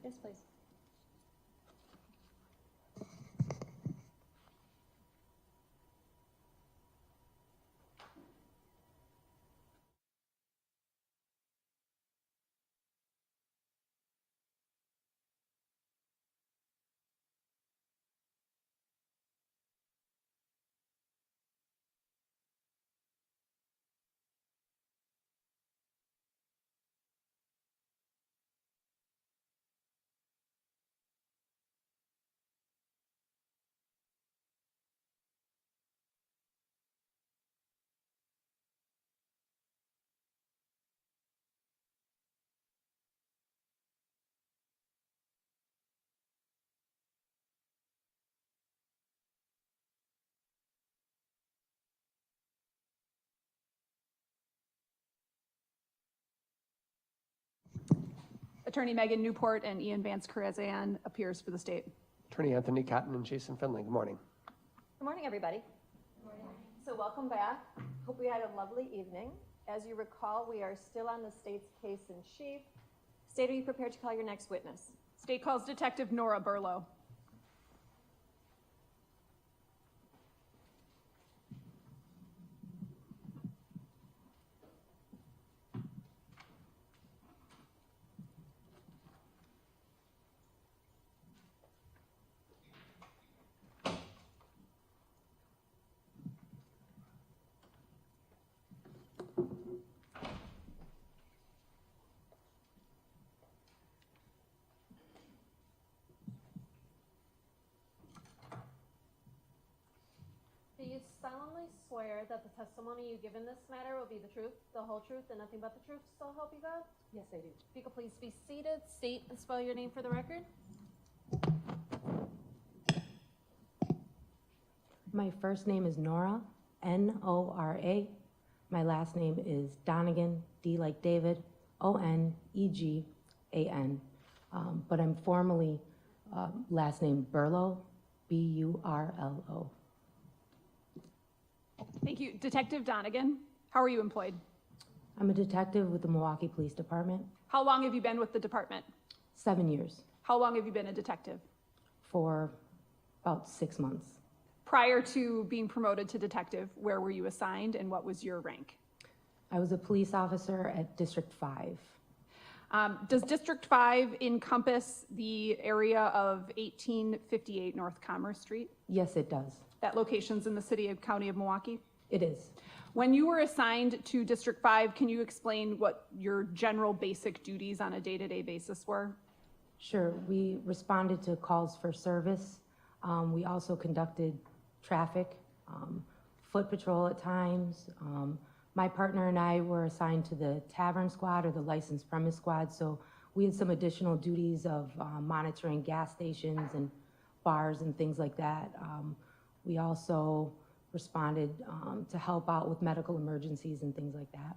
Yes, please. Attorney Megan Newport and Ian Vance Karazan appears for the state. Attorney Anthony Cotton and Jason Finley. Good morning. Good morning, everybody. Good morning. So welcome back. Hope we had a lovely evening. As you recall, we are still on the state's case in chief. State, are you prepared to call your next witness? State calls Detective Nora Burlow. Do you solemnly swear that the testimony you give in this matter will be the truth, the whole truth, and nothing but the truth, so help you God? Yes, I do. If you could please be seated, state and spell your name for the record. My first name is Nora, N-O-R-A. My last name is Donigan, D like David, O-N-E-G-A-N. But I'm formally last name Burlow, B-U-R-L-O. Thank you. Detective Donigan, how are you employed? I'm a detective with the Milwaukee Police Department. How long have you been with the department? 7 years, How long have you been a detective? for about 6 months. Prior to being promoted to detective, where were you assigned and what was your rank? I was a police officer at District 5. Does District 5 encompass the area of 1858 North Commerce Street? Yes, it does. That location's in the city and county of Milwaukee? It is. When you were assigned to District 5, can you explain what your general basic duties on a day-to-day basis were? Sure. We responded to calls for service. We also conducted traffic, foot patrol at times. My partner and I were assigned to the tavern squad or the licensed premise squad, so we had some additional duties of monitoring gas stations and bars and things like that. We also responded to help out with medical emergencies and things like that.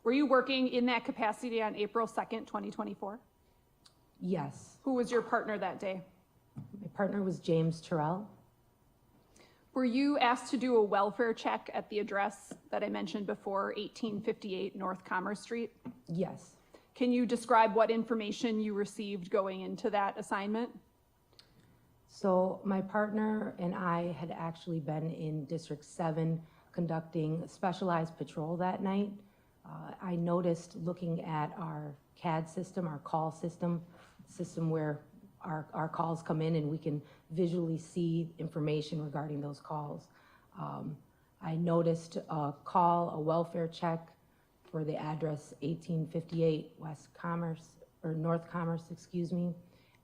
Were you working in that capacity on April 2nd, 2024? Yes. Who was your partner that day? My partner was James Terrell. Were you asked to do a welfare check at the address that I mentioned before, 1858 North Commerce Street? Yes. Can you describe what information you received going into that assignment? So my partner and I had actually been in District 7 conducting a specialized patrol that night. I noticed looking at our CAD system, our call system where our calls come in and we can visually see information regarding those calls. I noticed a call, a welfare check for the address 1858 West Commerce, or North Commerce, excuse me.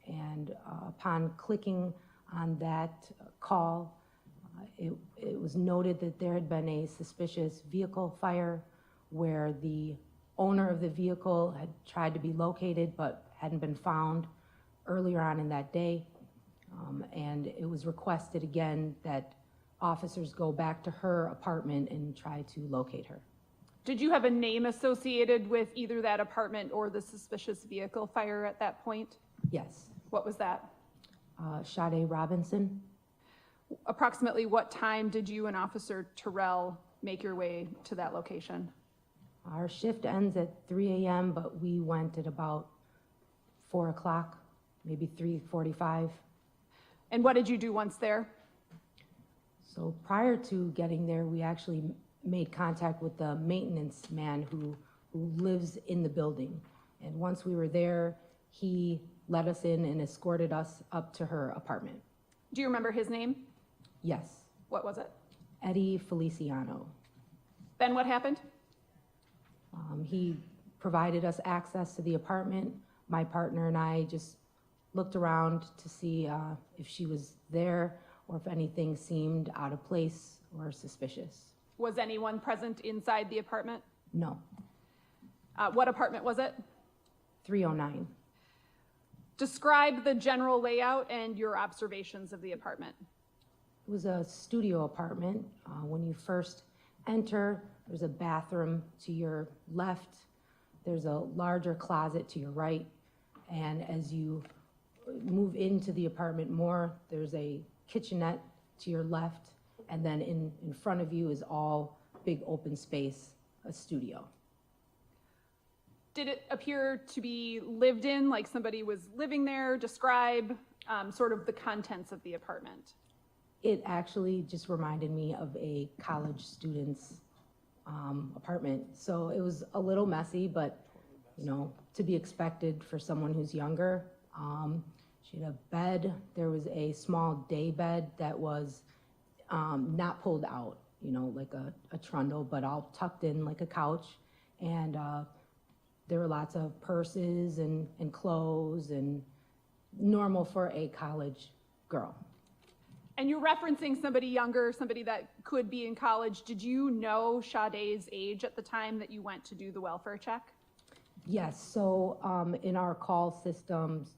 And upon clicking on that call, it was noted that there had been a suspicious vehicle fire where the owner of the vehicle had tried to be located but hadn't been found earlier on in that day. And it was requested again that officers go back to her apartment and try to locate her. Did you have a name associated with either that apartment or the suspicious vehicle fire at that point? Yes. What was that? Sade Robinson. Approximately what time did you and Officer Terrell make your way to that location? Our shift ends at 3 a.m., but we went at about 4 o'clock, maybe 3:45. And what did you do once there? So prior to getting there, we actually made contact with the maintenance man who lives in the building. And once we were there, he let us in and escorted us up to her apartment. Do you remember his name? Yes, What was it? Eddie Feliciano. Then what happened? He provided us access to the apartment. My partner and I just looked around to see if she was there or if anything seemed out of place or suspicious. Was anyone present inside the apartment? No. What apartment was it? 309. Describe the general layout and your observations of the apartment. It was a studio apartment. When you first enter, there's a bathroom to your left. There's a larger closet to your right. And as you move into the apartment more, there's a kitchenette to your left. And then in front of you is all big open space, a studio. Did it appear to be lived in, like somebody was living there? Describe sort of the contents of the apartment. It actually just reminded me of a college student's apartment. So it was a little messy, but you know, to be expected for someone who's younger. She had a bed. There was a small day bed that was not pulled out, you know, like a trundle, but all tucked in like a couch. And there were lots of purses and clothes, and normal for a college girl. And you're referencing somebody younger, somebody that could be in college. Did you know Sade's age at the time that you went to do the welfare check? Yes, so in our call systems,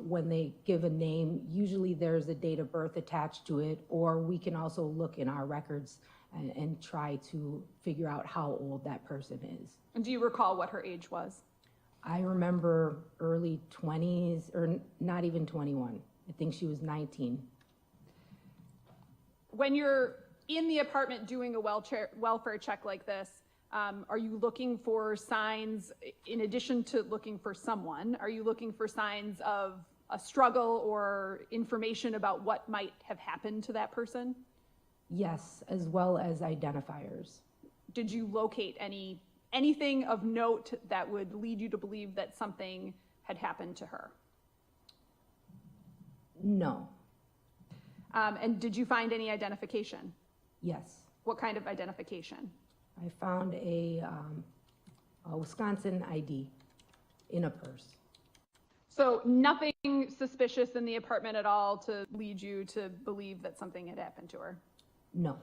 when they give a name, usually there's a date of birth attached to it, or we can also look in our records and try to figure out how old that person is. And do you recall what her age was? I remember early 20s, or not even 21. I think she was 19. When you're in the apartment doing a welfare check like this, are you looking for signs, in addition to looking for someone, are you looking for signs of a struggle or information about what might have happened to that person? Yes, as well as identifiers. Did you locate anything of note that would lead you to believe that something had happened to her? No. And did you find any identification? Yes. What kind of identification? I found a Wisconsin ID in a purse. So nothing suspicious in the apartment at all to lead you to believe that something had happened to her? No.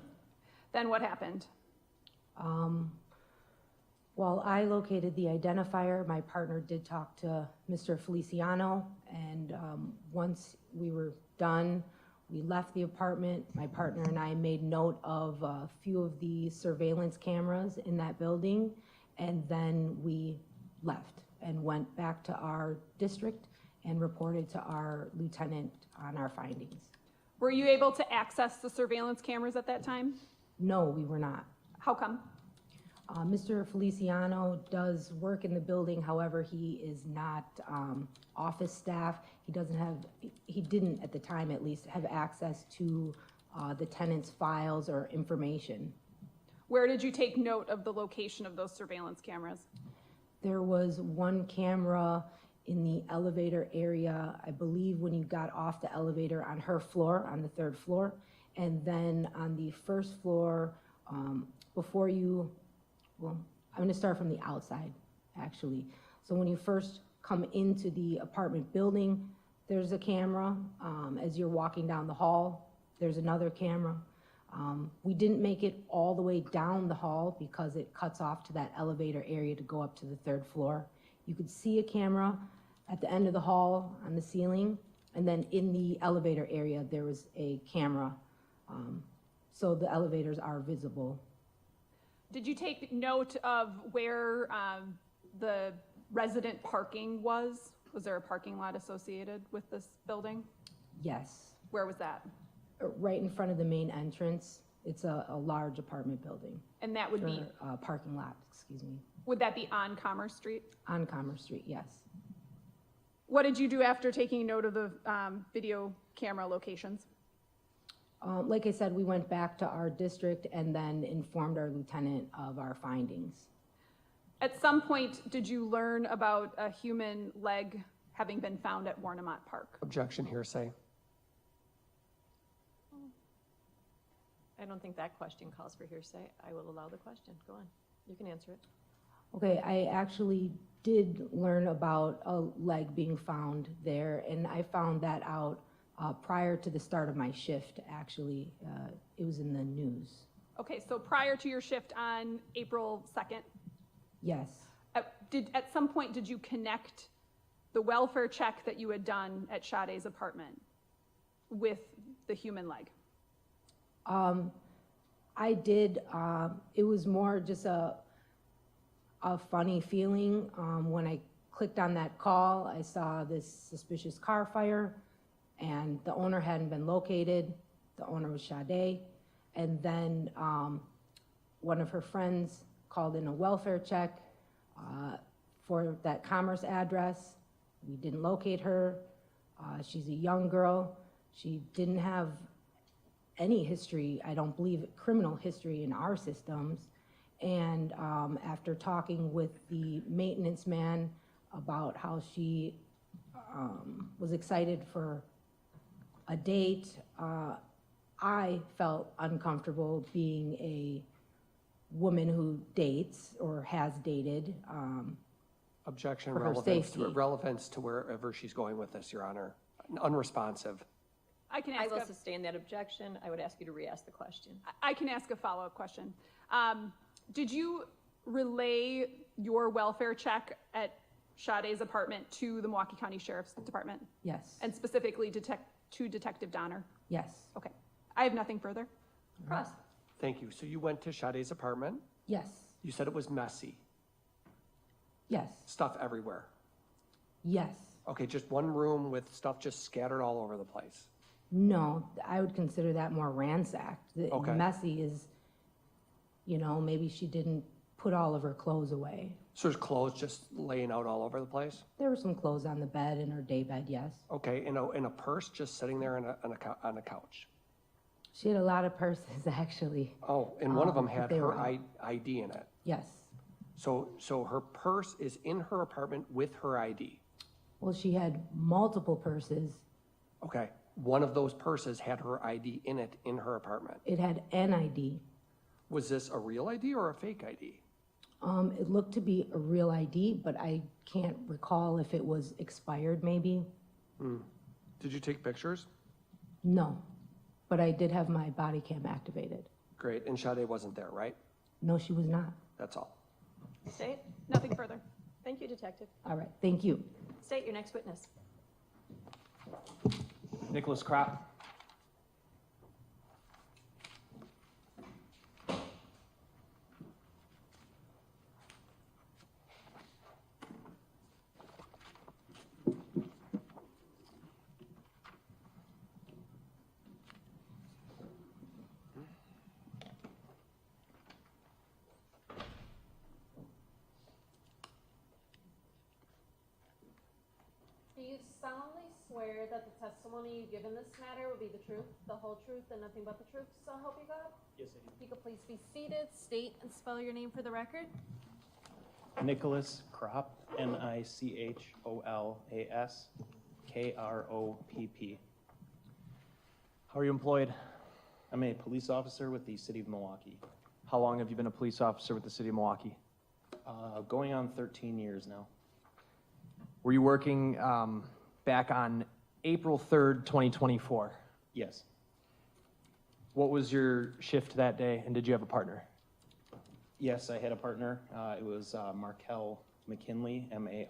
Then what happened? While I located the identifier, my partner did talk to Mr. Feliciano, and once we were done, we left the apartment. My partner and I made note of a few of the surveillance cameras in that building, and then we left and went back to our district and reported to our lieutenant on our findings. Were you able to access the surveillance cameras at that time? No, we were not. How come? Mr. Feliciano does work in the building, however, he is not office staff. He didn't at the time at least have access to the tenant's files or information. Where did you take note of the location of those surveillance cameras? There was one camera in the elevator area, I believe when you got off the elevator on her floor, on the 3rd floor, and then on the 1st floor, before you, well, I'm gonna start from the outside, actually. So when you first come into the apartment building, there's a camera. As you're walking down the hall, there's another camera. We didn't make it all the way down the hall because it cuts off to that elevator area to go up to the 3rd floor. You could see a camera at the end of the hall on the ceiling, and then in the elevator area, there was a camera. So the elevators are visible. Did you take note of where the resident parking was? Was there a parking lot associated with this building? Yes. Where was that? Right in front of the main entrance. It's a large apartment building. And that would be, Or, parking lot, excuse me, would that be on Commerce Street? on Commerce Street, yes. What did you do after taking note of the video camera locations? Like I said, we went back to our district and then informed our lieutenant of our findings. At some point, did you learn about a human leg having been found at Warnemont Park? Objection, hearsay. I don't think that question calls for hearsay. I will allow the question. Go on. You can answer it. Okay, I actually did learn about a leg being found there, and I found that out prior to the start of my shift, actually. It was in the news. Okay, so prior to your shift on April 2nd, Yes. at some point, did you connect the welfare check that you had done at Sade's apartment with the human leg? I did. It was more just a funny feeling. When I clicked on that call, I saw this suspicious car fire, and the owner hadn't been located. The owner was Sade. And then one of her friends called in a welfare check for that Commerce address. We didn't locate her. She's a young girl. She didn't have any history, I don't believe, criminal history in our systems. And after talking with the maintenance man about how she was excited for a date, I felt uncomfortable being a woman who dates or has dated. Objection, For her safety. relevance to wherever she's going with this, Your Honor. Unresponsive. I can I ask will a, sustain that objection. I would ask you to re-ask the question. I can ask a follow-up question. Did you relay your welfare check at Sade's apartment to the Milwaukee County Sheriff's Department? Yes. And specifically to Detective Donner? Yes. Okay. I have nothing further. Crusk. Thank you. So you went to Sade's apartment. Yes. You said it was messy. Yes. Stuff everywhere. Yes. Okay, just one room with stuff just scattered all over the place. No, I would consider that more ransacked. The Okay. messy is, maybe she didn't put all of her clothes away. So there's clothes just laying out all over the place? There were some clothes on the bed in her day bed, yes. Okay, in a purse just sitting there on a couch? She had a lot of purses, actually. Oh, and one of them but had they her were out. ID in it. Yes. So her purse is in her apartment with her ID. Well, she had multiple purses. Okay, one of those purses had her ID in it in her apartment. It had an ID. Was this a real ID or a fake ID? It looked to be a real ID, but I can't recall if it was expired, maybe. Did you take pictures? No, but I did have my body cam activated. Great, and Sade wasn't there, right? No, she was not. That's all. State. Nothing further. Thank you, Detective. All right, thank you. State your next witness. Nicholas Kropp. Do you solemnly swear that the testimony you give in this matter will be the truth, the whole truth, and nothing but the truth, so help you God? Yes, I do. If you could please be seated, state and spell your name for the record. Nicholas Kropp, Nicholas Kropp. How are you employed? I'm a police officer with the City of Milwaukee. How long have you been a police officer with the city of Milwaukee? Going on 13 years now. Were you working back on April 3rd, 2024? Yes. What was your shift that day, and did you have a partner? Yes, I had a partner. It was Markel McKinley, Markel McKinley,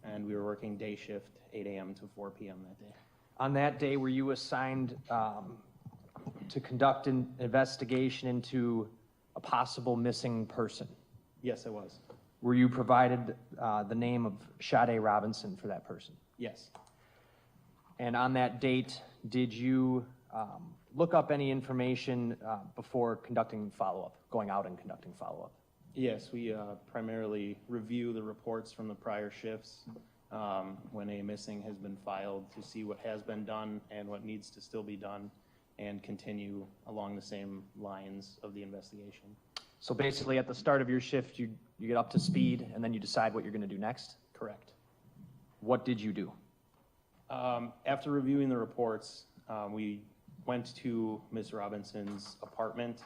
and we were working day shift, 8 a.m. to 4 p.m. that day. On that day, were you assigned to conduct an investigation into a possible missing person? Yes, I was. Were you provided the name of Sade Robinson for that person? Yes. And on that date, did you look up any information before conducting follow-up, going out and conducting follow-up? Yes, we primarily review the reports from the prior shifts when a missing has been filed to see what has been done and what needs to still be done and continue along the same lines of the investigation. So basically, at the start of your shift, you get up to speed, and then you decide what you're going to do next? Correct. What did you do? After reviewing the reports, we went to Ms. Robinson's apartment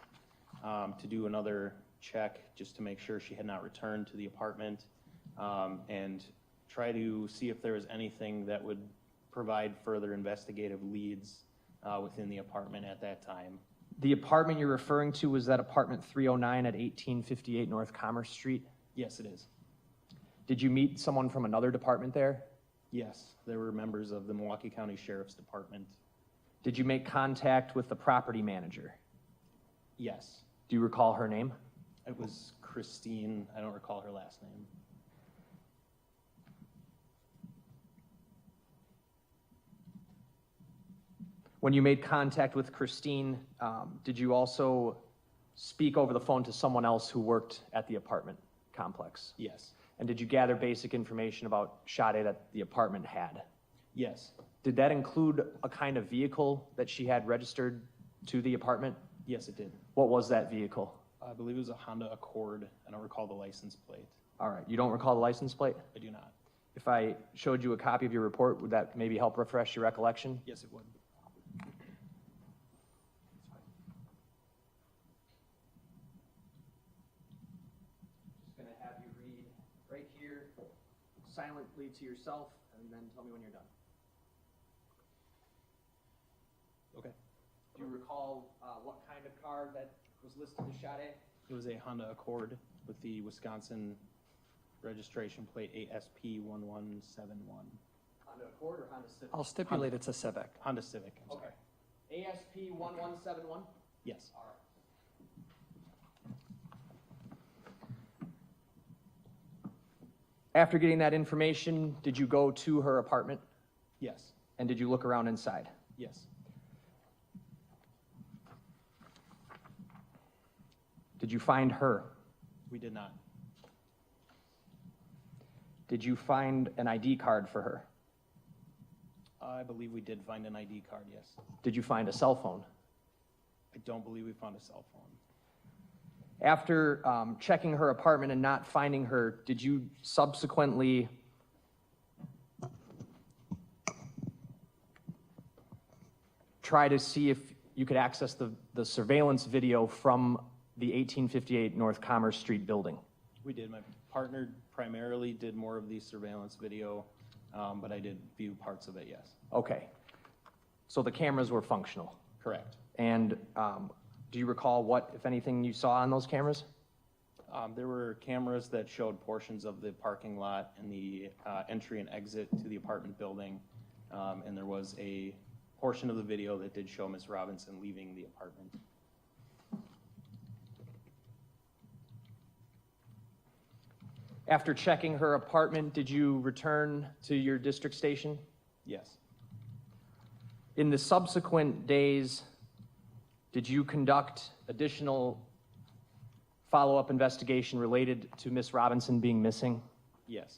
to do another check just to make sure she had not returned to the apartment and try to see if there was anything that would provide further investigative leads within the apartment at that time. The apartment you're referring to, was that apartment 309 at 1858 North Commerce Street? Yes, it is. Did you meet someone from another department there? Yes, there were members of the Milwaukee County Sheriff's Department. Did you make contact with the property manager? Yes. Do you recall her name? It was Christine. I don't recall her last name. When you made contact with Christine, did you also speak over the phone to someone else who worked at the apartment complex? Yes. And did you gather basic information about Sade that the apartment had? Yes. Did that include a kind of vehicle that she had registered to the apartment? Yes, it did. What was that vehicle? I believe it was a Honda Accord. I don't recall the license plate. All right, you don't recall the license plate? I do not. If I showed you a copy of your report, would that maybe help refresh your recollection? Yes, it would. Just gonna have you read right here silently to yourself, and then tell me when you're done. Okay. Do you recall what kind of car that was listed as Sade? It was a Honda Accord with the Wisconsin registration plate ASP1171. Honda Accord or Honda Civic? I'll stipulate it's a Civic. Honda Civic, I'm Okay. sorry. ASP1171? Yes. All right. After getting that information, did you go to her apartment? Yes. And did you look around inside? Yes. Did you find her? We did not. Did you find an ID card for her? I believe we did find an ID card, yes. Did you find a cell phone? I don't believe we found a cell phone. After checking her apartment and not finding her, did you subsequently try to see if you could access the surveillance video from the 1858 North Commerce Street building? We did. My partner primarily did more of the surveillance video, but I did view parts of it, yes. Okay. So the cameras were functional. Correct. And do you recall what, if anything, you saw on those cameras? There were cameras that showed portions of the parking lot and the entry and exit to the apartment building, and there was a portion of the video that did show Ms. Robinson leaving the apartment. After checking her apartment, did you return to your district station? Yes. In the subsequent days, did you conduct additional follow-up investigation related to Ms. Robinson being missing? Yes.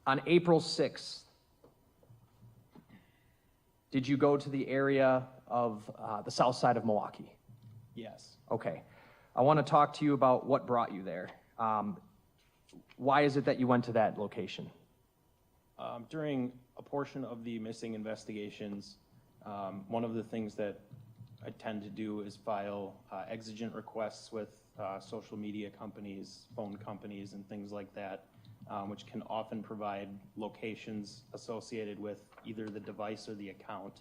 On April 6th, did you go to the area of the south side of Milwaukee? Yes. Okay. I want to talk to you about what brought you there. Why is it that you went to that location? During a portion of the missing investigations, one of the things that I tend to do is file exigent requests with social media companies, phone companies, and things like that which can often provide locations associated with either the device or the account.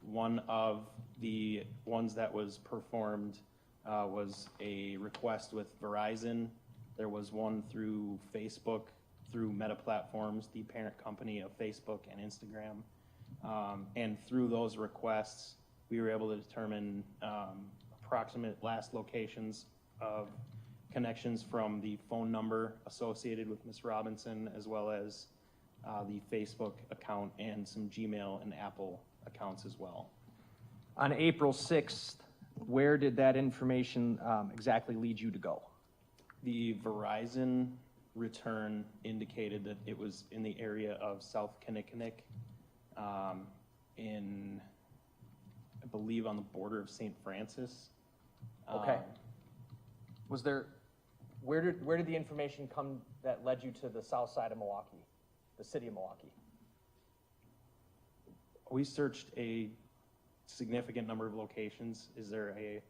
One of the ones that was performed was a request with Verizon. There was one through Facebook, through Meta Platforms, the parent company of Facebook and Instagram. And through those requests, we were able to determine approximate last locations of connections from the phone number associated with Ms. Robinson, as well as the Facebook account and some Gmail and Apple accounts as well. On April 6th, where did that information exactly lead you to go? The Verizon return indicated that it was in the area of South Kinnickinnick, in, I believe, on the border of St. Francis. Okay. Was there, where did the information come that led you to the south side of Milwaukee, the city of Milwaukee? We searched a significant number of locations. Is there a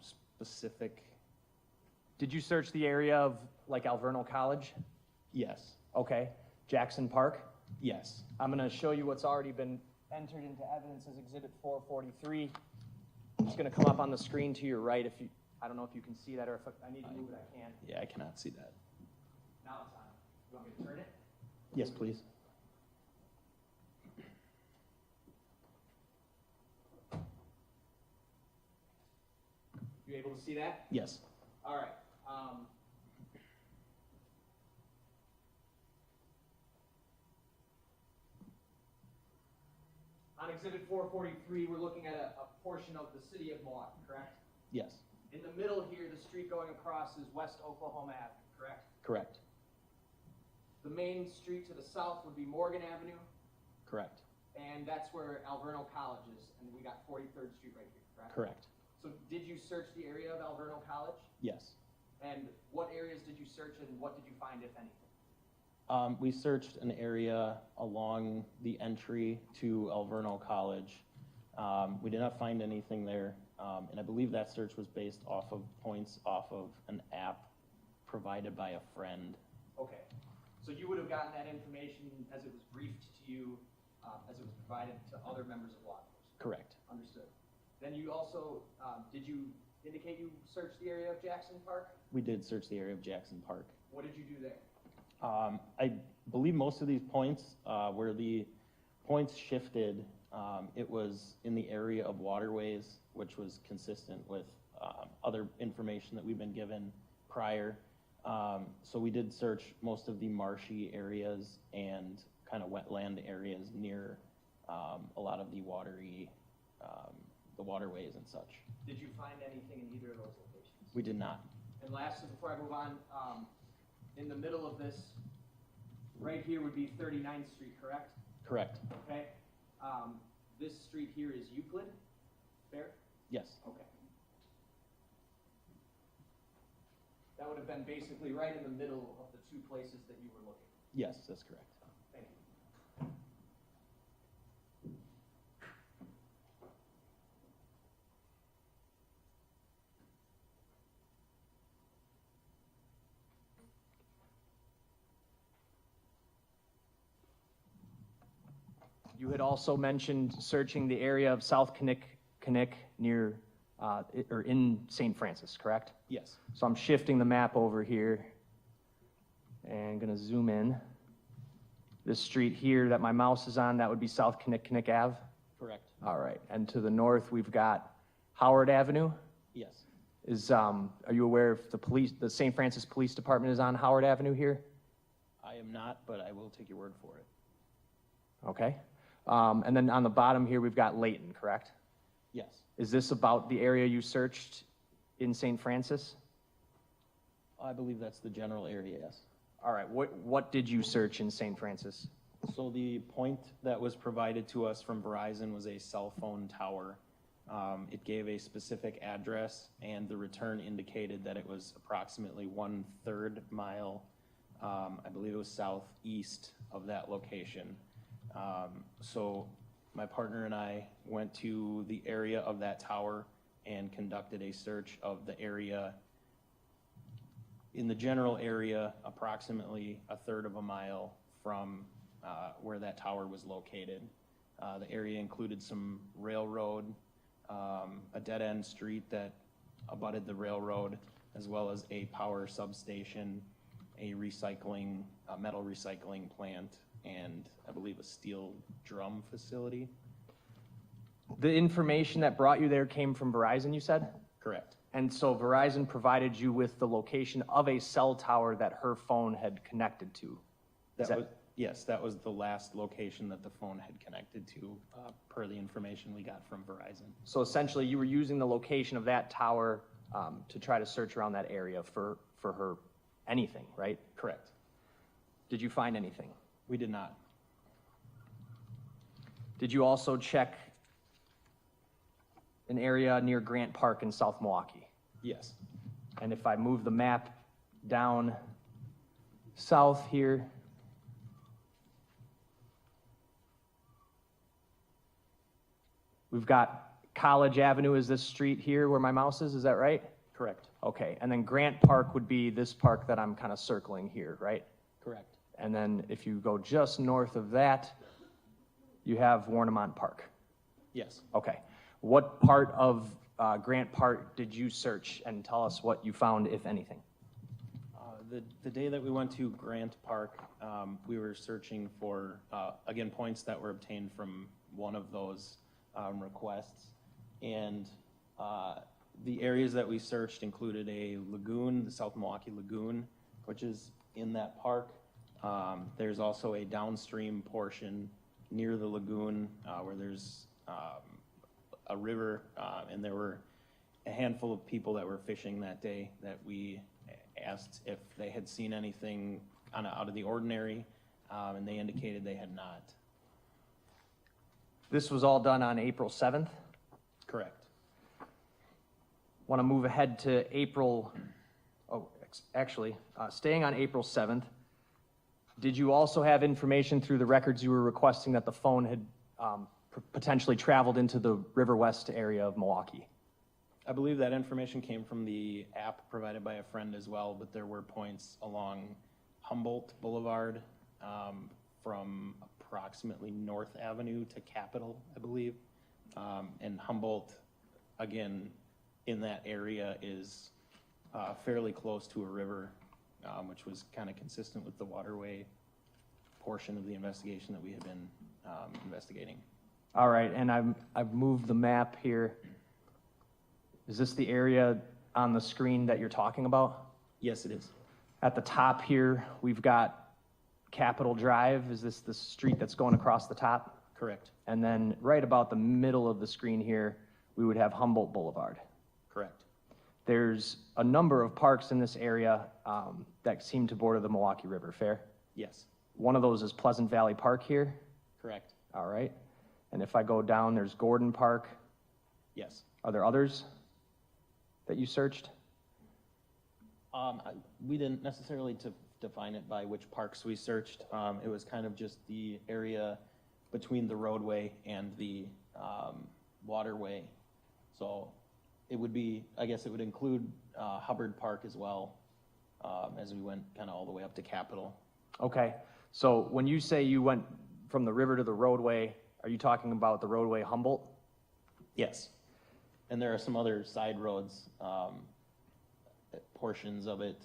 specific? Did you search the area of like Alverno College? Yes. Okay. Jackson Park? Yes. I'm going to show you what's already been entered into evidence as Exhibit 443. It's going to come up on the screen to your right. If you, I don't know if you can see that, or if I need to move it, I can. Yeah, I cannot see that. Now it's on. You want me to turn it? Yes, please. You able to see that? Yes. All right. On Exhibit 443, we're looking at a portion of the city of Milwaukee, correct? Yes. In the middle here, the street going across is West Oklahoma Avenue, correct? Correct. The main street to the south would be Morgan Avenue, Correct. and that's where Alverno College is, and we got 43rd Street right here, correct? Correct. So did you search the area of Alverno College? Yes. And what areas did you search, and what did you find, if anything? We searched an area along the entry to Alverno College. We did not find anything there, and I believe that search was based off of points off of an app provided by a friend. Okay, so you would have gotten that information as it was briefed to you, as it was provided to other members of law enforcement? Correct. Understood. Then you also, did you indicate you searched the area of Jackson Park? We did search the area of Jackson Park. What did you do there? I believe most of these points, where the points shifted, it was in the area of waterways, which was consistent with other information that we've been given prior. So we did search most of the marshy areas and kind of wetland areas near a lot of the watery, the waterways and such. Did you find anything in either of those locations? We did not. And lastly, before I move on, in the middle of this, right here would be 39th Street, correct? Correct. Okay. This street here is Euclid, fair? Yes. Okay. That would have been basically right in the middle of the two places that you were looking. Yes, that's correct. Thank you. You had also mentioned searching the area of South Kinnick near, or in St. Francis, correct? Yes. So I'm shifting the map over here and gonna zoom in. This street here that my mouse is on, that would be South Kinnick Ave? Correct. All right, and to the north, we've got Howard Avenue. Yes. Is, are you aware if the St. Francis Police Department is on Howard Avenue here? I am not, but I will take your word for it. Okay. And then on the bottom here, we've got Layton, correct? Yes. Is this about the area you searched in St. Francis? I believe that's the general area, yes. All right, what did you search in St. Francis? So the point that was provided to us from Verizon was a cell phone tower. It gave a specific address, and the return indicated that it was approximately 1/3 mile, I believe it was southeast of that location. So my partner and I went to the area of that tower and conducted a search of the area in the general area, approximately a third of a mile from where that tower was located. The area included some railroad, a dead-end street that abutted the railroad, as well as a power substation, a metal recycling plant, and I believe a steel drum facility. The information that brought you there came from Verizon, you said? Correct. And so Verizon provided you with the location of a cell tower that her phone had connected to? Yes, that was the last location that the phone had connected to, per the information we got from Verizon. So essentially, you were using the location of that tower to try to search around that area for her anything, right? Correct. Did you find anything? We did not. Did you also check an area near Grant Park in South Milwaukee? Yes. And if I move the map down south here, we've got College Avenue is this street here where my mouse is that right? Correct. Okay, and then Grant Park would be this park that I'm kind of circling here, right? Correct. And then if you go just north of that, you have Warnemont Park. Yes. Okay. What part of Grant Park did you search, and tell us what you found, if anything? The day that we went to Grant Park, we were searching for, again, points that were obtained from one of those requests. And the areas that we searched included a lagoon, the South Milwaukee Lagoon, which is in that park. There's also a downstream portion near the lagoon where there's a river, and there were a handful of people that were fishing that day that we asked if they had seen anything out of the ordinary, and they indicated they had not. This was all done on April 7th. Correct. Want to move ahead to April, staying on April 7th, did you also have information through the records you were requesting that the phone had potentially traveled into the River West area of Milwaukee? I believe that information came from the app provided by a friend as well, but there were points along Humboldt Boulevard from approximately North Avenue to Capitol, I believe. And Humboldt, again, in that area is fairly close to a river, which was kind of consistent with the waterway portion of the investigation that we had been investigating. All right, and I've moved the map here. Is this the area on the screen that you're talking about? Yes, it is. At the top here, we've got Capitol Drive. Is this the street that's going across the top? Correct. And then right about the middle of the screen here, we would have Humboldt Boulevard. Correct. There's a number of parks in this area that seem to border the Milwaukee River, fair? Yes. One of those is Pleasant Valley Park here. Correct. All right. And if I go down, there's Gordon Park. Yes. Are there others that you searched? We didn't necessarily define it by which parks we searched. It was kind of just the area between the roadway and the waterway. So it would be, I guess it would include Hubbard Park as well, as we went kind of all the way up to Capitol. Okay. So when you say you went from the river to the roadway, are you talking about the roadway Humboldt? Yes. And there are some other side roads, portions of it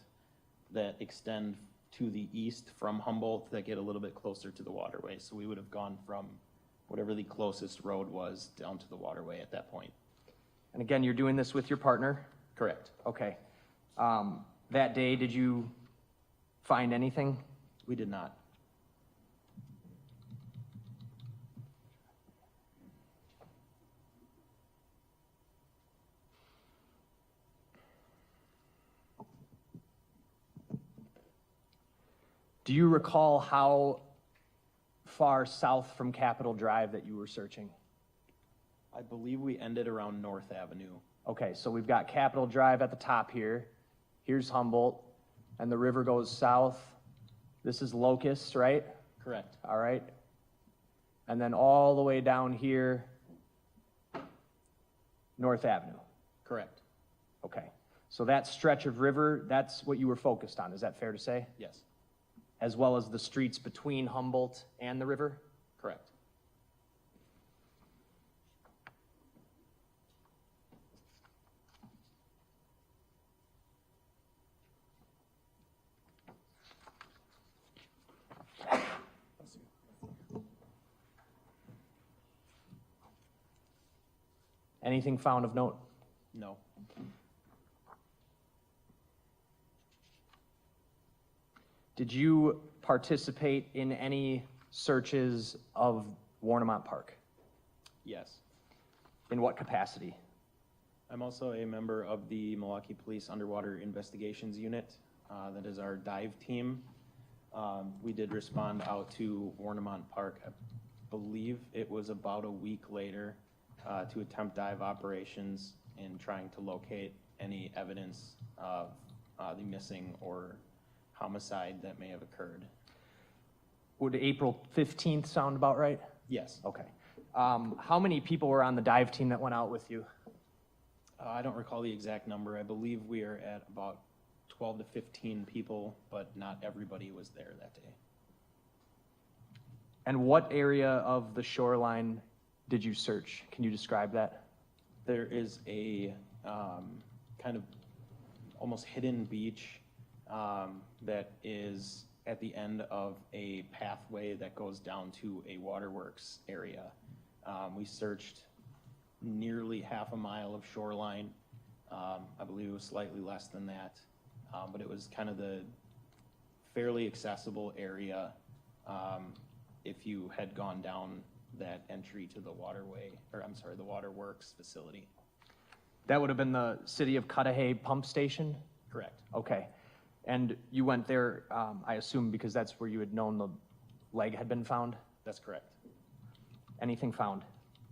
that extend to the east from Humboldt that get a little bit closer to the waterway. So we would have gone from whatever the closest road was down to the waterway at that point. And again, you're doing this with your partner? Correct. Okay. That day, did you find anything? We did not. Do you recall how far south from Capitol Drive that you were searching? I believe we ended around North Avenue. Okay, so we've got Capitol Drive at the top here. Here's Humboldt, and the river goes south. This is Locust, right? Correct. All right. And then all the way down here, North Avenue. Correct. Okay. So that stretch of river, that's what you were focused on, is that fair to say? Yes, As well as the streets between Humboldt and the river? correct. Anything found of note? No. Did you participate in any searches of Warnemont Park? Yes. In what capacity? I'm also a member of the Milwaukee Police Underwater Investigations Unit. That is our dive team. We did respond out to Warnemont Park. I believe it was about a week later to attempt dive operations in trying to locate any evidence of the missing or homicide that may have occurred. Would April 15th sound about right? Yes. Okay. How many people were on the dive team that went out with you? I don't recall the exact number. I believe we are at about 12 to 15 people, but not everybody was there that day. And what area of the shoreline did you search? Can you describe that? There is a kind of almost hidden beach that is at the end of a pathway that goes down to a waterworks area. We searched nearly half a mile of shoreline. I believe it was slightly less than that, but it was kind of the fairly accessible area if you had gone down that entry to the waterway, or I'm sorry, the waterworks facility. That would have been the city of Cudahy pump station? Correct. Okay. And you went there, I assume, because that's where you had known the leg had been found? That's correct. Anything found?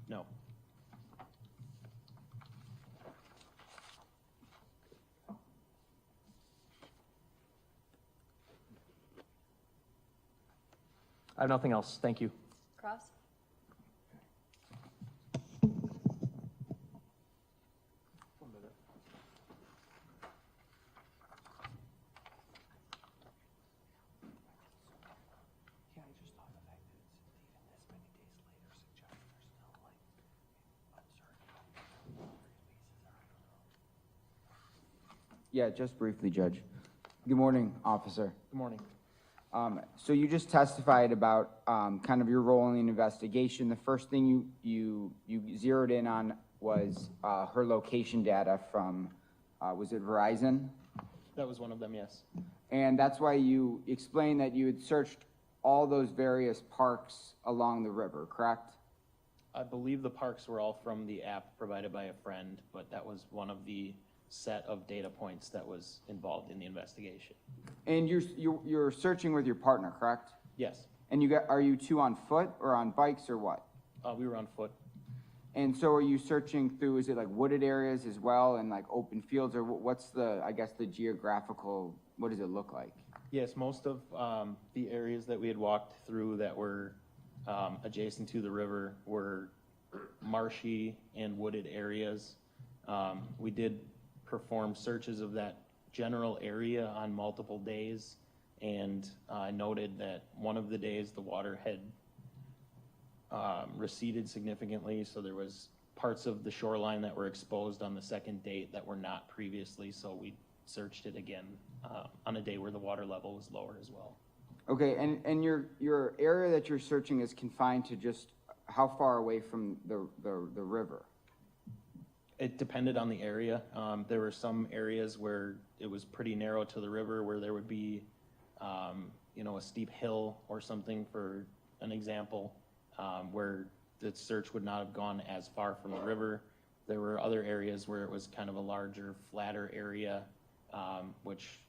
No. I have nothing else. Thank you. Cross? Yeah, just briefly, Judge. Good morning, Officer. Good morning. So you just testified about kind of your role in the investigation. The first thing you zeroed in on was her location data from, was it Verizon? That was one of them, yes. And that's why you explained that you had searched all those various parks along the river, correct? I believe the parks were all from the app provided by a friend, but that was one of the set of data points that was involved in the investigation. And you're searching with your partner, correct? Yes, And are you two on foot or on bikes or what? we were on foot. And so are you searching through, is it like wooded areas as well and like open fields, or what's the, I guess, the geographical, what does it look like? Yes, most of the areas that we had walked through that were adjacent to the river were marshy and wooded areas. We did perform searches of that general area on multiple days, and noted that one of the days the water had receded significantly, so there was parts of the shoreline that were exposed on the second date that were not previously, so we searched it again on a day where the water level was lower as well. Okay, and your area that you're searching is confined to just how far away from the river? It depended on the area. There were some areas where it was pretty narrow to the river, where there would be, a steep hill or something, for an example, where the search would not have gone as far from the river. There were other areas where it was kind of a larger, flatter area, which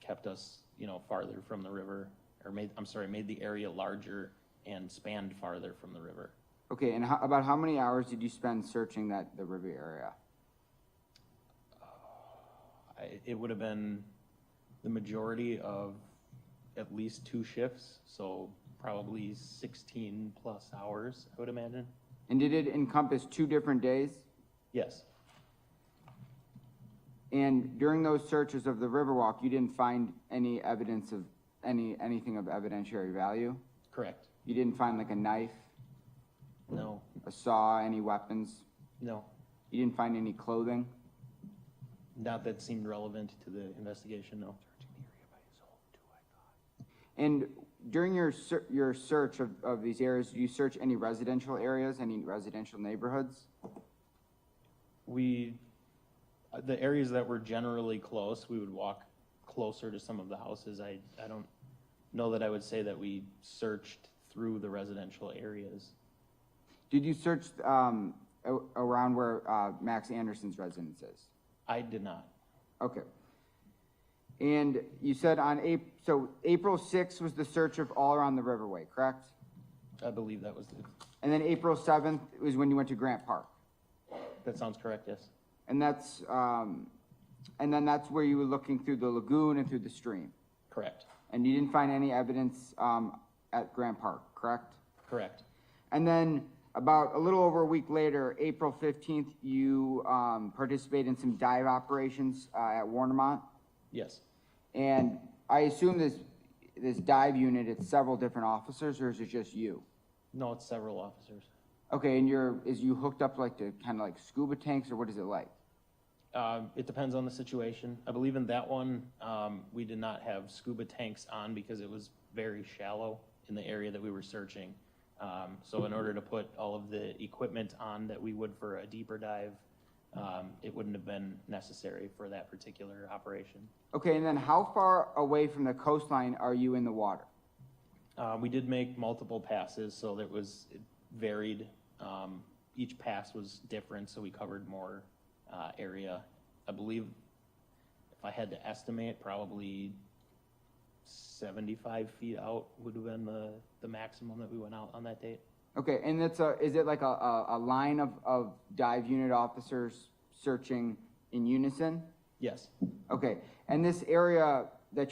kept us, farther from the river, or made the area larger and spanned farther from the river. Okay, and about how many hours did you spend searching the river area? It would have been the majority of at least 2 shifts, so probably 16 plus hours, I would imagine. And did it encompass 2 different days? Yes. And during those searches of the Riverwalk, you didn't find any evidence of anything of evidentiary value? Correct. You didn't find like a knife, No, a saw, any weapons? no, You didn't find any clothing? not that seemed relevant to the investigation, no. And during your search of these areas, do you search any residential areas, any residential neighborhoods? The areas that were generally close, we would walk closer to some of the houses. I don't know that I would say that we searched through the residential areas. Did you search around where Max Anderson's residence is? I did not. Okay. And you said so April 6th was the search of all around the Riverway, correct? I believe that was And then April 7th was when you went to Grant Park? that sounds correct, yes. And that's, and then that's where you were looking through the lagoon and through the stream? Correct, And you didn't find any evidence at Grant Park, correct? correct. And then about a little over a week later, April 15th, you participated in some dive operations at Warnermont? Yes, And I assume this dive unit, it's several different officers, or is it just you? no, it's several officers. Okay, and is you hooked up like to kind of like scuba tanks, or what is it like? It depends on the situation. I believe in that one, we did not have scuba tanks on because it was very shallow in the area that we were searching. So in order to put all of the equipment on that we would for a deeper dive, it wouldn't have been necessary for that particular operation. Okay, and then how far away from the coastline are you in the water? We did make multiple passes, so it varied. Each pass was different, so we covered more area. I believe, if I had to estimate, probably 75 feet out would have been the maximum that we went out on that date. Okay, and is it like a line of dive unit officers searching in unison? Yes, Okay, and this area that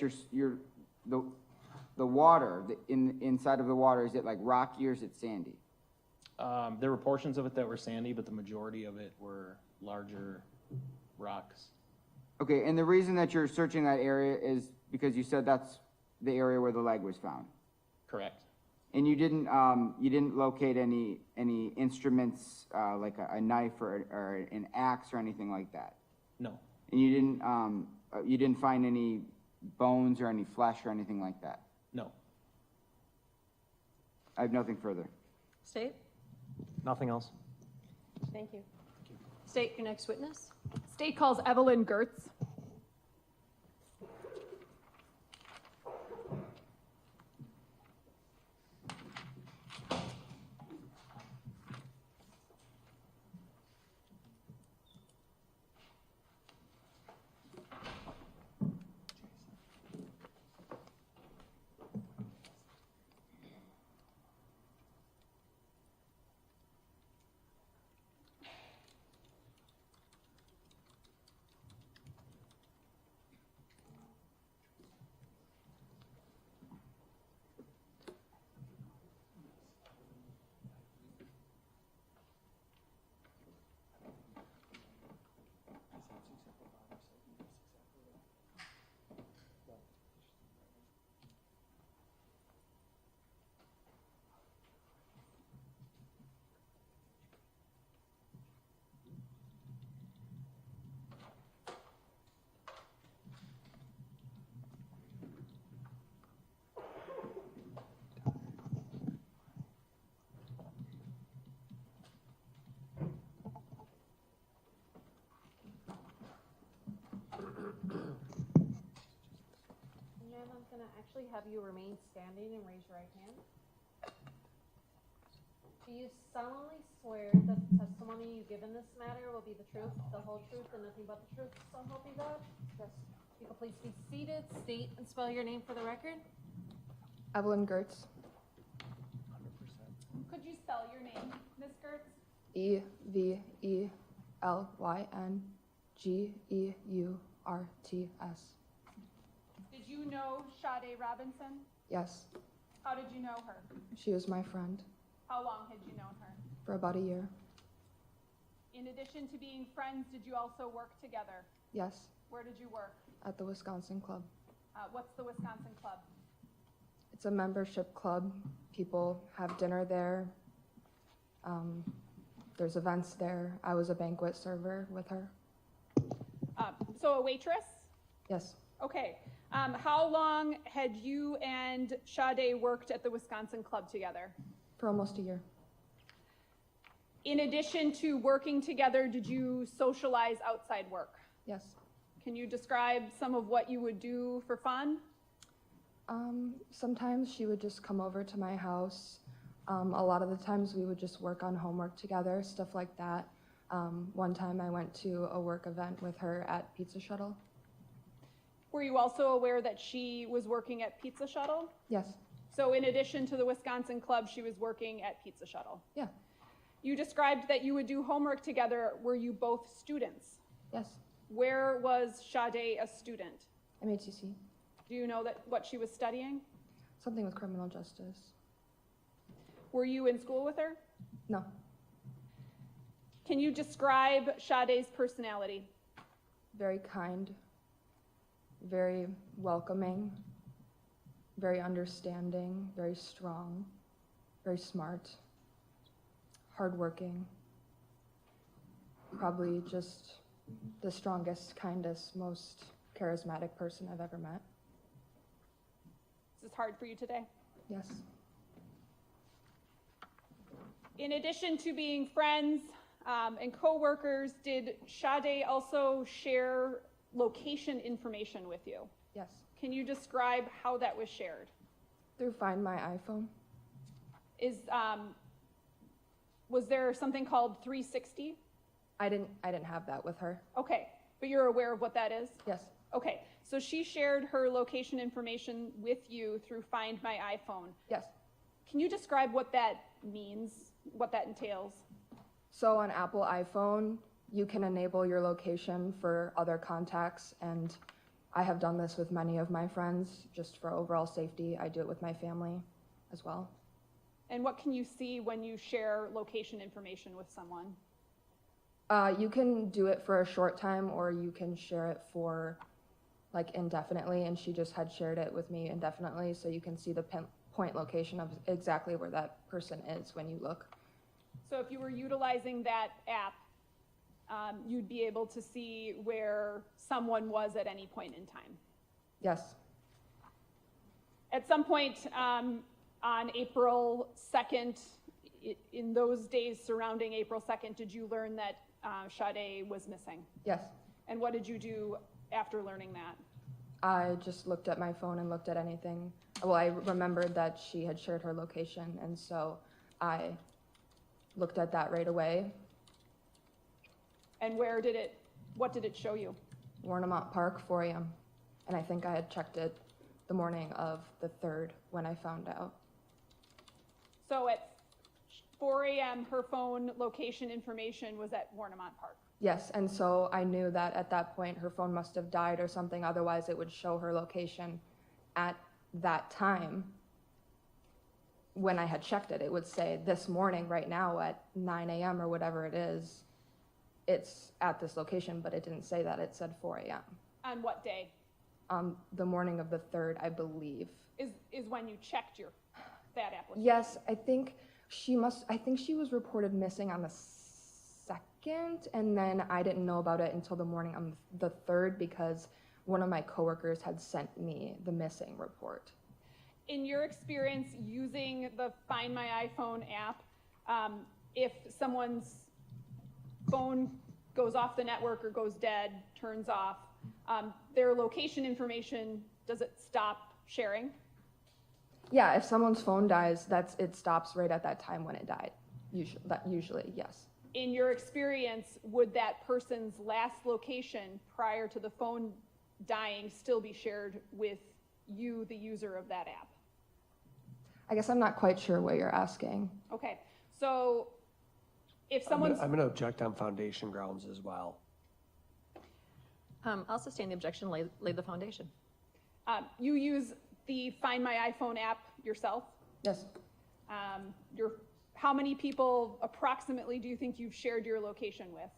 the water, inside of the water, is it like rocky or is it sandy? there were portions of it that were sandy, but the majority of it were larger rocks. Okay, and the reason that you're searching that area is because you said that's the area where the leg was found? Correct. And you didn't locate any instruments, like a knife or an axe or anything like that? No, And you didn't find any bones or any flesh or anything like that? no. I have nothing further. State? Nothing else. Thank you. State, your next witness? State calls Evelyn Girtz. Ma'am, I'm gonna actually have you remain standing and raise your right hand. Do you solemnly swear that the testimony you give in this matter will be the truth, the whole truth, and nothing but the truth, so help you God? Yes. You can please be seated, state and spell your name for the record. Evelyn Girtz. Could you spell your name, Ms. Girtz? EVELYNGEURTS. Did you know Sade Robinson? Yes, How did you know her? she was my friend How long had you known her? for about a year. In addition to being friends, did you also work together? Yes, Where did you work? at the Wisconsin Club. What's the Wisconsin Club? It's a membership club. People have dinner there. There's events there. I was a banquet server with her. So a waitress? Yes, Okay. How long had you and Sade worked at the Wisconsin Club together? for almost a year. In addition to working together, did you socialize outside work? Yes. Can you describe some of what you would do for fun? Sometimes she would just come over to my house. A lot of the times we would just work on homework together, stuff like that. One time I went to a work event with her at Pizza Shuttle. Were you also aware that she was working at Pizza Shuttle? Yes, So in addition to the Wisconsin Club, she was working at Pizza Shuttle. yeah, You described that you would do homework together. Were you both students? yes. Where was Sade a student? MHCC, Do you know what she was studying? something with criminal justice. Were you in school with her? No, Can you describe Sade's personality? very kind, very welcoming, very understanding, very strong, very smart, hardworking. Probably just the strongest, kindest, most charismatic person I've ever met. Is this hard for you today? Yes, In addition to being friends and coworkers, did Sade also share location information with you? yes. Can you describe how that was shared? Through Find My iPhone. Was there something called 360? I didn't have that with her. Okay, but you're aware of what that is? Yes, Okay, so she shared her location information with you through Find My iPhone. yes. Can you describe what that means, what that entails? So on Apple iPhone, you can enable your location for other contacts, and I have done this with many of my friends just for overall safety. I do it with my family as well. And what can you see when you share location information with someone? You can do it for a short time, or you can share it for like indefinitely, and she just had shared it with me indefinitely, so you can see the pinpoint location of exactly where that person is when you look. So if you were utilizing that app, you'd be able to see where someone was at any point in time. Yes, At some point on April 2nd, in those days surrounding April 2nd, did you learn that Sade was missing? yes. And what did you do after learning that? I just looked at my phone and looked at anything. Well, I remembered that she had shared her location, and so I looked at that right away. And what did it show you? Warnemont Park, 4 a.m. And I think I had checked it the morning of the 3rd when I found out. So at 4 a.m., her phone location information was at Warnemont Park. Yes, and so I knew that at that point her phone must have died or something, otherwise it would show her location at that time. When I had checked it, it would say this morning, right now at 9 a.m. or whatever it is, it's at this location, but it didn't say that, it said 4 a.m. On what day? The morning of the 3rd, I believe. Is when you checked that application? Yes, I think she was reported missing on the 2nd, and then I didn't know about it until the morning on the 3rd because one of my coworkers had sent me the missing report. In your experience using the Find My iPhone app, if someone's phone goes off the network or goes dead, turns off, their location information, does it stop sharing? Yeah, if someone's phone dies, it stops right at that time when it died. Usually, yes. In your experience, would that person's last location prior to the phone dying still be shared with you, the user of that app? I guess I'm not quite sure what you're asking. Okay, so if someone's... I'm gonna object on foundation grounds as well. I'll sustain the objection, lay the foundation. You use the Find My iPhone app yourself? Yes. How many people approximately do you think you've shared your location with?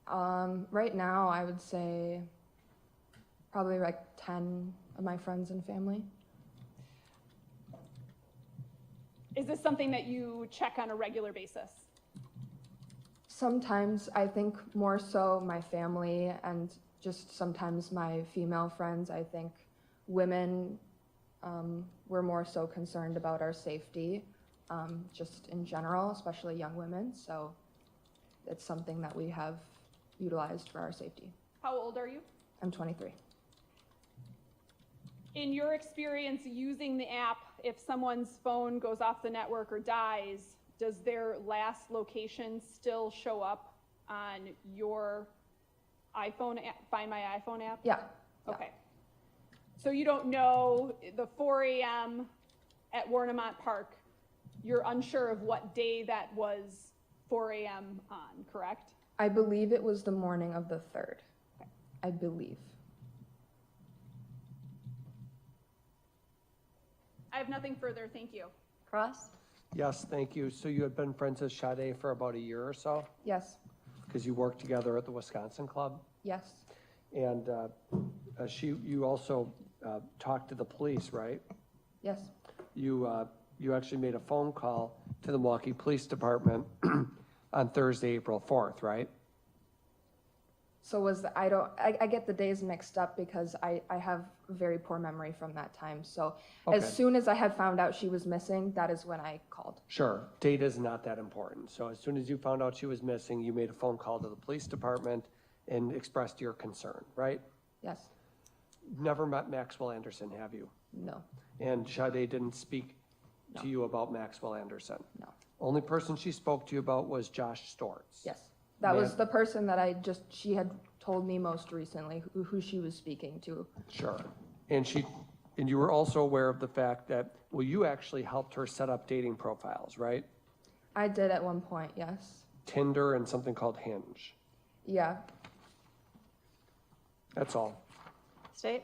Right now, I would say probably like 10 of my friends and family. Is this something that you check on a regular basis? Sometimes I think more so my family and just sometimes my female friends. I think women were more so concerned about our safety, just in general, especially young women. So it's something that we have utilized for our safety. How old are you? I'm 23. In your experience using the app, if someone's phone goes off the network or dies, does their last location still show up on your iPhone app, Find My iPhone app? Yeah. Okay. So you don't know the 4 a.m. at Warnemont Park, you're unsure of what day that was 4 a.m. on, correct? I believe it was the morning of the 3rd. Okay. I believe. I have nothing further, thank you. Cross? Yes, thank you. So you had been friends with Sade for about a year or so? Yes. Because you worked together at the Wisconsin Club? Yes. And you also talked to the police, right? Yes. You actually made a phone call to the Milwaukee Police Department on Thursday, April 4th, right? So I get the days mixed up because I have very poor memory from that time. So Okay. as soon as I had found out she was missing, that is when I called. Sure, data is not that important. So as soon as you found out she was missing, you made a phone call to the police department and expressed your concern, right? Yes. Never met Maxwell Anderson, have you? No. And Sade didn't speak to you about Maxwell Anderson? No. Only person she spoke to you about was Josh Stortz? Yes. That was Man- the person that she had told me most recently who she was speaking to. Sure. And you were also aware of the fact that, well, you actually helped her set up dating profiles, right? I did at one point, yes. Tinder and something called Hinge. Yeah. That's all. State?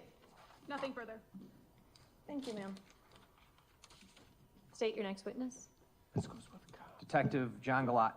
Nothing further. Thank you, ma'am. State your next witness. This goes with the cop. Detective John Galot.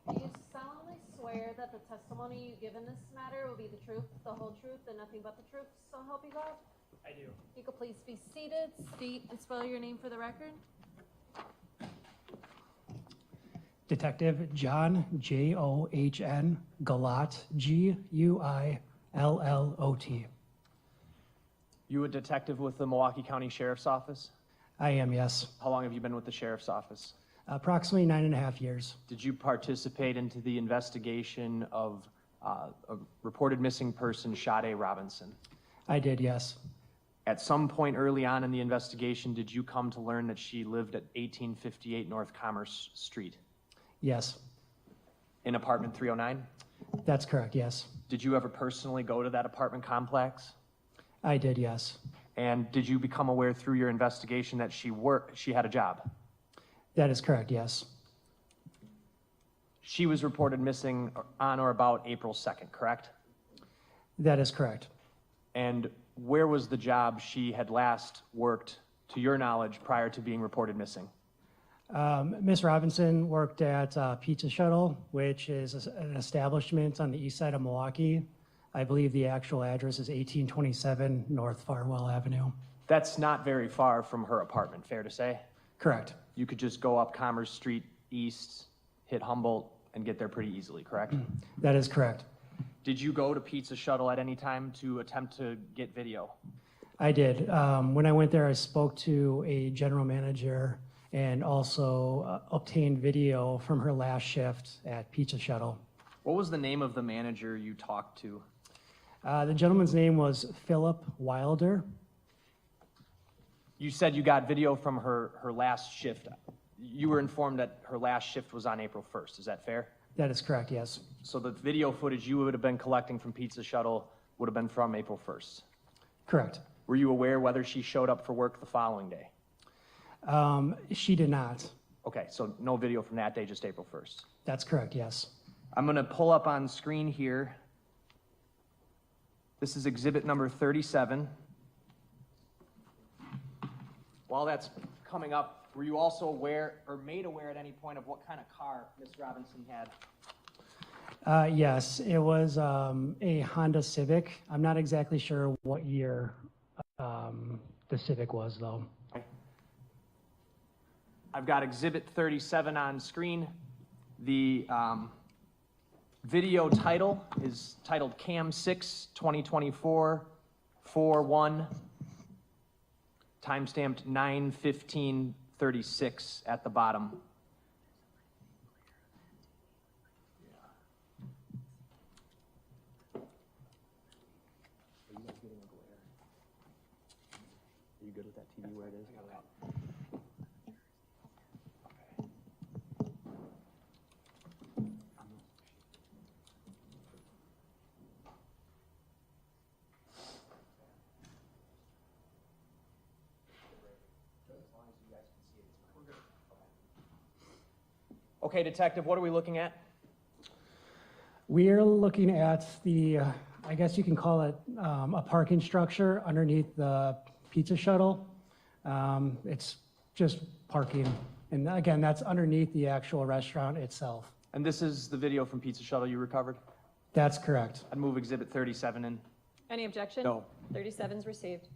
Do you solemnly swear that the testimony you give in this matter will be the truth, the whole truth, and nothing but the truth, so help you God? I do. You could please be seated, state and spell your name for the record. Detective John, John, Galot, Guillot. You a detective with the Milwaukee County Sheriff's Office? I am, yes. How long have you been with the Sheriff's Office? Approximately 9.5 years. Did you participate into the investigation of a reported missing person, Sade Robinson? I did, yes. At some point early on in the investigation, did you come to learn that she lived at 1858 North Commerce Street Yes, in apartment 309? that's correct, yes. Did you ever personally go to that apartment complex? I did, yes. And did you become aware through your investigation that she had a job? That is correct, yes. She was reported missing on or about April 2nd, correct? That is correct. And where was the job she had last worked, to your knowledge, prior to being reported missing? Ms. Robinson worked at Pizza Shuttle, which is an establishment on the east side of Milwaukee. I believe the actual address is 1827 North Farwell Avenue. That's not very far from her apartment, fair to say? Correct. You could just go up Commerce Street East hit Humboldt, and get there pretty easily, correct? That is correct. Did you go to Pizza Shuttle at any time to attempt to get video? I did. When I went there, I spoke to a general manager and also obtained video from her last shift at Pizza Shuttle. What was the name of the manager you talked to? The gentleman's name was Philip Wilder. You said you got video from her last shift. You were informed that her last shift was on April 1st, is that fair? That is correct, yes. So the video footage you would have been collecting from Pizza Shuttle would have been from April 1st? Correct. Were you aware whether she showed up for work the following day? She did not. Okay, so no video from that day, just April 1st. That's correct, yes. I'm gonna pull up on screen here. This is exhibit number 37. While that's coming up, were you also aware or made aware at any point of what kind of car Ms. Robinson had? Yes, it was a Honda Civic. I'm not exactly sure what year the Civic was, though. I've got exhibit 37 on screen. The video title is titled Cam 6 2024-4-1, timestamped 9/15/36 at the bottom. Are you good with that TV where it is? Okay, detective, what are we looking at? We are looking at the, I guess you can call it a parking structure underneath the Pizza Shuttle. It's just parking. And again, that's underneath the actual restaurant itself. And this is the video from Pizza Shuttle you recovered? That's correct. I'd move exhibit 37 in. Any objection? No. 37's received.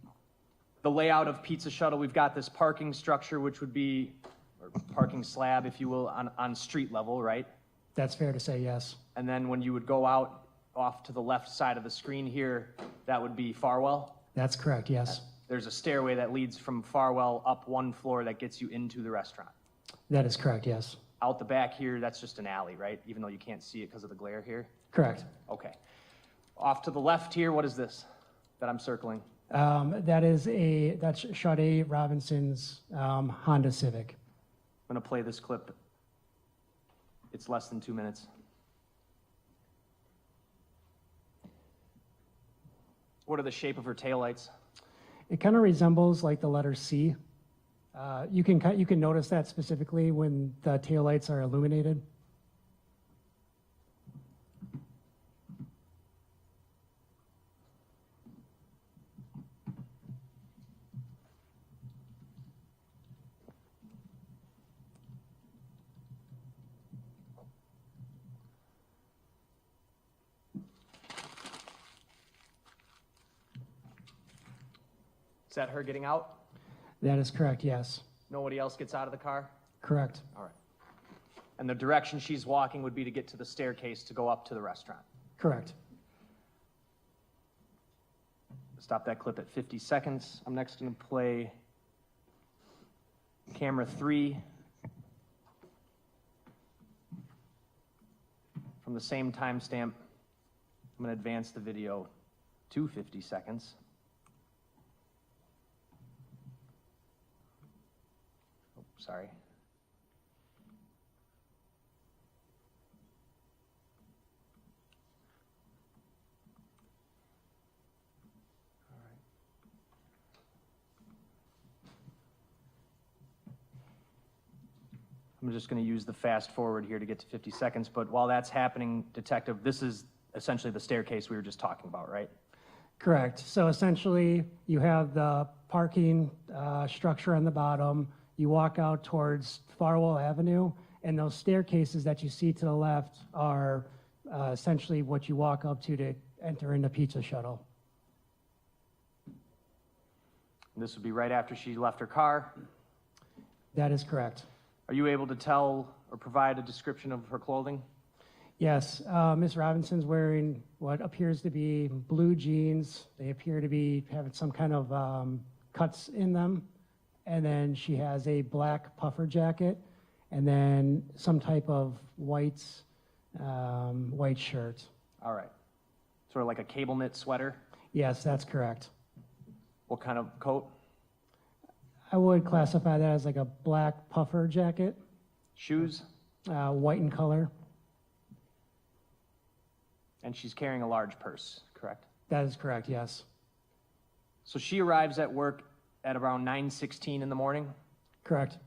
The layout of Pizza Shuttle, we've got this parking structure, which would be, or parking slab, if you will, on street level, right? That's fair to say, yes. And then when you would go out off to the left side of the screen here, that would be Farwell? That's correct, yes. There's a stairway that leads from Farwell up one floor that gets you into the restaurant. That is correct, yes. Out the back here, that's just an alley, right? Even though you can't see it because of the glare here? Correct. Okay. Off to the left here, what is this that I'm circling? That's Sade Robinson's Honda Civic. I'm gonna play this clip. It's less than 2 minutes. What are the shape of her taillights? It kind of resembles like the letter C. You can notice that specifically when the taillights are illuminated. Is that her getting out? That is correct, yes. Nobody else gets out of the car? Correct. All right. And the direction she's walking would be to get to the staircase to go up to the restaurant? Correct. Stop that clip at 50 seconds. I'm next going to play camera 3 from the same timestamp. I'm going to advance the video to 50 seconds. Oh, sorry. I'm just going to use the fast forward here to get to 50 seconds, but while that's happening, Detective, this is essentially the staircase we were just talking about, right? Correct. So essentially, you have the parking structure on the bottom. You walk out towards Farwell Avenue, and those staircases that you see to the left are essentially what you walk up to enter into Pizza Shuttle. And this would be right after she left her car. That is correct. Are you able to tell or provide a description of her clothing? Yes, Ms. Robinson's wearing what appears to be blue jeans. They appear to be having some kind of cuts in them. And then she has a black puffer jacket and then some type of white shirt. All right. Sort of like a cable knit sweater? Yes, that's correct. What kind of coat? I would classify that as like a black puffer jacket, Shoes? white in color. And she's carrying a large purse, correct? That is correct, yes. So she arrives at work at around 9:16 in the morning? Correct.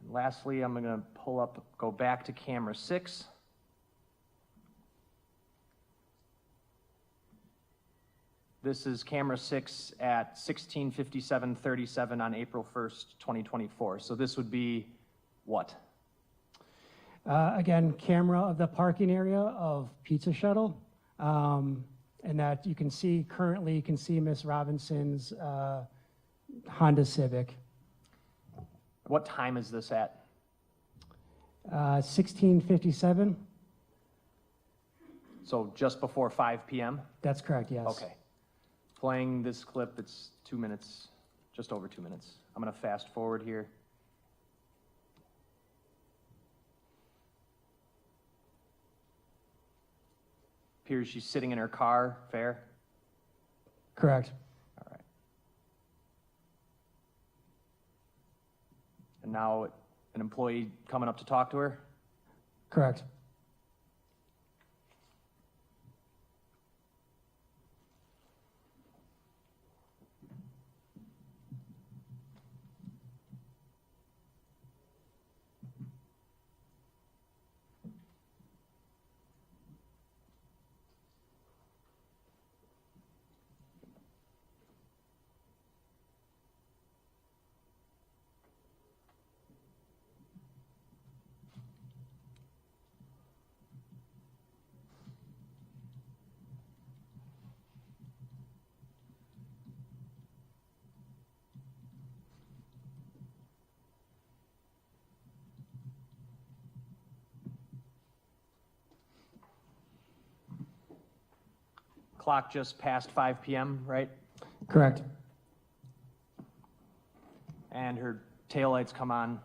And lastly, I'm going to go back to camera 6. This is camera 6 at 16:57:37 on April 1st, 2024. So this would be what? Again, camera of the parking area of Pizza Shuttle. And that you can see, currently you can see Ms. Robinson's Honda Civic. What time is this at? 16:57. So just before 5 p.m.? That's correct, yes. Okay. Playing this clip, it's 2 minutes, just over 2 minutes. I'm going to fast forward here. Appears she's sitting in her car, fair? Correct. All right. And now an employee coming up to talk to her? Correct. Clock just past 5 p.m., right? Correct. And her taillights come on.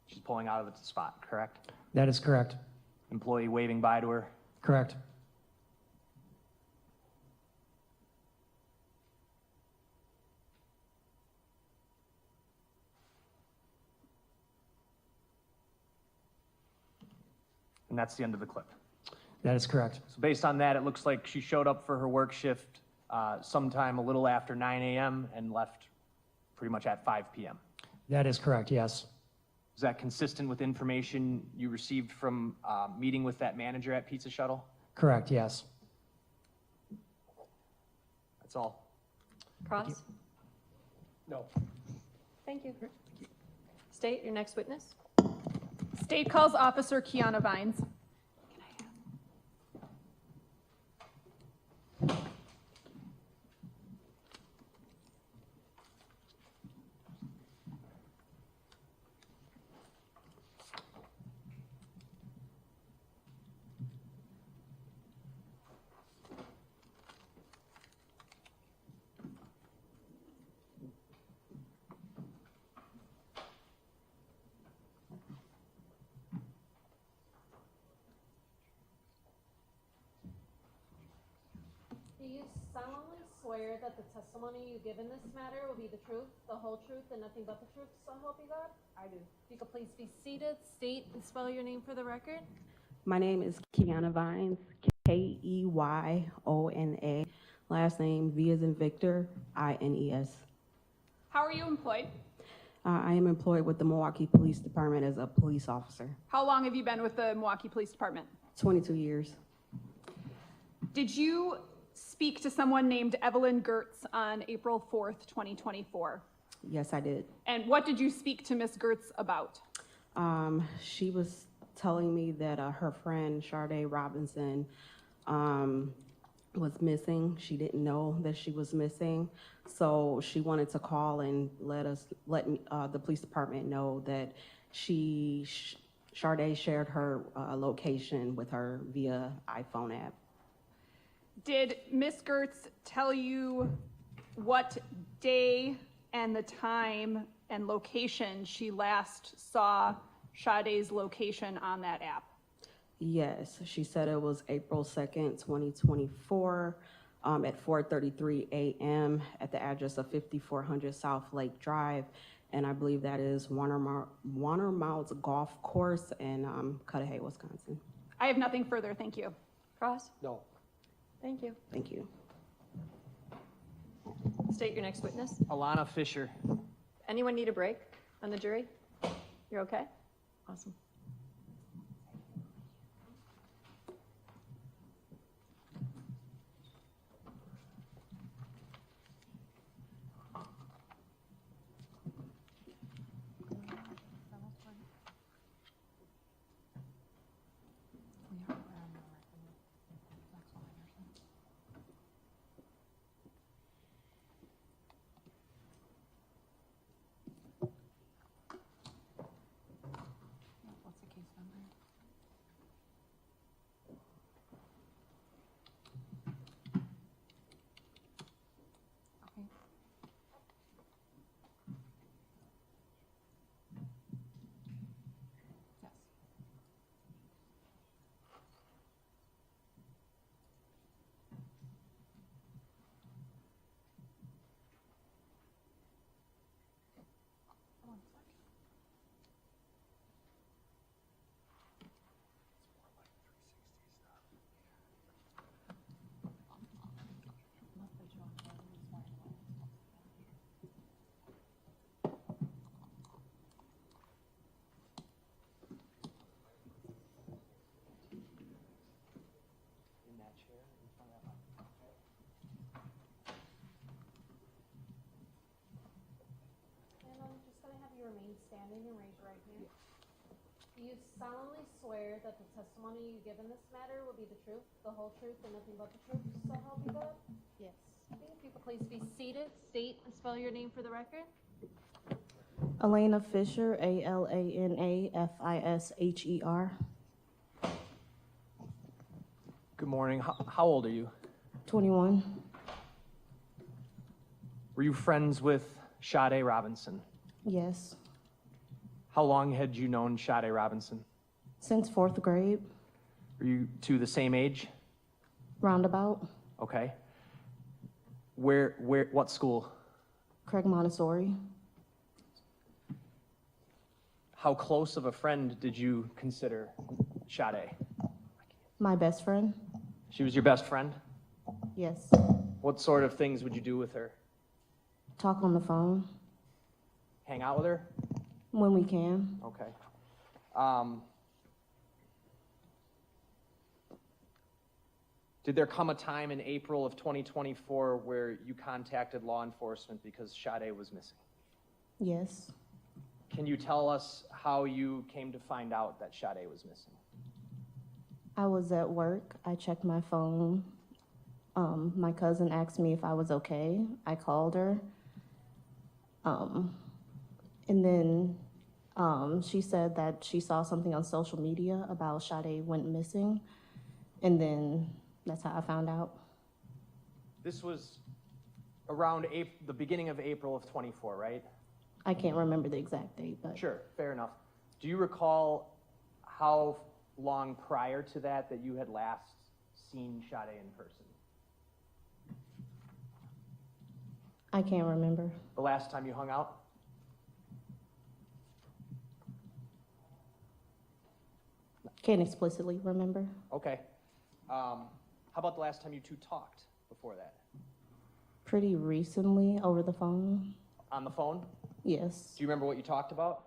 She's pulling out of the spot, correct? That is correct. Employee waving bye to her. Correct. And that's the end of the clip. That is correct. So based on that, it looks like she showed up for her work shift sometime a little after 9 a.m. and left pretty much at 5 p.m. That is correct, yes. Is that consistent with information you received from meeting with that manager at Pizza Shuttle? Correct, yes. That's all. Cross? No. Thank you. State, your next witness. State calls Officer Kiana Vines. Do you solemnly swear that the testimony you give in this matter will be the truth, the whole truth, and nothing but the truth, so help you God? I do. If you could please be seated, state and spell your name for the record. My name is Kiana Vines, Keyona. Last name V as in Victor, Ines. How are you employed? I am employed with the Milwaukee Police Department as a police officer. How long have you been with the Milwaukee Police Department? 22 years. Did you speak to someone named Evelyn Girtz on April 4th, 2024? Yes, I did. And what did you speak to Ms. Girtz about? She was telling me that her friend, Sade Robinson, was missing. She didn't know that she was missing. So she wanted to call and let the police department know that Sade shared her location with her via iPhone app. Did Miss Girtz tell you what day and the time and location she last saw Sade's location on that app? Yes, she said it was April 2nd, 2024, at 4:33 a.m. at the address of 5400 South Lake Drive. And I believe that is Warner Mounds Golf Course in Cudahy, Wisconsin. I have nothing further, thank you. Cross? No. Thank you. Thank you. State your next witness. Alana Fisher. Anyone need a break on the jury? You're okay? Awesome. Remain standing and raise your right hand. Do you solemnly swear that the testimony you give in this matter will be the truth, the whole truth, and nothing but the truth, so help you God? Yes. Okay, if you could please be seated, state and spell your name for the record. Alana Fisher, ALANA FISHER. Good morning. How old are you? 21. Were you friends with Sade Robinson? Yes. How long had you known Sade Robinson? Since 4th grade. Were you two the same age? Roundabout. Okay. What school? Craig Montessori. How close of a friend did you consider Sade? My best friend. She was your best friend? Yes. What sort of things would you do with her? Talk on the phone. Hang out with her? When we can. Okay. Did there come a time in April of 2024 where you contacted law enforcement because Sade was missing? Yes. Can you tell us how you came to find out that Sade was missing? I was at work. I checked my phone. My cousin asked me if I was okay. I called her. And then she said that she saw something on social media about Sade went missing. And then that's how I found out. This was around the beginning of April of 24, right? I can't remember the exact date, but. Sure, fair enough. Do you recall how long prior to that you had last seen Sade in person? I can't remember. The last time you hung out? Can't explicitly remember. Okay. How about the last time you two talked before that? Pretty recently, over the phone. On the phone? Yes. Do you remember what you talked about?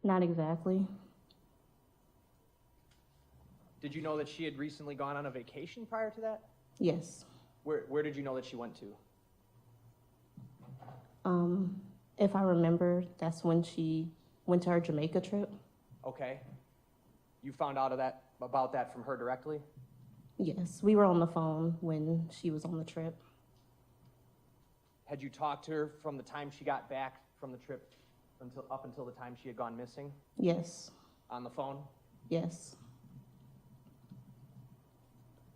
Not exactly. Did you know that she had recently gone on a vacation prior to that? Yes. Where did you know that she went to? If I remember, that's when she went to her Jamaica trip. Okay. You found out about that from her directly? Yes, we were on the phone when she was on the trip. Had you talked to her from the time she got back from the trip up until the time she had gone missing Yes, on the phone? yes,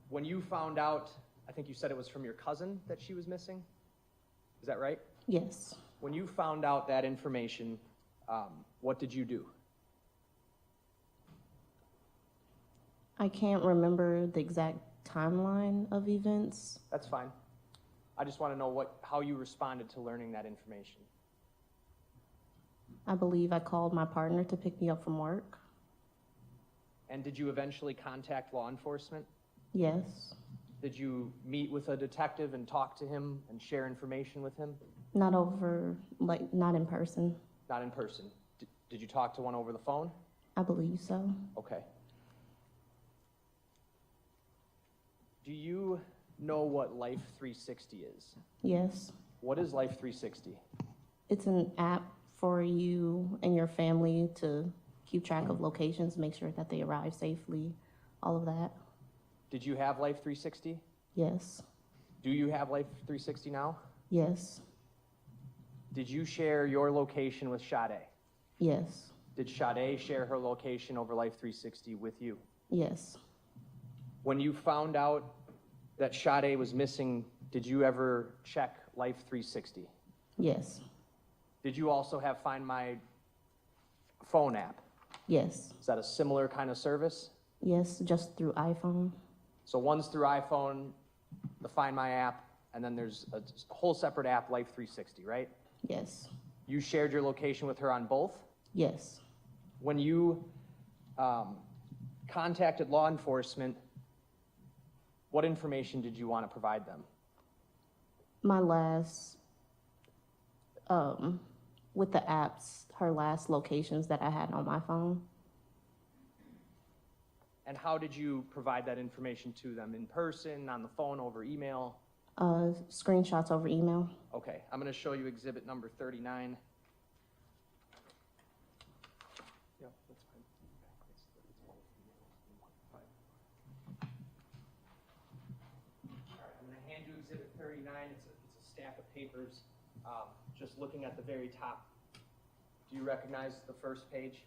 When you found out, I think you said it was from your cousin that she was missing? Is that right? yes. When you found out that information, what did you do? I can't remember the exact timeline of events. That's fine. I just want to know how you responded to learning that information. I believe I called my partner to pick me up from work. And did you eventually contact law enforcement? Yes, Did you meet with a detective and talk to him and share information with him? not in person. Not in person. Did you talk to one over the phone? I believe so. Okay. Do you know what Life 360 is? Yes, What is Life 360? it's an app for you and your family to keep track of locations, make sure that they arrive safely, all of that. Did you have Life 360? Yes, Do you have Life 360 now? yes, Did you share your location with Sade? yes, Did Sade share her location over Life 360 with you? yes, When you found out that Sade was missing, did you ever check Life 360? yes, Did you also have Find My phone app? yes, Is that a similar kind of service? yes, just through iPhone. So one's through iPhone, the Find My app, and then there's a whole separate app, Life 360, right? Yes, You shared your location with her on both? yes. When you contacted law enforcement, what information did you want to provide them? My last, with the apps, her last locations that I had on my phone. And how did you provide that information to them? In person, on the phone, over email? Screenshots over email. Okay, I'm going to show you exhibit number 39. Yeah, that's fine. All right, I'm going to hand you exhibit 39. It's a stack of papers. Just looking at the very top, do you recognize the first page?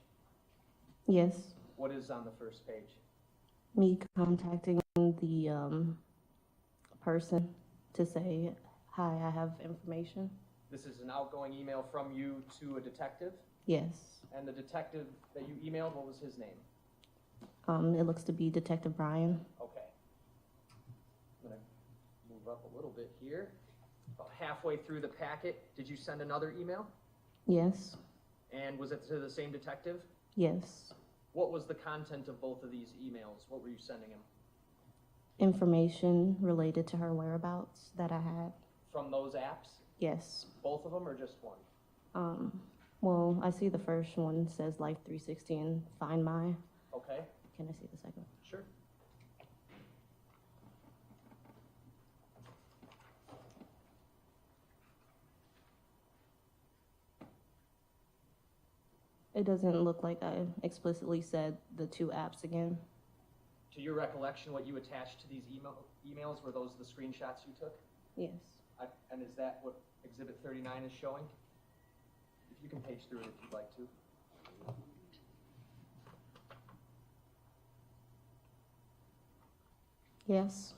Yes, What is on the first page? me contacting the person to say, hi, I have information. This is an outgoing email from you to a detective? Yes, And the detective that you emailed, what was his name? it looks to be Detective Brian. Okay. I'm gonna move up a little bit here. About halfway through the packet, did you send another email? Yes, And was it to the same detective? yes. What was the content of both of these emails? What were you sending him? Information related to her whereabouts that I had. From those apps? Yes. Both of them or just one? Well, I see the first one says Life 360 and Find My. Okay, Can I see the second? sure. It doesn't look like I explicitly said the two apps again. To your recollection, what you attached to these emails, were those the screenshots you took? Yes. And is that what Exhibit 39 is showing? If you can page through it if you'd like to. Yes.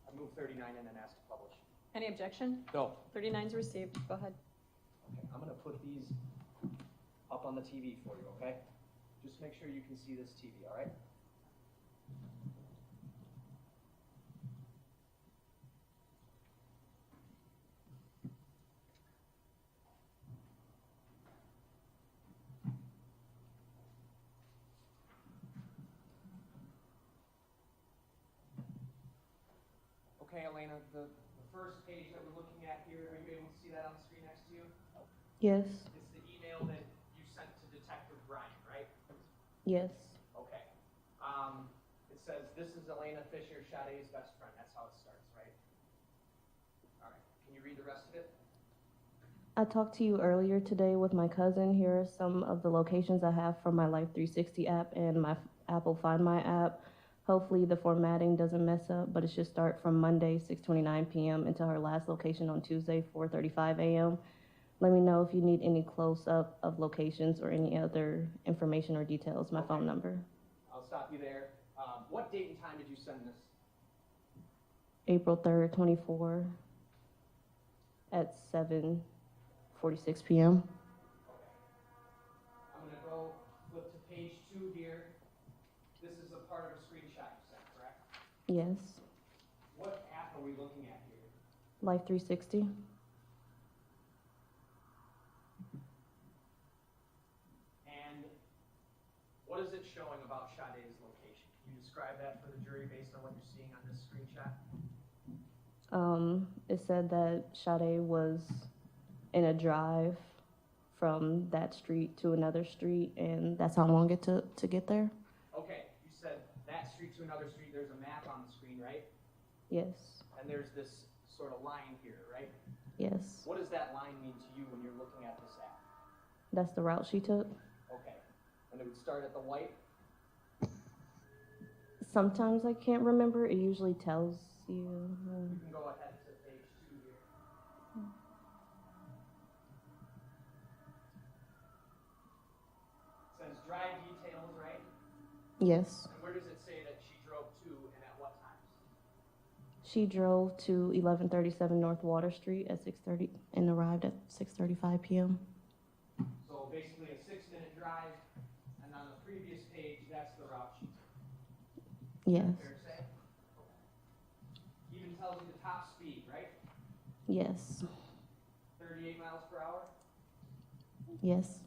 I move 39 in and ask to publish. Any objection? No. 39's received. Go ahead. Okay, I'm gonna put these up on the TV for you, okay? Just make sure you can see this TV, all right? Okay, Elena, the first page that we're looking at here, are you able to see that on the screen next to you? Yes. It's the email that you sent to Detective Brian, right? Yes. Okay. It says, this is Alana Fisher, Sade's best friend. That's how it starts, right? All right. Can you read the rest of it? I talked to you earlier today with my cousin. Here are some of the locations I have from my Life 360 app and my Apple Find My app. Hopefully the formatting doesn't mess up, but it should start from Monday, 6:29 p.m. until her last location on Tuesday, 4:35 a.m. Let me know if you need any close-up of locations or any other information or details. My phone number. I'll stop you there. What date and time did you send this? April 3rd, 24 at 7:46 p.m. I'm going to go flip to page 2 here. This is a part of a screenshot you sent, correct? Yes. What app are we looking at here? Life 360. And what is it showing about Sade's location? Can you describe that for the jury based on what you're seeing on this screenshot? It said that Sade was in a drive from that street to another street, and that's how long it took to get there? Okay, you said that street to another street. There's a map on the screen, right? Yes. And there's this sort of line here, right? Yes. What does that line mean to you when you're looking at this app? That's the route she took? Okay. And it would start at the white? Sometimes I can't remember. It usually tells you. You can go ahead to page 2 here. It says drive details, right? Yes. And where does it say that she drove to and at what times? She drove to 1137 North Water Street at 6:30 and arrived at 6:35 p.m. So basically a 6-minute drive, and on the previous page, that's the route she took. Yes. Fair to say? Even tells you the top speed, right? Yes. 38 miles per hour? Yes.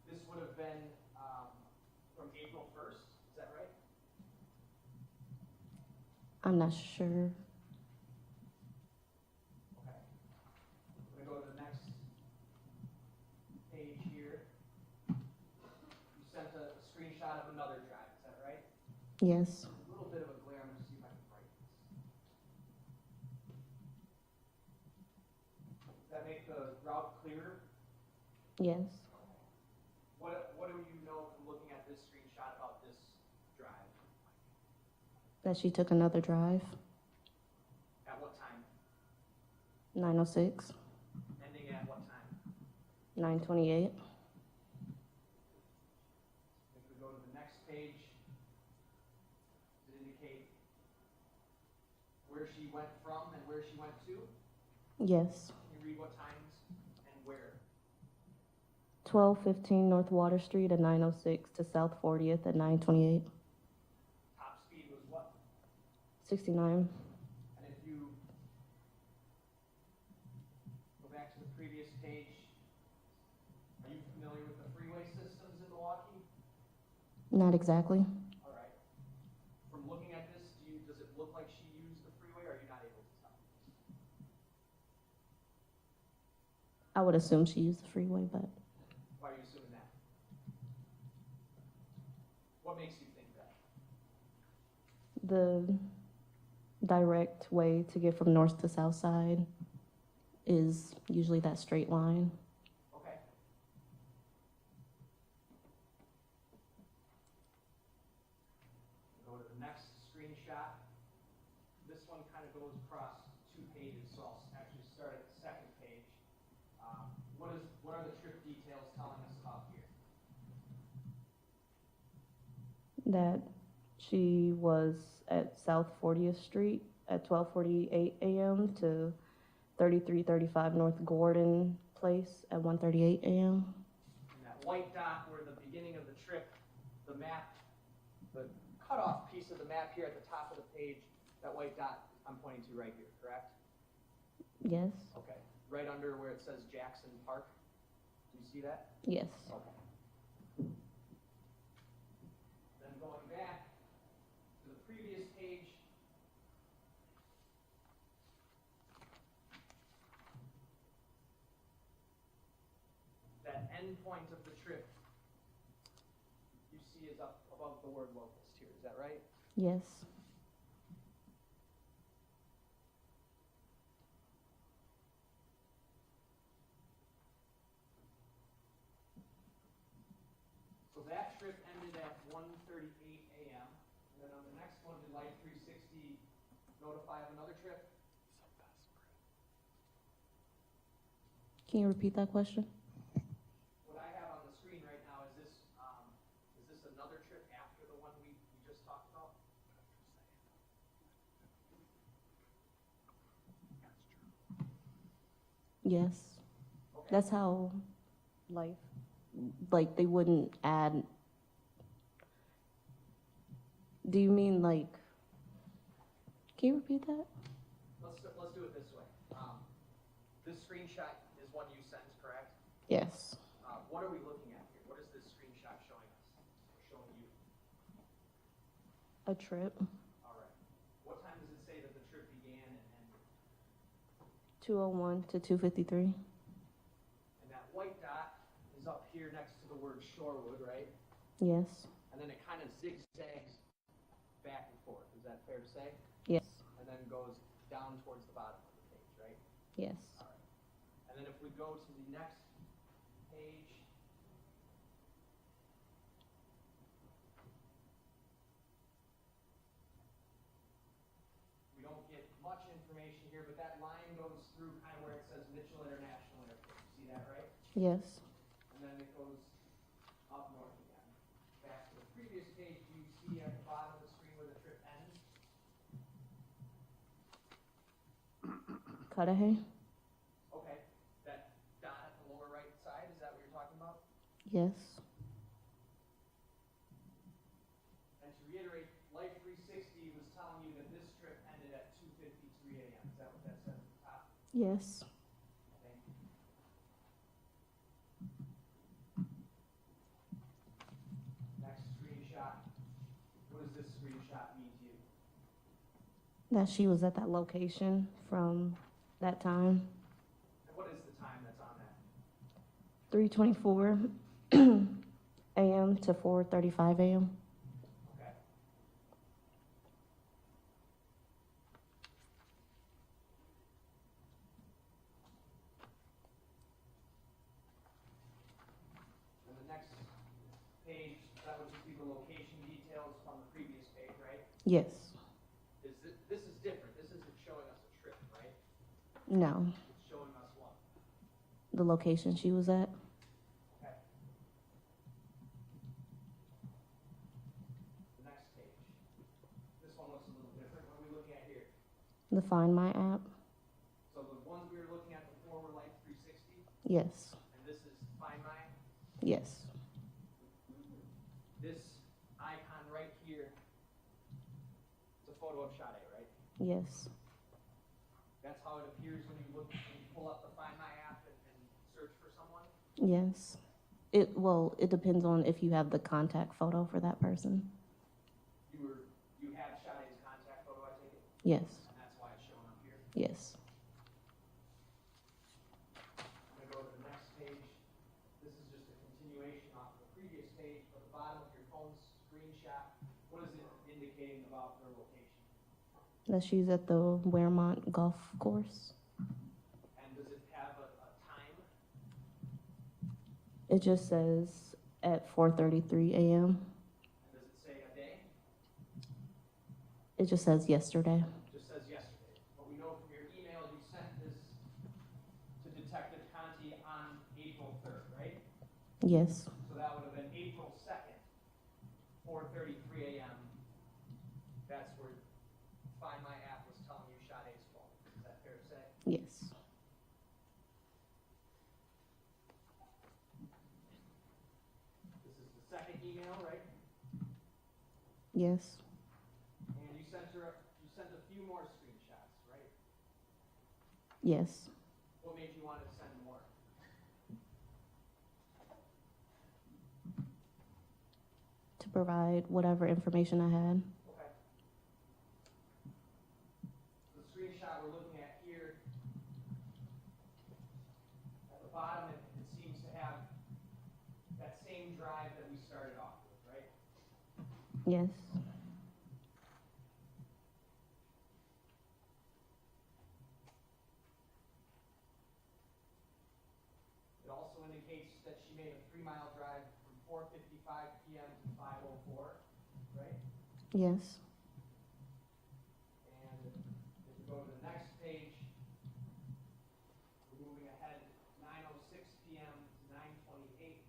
This would have been from April 1st, is that right? I'm not sure. Okay. We're going to go to the next page here. You sent a screenshot of another drive, is that right? Yes. A little bit of a glare. I'm going to see if I can write this. Does that make the route clearer? Yes. What do you know from looking at this screenshot about this drive? That she took another drive. At what time? 9:06. Ending at what time? 9:28. If we go to the next page, does it indicate where she went from and where she went to? Yes. Can you read what times and where? 1215 North Water Street at 9:06 to South 40th at 9:28. Top speed was what? 69. And if you go back to the previous page, are you familiar with the freeway systems in Milwaukee? Not exactly. All right. From looking at this, does it look like she used the freeway, or are you not able to tell? I would assume she used the freeway, but Why are you assuming that? What makes you think that? the direct way to get from north to south side is usually that straight line. Okay. Go to the next screenshot. This one kind of goes across 2 pages, so I'll actually start at the second page. What are the trip details telling us about here? That she was at South 40th Street at 12:48 a.m. to 3335 North Gordon Place at 1:38 a.m. And that white dot where the beginning of the trip, the map, the cutoff piece of the map here at the top of the page, that white dot I'm pointing to right here, correct? Yes. Okay. Right under where it says Jackson Park. Do you see that? Yes. Okay. Then going back to the previous page. That end point of the trip you see is up above the word locust here, is that right? Yes. So that trip ended at 1:38 a.m. And then on the next one, did Life 360 notify of another trip? Can you repeat that question? What I have on the screen right now, is this another trip after the one we just talked about? Yes. Okay. That's how life, like, they wouldn't add. Do you mean like, can you repeat that? Let's do it this way. This screenshot is one you sent, correct? Yes. What are we looking at here? What is this screenshot showing us? Or showing you? A trip, All right. What time does it say that the trip began and ended? 2:01 to 2:53. And that white dot is up here next to the word Shorewood, right? Yes. And then it kind of zigzags back and forth. Is that fair to say? Yes. And then goes down towards the bottom of the page, right? Yes. All right. And then if we go to the next page, we don't get much information here, but that line goes through kind of where it says Mitchell International Airport. You see that, right? Yes. And then it goes up north again. Back to the previous page, do you see at the bottom of the screen where the trip ends? Cudahy? Okay, that dot at the lower right side, is that what you're talking about? Yes. And to reiterate, Life 360 was telling you that this trip ended at 2:53 a.m. Is that what that says at the top? Yes. Thank you. Next screenshot. What does this screenshot mean to you? That she was at that location from that time. And what is the time that's on that? 3:24 a.m. to 4:35 a.m. Okay. And the next page, that would just be the location details from the previous page, right? Yes. This is different. This isn't showing us a trip, right? No. It's showing us what? The location she was at. Okay. The next page. This one looks a little different. What are we looking at here? The Find My app. So the ones we were looking at before were Life 360, Yes. and this is Find My. Yes. This icon right here, it's a photo of Sade, right? Yes. That's how it appears when you look, when you pull up the Find My app and search for someone? Yes. It depends on if you have the contact photo for that person. You have Sade's contact photo, I take it? Yes. And that's why it's showing up here? Yes. I'm gonna go to the next page. This is just a continuation off of the previous page, but the bottom of your phone screenshot, what is it indicating about their location? That she's at the Weremont Golf Course. And does it have a time? It just says at 4:33 a.m. And does it say a day? It just says yesterday. It just says yesterday. But we know from your email you sent this to Detective Conti on April 3rd, right? Yes. So that would have been April 2nd, 4:33 a.m. That's where Find My app was telling you Sade's phone. Is that fair to say? Yes. This is the second email, right? Yes. And you sent a few more screenshots, right? Yes. What made you want to send more? To provide whatever information I had. Okay. The screenshot we're looking at here, at the bottom, it seems to have that same drive that we started off with, right? Yes. It also indicates that she made a 3-mile drive from 4:55 PM to 5:04, right? Yes. And if we go to the next page, we're moving ahead 9:06 PM to 9:28.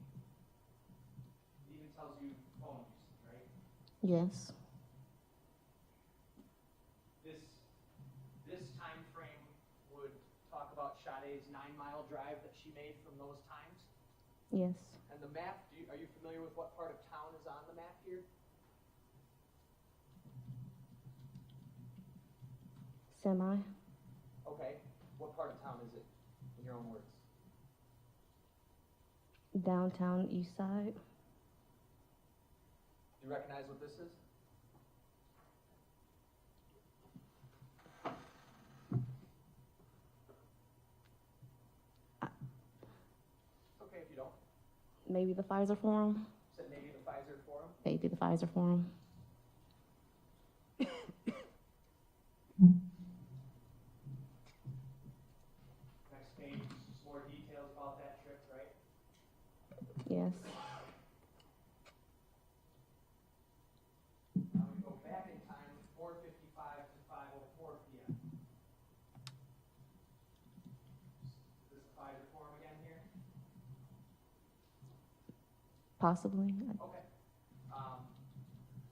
It even tells you phone usage, right? Yes. This time frame would talk about Sade's 9-mile drive that she made from those times. Yes. And the map, are you familiar with what part of town is on the map here? Semi. Okay, what part of town is it, in your own words? Downtown east side. Do you recognize what this is? It's okay if you don't. Maybe the Pfizer Forum. Said maybe the Pfizer Forum? Maybe the Pfizer Forum. Next page, some more details about that trip, right? Yes. Now we go back in time, 4:55 to 5:04 PM. Is this the Pfizer Forum again here? Possibly. Okay.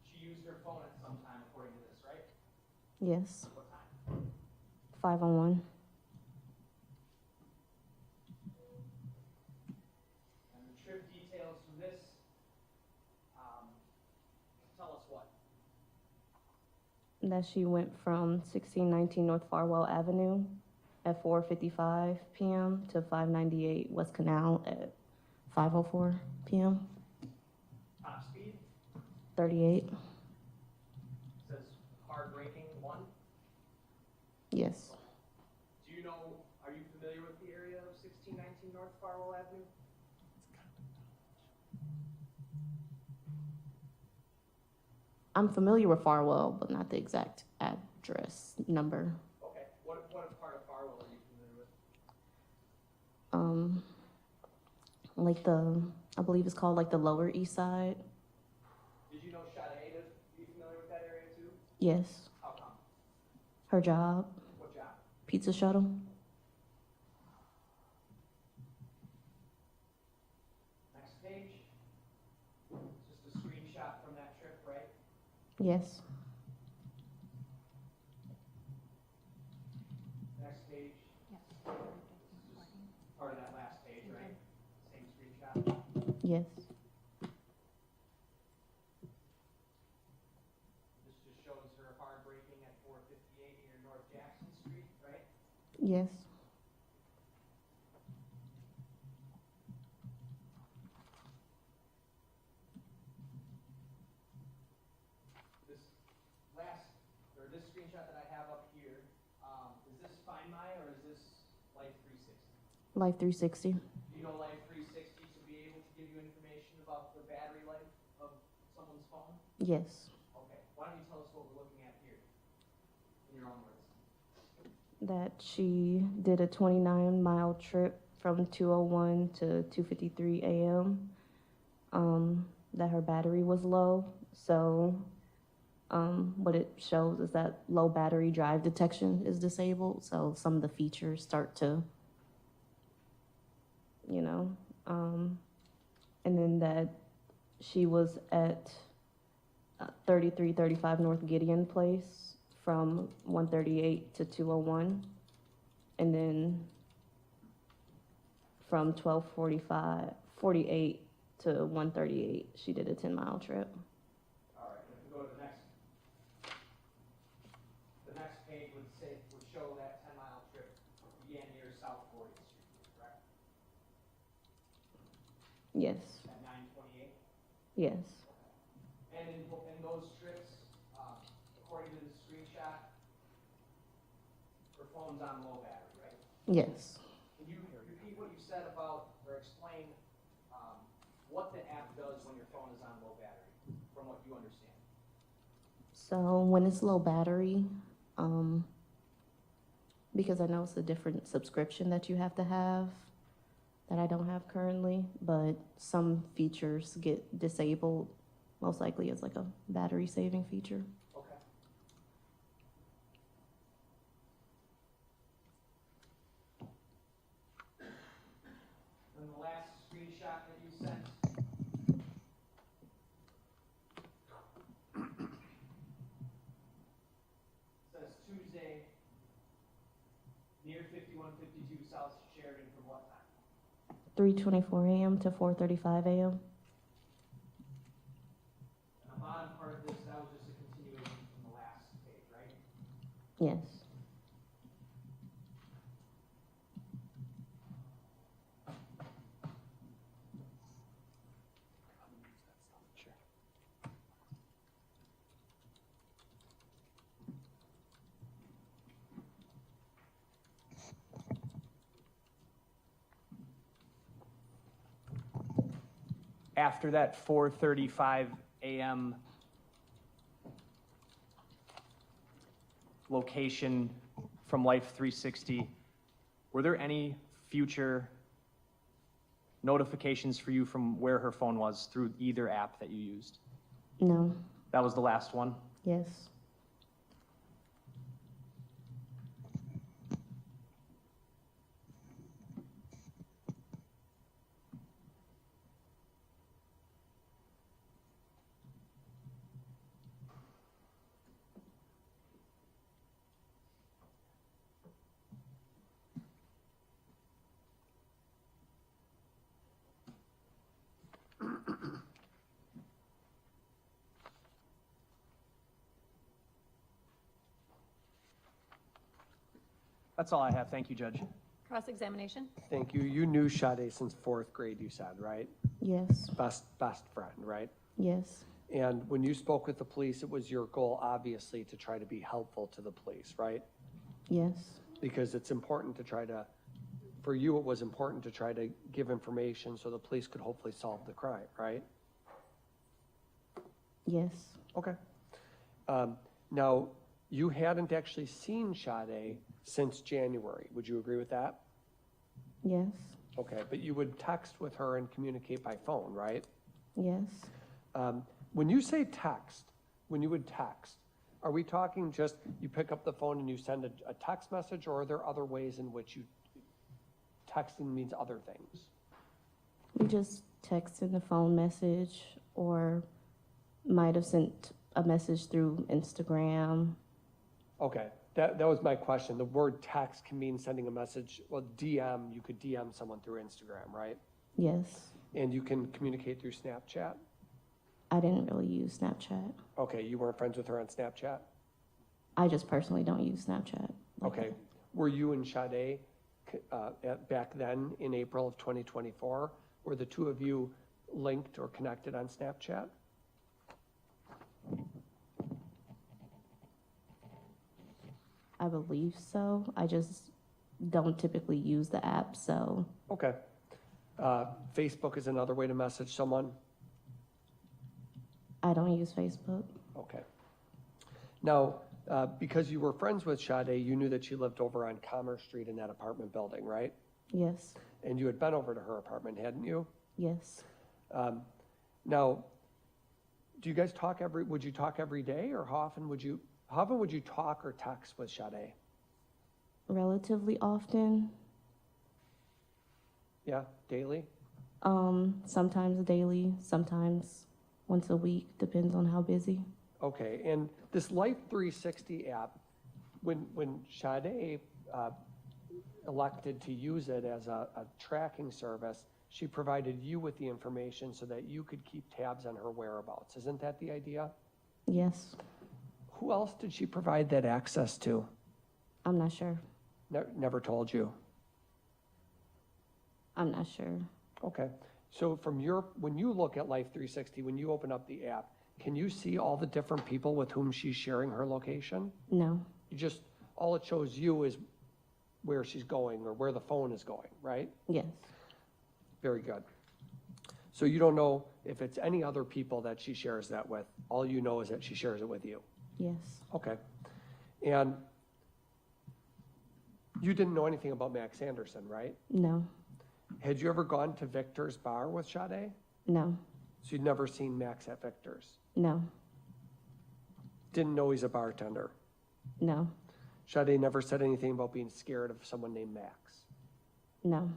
She used her phone at some time according to this, right? Yes. What time? 5:01. And the trip details from this, tell us what? That she went from 1619 North Farwell Avenue at 4:55 p.m. to 598 West Canal at 5:04 p.m. Top speed, 38. says hard braking 1. Yes. Do you know, are you familiar with the area of 1619 North Farwell Avenue? I'm familiar with Farwell, but not the exact address number. Okay, what part of Farwell are you familiar with? Like I believe it's called like the Lower East Side. Did you know Sade to be familiar with that area too? Yes. How come? Her job, What job? Pizza Shuttle. Next page. Just a screenshot from that trip, right? Yes. Next page. Part of that last page, right? Same screenshot. Yes. This just shows her hard braking at 458 near North Jackson Street, right? Yes. This screenshot that I have up here, is this Find My or is this Life 360? Life 360. Do you know Life 360 to be able to give you information about the battery life of someone's phone? Yes. Okay, why don't you tell us what we're looking at here, in your own words? That she did a 29-mile trip from 2:01 to 2:53 a.m. That her battery was low, so what it shows is that low battery drive detection is disabled, so some of the features start to, and then that she was at 3335 North Gideon Place from 1:38 to 2:01, and then from 12:48 to 1:38, she did a 10-mile trip. All right, if we go to the next page would show that 10-mile trip began near South 40th Street, correct? Yes. At 9:28? Yes. And in those trips, according to the screenshot, her phone's on low battery, right? Yes. Can you repeat what you said about, or explain what the app does when your phone is on low battery, from what you understand? So when it's low battery, because I know it's a different subscription that you have to have, that I don't have currently, but some features get disabled, most likely as like a battery saving feature. Okay. And the last screenshot that you sent. Says Tuesday, near 5152 South Sheridan from what time? 3:24 a.m. to 4:35 a.m. And the bottom part of this, that was just a continuation from the last page, right? Yes. After that 4:35 a.m. location from Life 360, were there any future notifications for you from where her phone was through either app that you used? No. That was the last one? Yes. That's all I have. Thank you, Judge. Cross-examination? Thank you. You knew Sade since 4th grade, you said, right? Yes. Best friend, right? Yes. And when you spoke with the police, it was your goal, obviously, to try to be helpful to the police, right? Yes. Because it's important to try to, for you, it was important to try to give information so the police could hopefully solve the crime, right? Yes. Okay. Now, you hadn't actually seen Sade since January. Would you agree with that? Yes. Okay, but you would text with her and communicate by phone, right? Yes. When you say text, when you would text, are we talking just you pick up the phone and you send a text message, or are there other ways in which you texting means other things? We just texted the phone message, or might have sent a message through Instagram. Okay, that was my question. The word text can mean sending a message. Well, DM, you could DM someone through Instagram, right? Yes. And you can communicate through Snapchat? I didn't really use Snapchat. Okay, you weren't friends with her on Snapchat? I just personally don't use Snapchat. Okay. Were you and Sade back then in April of 2024? Were the two of you linked or connected on Snapchat? I believe so. I just don't typically use the app, so. Okay. Facebook is another way to message someone? I don't use Facebook. Okay. Now, because you were friends with Sade, you knew that she lived over on Commerce Street in that apartment building, right? Yes. And you had been over to her apartment, hadn't you? Yes. Now, do you guys talk would you talk every day, or how often would you talk or text with Sade? Relatively often. Yeah, daily? Sometimes daily, sometimes once a week, depends on how busy. Okay, and this Life 360 app, when Sade elected to use it as a tracking service, she provided you with the information so that you could keep tabs on her whereabouts. Isn't that the idea? Yes. Who else did she provide that access to? I'm not sure. Never told you. I'm not sure. Okay, so when you look at Life 360, when you open up the app, can you see all the different people with whom she's sharing her location? No. All it shows you is where she's going or where the phone is going, right? Yes. Very good. So you don't know if it's any other people that she shares that with. All you know is that she shares it with you. Yes. Okay. And you didn't know anything about Max Anderson, right? No. Had you ever gone to Victor's bar with Sade? No, So you'd never seen Max at Victor's? no, Didn't know he's a bartender? no, Sade never said anything about being scared of someone named Max? no,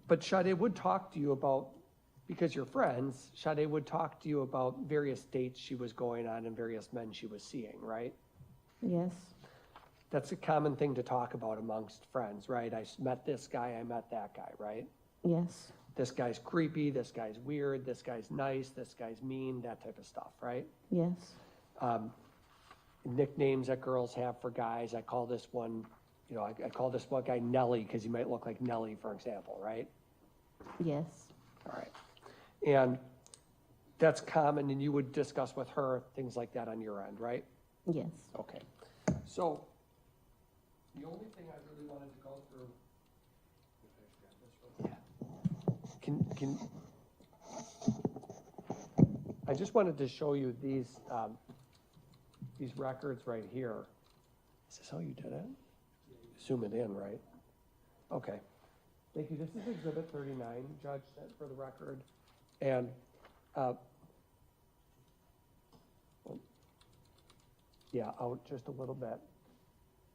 But Sade would talk to you about, because you're friends, Sade would talk to you about various dates she was going on and various men she was seeing, right? yes, That's a common thing to talk about amongst friends, right? I met this guy, I met that guy, right? yes, This guy's creepy, this guy's weird, this guy's nice, this guy's mean, that type of stuff, right? yes, Nicknames that girls have for guys, I call this one, you know, I call this one guy Nelly because he might look like Nelly, for example, right? yes, All right. And that's common, and you would discuss with her things like that on your end, right? yes. Okay. So, the only thing I really wanted to go through. I just wanted to show you these records right here. Is this how you did it? Zoom it in, right? Okay. Thank you. This is Exhibit 39, Judge, for the record. And yeah, out just a little bit.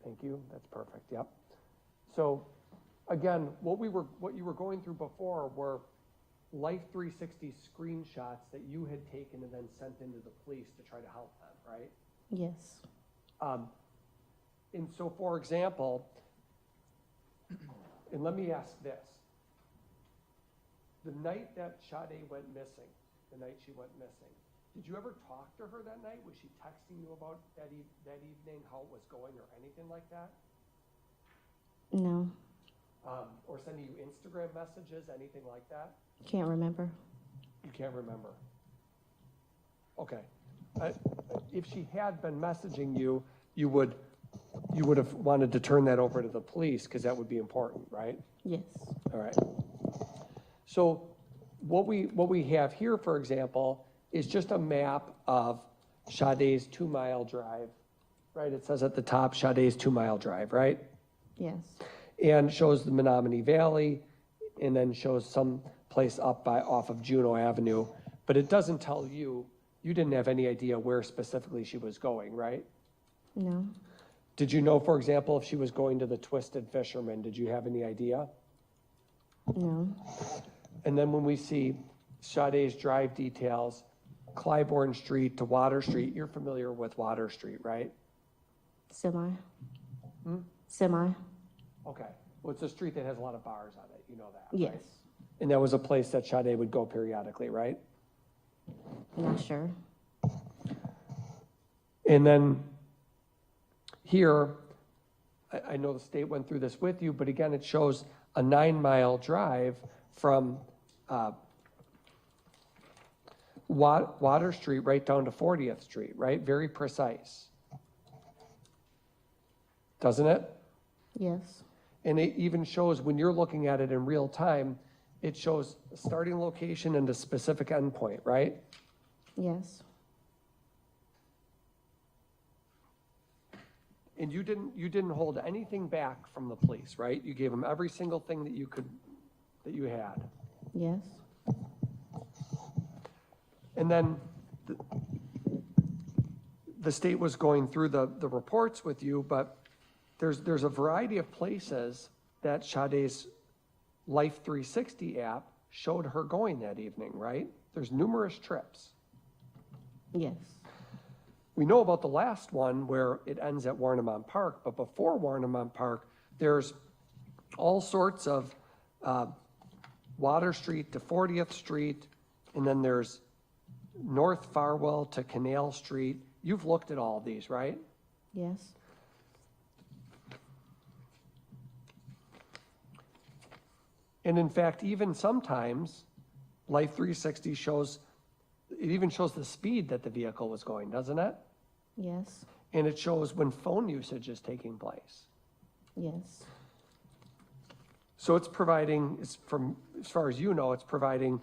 Thank you. That's perfect. Yep. So again, what you were going through before were Life 360 screenshots that you had taken and then sent into the police to try to help them, right? Yes, And so, for example, and let me ask this. The night that Sade went missing, the night she went missing, did you ever talk to her that night? Was she texting you about that evening, how it was going or anything like that? no, Or sending you Instagram messages, anything like that? can't remember. You can't remember? Okay. If she had been messaging you, you would have wanted to turn that over to the police because that would be important, right? Yes, All right. So what we have here, for example, is just a map of Sade's 2-mile drive, right? It says at the top, Sade's 2-mile drive, right? yes, And shows the Menominee Valley, and then shows some place up off of Juneau Avenue. But it doesn't tell you didn't have any idea where specifically she was going, right? no, Did you know, for example, if she was going to the Twisted Fisherman? Did you have any idea? no, And then when we see Sade's drive details, Clybourne Street to Water Street, you're familiar with Water Street, right? semi, Hmm? semi, Okay. Well, it's a street that has a lot of bars on it. You know that, yes, right? And that was a place that Sade would go periodically, right? not sure. And then here, I know the state went through this with you, but again, it shows a 9-mile drive from Water Street right down to 40th Street, right? Very precise. Doesn't it? Yes, And it even shows, when you're looking at it in real time, it shows a starting location and a specific endpoint, right? yes, And you didn't hold anything back from the police, right? You gave them every single thing that you had. yes, And then the state was going through the reports with you, but there's a variety of places that Sade's Life 360 app showed her going that evening, right? There's numerous trips. yes, We know about the last one where it ends at Warnemont Park, but before Warnemont Park, there's all sorts of Water Street to 40th Street, and then there's North Farwell to Canal Street. You've looked at all of these, right? yes, And in fact, even sometimes, Life 360 shows the speed that the vehicle was going, doesn't it? yes, And it shows when phone usage is taking place. yes, So it's providing, from as far as you know, it's providing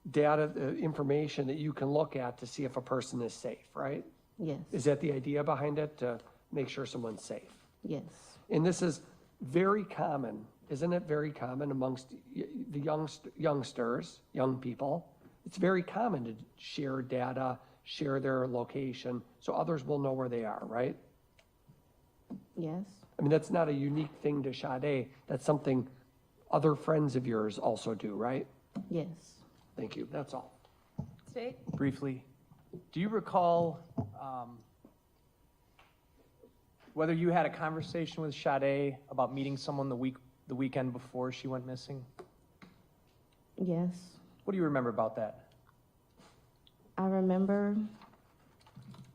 data, information that you can look at to see if a person is safe, right? yes, Is that the idea behind it, to make sure someone's safe? yes, And this is very common, isn't it very common amongst the youngsters, young people? It's very common to share data, share their location, so others will know where they are, right? Yes. I mean, that's not a unique thing to Sade. That's something other friends of yours also do, right? Yes. Thank you. That's all. State? Briefly, do you recall whether you had a conversation with Sade about meeting someone the weekend before she went missing? Yes. What do you remember about that? I remember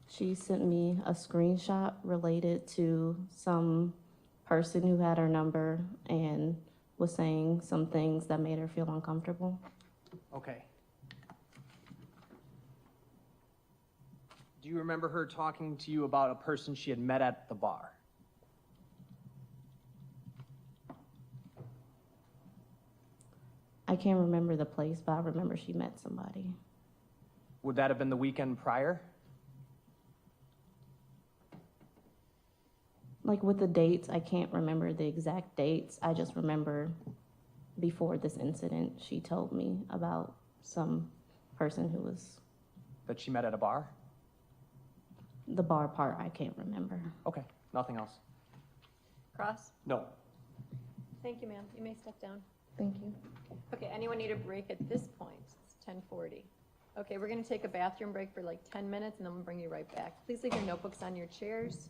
she sent me a screenshot related to some person who had her number and was saying some things that made her feel uncomfortable. Okay. Do you remember her talking to you about a person she had met at the bar? I can't remember the place, but I remember she met somebody. Would that have been the weekend prior? Like with the dates, I can't remember the exact dates. I just remember before this incident, she told me about some person who was, That she met at a bar? the bar part, I can't remember. Okay, nothing else. Cross? No. Thank you, ma'am. You may step down. Thank you. Okay, anyone need a break at this point? It's 10:40. Okay, we're gonna take a bathroom break for like 10 minutes and then we'll bring you right back. Please leave your notebooks on your chairs.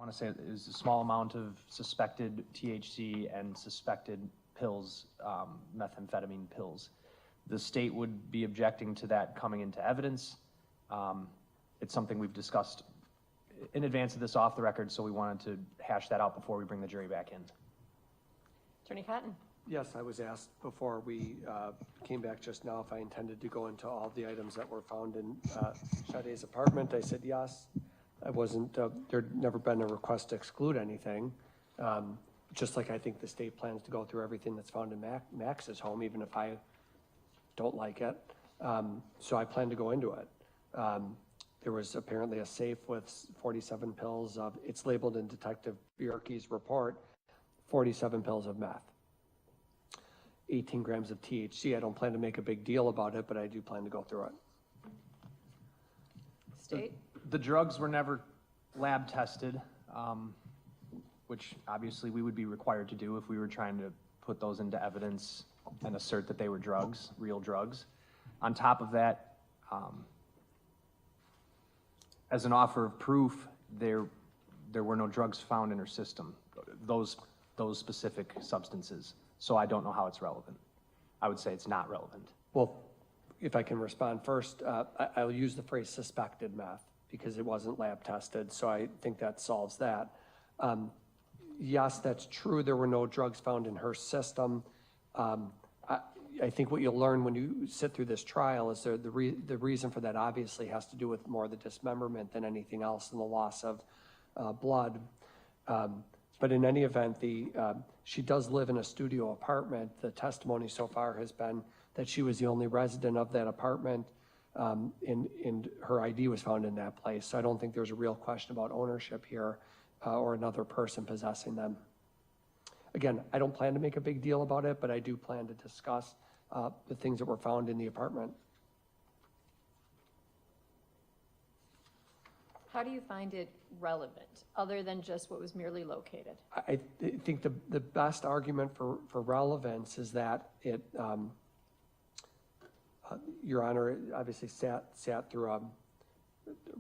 want to say it was a small amount of suspected THC and suspected pills, methamphetamine pills. The state would be objecting to that coming into evidence. It's something we've discussed in advance of this off the record, so we wanted to hash that out before we bring the jury back in. Attorney Cotton? Yes, I was asked before we came back just now if I intended to go into all the items that were found in Sade's apartment. I said yes. I wasn't, there'd never been a request to exclude anything. Just like I think the state plans to go through everything that's found in Max's home, even if I don't like it. So I plan to go into it. There was apparently a safe with 47 pills of, it's labeled in Detective Bjerke's report, 47 pills of meth. 18 grams of THC. I don't plan to make a big deal about it, but I do plan to go through it. State? The drugs were never lab tested, which obviously we would be required to do if we were trying to put those into evidence and assert that they were drugs, real drugs. On top of that, as an offer of proof, there were no drugs found in her system, those specific substances. So I don't know how it's relevant. I would say it's not relevant. Well, if I can respond first, I'll use the phrase suspected meth because it wasn't lab tested, so I think that solves that. Yes, that's true. There were no drugs found in her system. I think what you'll learn when you sit through this trial is the reason for that obviously has to do with more the dismemberment than anything else and the loss of blood. But in any event, she does live in a studio apartment. The testimony so far has been that she was the only resident of that apartment, and her ID was found in that place. So I don't think there's a real question about ownership here or another person possessing them. Again, I don't plan to make a big deal about it, but I do plan to discuss the things that were found in the apartment. How do you find it relevant, other than just what was merely located? I think the best argument for relevance is that it, Your Honor, obviously sat through a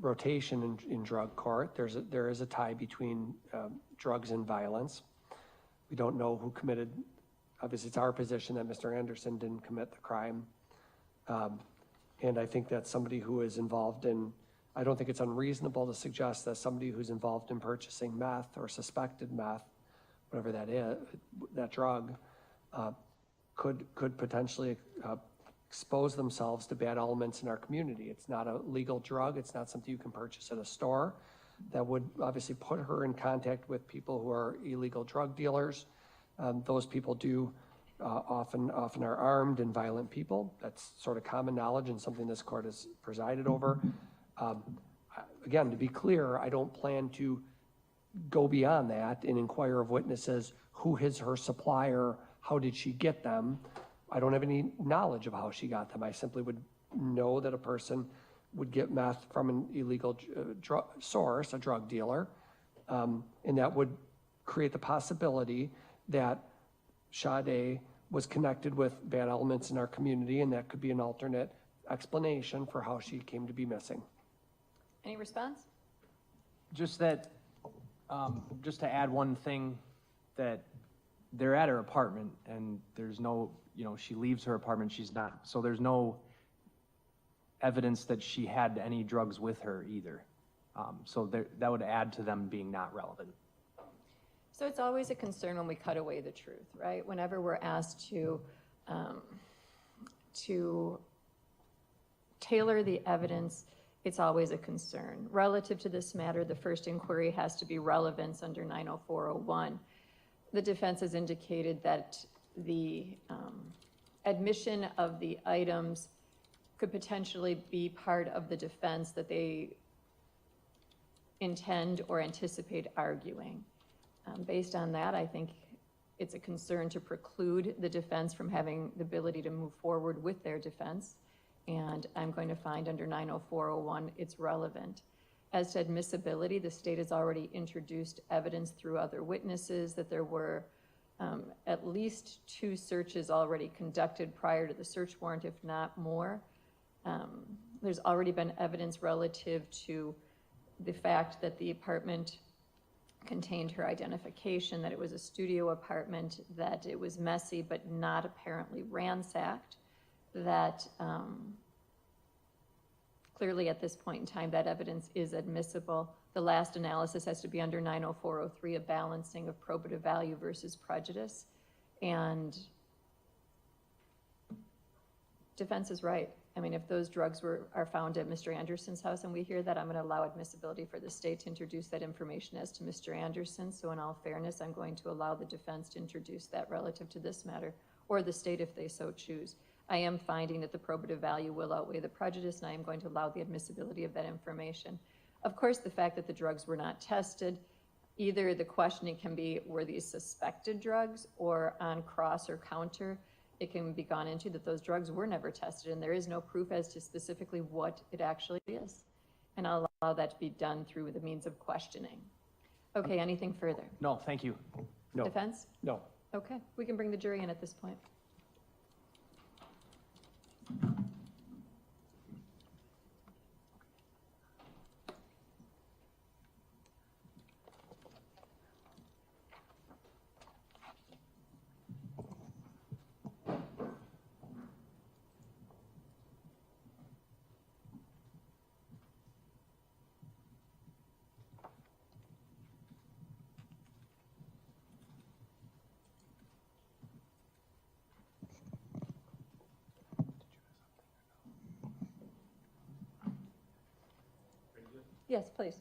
rotation in drug court. There is a tie between drugs and violence. We don't know who committed, obviously it's our position that Mr. Anderson didn't commit the crime. And I think that somebody who is involved in, I don't think it's unreasonable to suggest that somebody who's involved in purchasing meth or suspected meth, whatever that is, that drug, could potentially expose themselves to bad elements in our community. It's not a legal drug. It's not something you can purchase at a store. That would obviously put her in contact with people who are illegal drug dealers. Those people often are armed and violent people. That's sort of common knowledge and something this court has presided over. Again, to be clear, I don't plan to go beyond that and inquire of witnesses who is her supplier, how did she get them. I don't have any knowledge of how she got them. I simply would know that a person would get meth from an illegal source, a drug dealer, and that would create the possibility that Sade was connected with bad elements in our community, and that could be an alternate explanation for how she came to be missing. Any response? Just that, just to add one thing, that they're at her apartment and there's no, she leaves her apartment, she's not, so there's no evidence that she had any drugs with her either. So that would add to them being not relevant. So it's always a concern when we cut away the truth, right? Whenever we're asked to tailor the evidence, it's always a concern. Relative to this matter, the first inquiry has to be relevance under 90401. The defense has indicated that the admission of the items could potentially be part of the defense that they intend or anticipate arguing. Based on that, I think it's a concern to preclude the defense from having the ability to move forward with their defense. And I'm going to find under 90401 it's relevant. As to admissibility, the state has already introduced evidence through other witnesses that there were at least 2 searches already conducted prior to the search warrant, if not more. There's already been evidence relative to the fact that the apartment contained her identification, that it was a studio apartment, that it was messy but not apparently ransacked, that clearly at this point in time that evidence is admissible. The last analysis has to be under 90403, a balancing of probative value versus prejudice. And defense is right. I mean, if those drugs are found at Mr. Anderson's house and we hear that, I'm going to allow admissibility for the state to introduce that information as to Mr. Anderson. So in all fairness, I'm going to allow the defense to introduce that relative to this matter, or the state if they so choose. I am finding that the probative value will outweigh the prejudice, and I am going to allow the admissibility of that information. Of course, the fact that the drugs were not tested, either the questioning can be, were these suspected drugs, or on cross or counter, it can be gone into that those drugs were never tested, and there is no proof as to specifically what it actually is. And I'll allow that to be done through the means of questioning. Okay, anything further? No, thank you. No. Defense? No. Okay, we can bring the jury in at this point. Yes, please.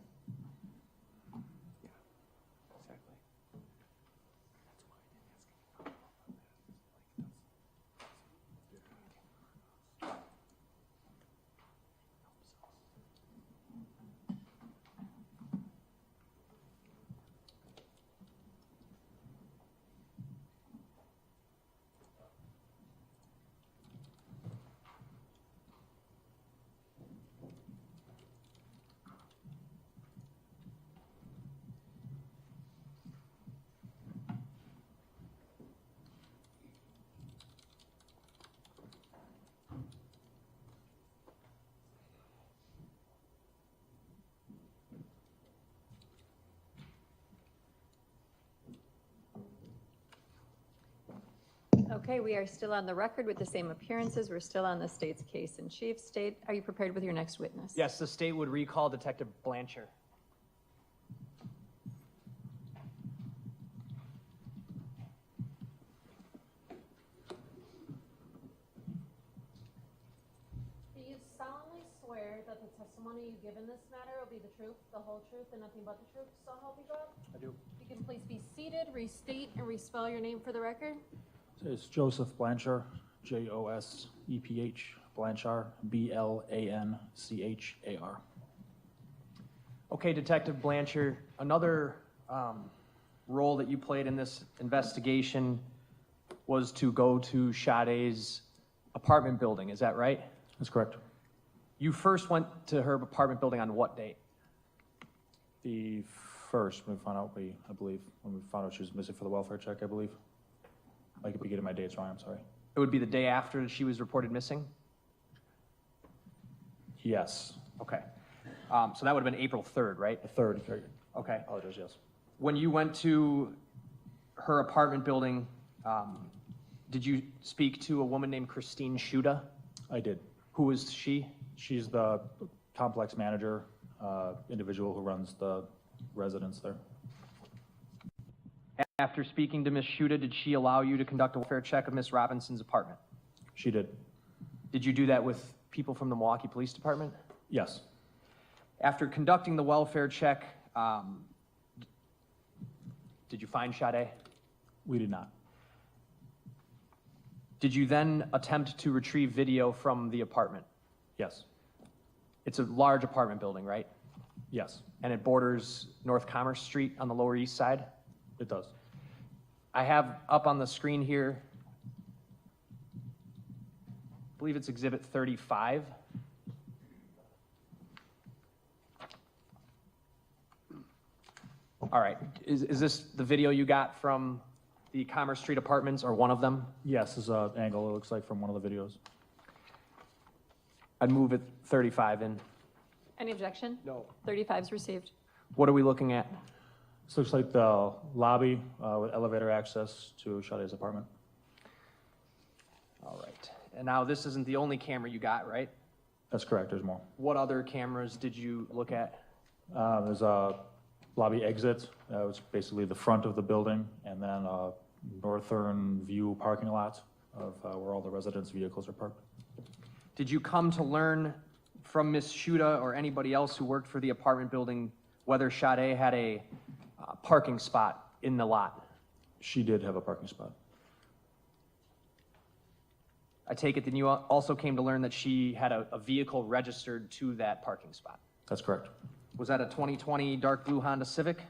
Okay, we are still on the record with the same appearances. We're still on the state's case in chief. State, are you prepared with your next witness? Yes, the state would recall Detective Blanchard. Do you solemnly swear that the testimony you give in this matter will be the truth, the whole truth, and nothing but the truth, so help you God? I do. You can please be seated, restate, and respell your name for the record. It's Joseph Blanchard, Joseph, Blanchard, Blanchar. Okay, Detective Blanchard, another role that you played in this investigation was to go to Sade's apartment building, is that right? That's correct. You first went to her apartment building on what date? The first, when we found out, I believe, when we found out she was missing for the welfare check, I believe. I could be getting my dates wrong, I'm sorry. It would be the day after she was reported missing? Yes. Okay. So that would have been April 3rd, right? The third. Okay. Apologize, yes. When you went to her apartment building, did you speak to a woman named Christine Schuda? I did. Who is she? She's the complex manager, individual who runs the residence there. After speaking to Ms. Schuda, did she allow you to conduct a welfare check of Ms. Robinson's apartment? She did. Did you do that with people from the Milwaukee Police Department? Yes. After conducting the welfare check, did you find Sade? We did not. Did you then attempt to retrieve video from the apartment? Yes. It's a large apartment building, right? Yes, And it borders North Commerce Street on the Lower East Side? it does. I have up on the screen here, I believe it's Exhibit 35. All right, is this the video you got from the Commerce Street Apartments, or one of them? Yes, this is an angle, it looks like, from one of the videos. I'd move it 35 in. Any objection? No. 35 is received. What are we looking at? This looks like the lobby with elevator access to Sade's apartment. All right. And now this isn't the only camera you got, right? That's correct, there's more. What other cameras did you look at? There's a lobby exit, it's basically the front of the building, and then a northern view parking lot of where all the residents' vehicles are parked. Did you come to learn from Ms. Shuda or anybody else who worked for the apartment building whether Sade had a parking spot in the lot? She did have a parking spot. I take it then you also came to learn that she had a vehicle registered to that parking spot. That's correct. Was that a 2020 dark blue Honda Civic?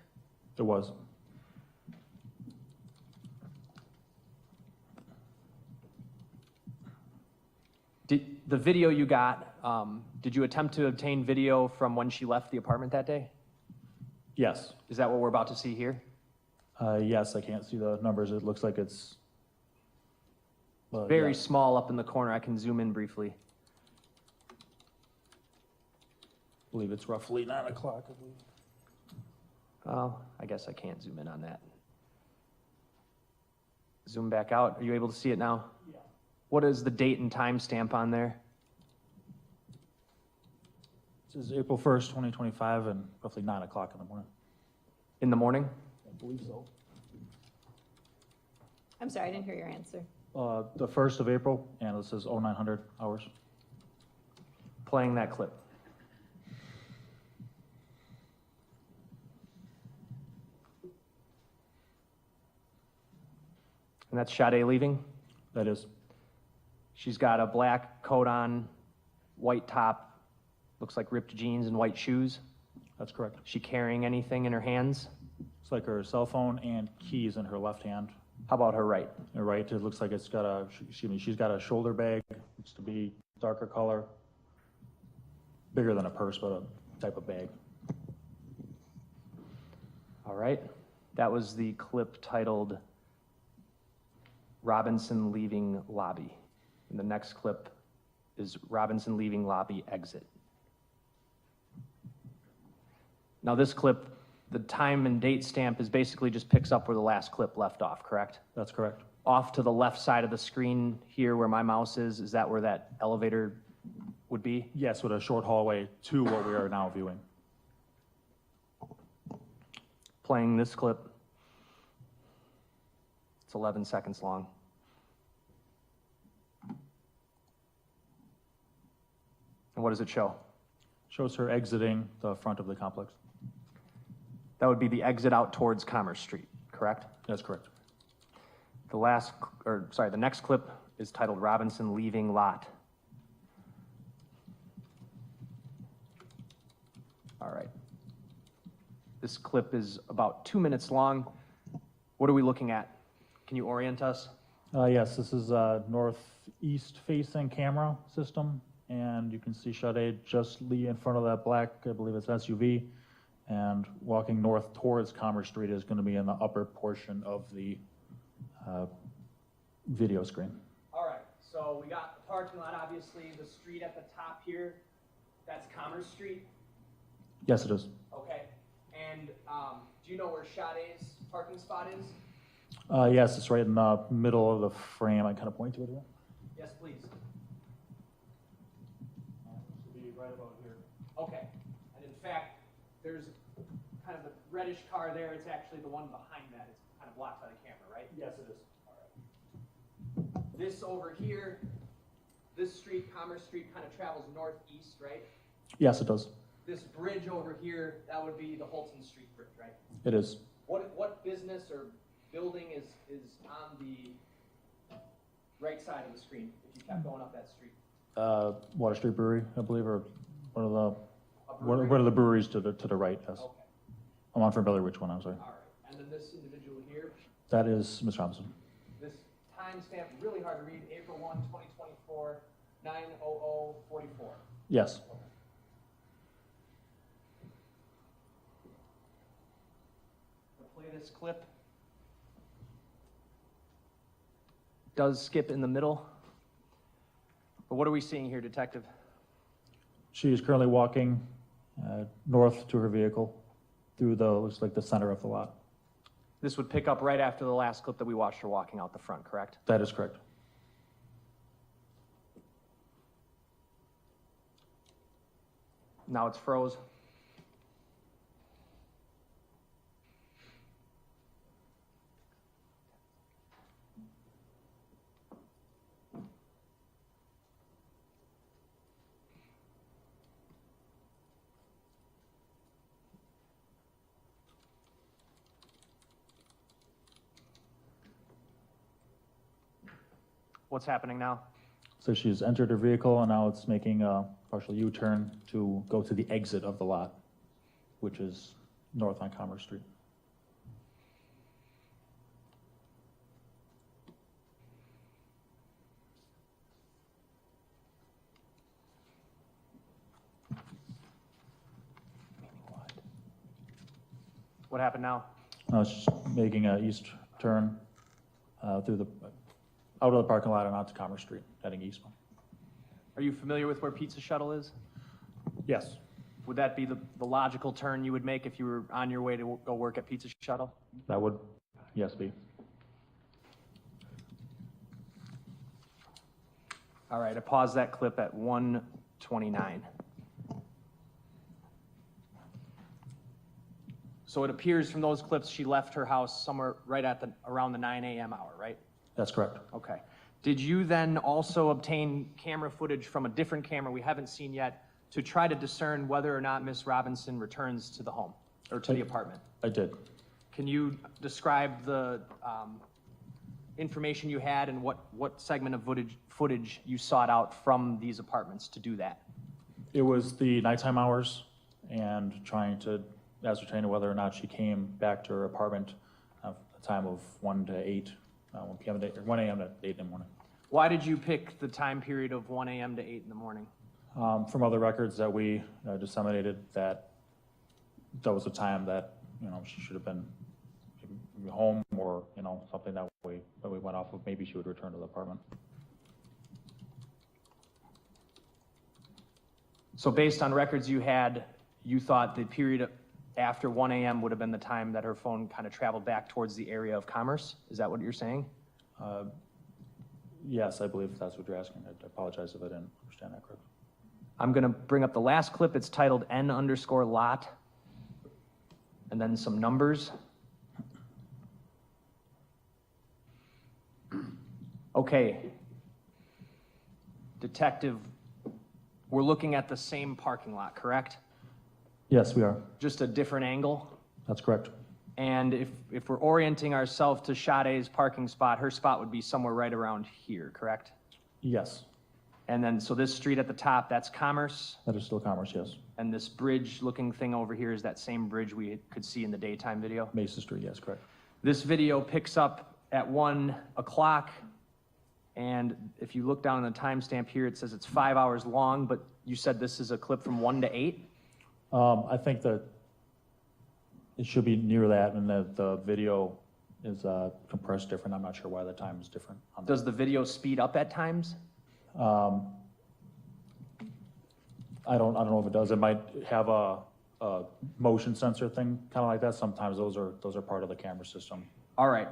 It was. The video you got, did you attempt to obtain video from when she left the apartment that day? Yes. Is that what we're about to see here? Yes, I can't see the numbers. It looks like it's Very yeah. small up in the corner. I can zoom in briefly. I believe it's roughly 9 o'clock, I believe. Oh, I guess I can't zoom in on that. Zoom back out. Are you able to see it now? Yeah. What is the date and time stamp on there? This is April 1st, 2025, and roughly 9 o'clock in the morning. In the morning? I believe so. I'm sorry, I didn't hear your answer. The 1st of April, and this is 0900 hours. Playing that clip. And that's Sade leaving? That is. She's got a black coat on, white top, looks like ripped jeans and white shoes. That's correct. She carrying anything in her hands? It's like her cell phone and keys in her left hand. How about her right? Her right, it looks like it's got a, she's got a shoulder bag, looks to be darker color, bigger than a purse, but a type of bag. All right. That was the clip titled Robinson leaving lobby. And the next clip is Robinson leaving lobby exit. Now this clip, the time and date stamp is basically just picks up where the last clip left off, correct? That's correct. Off to the left side of the screen here where my mouse is that where that elevator would be? Yes, with a short hallway to what we are now viewing. Playing this clip. It's 11 seconds long. And what does it show? Shows her exiting the front of the complex. That would be the exit out towards Commerce Street, correct? That's correct. The next clip is titled Robinson leaving lot. All right. This clip is about 2 minutes long. What are we looking at? Can you orient us? Yes, this is a northeast facing camera system, and you can see Sade just in front of that black, I believe it's SUV, and walking north towards Commerce Street is going to be in the upper portion of the video screen. All right, so we got the parking lot, obviously, the street at the top here, that's Commerce Street? Yes, it is. Okay, and do you know where Sade's parking spot is? Yes, it's right in the middle of the frame. I kind of point to it here. Yes, please. It should be right about here. Okay, and in fact, there's kind of the reddish car there. It's actually the one behind that. It's kind of blocked by the camera, right? Yes, it is. All right. This over here, this street, Commerce Street, kind of travels northeast, right? Yes, it does. This bridge over here, that would be the Holton Street Bridge, right? It is. What business or building is on the right side of the screen if you kept going up that street? Water Street Brewery, I believe, or one of the brewery? one of the breweries to the right. Yes. Okay. I'm unfamiliar which one. I'm sorry. All right. And then this individual here, That is Ms. Robinson. this timestamp, really hard to read, April 1, 2024, 9:00:44. Yes. Play this clip. Does skip in the middle. But what are we seeing here, Detective? She is currently walking north to her vehicle. through the, looks like the center of the lot. This would pick up right after the last clip that we watched her walking out the front, correct? That is correct. Now it's froze. What's happening now? So she's entered her vehicle and now it's making a partial U-turn to go to the exit of the lot, which is north on Commerce Street. What happened now? Now it's just making a east turn through the, out of the parking lot and onto Commerce Street, heading eastbound. Are you familiar with where Pizza Shuttle is? Yes. Would that be the logical turn you would make if you were on your way to go work at Pizza Shuttle? That would, yes, be. All right, I paused that clip at 1:29. So it appears from those clips she left her house somewhere right at around the 9 a.m. hour, right? That's correct. Okay. Did you then also obtain camera footage from a different camera we haven't seen yet to try to discern whether or not Miss Robinson returns to the home or to the apartment? I did. Can you describe the information you had and what segment of footage you sought out from these apartments to do that? It was the nighttime hours and trying to ascertain whether or not she came back to her apartment at the time of 1 to 8, 1 p.m. to 1 a.m. to 8 in the morning. Why did you pick the time period of 1 a.m. to 8 in the morning? From other records that we disseminated, that was a time that, she should have been home or, something that we went off of. Maybe she would return to the apartment. So based on records you had, you thought the period after 1 a.m. would have been the time that her phone kind of traveled back towards the area of Commerce? Is that what you're saying? Yes, I believe that's what you're asking. I apologize if I didn't understand that correctly. I'm going to bring up the last clip. It's titled N_lot, and then some numbers. Okay. Detective, we're looking at the same parking lot, correct? Yes, we are. Just a different angle? That's correct. And if we're orienting ourselves to Sade's parking spot, her spot would be somewhere right around here, correct? Yes. And then, so this street at the top, that's Commerce? That is still Commerce, yes. And this bridge-looking thing over here is that same bridge we could see in the daytime video? Mesa Street, yes, correct. This video picks up at 1 o'clock, and if you look down on the timestamp here, it says it's 5 hours long, but you said this is a clip from 1 to 8? I think that it should be near that, and the video is compressed different. I'm not sure why the time is different. Does the video speed up at times? I don't know if it does. It might have a motion sensor thing, kind of like that. Sometimes those are part of the camera system. All right.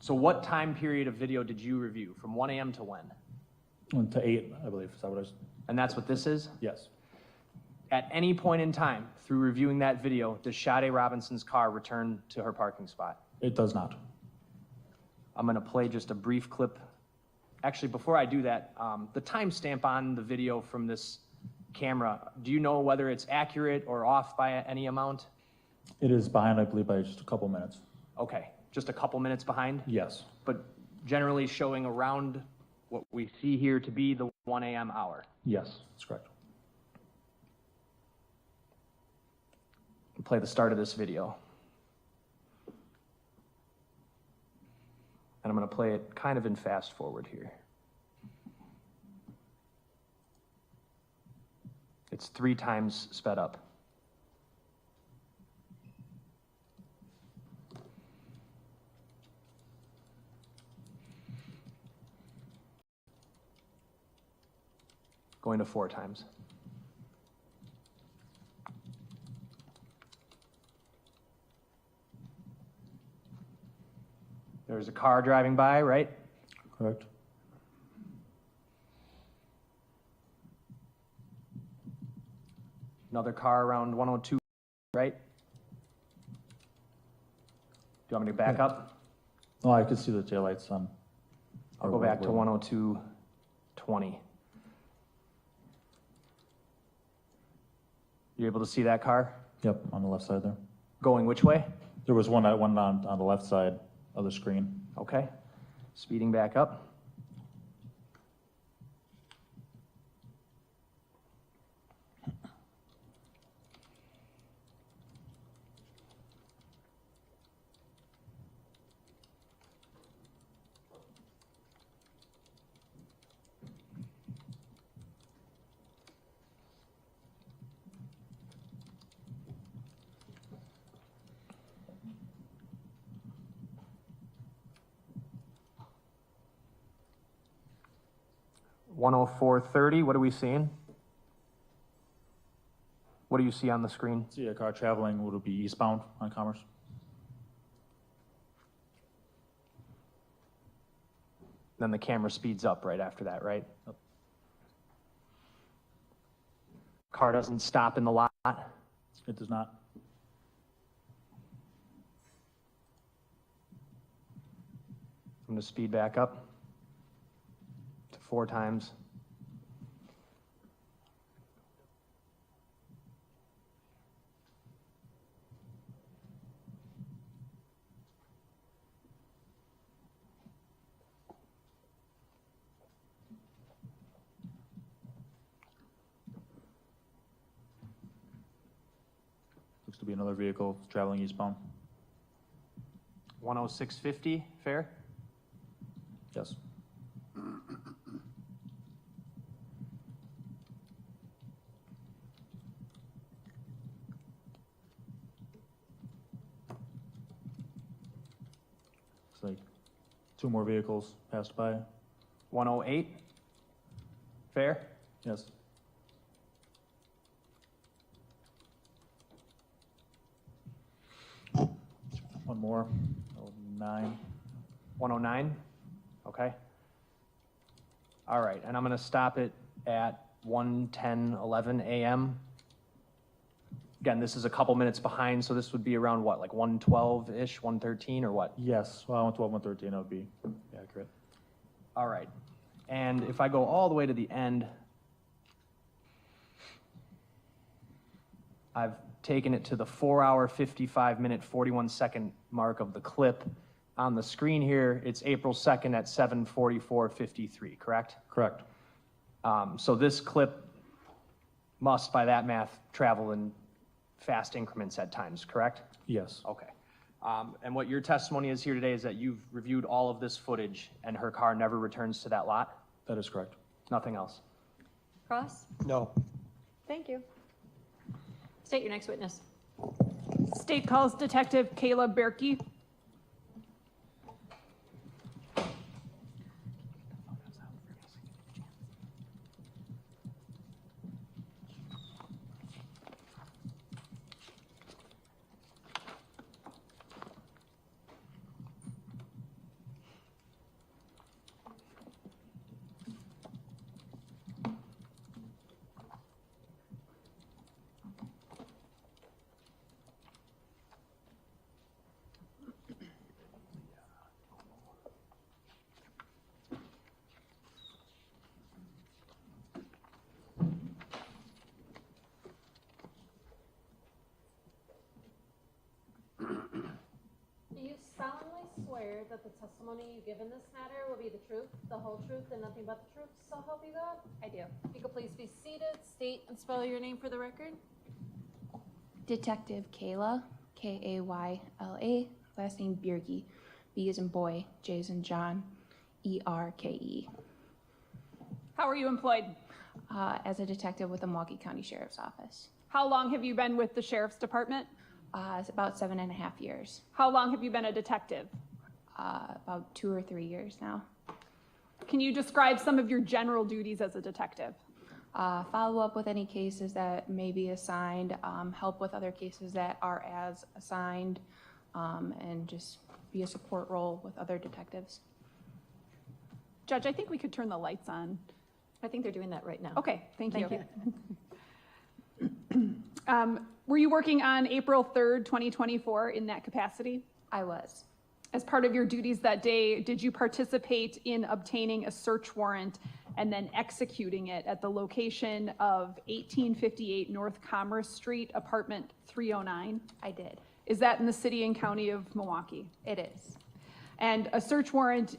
So what time period of video did you review? From 1 a.m. to when? To 8, I believe. Is that what it is? And that's what this is? Yes. At any point in time, through reviewing that video, does Sade Robinson's car return to her parking spot? It does not. I'm going to play just a brief clip. Actually, before I do that, the timestamp on the video from this camera, do you know whether it's accurate or off by any amount? It is behind, I believe, by just a couple minutes. Okay, just a couple minutes behind? Yes. But generally showing around what we see here to be the 1 a.m. hour? Yes, that's correct. I'll play the start of this video. And I'm going to play it kind of in fast forward here. It's 3 times sped up. Going to 4 times. There's a car driving by, right? Correct. Another car around 102, right? Do you want me to back up? No, I could see the taillights on. I'll go back to 102.20. You able to see that car? Yep, on the left side there. Going which way? There was one that went on the left side of the screen. Okay. Speeding back up. $104.30, what are we seeing? What do you see on the screen? See a car traveling, would it be eastbound on Commerce? Then the camera speeds up right after that, right? Yep. Car doesn't stop in the lot. It does not. I'm gonna speed back up to 4 times. Looks to be another vehicle traveling eastbound. 106.50, fair? Yes. It's like 2 more vehicles passed by. 108, fair? Yes. One more. 9. 109, okay. All right, and I'm gonna stop it at 1:10:11 a.m. Again, this is a couple minutes behind, so this would be around what, like 1:12-ish, 1:13, or what? Yes. Well, I went 12, 113. That would be accurate. All right, and if I go all the way to the end, I've taken it to the 4-hour, 55-minute, 41-second mark of the clip. On the screen here, it's April 2nd at 7:44:53, correct? Correct. So this clip must, by that math, travel in fast increments at times, correct? Yes. Okay. And what your testimony is here today is that you've reviewed all of this footage and her car never returns to that lot? That is correct. Nothing else? Cross? No. Thank you. State your next witness. State calls Detective Kayla Bergie. Swear that the testimony you give in this matter will be the truth, the whole truth, and nothing but the truth, so help you God? I do. If you could please be seated, state and spell your name for the record. Detective Kayla, Kayla, last name Bergie, B as in boy, J as in John, Erke. How are you employed? As a detective with the Milwaukee County Sheriff's Office. How long have you been with the Sheriff's Department? It's about 7.5 years. How long have you been a detective? About 2 or 3 years now. Can you describe some of your general duties as a detective? Follow up with any cases that may be assigned, help with other cases that are as assigned, and just be a support role with other detectives. Judge, I think we could turn the lights on. I think they're doing that right now. Okay, thank you. you. Were you working on April 3rd, 2024 in that capacity? I was. As part of your duties that day, did you participate in obtaining a search warrant and then executing it at the location of 1858 North Commerce Street, apartment 309? I did. Is that in the city and county of Milwaukee? It is. And a search warrant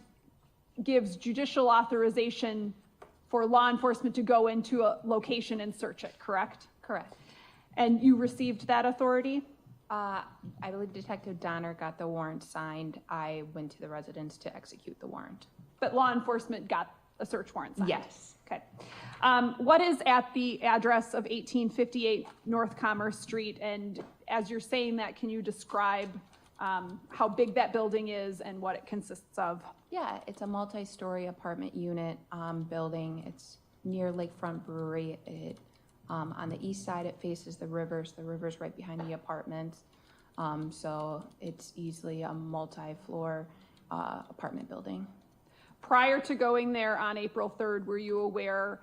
gives judicial authorization for law enforcement to go into a location and search it, correct? Correct. And you received that authority? I believe Detective Donner got the warrant signed. I went to the residence to execute the warrant. But law enforcement got a search warrant signed? Yes. Okay. What is at the address of 1858 North Commerce Street? And as you're saying that, can you describe how big that building is and what it consists of? Yeah, it's a multi-story apartment unit building. It's near Lakefront Brewery. On the east side, it faces the river. So the river's right behind the apartments. So it's easily a multi-floor apartment building. Prior to going there on April 3rd, were you aware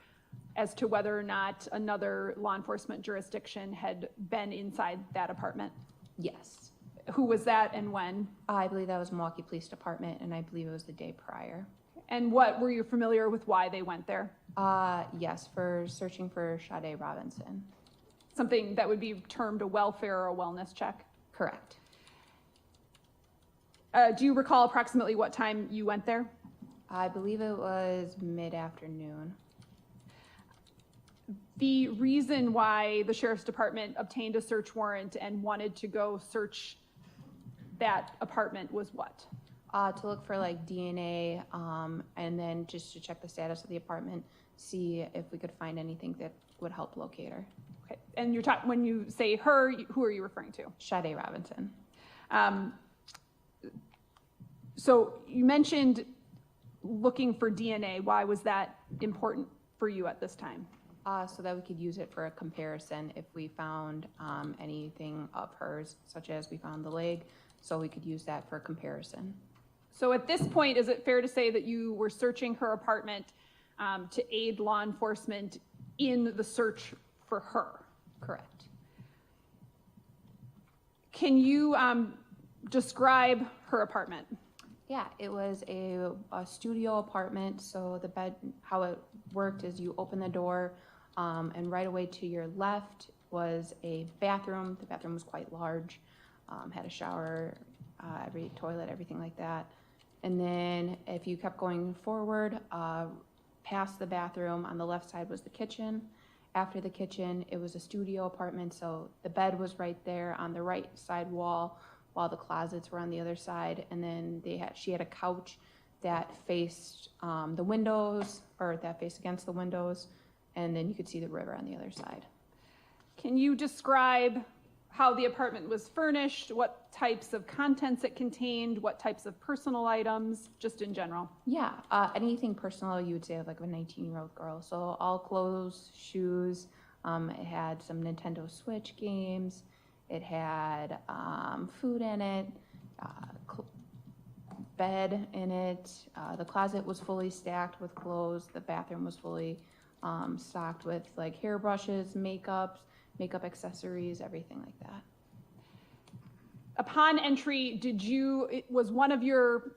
as to whether or not another law enforcement jurisdiction had been inside that apartment? Yes. Who was that and when? I believe that was Milwaukee Police Department, and I believe it was the day prior. And what, were you familiar with why they went there? Yes, for searching for Sade Robinson. Something that would be termed a welfare or a wellness check? Correct. Do you recall approximately what time you went there? I believe it was mid-afternoon. The reason why the Sheriff's Department obtained a search warrant and wanted to go search that apartment was what? To look for like DNA, and then just to check the status of the apartment, see if we could find anything that would help locate her. Okay. And you're when you say her, who are you referring to? Sade Robinson. So you mentioned looking for DNA. Why was that important for you at this time? So that we could use it for a comparison if we found anything of hers, such as we found the leg, so we could use that for a comparison. So at this point, is it fair to say that you were searching her apartment to aid law enforcement in the search for her? Correct. Can you describe her apartment? Yeah, it was a studio apartment. So the bed, how it worked is you open the door and right away to your left was a bathroom. The bathroom was quite large, had a shower, every toilet, everything like that. And then if you kept going forward, past the bathroom, on the left side was the kitchen. After the kitchen, it was a studio apartment, so the bed was right there on the right side wall, while the closets were on the other side. And then she had a couch that faced the windows, or that faced against the windows, and then you could see the river on the other side. Can you describe how the apartment was furnished, what types of contents it contained, what types of personal items, just in general? Yeah, anything personal you would say of like a 19-year-old girl. So all clothes, shoes, it had some Nintendo Switch games, it had food in it, bed in it, the closet was fully stacked with clothes, the bathroom was fully stocked with like hairbrushes, makeup accessories, everything like that. Upon entry, was one of your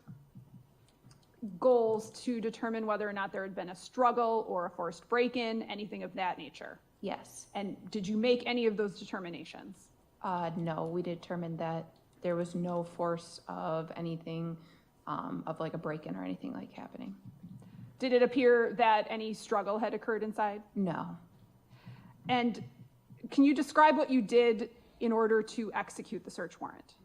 goals to determine whether or not there had been a struggle or a forced break-in, anything of that nature? Yes. And did you make any of those determinations? No, we determined that there was no force of anything, of like a break-in or anything like happening. Did it appear that any struggle had occurred inside? No. And can you describe what you did in order to execute the search warrant?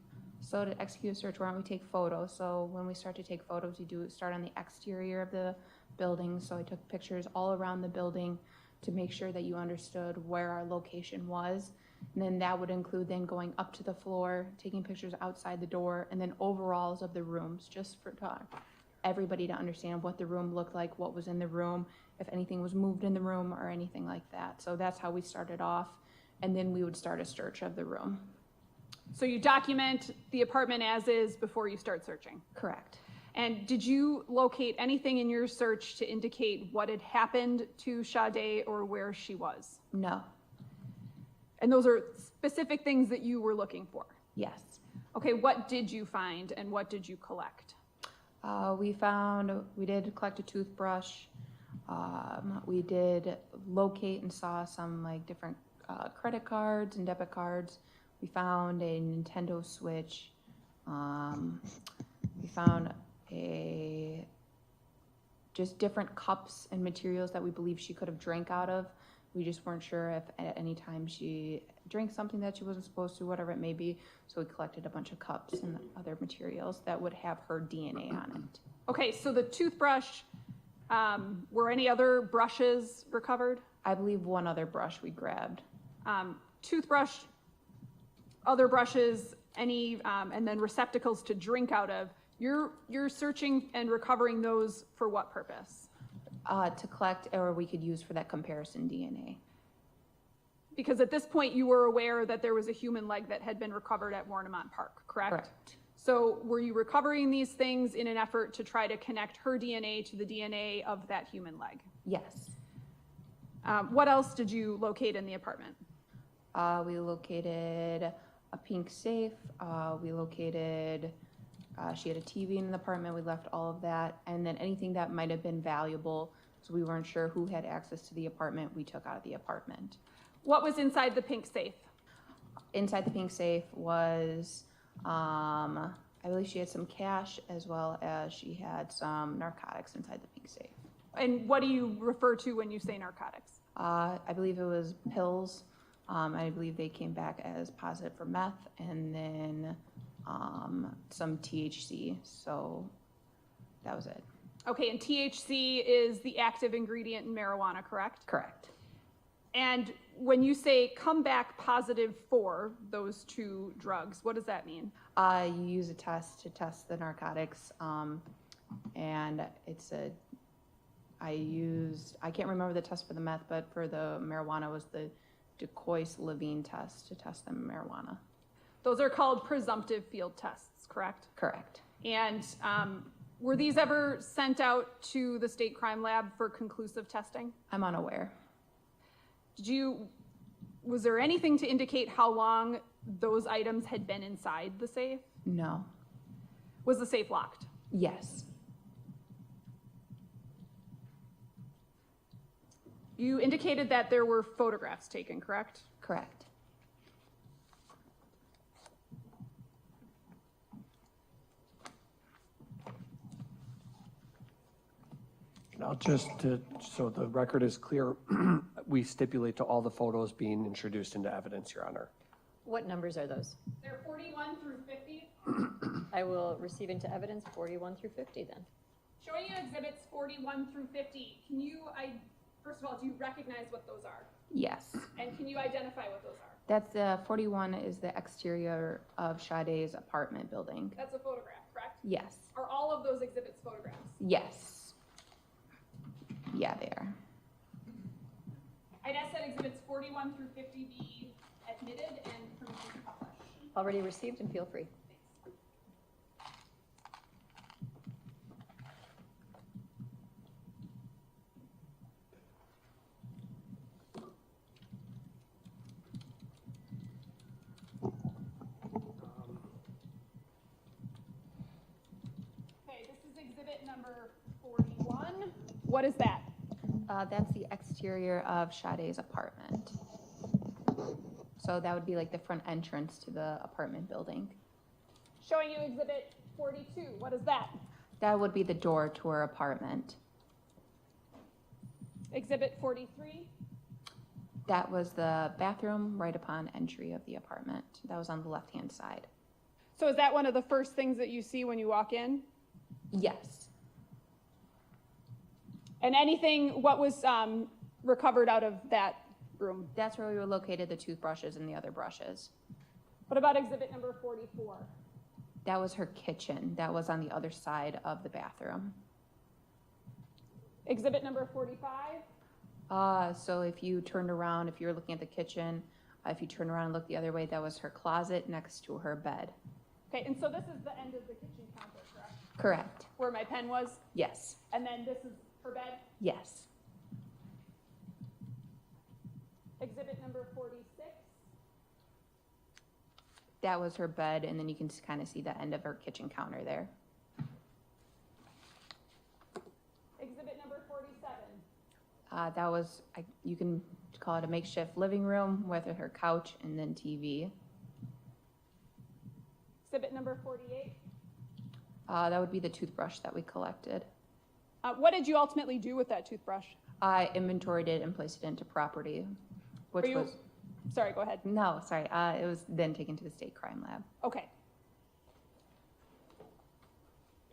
So to execute a search warrant, we take photos. So when we start to take photos, we start on the exterior of the building. So I took pictures all around the building to make sure that you understood where our location was. And then that would include then going up to the floor, taking pictures outside the door, and then overalls of the rooms, just for everybody to understand what the room looked like, what was in the room, if anything was moved in the room or anything like that. So that's how we started off. And then we would start a search of the room. So you document the apartment as is before you start searching? Correct. And did you locate anything in your search to indicate what had happened to Sade or where she was? No. And those are specific things that you were looking for? Yes. Okay, what did you find and what did you collect? We did collect a toothbrush. We did locate and saw some like different credit cards and debit cards. We found a Nintendo Switch. We found just different cups and materials that we believe she could have drank out of. We just weren't sure if at any time she drank something that she wasn't supposed to, whatever it may be. So we collected a bunch of cups and other materials that would have her DNA on it. Okay, so the toothbrush, were any other brushes recovered? I believe one other brush we grabbed. Toothbrush, other brushes, any, and then receptacles to drink out of. You're searching and recovering those for what purpose? To collect, or we could use for that comparison DNA. Because at this point you were aware that there was a human leg that had been recovered at Warnemont Park, correct? Correct. So were you recovering these things in an effort to try to connect her DNA to the DNA of that human leg? Yes. What else did you locate in the apartment? We located a pink safe. We located, she had a TV in the apartment. We left all of that. And then anything that might have been valuable, so we weren't sure who had access to the apartment, we took out of the apartment. What was inside the pink safe? Inside the pink safe was, I believe she had some cash as well as she had some narcotics inside the pink safe. And what do you refer to when you say narcotics? I believe it was pills. I believe they came back as positive for meth, and then some THC. So that was it. Okay, and THC is the active ingredient in marijuana, correct? Correct. And when you say come back positive for those two drugs, what does that mean? You use a test to test the narcotics, and I can't remember the test for the meth, but for the marijuana was the Decoys-Levine test to test the marijuana. Those are called presumptive field tests, correct? Correct. And were these ever sent out to the state crime lab for conclusive testing? I'm unaware. Was there anything to indicate how long those items had been inside the safe? No. Was the safe locked? Yes. You indicated that there were photographs taken, correct? Correct. Now, so the record is clear, we stipulate to all the photos being introduced into evidence, Your Honor. What numbers are those? They're 41 through 50. I will receive into evidence 41 through 50 then. Showing you exhibits 41 through 50, first of all, do you recognize what those are? Yes. And can you identify what those are? That's 41 is the exterior of Sade's apartment building. That's a photograph, correct? Yes. Are all of those exhibits photographs? Yes. Yeah, they are. I'd ask that exhibits 41 through 50 be admitted and permitted to publish. Already received and feel free. Okay, this is exhibit number 41. What is that? That's the exterior of Sade's apartment. So that would be like the front entrance to the apartment building. Showing you exhibit 42. What is that? That would be the door to her apartment. Exhibit 43. That was the bathroom right upon entry of the apartment. That was on the left-hand side. So is that one of the first things that you see when you walk in? Yes. And what was recovered out of that room? That's where we located the toothbrushes and the other brushes. What about exhibit number 44? That was her kitchen. That was on the other side of the bathroom. Exhibit number 45? So if you turned around, if you were looking at the kitchen, If you turn around and look the other way, that was her closet next to her bed. Okay, and so this is the end of the kitchen counter, correct? Correct. Where my pen was? Yes. And then this is her bed? Yes. Exhibit number 46? That was her bed, and then you can kind of see the end of her kitchen counter there. Exhibit number 47? That was, you can call it a makeshift living room with her couch and then TV. Exhibit number 48? That would be the toothbrush that we collected. What did you ultimately do with that toothbrush? I inventoried it and placed it into property, which was... Sorry, go ahead. No, sorry. It was then taken to the state crime lab. Okay.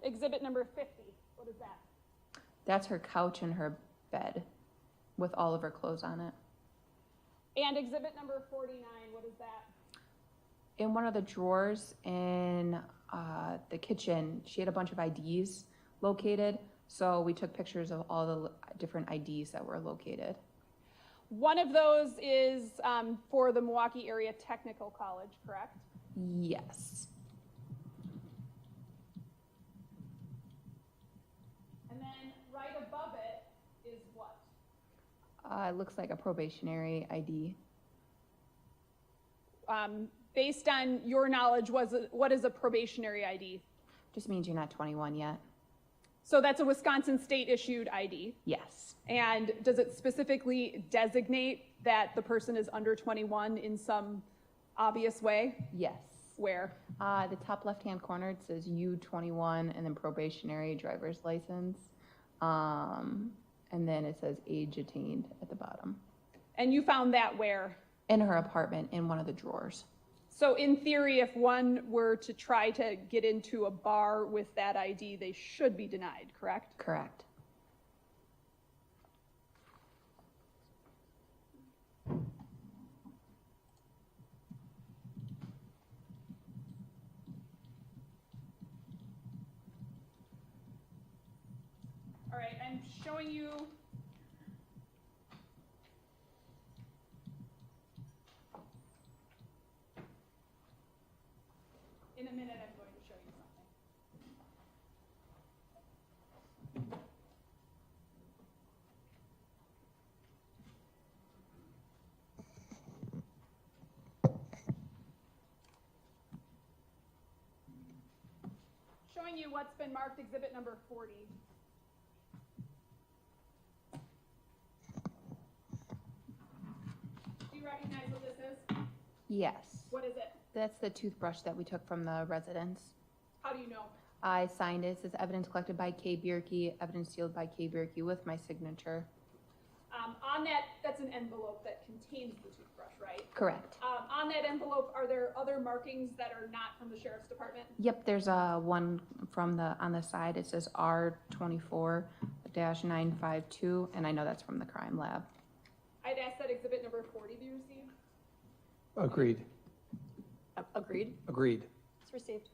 Exhibit number 50, what is that? That's her couch and her bed with all of her clothes on it. And exhibit number 49, what is that? In one of the drawers in the kitchen, she had a bunch of IDs located. So we took pictures of all the different IDs that were located. One of those is for the Milwaukee Area Technical College, correct? Yes. And then right above it is what? It looks like a probationary ID. Based on your knowledge, what is a probationary ID? Just means you're not 21 yet. So that's a Wisconsin state issued ID? Yes. And does it specifically designate that the person is under 21 in some obvious way? Yes. Where? The top left-hand corner, it says U21 and then probationary driver's license. And then it says age attained at the bottom. And you found that where? In her apartment, in one of the drawers. So in theory, if one were to try to get into a bar with that ID, they should be denied, correct? Correct. All right, I'm showing you in a minute, I'm going to show you something. Showing you what's been marked exhibit number 40. Do you recognize what this is? Yes. What is it? That's the toothbrush that we took from the residence. How do you know? I signed it. It says evidence collected by K. Bergie, evidence sealed by K. Bergie with my signature. On that, that's an envelope that contains the toothbrush, right? Correct. On that envelope, are there other markings that are not from the sheriff's department? Yep, there's one from on the side. It says R24-952, and I know that's from the crime lab. I'd ask that exhibit number 40 be received. Agreed. Agreed? Agreed. It's received.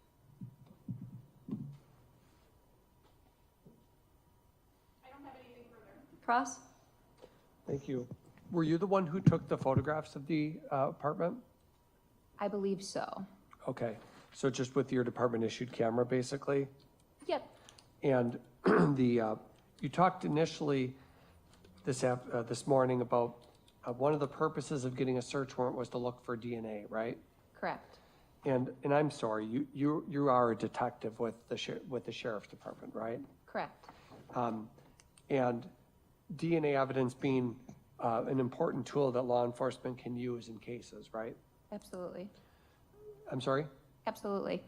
I don't have anything further. Cross? Thank you. Were you the one who took the photographs of the apartment? I believe so. Okay, so just with your department issued camera, basically? Yep. And you talked initially this morning about one of the purposes of getting a search warrant was to look for DNA, right? Correct. And I'm sorry, you are a detective with the sheriff's department, right? Correct. And DNA evidence being an important tool that law enforcement can use in cases, right? Absolutely. I'm sorry? Absolutely.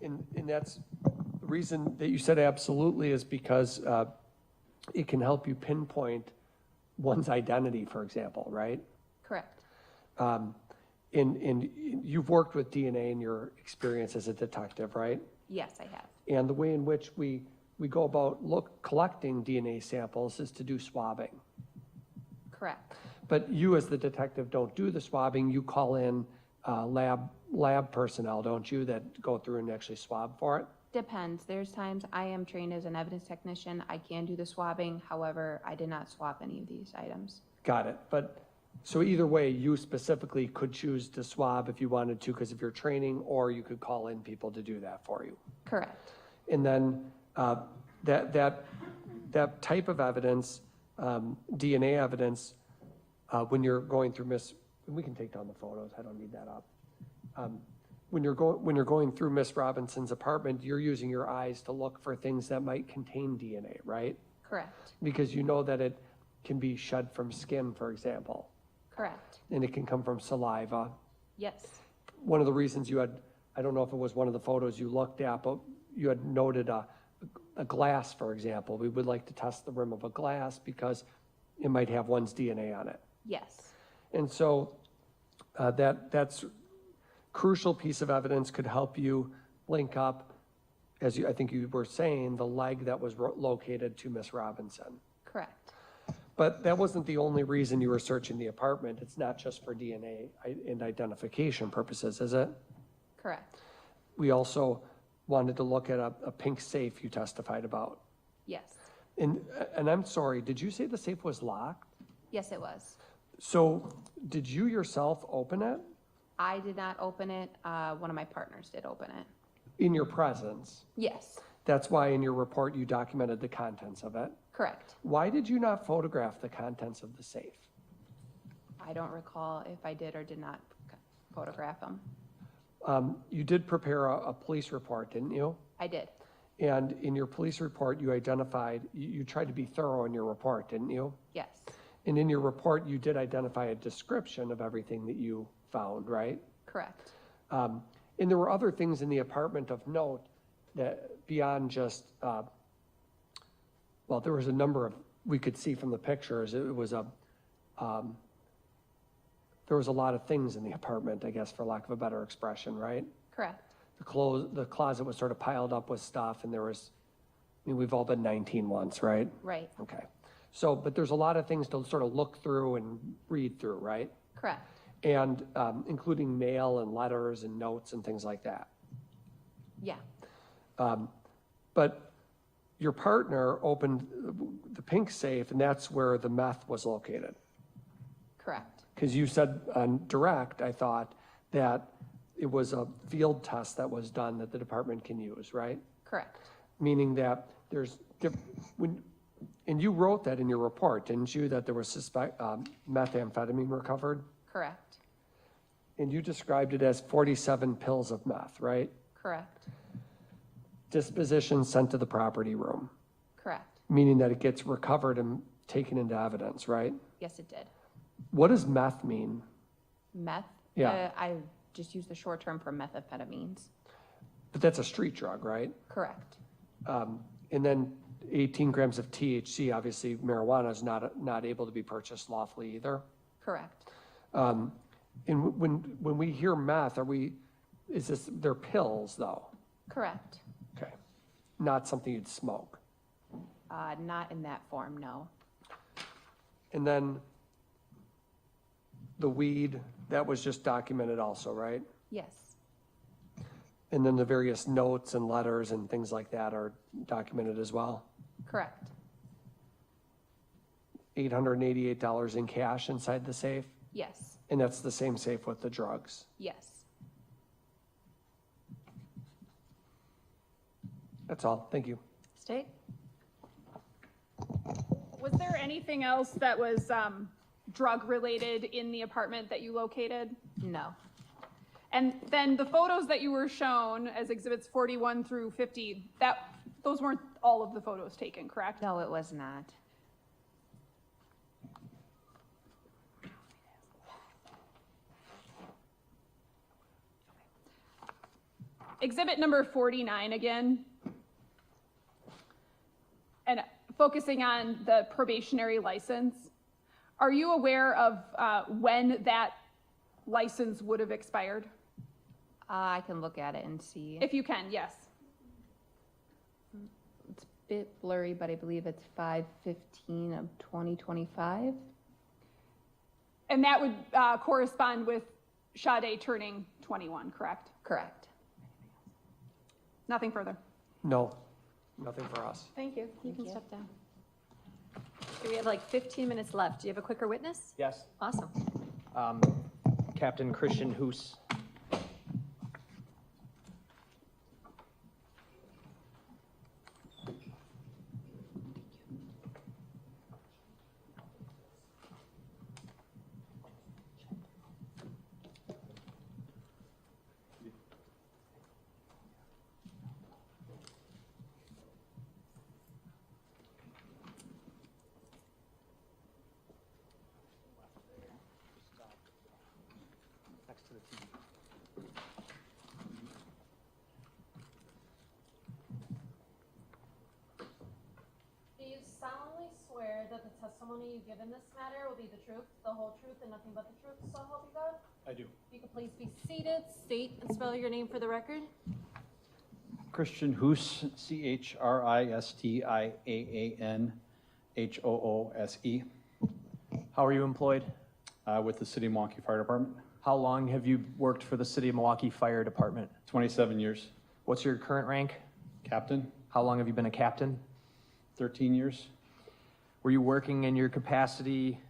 And that's the reason that you said absolutely is because it can help you pinpoint one's identity, for example, right? Correct. And you've worked with DNA in your experience as a detective, right? Yes, I have. And the way in which we go about collecting DNA samples is to do swabbing. Correct. But you as the detective don't do the swabbing, you call in lab personnel, don't you, that go through and actually swab for it? Depends. There's times I am trained as an evidence technician. I can do the swabbing. However, I did not swab any of these items. Got it. But So either way, you specifically could choose to swab if you wanted to because of your training, or you could call in people to do that for you. Correct. And then that type of evidence, DNA evidence, when you're going through we can take down the photos, I don't need that up. When you're going through Miss Robinson's apartment, you're using your eyes to look for things that might contain DNA, right? Correct. Because you know that it can be shed from skin, for example, Correct. and it can come from saliva. Yes. One of the reasons you had, I don't know if it was one of the photos you looked at, but you had noted a glass, for example. We would like to test the rim of a glass because it might have one's DNA on it. Yes. And so that's crucial piece of evidence, could help you link up, as I think you were saying, the leg that was located to Miss Robinson. Correct. But that wasn't the only reason you were searching the apartment. It's not just for DNA and identification purposes, is it? Correct. We also wanted to look at a pink safe you testified about. Yes. And I'm sorry, did you say the safe was locked? Yes, it was. So did you yourself open it? I did not open it. One of my partners did open it. In your presence? Yes. That's why in your report you documented the contents of it? Correct. Why did you not photograph the contents of the safe? I don't recall if I did or did not photograph them. You did prepare a police report, didn't you? I did. And in your police report, you identified, you tried to be thorough in your report, didn't you? Yes. And in your report, you did identify a description of everything that you found, right? Correct. And there were other things in the apartment of note that beyond just, well, there was a number of, we could see from the pictures, it was there was a lot of things in the apartment, I guess, for lack of a better expression, right? Correct. The closet was sort of piled up with stuff, and there was, I mean, we've all been 19 once, right? Right. Okay. So, but there's a lot of things to sort of look through and read through, right? Correct. And including mail and letters and notes and things like that. Yeah. But your partner opened the pink safe, and that's where the meth was located. Correct. Because you said on direct, I thought, that it was a field test that was done that the department can use, right? Correct. Meaning that there's, and you wrote that in your report, didn't you, that there was methamphetamine recovered? Correct. And you described it as 47 pills of meth, right? Correct. Disposition sent to the property room, Correct. meaning that it gets recovered and taken into evidence, right? Yes, it did. What does meth mean? Meth? Yeah. I just used the short term for methamphetamines. But that's a street drug, right? Correct. And then 18 grams of THC, obviously marijuana is not able to be purchased lawfully either. Correct. And when we hear meth, they're pills though? Correct. Okay. Not something you'd smoke. Not in that form, no. And then the weed, that was just documented also, right? Yes. And then the various notes and letters and things like that are documented as well? Correct. $888 in cash inside the safe? Yes. And that's the same safe with the drugs? Yes. That's all. Thank you. State? Was there anything else that was drug-related in the apartment that you located? No. And then the photos that you were shown as exhibits 41 through 50, those weren't all of the photos taken, correct? No, it was not. Exhibit number 49 again. And focusing on the probationary license. Are you aware of when that license would have expired? I can look at it and see. If you can, yes. It's a bit blurry, but I believe it's 5/15 of 2025. And that would correspond with Sade turning 21, correct? Correct. Nothing further. No, nothing for us. Thank you. You can step down. Okay, we have like 15 minutes left. Do you have a quicker witness? Yes. Awesome. Captain Christian Hoos. Next to the TV. Do you solemnly swear that the testimony you give in this matter will be the truth, the whole truth, and nothing but the truth, so help you God? I do. If you could please be seated, state and spell your name for the record. Christian Hoos, CHRISTIAANHOOSE, How are you employed? with the City of Milwaukee Fire Department. How long have you worked for the City of Milwaukee Fire Department? 27 years. What's your current rank? Captain, How long have you been a captain? 13 years. Were you working in your capacity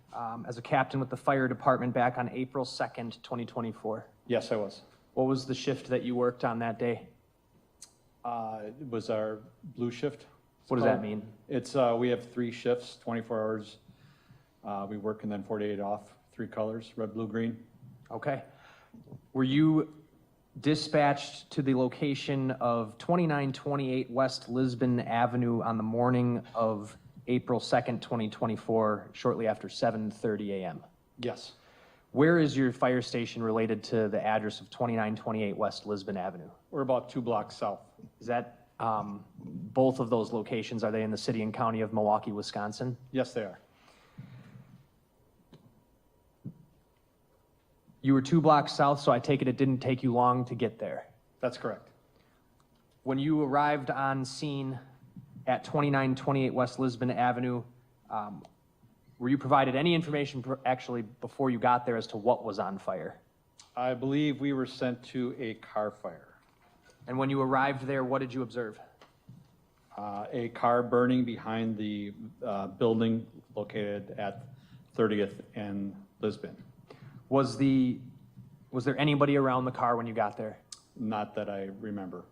as a captain with the fire department back on April 2nd, 2024? Yes, I was. What was the shift that you worked on that day? It was our blue shift. What does that mean? It's, we have 3 shifts, 24 hours. We work and then 48 off, 3 colors, red, blue, green. Okay. Were you dispatched to the location of 2928 West Lisbon Avenue on the morning of April 2nd, 2024, shortly after 7:30 a.m.? Yes. Where is your fire station related to the address of 2928 West Lisbon Avenue? We're about 2 blocks south. Is that both of those locations, are they in the city and county of Milwaukee, Wisconsin? Yes, they are. You were 2 blocks south, so I take it didn't take you long to get there. That's correct. When you arrived on scene at 2928 West Lisbon Avenue, were you provided any information actually before you got there as to what was on fire? I believe we were sent to a car fire. And when you arrived there, what did you observe? A car burning behind the building located at 30th and Lisbon. Was there anybody around the car when you got there? Not that I remember.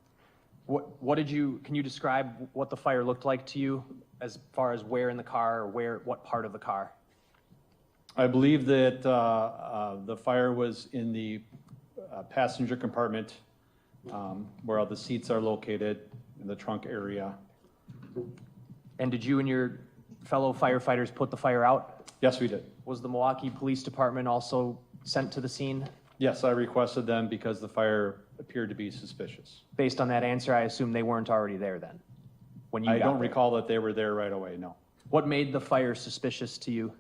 Can you describe what the fire looked like to you as far as where in the car or what part of the car? I believe that the fire was in the passenger compartment where all the seats are located in the trunk area. And did you and your fellow firefighters put the fire out? Yes, we did. Was the Milwaukee Police Department also sent to the scene? Yes, I requested them because the fire appeared to be suspicious. Based on that answer, I assume they weren't already there then? When you I got don't there? recall that they were there right away, no. What made the fire suspicious to you?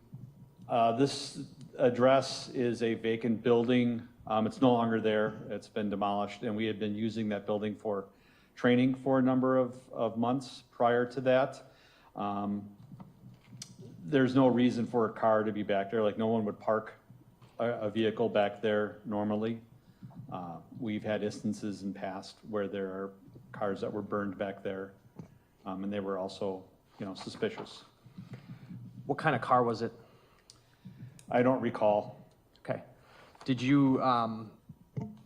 This address is a vacant building. It's no longer there. It's been demolished, and we had been using that building for training for a number of months prior to that. There's no reason for a car to be back there. Like, no one would park a vehicle back there normally. We've had instances in past where there are cars that were burned back there, and they were also, suspicious. What kind of car was it? I don't recall. Okay. Did you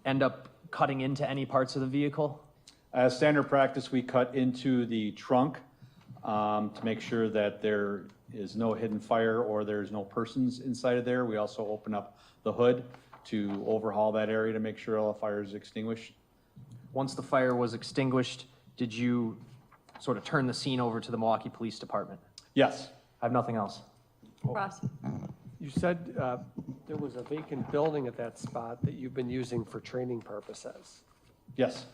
end up cutting into any parts of the vehicle? As standard practice, we cut into the trunk to make sure that there is no hidden fire or there's no persons inside of there. We also open up the hood to overhaul that area to make sure all the fire is extinguished. Once the fire was extinguished, did you sort of turn the scene over to the Milwaukee Police Department? Yes. I have nothing else. Ross? You said there was a vacant building at that spot that you've been using for training purposes. Yes.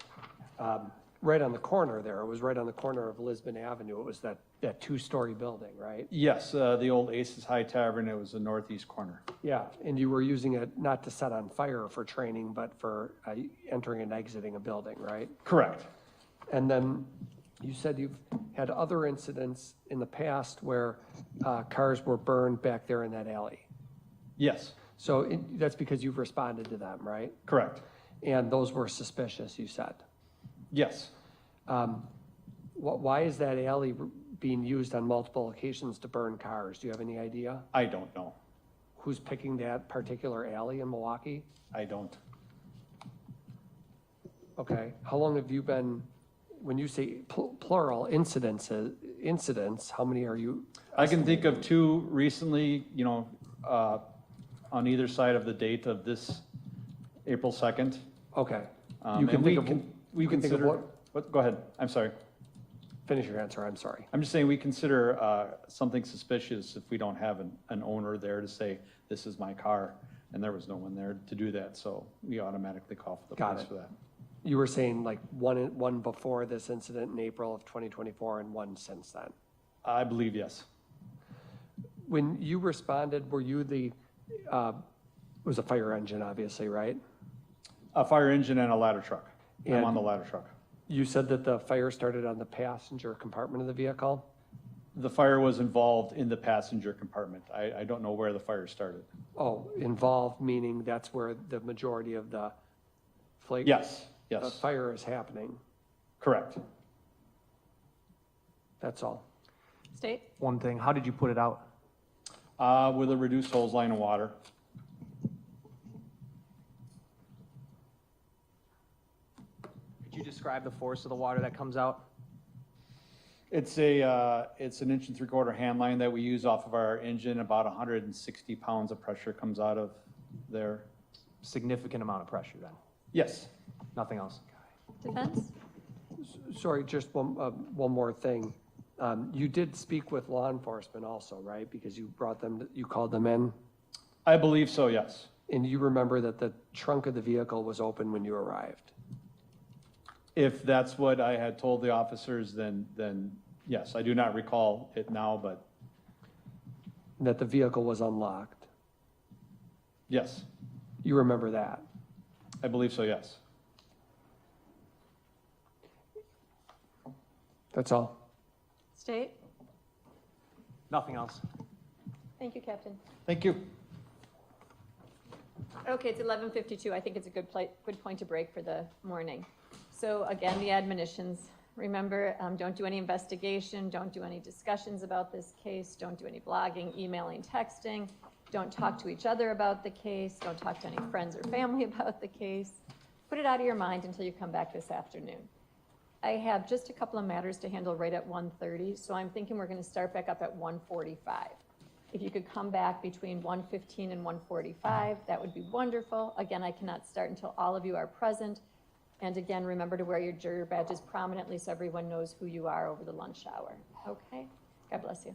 Right on the corner there. It was right on the corner of Lisbon Avenue. It was that 2-story building, right? Yes, the old Aces High Tavern, it was the northeast corner. Yeah, and you were using it not to set on fire for training, but for entering and exiting a building, right? Correct. And then you said you've had other incidents in the past where cars were burned back there in that alley. Yes. So that's because you've responded to them, right? Correct. And those were suspicious, you said. Yes. Why is that alley being used on multiple occasions to burn cars? Do you have any idea? I don't know. who's picking that particular alley in Milwaukee? I don't. Okay, how long have you been, when you say plural incidents, how many are you? I can think of 2 recently, you know, on either side of the date of this April 2nd. Okay. Um, You can and think of, we you can think of consider, what? go ahead, I'm sorry. Finish your answer, I'm sorry. I'm just saying, we consider something suspicious if we don't have an owner there to say, this is my car, and there was no one there to do that, so we automatically call for the Got police it. for that. You were saying like one before this incident in April of 2024 and one since then. I believe yes. When you responded, were you it was a fire engine, obviously, right? A fire engine and a ladder truck. I'm And- on the ladder truck. You said that the fire started on the passenger compartment of the vehicle? The fire was involved in the passenger compartment. I don't know where the fire started. Oh, involved, meaning that's where the majority of the flake? Yes, The yes, fire is happening, correct. that's all. State? One thing, how did you put it out? With a reduced hose line of water. Could you describe the force of the water that comes out? It's an 1 3/4 hand line that we use off of our engine. About 160 pounds of pressure comes out of there. Significant amount of pressure then, Yes. nothing else. Defense? Sorry, just one more thing. You did speak with law enforcement also, right? Because you brought them, you called them in? I believe so, yes. And you remember that the trunk of the vehicle was open when you arrived? If that's what I had told the officers, then yes. I do not recall it now, but That the vehicle was unlocked? yes, You remember that? I believe so, yes. That's all. State? Nothing else. Thank you, Captain. Thank you. Okay, it's 11:52. I think it's a good point to break for the morning. So again, the admonitions. Remember, don't do any investigation, don't do any discussions about this case, don't do any blogging, emailing, texting, don't talk to each other about the case, don't talk to any friends or family about the case. Put it out of your mind until you come back this afternoon. I have just a couple of matters to handle right at 1:30, so I'm thinking we're going to start back up at 1:45. If you could come back between 1:15 and 1:45, that would be wonderful. Again, I cannot start until all of you are present. And again, remember to wear your juror badges prominently so everyone knows who you are over the lunch hour. Okay? God bless you.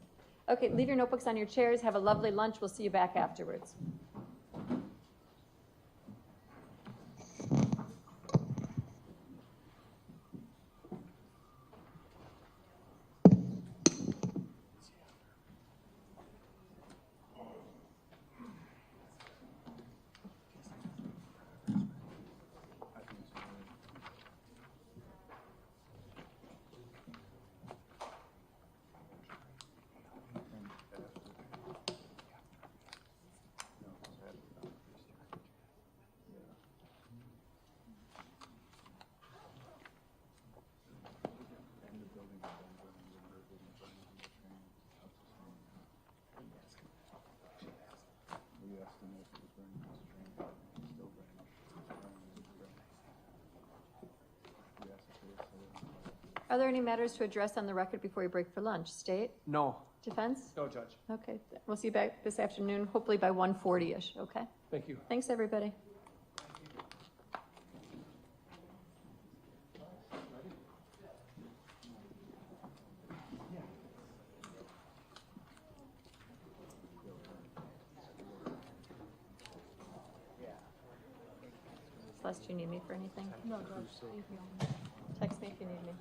Okay, leave your notebooks on your chairs. Have a lovely lunch. We'll see you back afterwards. Are there any matters to address on the record before we break for lunch? State? No. Defense? No, Judge. Okay, we'll see you back this afternoon, hopefully by 1:40-ish, okay? Thank you. Thanks, everybody. Celeste, do you need me for anything? No, Judge, thank you. Text me if you need me.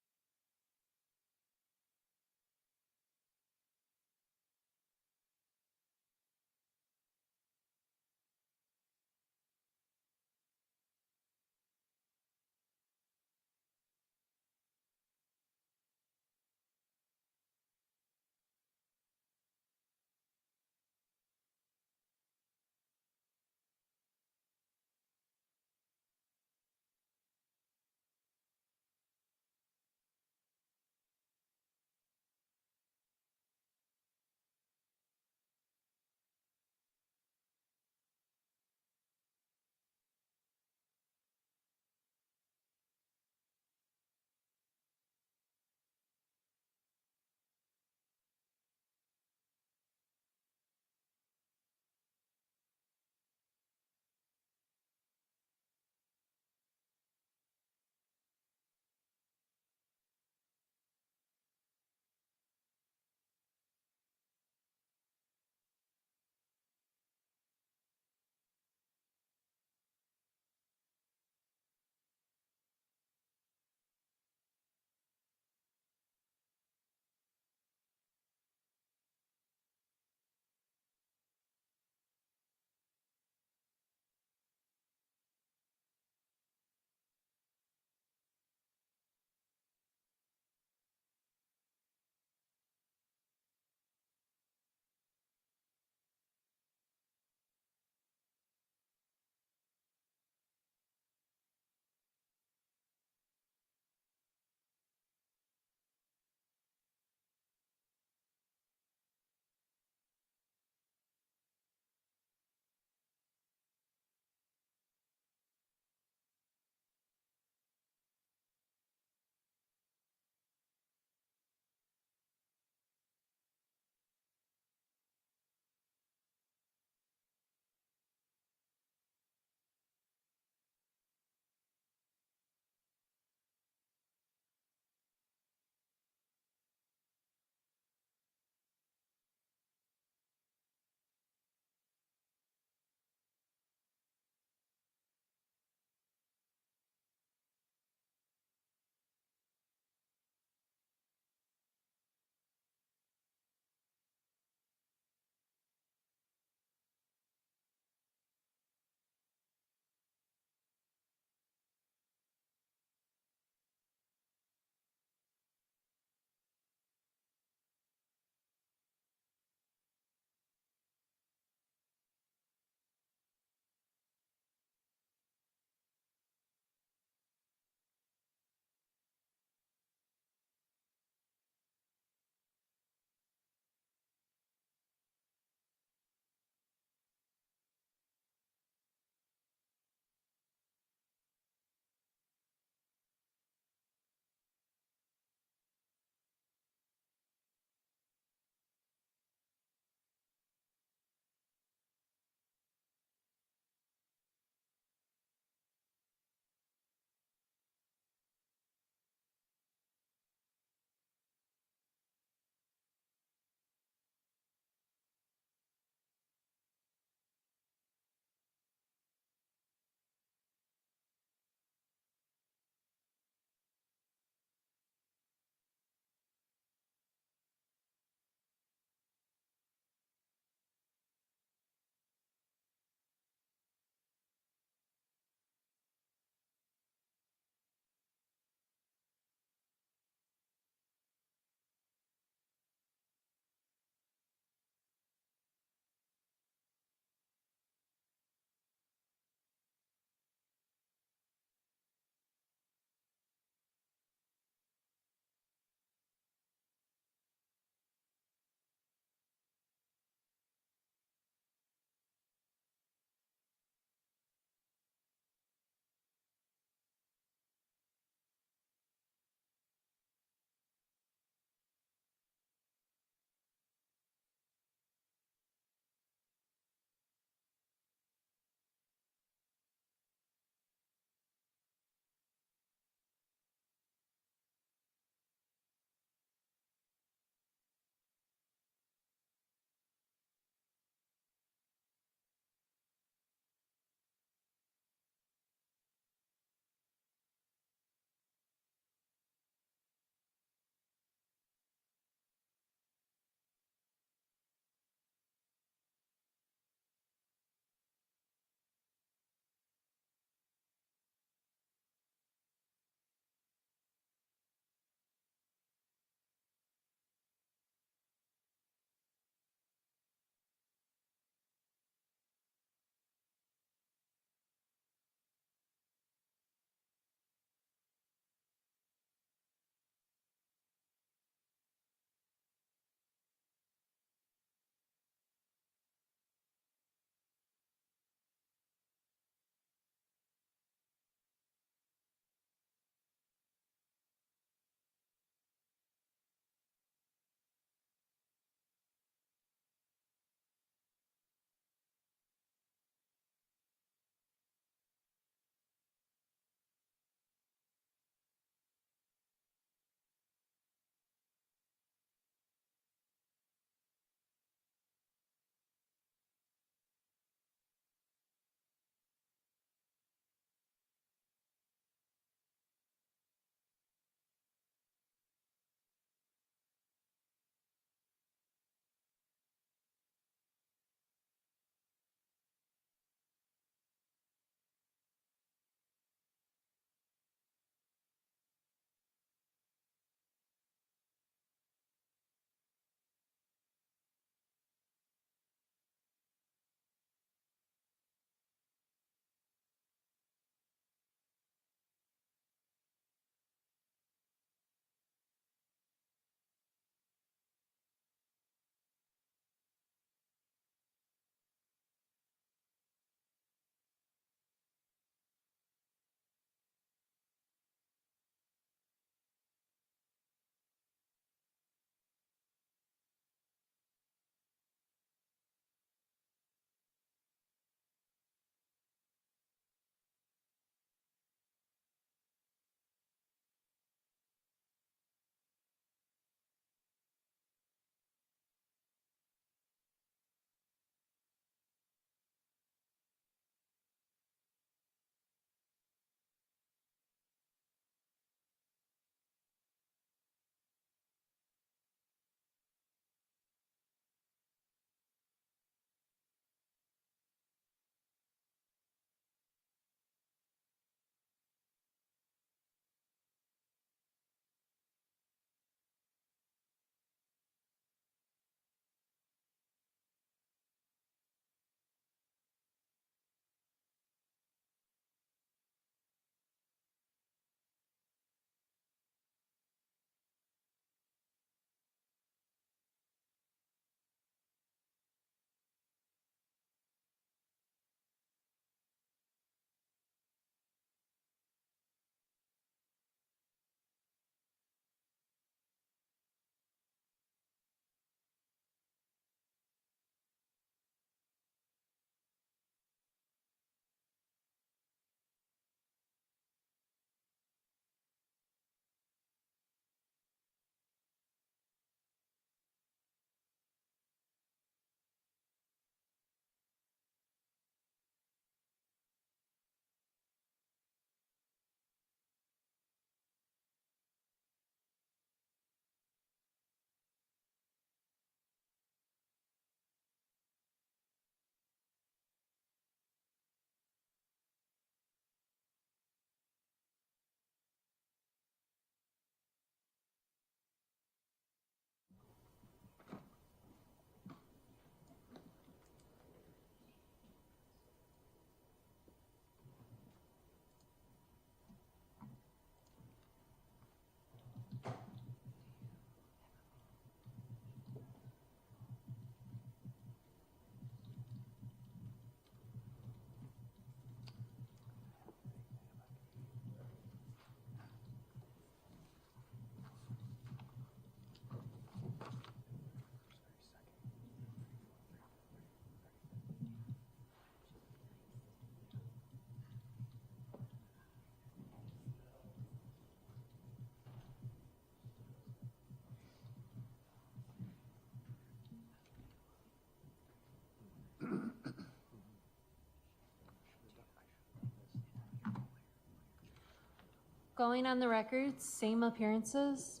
Going on the record, same appearances.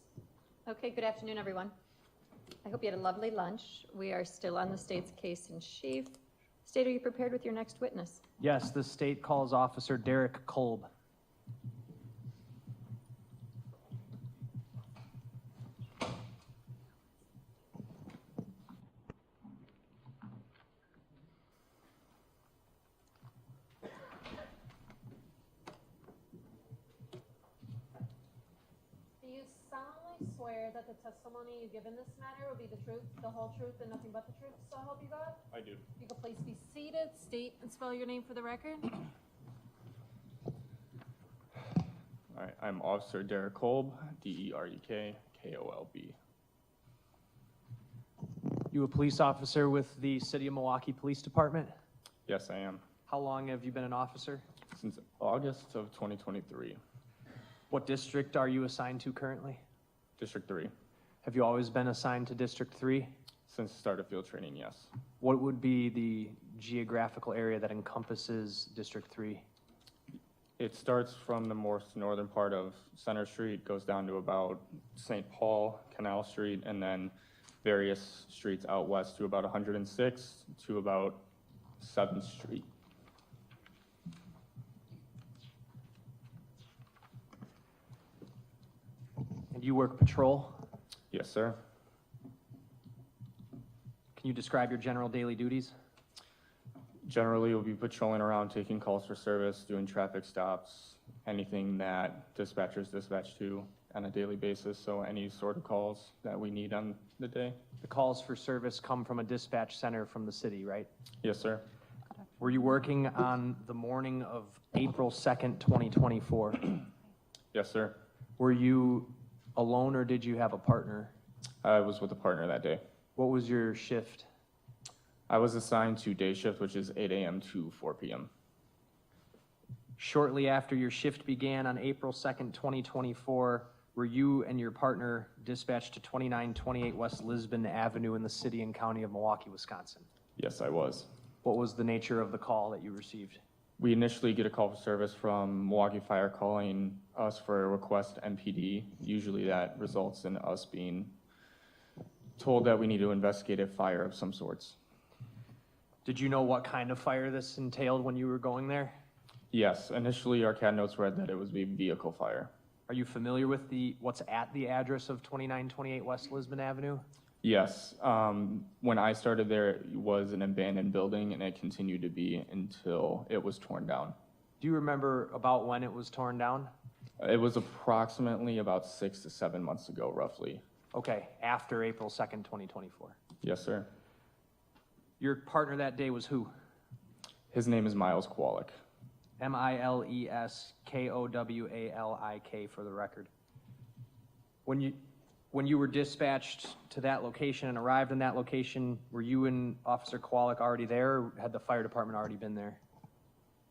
Okay, good afternoon, everyone. I hope you had a lovely lunch. We are still on the state's case in chief. State, are you prepared with your next witness? Yes, the state calls Officer Derek Kolb. Do you solemnly swear that the testimony you give in this matter will be the truth, the whole truth, and nothing but the truth, so help you God? I do. You can please be seated, state and spell your name for the record. All right, I'm Officer Derek Kolb, Derek Kolb. You a police officer with the City of Milwaukee Police Department? Yes, I am. How long have you been an officer? Since August of 2023. What district are you assigned to currently? District 3. Have you always been assigned to District 3? Since the start of field training, yes. What would be the geographical area that encompasses District 3? It starts from the most northern part of Center Street, goes down to about St. Paul, Canal Street, and then various streets out west to about 106 to about 7th Street. And you work patrol? Yes, sir. Can you describe your general daily duties? Generally, we'll be patrolling around, taking calls for service, doing traffic stops, anything that dispatchers dispatch to on a daily basis, so any sort of calls that we need on the day. The calls for service come from a dispatch center from the city, right? Yes, sir. Were you working on the morning of April 2nd, 2024? Yes, sir. Were you alone or did you have a partner? I was with a partner that day. What was your shift? I was assigned to day shift, which is 8 a.m. to 4 p.m. Shortly after your shift began on April 2nd, 2024, were you and your partner dispatched to 2928 West Lisbon Avenue in the city and county of Milwaukee, Wisconsin? Yes, I was. What was the nature of the call that you received? We initially get a call for service from Milwaukee Fire calling us for a request MPD. Usually that results in us being told that we need to investigate a fire of some sorts. Did you know what kind of fire this entailed when you were going there? Yes, initially our CAD notes read that it was a vehicle fire. Are you familiar with what's at the address of 2928 West Lisbon Avenue? Yes, when I started there, it was an abandoned building and it continued to be until it was torn down. Do you remember about when it was torn down? It was approximately about 6 to 7 months ago, roughly. Okay, after April 2nd, 2024. Yes, sir. Your partner that day was who? His name is Miles Kowalik. Mileskowalik for the record. When you were dispatched to that location and arrived in that location, were you and Officer Kowalik already there, or had the fire department already been there?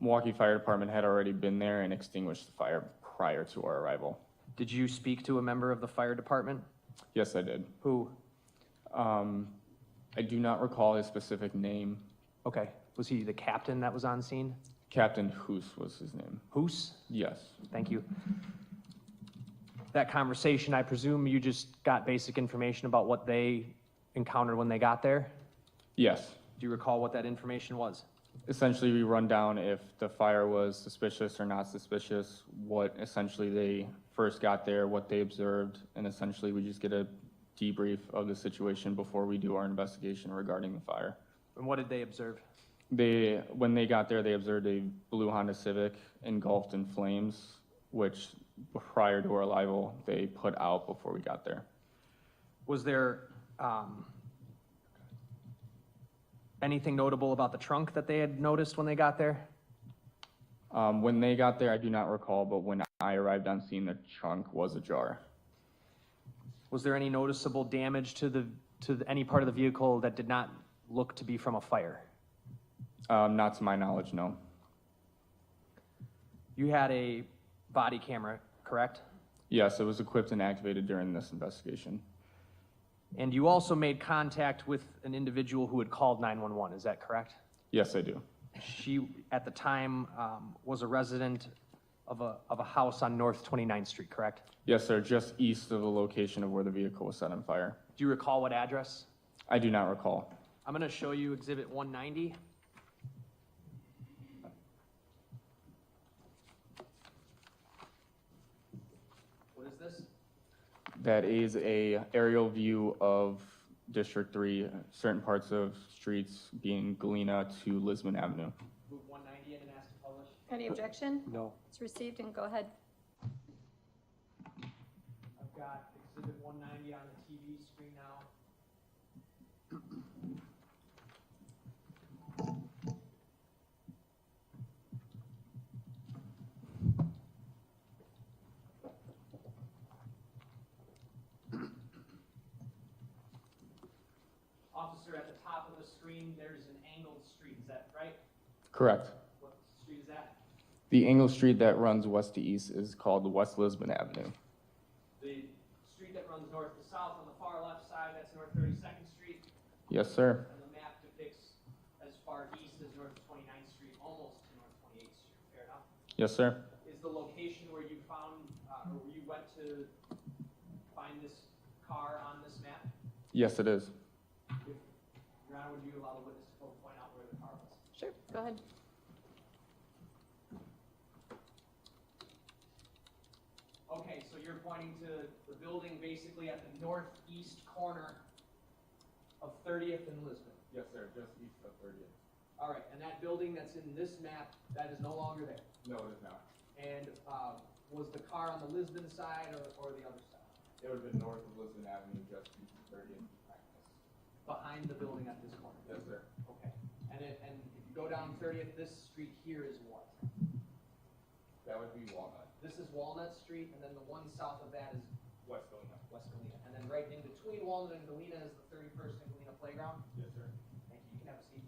Milwaukee Fire Department had already been there and extinguished the fire prior to our arrival. Did you speak to a member of the fire department? Yes, I did. Who? I do not recall his specific name. Okay. Was he the captain that was on scene? Captain Hoos was his name. Hoos? Yes. Thank you. That conversation, I presume you just got basic information about what they encountered when they got there? Yes. Do you recall what that information was? Essentially, we run down if the fire was suspicious or not suspicious, what essentially they first got there, what they observed, and essentially we just get a debrief of the situation before we do our investigation regarding the fire. And what did they observe? When they got there, they observed a blue Honda Civic engulfed in flames, which prior to our arrival, they put out before we got there. Was there anything notable about the trunk that they had noticed when they got there? When they got there, I do not recall, but when I arrived on scene, the trunk was ajar. Was there any noticeable damage to any part of the vehicle that did not look to be from a fire? Not to my knowledge, no. You had a body camera, correct? Yes, it was equipped and activated during this investigation. And you also made contact with an individual who had called 911, is that correct? Yes, I do. She, at the time, was a resident of a house on North 29th Street, correct? Yes, sir, just east of the location of where the vehicle was set on fire. Do you recall what address? I do not recall. I'm going to show you Exhibit 190. What is this? That is a aerial view of District 3, certain parts of streets being Galena to Lisbon Avenue. Move 190 in and ask to publish. Any objection? No. It's received and go ahead. I've got Exhibit 190 on the TV screen now. Officer, at the top of the screen, there's an angled street, is that right? Correct. What street is that? The angle street that runs west to east is called West Lisbon Avenue. The street that runs north to south on the far left side, that's North 32nd Street. Yes, sir. And the map depicts as far east as North 29th Street, almost to North 28th Street, fair enough? Yes, sir. Is the location where you found, or where you went to find this car on this map? Yes, it is. If, Your Honor, would you allow the witness to point out where the car was? Sure, go ahead. Okay, so you're pointing to the building basically at the northeast corner of 30th and Lisbon. Yes, sir, just east of 30th. All right, and that building that's in this map, that is no longer there? No, it is not. And was the car on the Lisbon side or the other side? It would have been north of Lisbon Avenue, just east of 30th. Behind the building at this corner? Yes, sir. Okay. And if you go down 30th, this street here is what? That would be Walnut. This is Walnut Street, and then the one south of that is West Galena. West Galena. And then right in between Walnut and Galena is the 31st and Galena Playground? Yes, sir. Thank you. You can have a seat.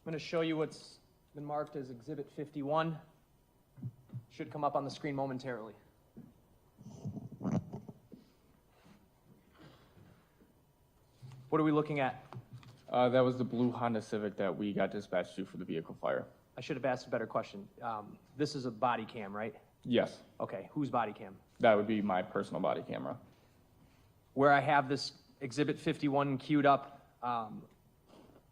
I'm going to show you what's been marked as Exhibit 51. Should come up on the screen momentarily. What are we looking at? That was the blue Honda Civic that we got dispatched to for the vehicle fire. I should have asked a better question. This is a body cam, right? Yes, Okay, whose body cam? that would be my personal body camera. Where I have this Exhibit 51 queued up,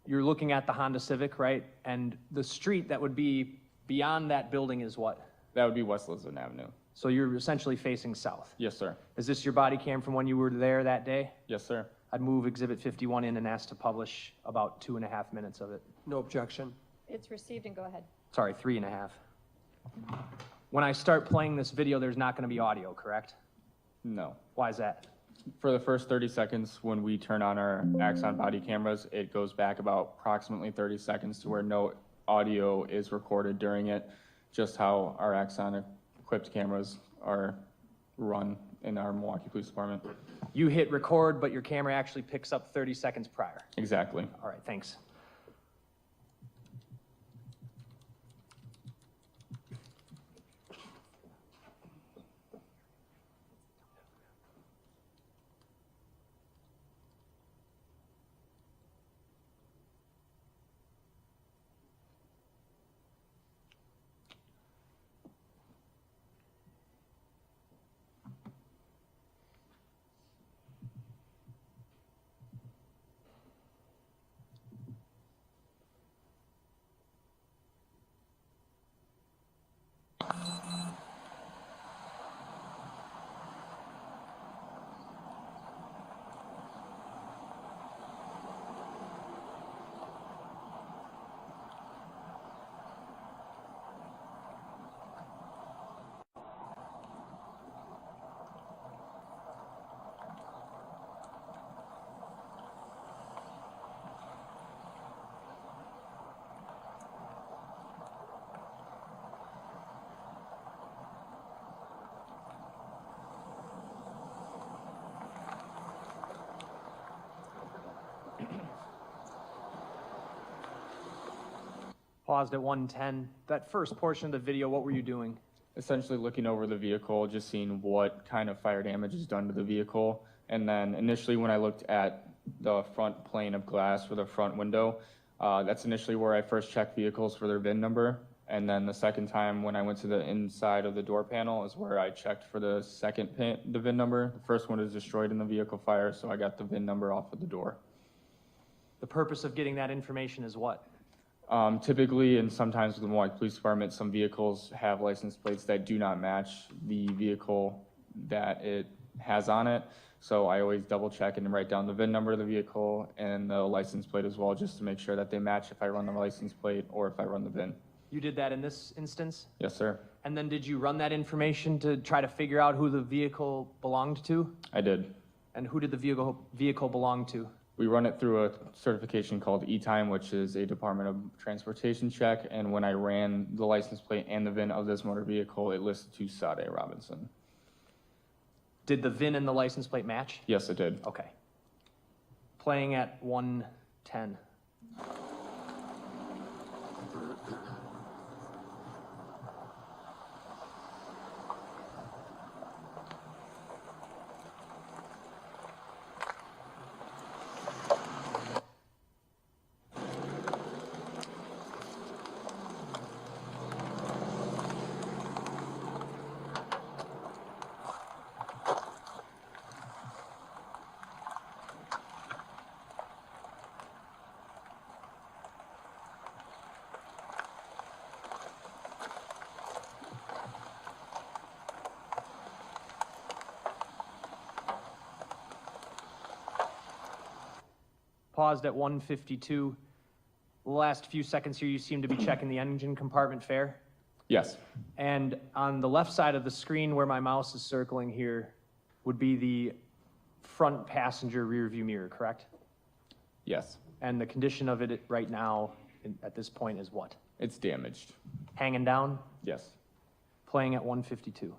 you're looking at the Honda Civic, right? And the street that would be beyond that building is what? That would be West Lisbon Avenue. So you're essentially facing south. Yes, sir. Is this your body cam from when you were there that day? Yes, sir. I'd move Exhibit 51 in and ask to publish about 2.5 minutes of it. No objection. It's received and go ahead. Sorry, 3.5. When I start playing this video, there's not going to be audio, correct? No. Why is that? For the first 30 seconds, when we turn on our Axon body cameras, it goes back about approximately 30 seconds to where no audio is recorded during it, just how our Axon-equipped cameras are run in our Milwaukee Police Department. You hit record, but your camera actually picks up 30 seconds prior. Exactly. All right, thanks. Paused at 1:10. That first portion of the video, what were you doing? Essentially looking over the vehicle, just seeing what kind of fire damage is done to the vehicle. And then initially when I looked at the front plane of glass for the front window, that's initially where I first checked vehicles for their VIN number. And then the second time when I went to the inside of the door panel is where I checked for the the VIN number. The first one is destroyed in the vehicle fire, so I got the VIN number off of the door. The purpose of getting that information is what? Typically, and sometimes with the Milwaukee Police Department, some vehicles have license plates that do not match the vehicle that it has on it. So I always double check and write down the VIN number of the vehicle and the license plate as well, just to make sure that they match if I run the license plate or if I run the VIN. You did that in this instance? Yes, sir. And then did you run that information to try to figure out who the vehicle belonged to? I did. And who did the vehicle belong to? We run it through a certification called E-Time, which is a Department of Transportation check. And when I ran the license plate and the VIN of this motor vehicle, it listed to Sade Robinson. Did the VIN and the license plate match? Yes, it did. Okay. Playing at 1:10. Paused at 1:52. The last few seconds here, you seem to be checking the engine compartment fare. Yes. And on the left side of the screen where my mouse is circling here would be the front passenger rear view mirror, correct? Yes. And the condition of it right now at this point is what? It's damaged. Hanging down? Yes. Playing at 1:52.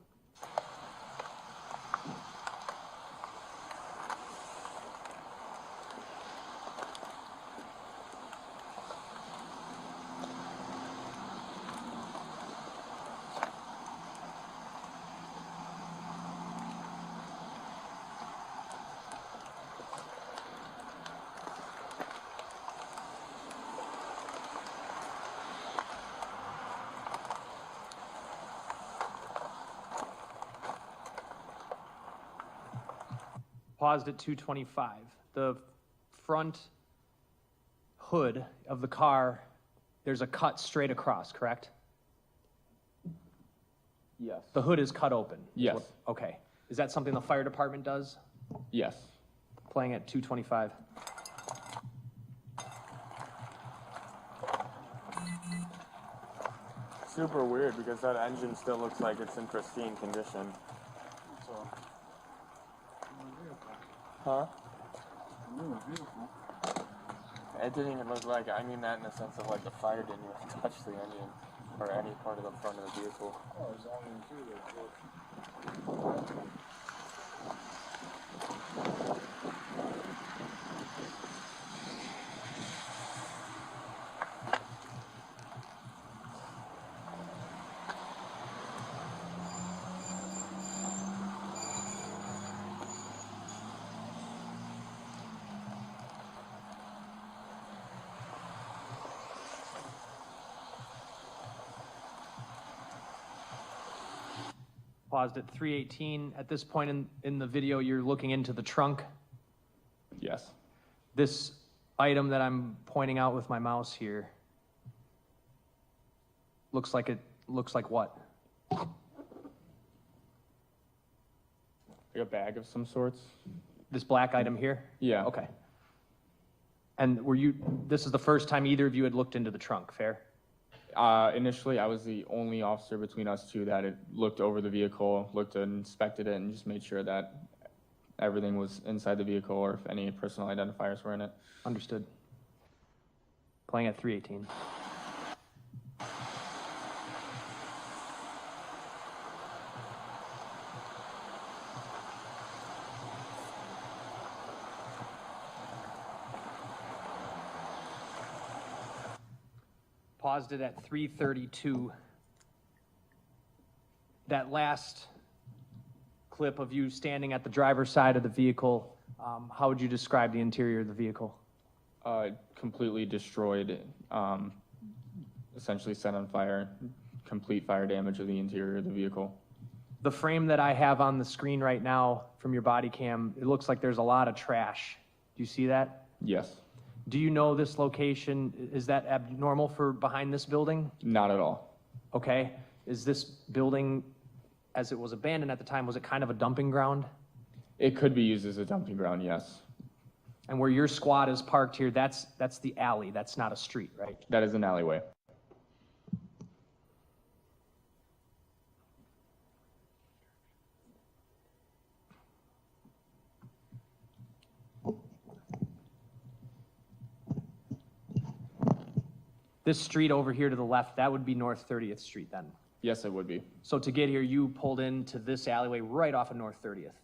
Paused at 2:25. The front hood of the car, there's a cut straight across, correct? Yes. The hood is cut open? Yes. Okay. Is that something the fire department does? Yes. Playing at 2:25. Super weird because that engine still looks like it's in pristine condition. So. Huh? It didn't even look like, I mean that in the sense of like the fire didn't even touch the engine or any part of the front of the vehicle. Oh, it's all in through there. Paused at 3:18. At this point in the video, you're looking into the trunk. Yes. This item that I'm pointing out with my mouse here looks like what? Like a bag of some sorts. This black item here? Yeah. Okay. And this is the first time either of you had looked into the trunk, fair? Initially, I was the only officer between us two that had looked over the vehicle, looked and inspected it, and just made sure that everything was inside the vehicle or if any personal identifiers were in it. Understood. Playing at 3:18. paused it at 3:32. That last clip of you standing at the driver's side of the vehicle, how would you describe the interior of the vehicle? Completely destroyed, essentially set on fire, complete fire damage of the interior of the vehicle. The frame that I have on the screen right now from your body cam, it looks like there's a lot of trash. Do you see that? Yes. Do you know this location, is that abnormal for behind this building? Not at all. Okay. Is this building, as it was abandoned at the time, was it kind of a dumping ground? It could be used as a dumping ground, yes. And where your squad is parked here, that's the alley, that's not a street, right? That is an alleyway. This street over here to the left, that would be North 30th Street then? Yes, it would be. So to get here, you pulled into this alleyway right off of North 30th?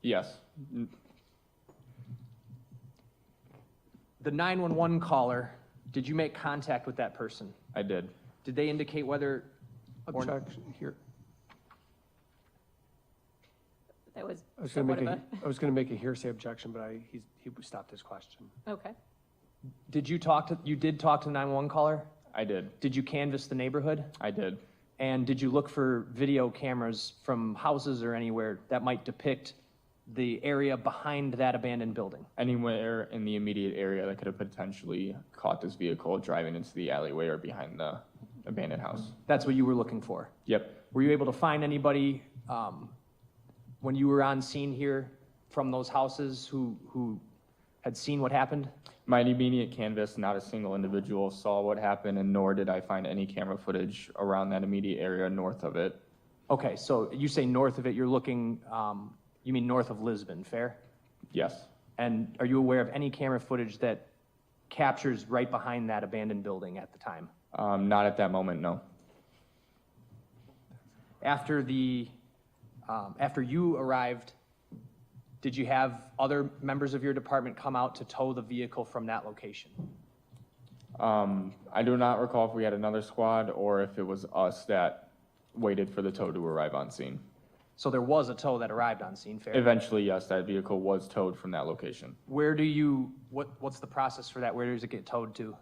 Yes. The 911 caller, did you make contact with that person? I did. Did they indicate whether... Objection here. That was I was somewhat going of to make a hearsay objection, but he stopped his question. Okay. Did you did talk to the 911 caller? I did. Did you canvass the neighborhood? I did. And did you look for video cameras from houses or anywhere that might depict the area behind that abandoned building? Anywhere in the immediate area that could have potentially caught this vehicle driving into the alleyway or behind the abandoned house. That's what you were looking for? Yep. Were you able to find anybody when you were on scene here from those houses who had seen what happened? My immediate canvas, not a single individual saw what happened, and nor did I find any camera footage around that immediate area north of it. Okay, so you say north of it, you're looking, you mean north of Lisbon, fair? Yes. And are you aware of any camera footage that captures right behind that abandoned building at the time? Not at that moment, no. After you arrived, did you have other members of your department come out to tow the vehicle from that location? I do not recall if we had another squad or if it was us that waited for the tow to arrive on scene. So there was a tow that arrived on scene, fair? Eventually, yes, that vehicle was towed from that location. Where do you, what's the process for that? Where does it get towed to?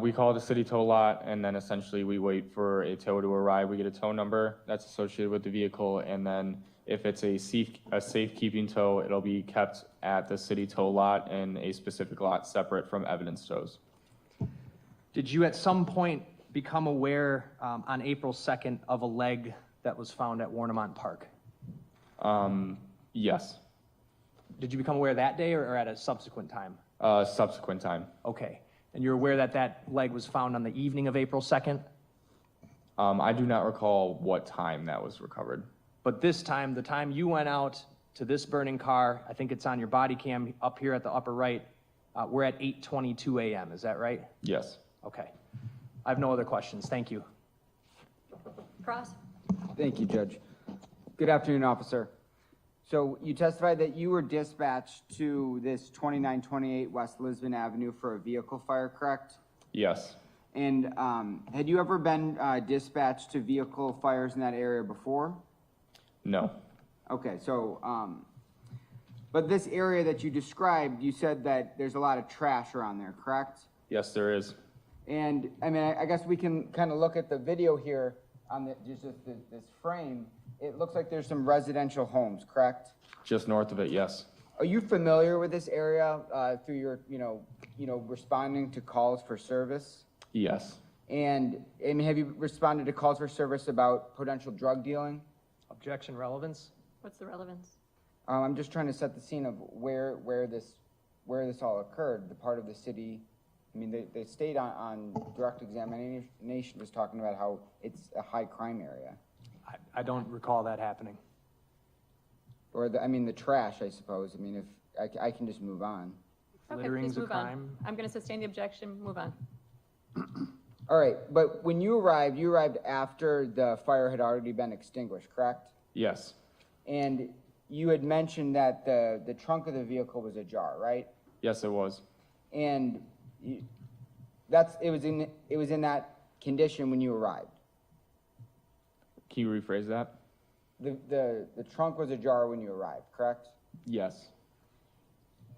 We call the city tow lot, and then essentially we wait for a tow to arrive. We get a tow number that's associated with the vehicle, and then if it's a safekeeping tow, it'll be kept at the city tow lot in a specific lot separate from evidence tows. Did you at some point become aware on April 2nd of a leg that was found at Warnemont Park? Yes. Did you become aware that day or at a subsequent time? Subsequent time. Okay. And you're aware that that leg was found on the evening of April 2nd? I do not recall what time that was recovered. But this time, the time you went out to this burning car, I think it's on your body cam up here at the upper right, we're at 8:22 a.m., is that right? Yes. Okay. I have no other questions. Thank you. Cross? Thank you, Judge. Good afternoon, officer. So you testified that you were dispatched to this 2928 West Lisbon Avenue for a vehicle fire, correct? Yes. And had you ever been dispatched to vehicle fires in that area before? No. Okay, so, but this area that you described, you said that there's a lot of trash around there, correct? Yes, there is. And, I mean, I guess we can kind of look at the video here on just this frame. It looks like there's some residential homes, correct? Just north of it, yes. Are you familiar with this area through your, responding to calls for service? Yes. And have you responded to calls for service about potential drug dealing? Objection relevance? What's the relevance? I'm just trying to set the scene of where this all occurred, the part of the city. I mean, the state on direct examination was talking about how it's a high crime area. I don't recall that happening. Or the trash, I suppose. I mean, if I can just move on. Okay, please move on. I'm going to sustain the objection. Move on. All right, but when you arrived after the fire had already been extinguished, correct? Yes. And you had mentioned that the trunk of the vehicle was ajar, right? Yes, it was. And it was in that condition when you arrived? Can you rephrase that? The trunk was ajar when you arrived, correct? Yes.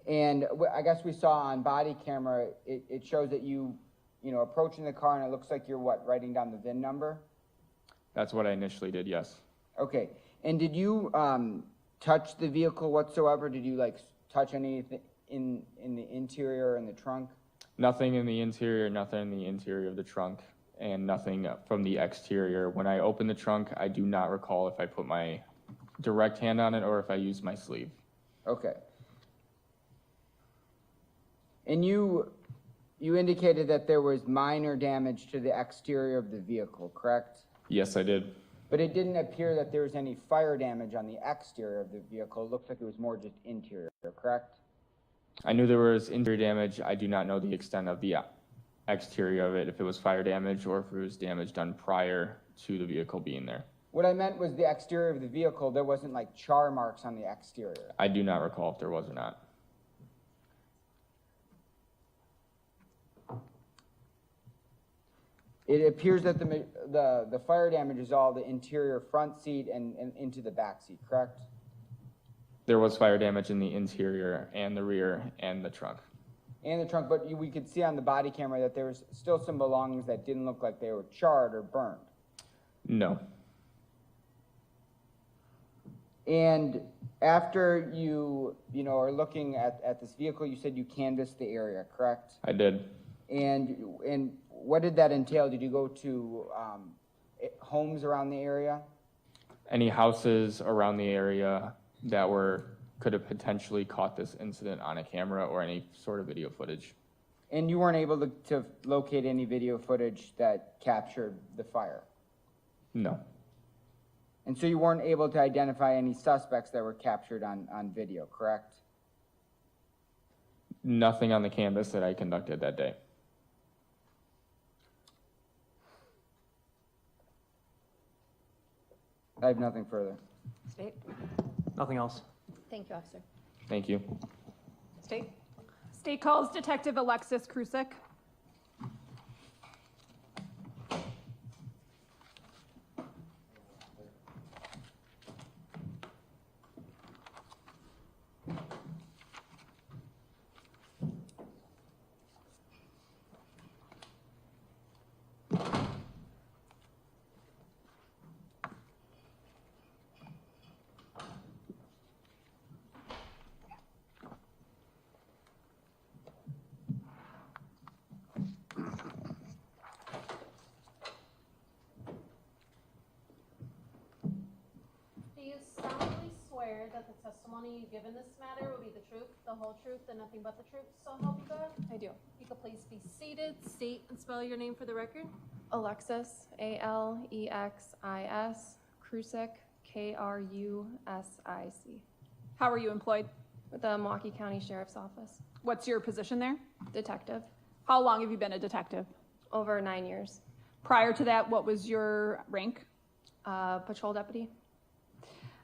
And I guess we saw on body camera, it shows that you know, approaching the car, and it looks like you're what, writing down the VIN number? That's what I initially did, yes. Okay, and did you touch the vehicle whatsoever? Did you like touch anything in the interior and the trunk? Nothing in the interior, nothing in the interior of the trunk, and nothing from the exterior. When I opened the trunk, I do not recall if I put my direct hand on it or if I used my sleeve. Okay. And you indicated that there was minor damage to the exterior of the vehicle, correct? Yes, I did. But it didn't appear that there was any fire damage on the exterior of the vehicle. It looks like it was more just interior, correct? I knew there was interior damage. I do not know the extent of the exterior of it, if it was fire damage or if it was damage done prior to the vehicle being there. What I meant was the exterior of the vehicle, there wasn't like char marks on the exterior. I do not recall if there was or not. It appears that the fire damage is all the interior front seat and into the back seat, correct? There was fire damage in the interior and the rear and the trunk. And the trunk, but we could see on the body camera that there was still some belongings that didn't look like they were charred or burned. No. And after you are looking at this vehicle, you said you canvassed the area, correct? I did. And what did that entail? Did you go to homes around the area? Any houses around the area that could have potentially caught this incident on a camera or any sort of video footage. And you weren't able to locate any video footage that captured the fire? No. And so you weren't able to identify any suspects that were captured on video, correct? Nothing on the canvas that I conducted that day. I have nothing further. State? Nothing else. Thank you, officer. Thank you. State? State calls Detective Alexis Crusk. That the testimony you give in this matter will be the truth, the whole truth, and nothing but the truth, so help you God? I do. You could please be seated, state and spell your name for the record. Alexis, A-L-E-X-I-S, Crusk, K-R-U-S-I-C. How are you employed? With the Milwaukee County Sheriff's Office. What's your position there? Detective. How long have you been a detective? Over 9 years. Prior to that, what was your rank? Patrol deputy.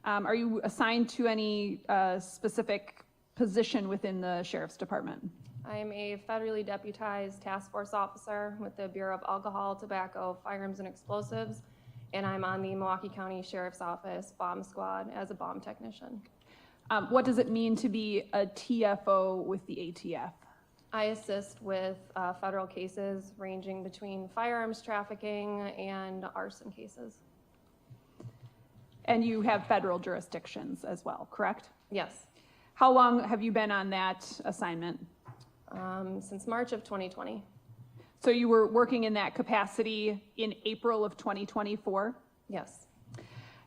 Are you assigned to any specific position within the Sheriff's Department? I'm a federally deputized task force officer with the Bureau of Alcohol, Tobacco, Firearms, and Explosives, and I'm on the Milwaukee County Sheriff's Office Bomb Squad as a bomb technician. What does it mean to be a TFO with the ATF? I assist with federal cases ranging between firearms trafficking and arson cases. And you have federal jurisdictions as well, correct? Yes. How long have you been on that assignment? Since March of 2020. So you were working in that capacity in April of 2024? Yes.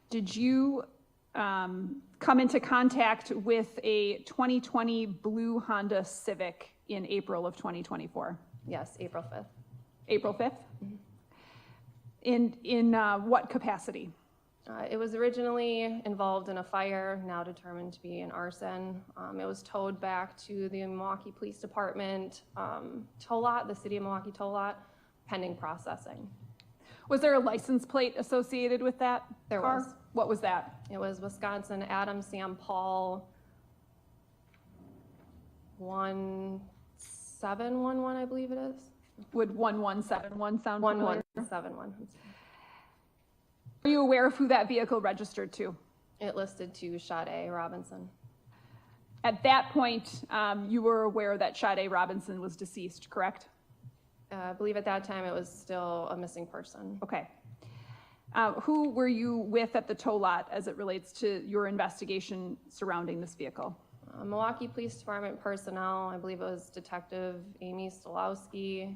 Did you come into contact with a 2020 blue Honda Civic in April of 2024? Yes, April 5th. April 5th? Mm-hmm. In what capacity? It was originally involved in a fire, now determined to be an arson. It was towed back to the Milwaukee Police Department tow lot, the City of Milwaukee tow lot, pending processing. Was there a license plate associated with that There car? was. What was that? It was Wisconsin Adam Sam Paul 1711, I believe it is. Would 1171 sound familiar? 1171. Are you aware of who that vehicle registered to? It listed to Sade Robinson. At that point, you were aware that Sade Robinson was deceased, correct? I believe at that time it was still a missing person. Okay. Who were you with at the tow lot as it relates to your investigation surrounding this vehicle? Milwaukee Police Department personnel, I believe it was Detective Amy Stolowski,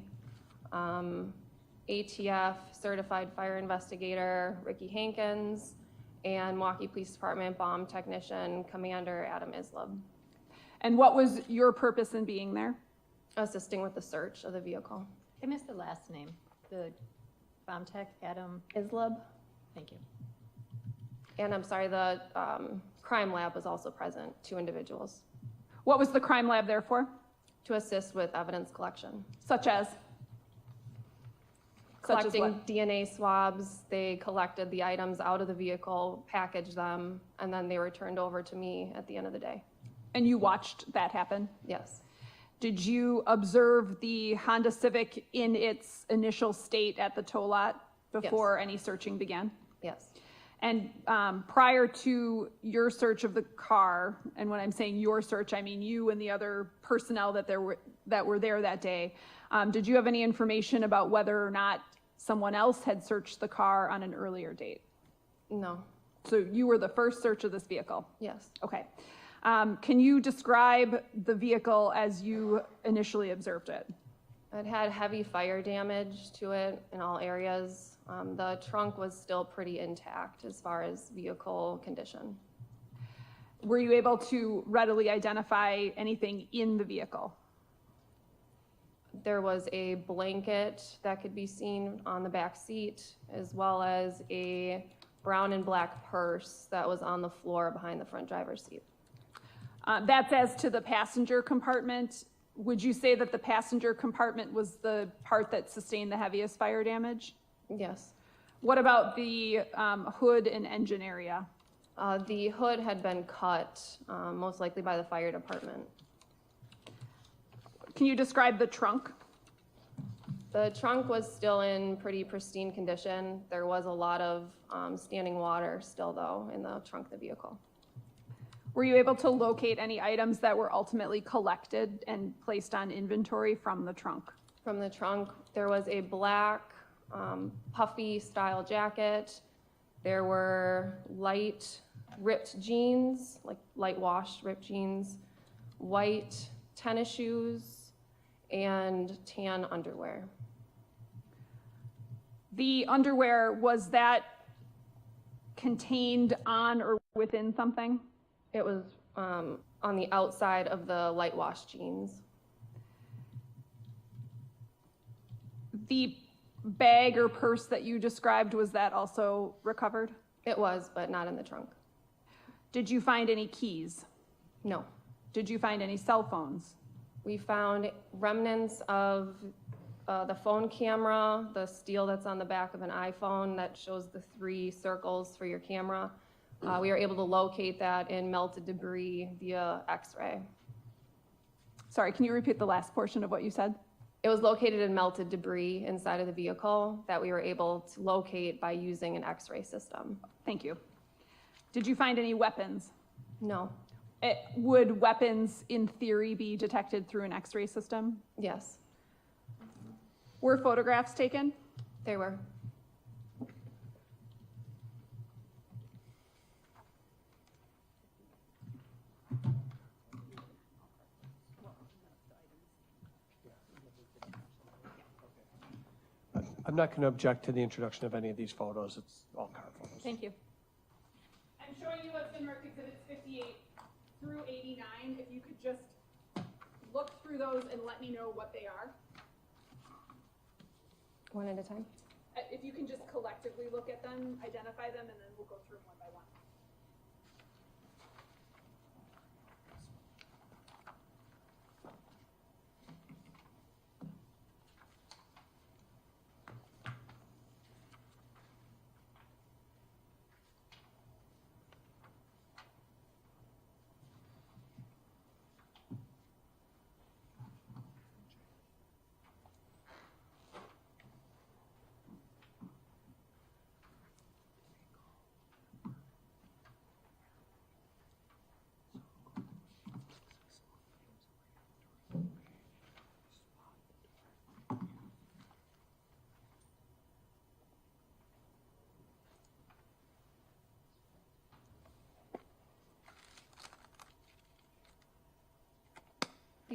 ATF Certified Fire Investigator Ricky Henkins, and Milwaukee Police Department Bomb Technician Commander Adam Islub. And what was your purpose in being there? Assisting with the search of the vehicle. I missed the last name, the bomb tech, Adam. Islub. Thank you. And I'm sorry, the crime lab was also present, 2 individuals. What was the crime lab there for? To assist with evidence collection. Such as? Collecting DNA swabs. They collected the items out of the vehicle, packaged them, and then they were turned over to me at the end of the day. And you watched that happen? Yes. Did you observe the Honda Civic in its initial state at the tow lot before any searching began? Yes. And prior to your search of the car, and when I'm saying your search, I mean you and the other personnel that were there that day, did you have any information about whether or not someone else had searched the car on an earlier date? No. So you were the first search of this vehicle? Yes. Okay. Can you describe the vehicle as you initially observed it? It had heavy fire damage to it in all areas. The trunk was still pretty intact as far as vehicle condition. Were you able to readily identify anything in the vehicle? There was a blanket that could be seen on the back seat, as well as a brown and black purse that was on the floor behind the front driver's seat. That's as to the passenger compartment. Would you say that the passenger compartment was the part that sustained the heaviest fire damage? Yes. What about the hood and engine area? The hood had been cut, most likely by the fire department. Can you describe the trunk? The trunk was still in pretty pristine condition. There was a lot of standing water still, though, in the trunk of the vehicle. Were you able to locate any items that were ultimately collected and placed on inventory from the trunk? From the trunk, there was a black puffy style jacket. There were light ripped jeans, like light washed ripped jeans, white tennis shoes, and tan underwear. The underwear, was that contained on or within something? It was on the outside of the light wash jeans. The bag or purse that you described, was that also recovered? It was, but not in the trunk. Did you find any keys? No. Did you find any cell phones? We found remnants of the phone camera, the steel that's on the back of an iPhone that shows the 3 circles for your camera. We were able to locate that in melted debris via X-ray. Sorry, can you repeat the last portion of what you said? It was located in melted debris inside of the vehicle that we were able to locate by using an X-ray system. Thank you. Did you find any weapons? No. Would weapons, in theory, be detected through an X-ray system? Yes. Were photographs taken? They were. I'm not going to object to the introduction of any of these photos. It's all car photos. Thank you. I'm showing you what's in marked exhibits 58 through 89. If you could just look through those and let me know what they are. One at a time? If you can just collectively look at them, identify them, and then we'll go through them one by one.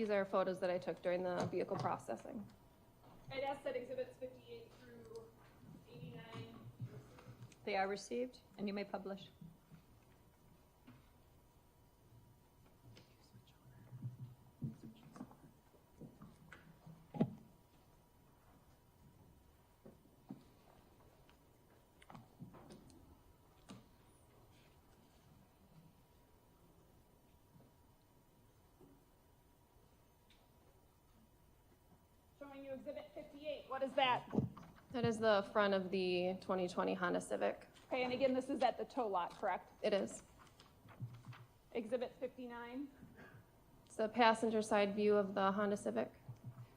These are photos that I took during the vehicle processing. I'd ask that exhibits 58 through 89. They are received, and you may publish. Showing you exhibit 58. What is that? That is the front of the 2020 Honda Civic. Okay, and again, this is at the tow lot, correct? It is. Exhibit 59. It's the passenger side view of the Honda Civic.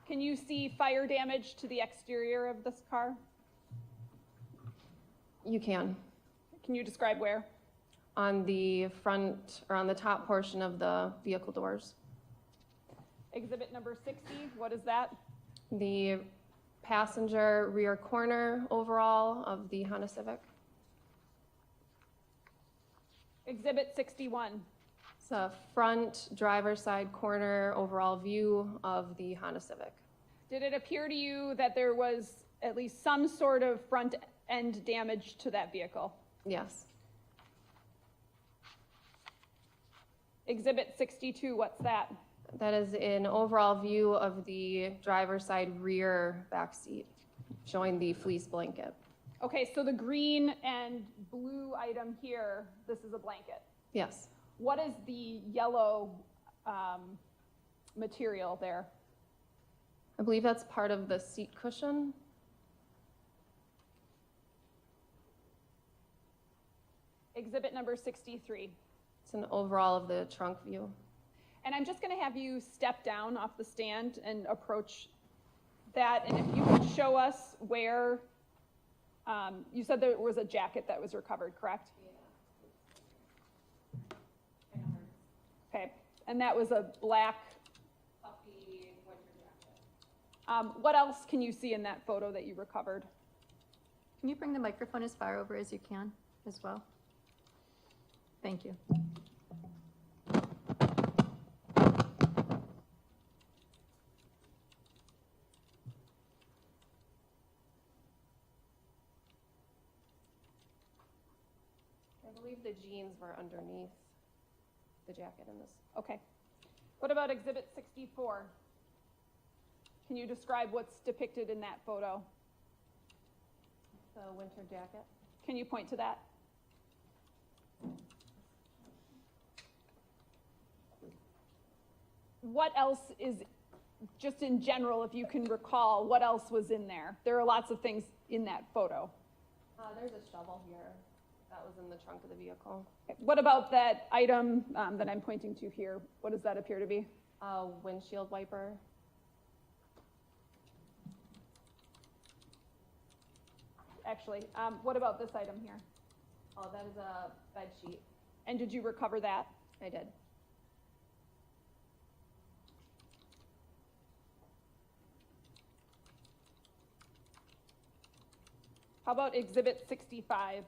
Can you see fire damage to the exterior of this car? You can. Can you describe where? On the front, or on the top portion of the vehicle doors. Exhibit number 60, what is that? The passenger rear corner overall of the Honda Civic. Exhibit 61. It's a front driver's side corner overall view of the Honda Civic. Did it appear to you that there was at least some sort of front end damage to that vehicle? Yes. Exhibit 62, what's that? That is an overall view of the driver's side rear back seat, showing the fleece blanket. Okay, so the green and blue item here, this is a blanket. Yes. What is the yellow material there? I believe that's part of the seat cushion. Exhibit number 63. It's an overall of the trunk view. And I'm just going to have you step down off the stand and approach that. And if you could show us where, you said there was a jacket that was recovered, correct? Yeah. Okay, and that was a black puffy winter jacket. What else can you see in that photo that you recovered? Can you bring the microphone as far over as you can as well? Thank you. I believe the jeans were underneath the jacket in this. Okay. What about exhibit 64? Can you describe what's depicted in that photo? The winter jacket. Can you point to that? What else is, just in general, if you can recall, what else was in there? There are lots of things in that photo. There's a shovel here that was in the trunk of the vehicle. What about that item that I'm pointing to here? What does that appear to be? A windshield wiper. Actually, what about this item here? Oh, that is a bed sheet. And did you recover that? I did. How about exhibit 65?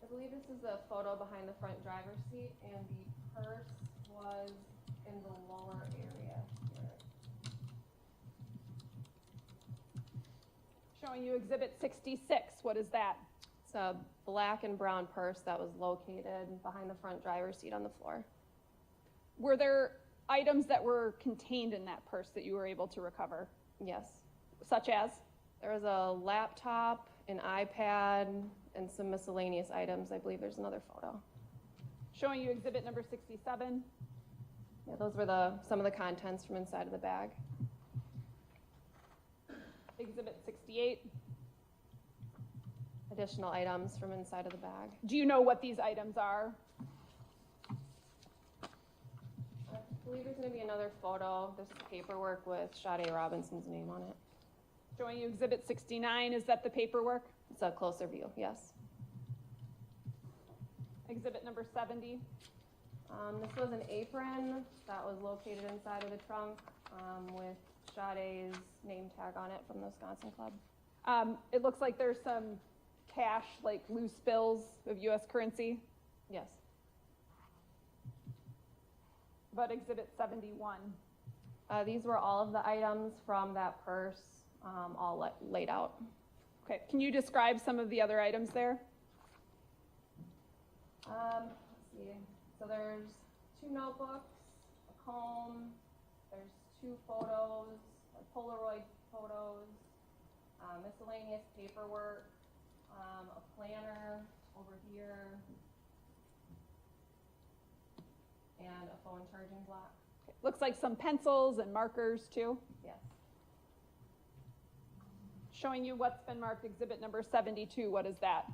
I believe this is a photo behind the front driver's seat, and the purse was in the lower area here. Showing you exhibit 66. What is that? It's a black and brown purse that was located behind the front driver's seat on the floor. Were there items that were contained in that purse that you were able to recover? Yes. Such as? There was a laptop, an iPad, and some miscellaneous items. I believe there's another photo. Showing you exhibit number 67. Yeah, those were some of the contents from inside of the bag. Exhibit 68. Additional items from inside of the bag. Do you know what these items are? I believe there's going to be another photo. This is paperwork with Sade Robinson's name on it. Showing you exhibit 69. Is that the paperwork? It's a closer view, yes. Exhibit number 70. This was an apron that was located inside of the trunk with Sade's name tag on it from the Wisconsin Club. It looks like there's some cash, like loose bills of US currency. Yes. But Exhibit 71. These were all of the items from that purse, all laid out. Okay, can you describe some of the other items there? Let's see. So there's 2 notebooks, a comb, there's 2 photos, Polaroid photos, miscellaneous paperwork, a planner over here, and a phone charging block. Okay. Looks like some pencils and markers too. Yes. Showing you what's been marked Exhibit number 72. What is that?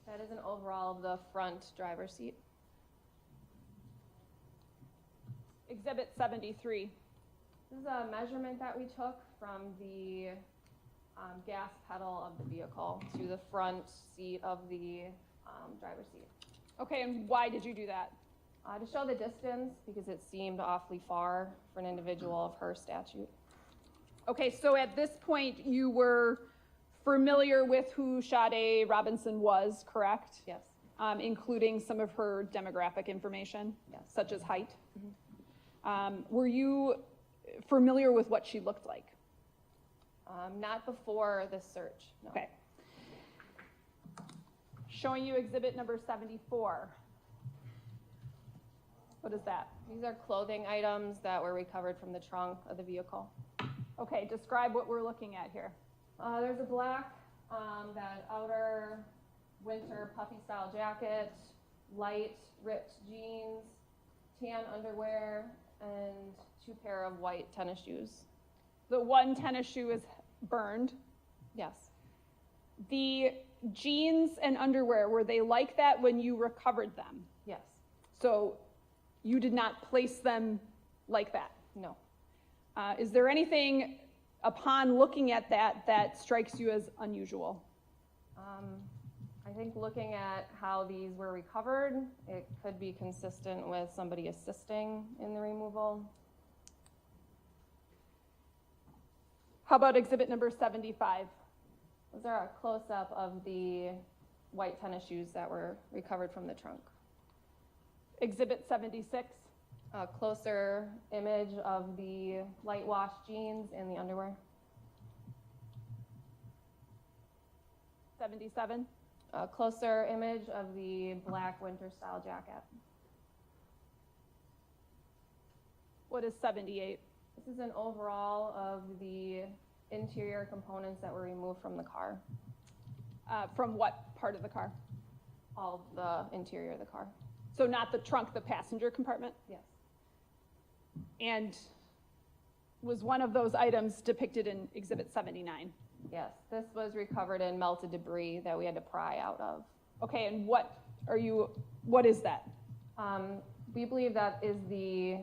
That is an overall of the front driver's seat. Exhibit 73. This is a measurement that we took from the gas pedal of the vehicle to the front seat of the driver's seat. Okay, and why did you do that? To show the distance, because it seemed awfully far for an individual of her statute. Okay, so at this point you were familiar with who Sade Robinson was, correct? Yes. Including some of her demographic information, yes, such as height. Were you familiar with what she looked like? Not before the search. No. Okay. Showing you Exhibit number 74. What is that? These are clothing items that were recovered from the trunk of the vehicle. Okay, describe what we're looking at here. There's a black, that outer winter puffy style jacket, light ripped jeans, tan underwear, and 2 pair of white tennis shoes. The one tennis shoe is burned. Yes. The jeans and underwear, were they like that when you recovered them? Yes. So you did not place them like that? No. Is there anything upon looking at that strikes you as unusual? I think looking at how these were recovered, it could be consistent with somebody assisting in the removal. How about Exhibit number 75? Those are a close-up of the white tennis shoes that were recovered from the trunk. Exhibit 76? A closer image of the light wash jeans and the underwear. 77? A closer image of the black winter style jacket. What is 78? This is an overall of the interior components that were removed from the car. From what part of the car? All of the interior of the car. So not the trunk, the passenger compartment? Yes. And was one of those items depicted in Exhibit 79? Yes, this was recovered in melted debris that we had to pry out of. Okay, and what is that? We believe that is the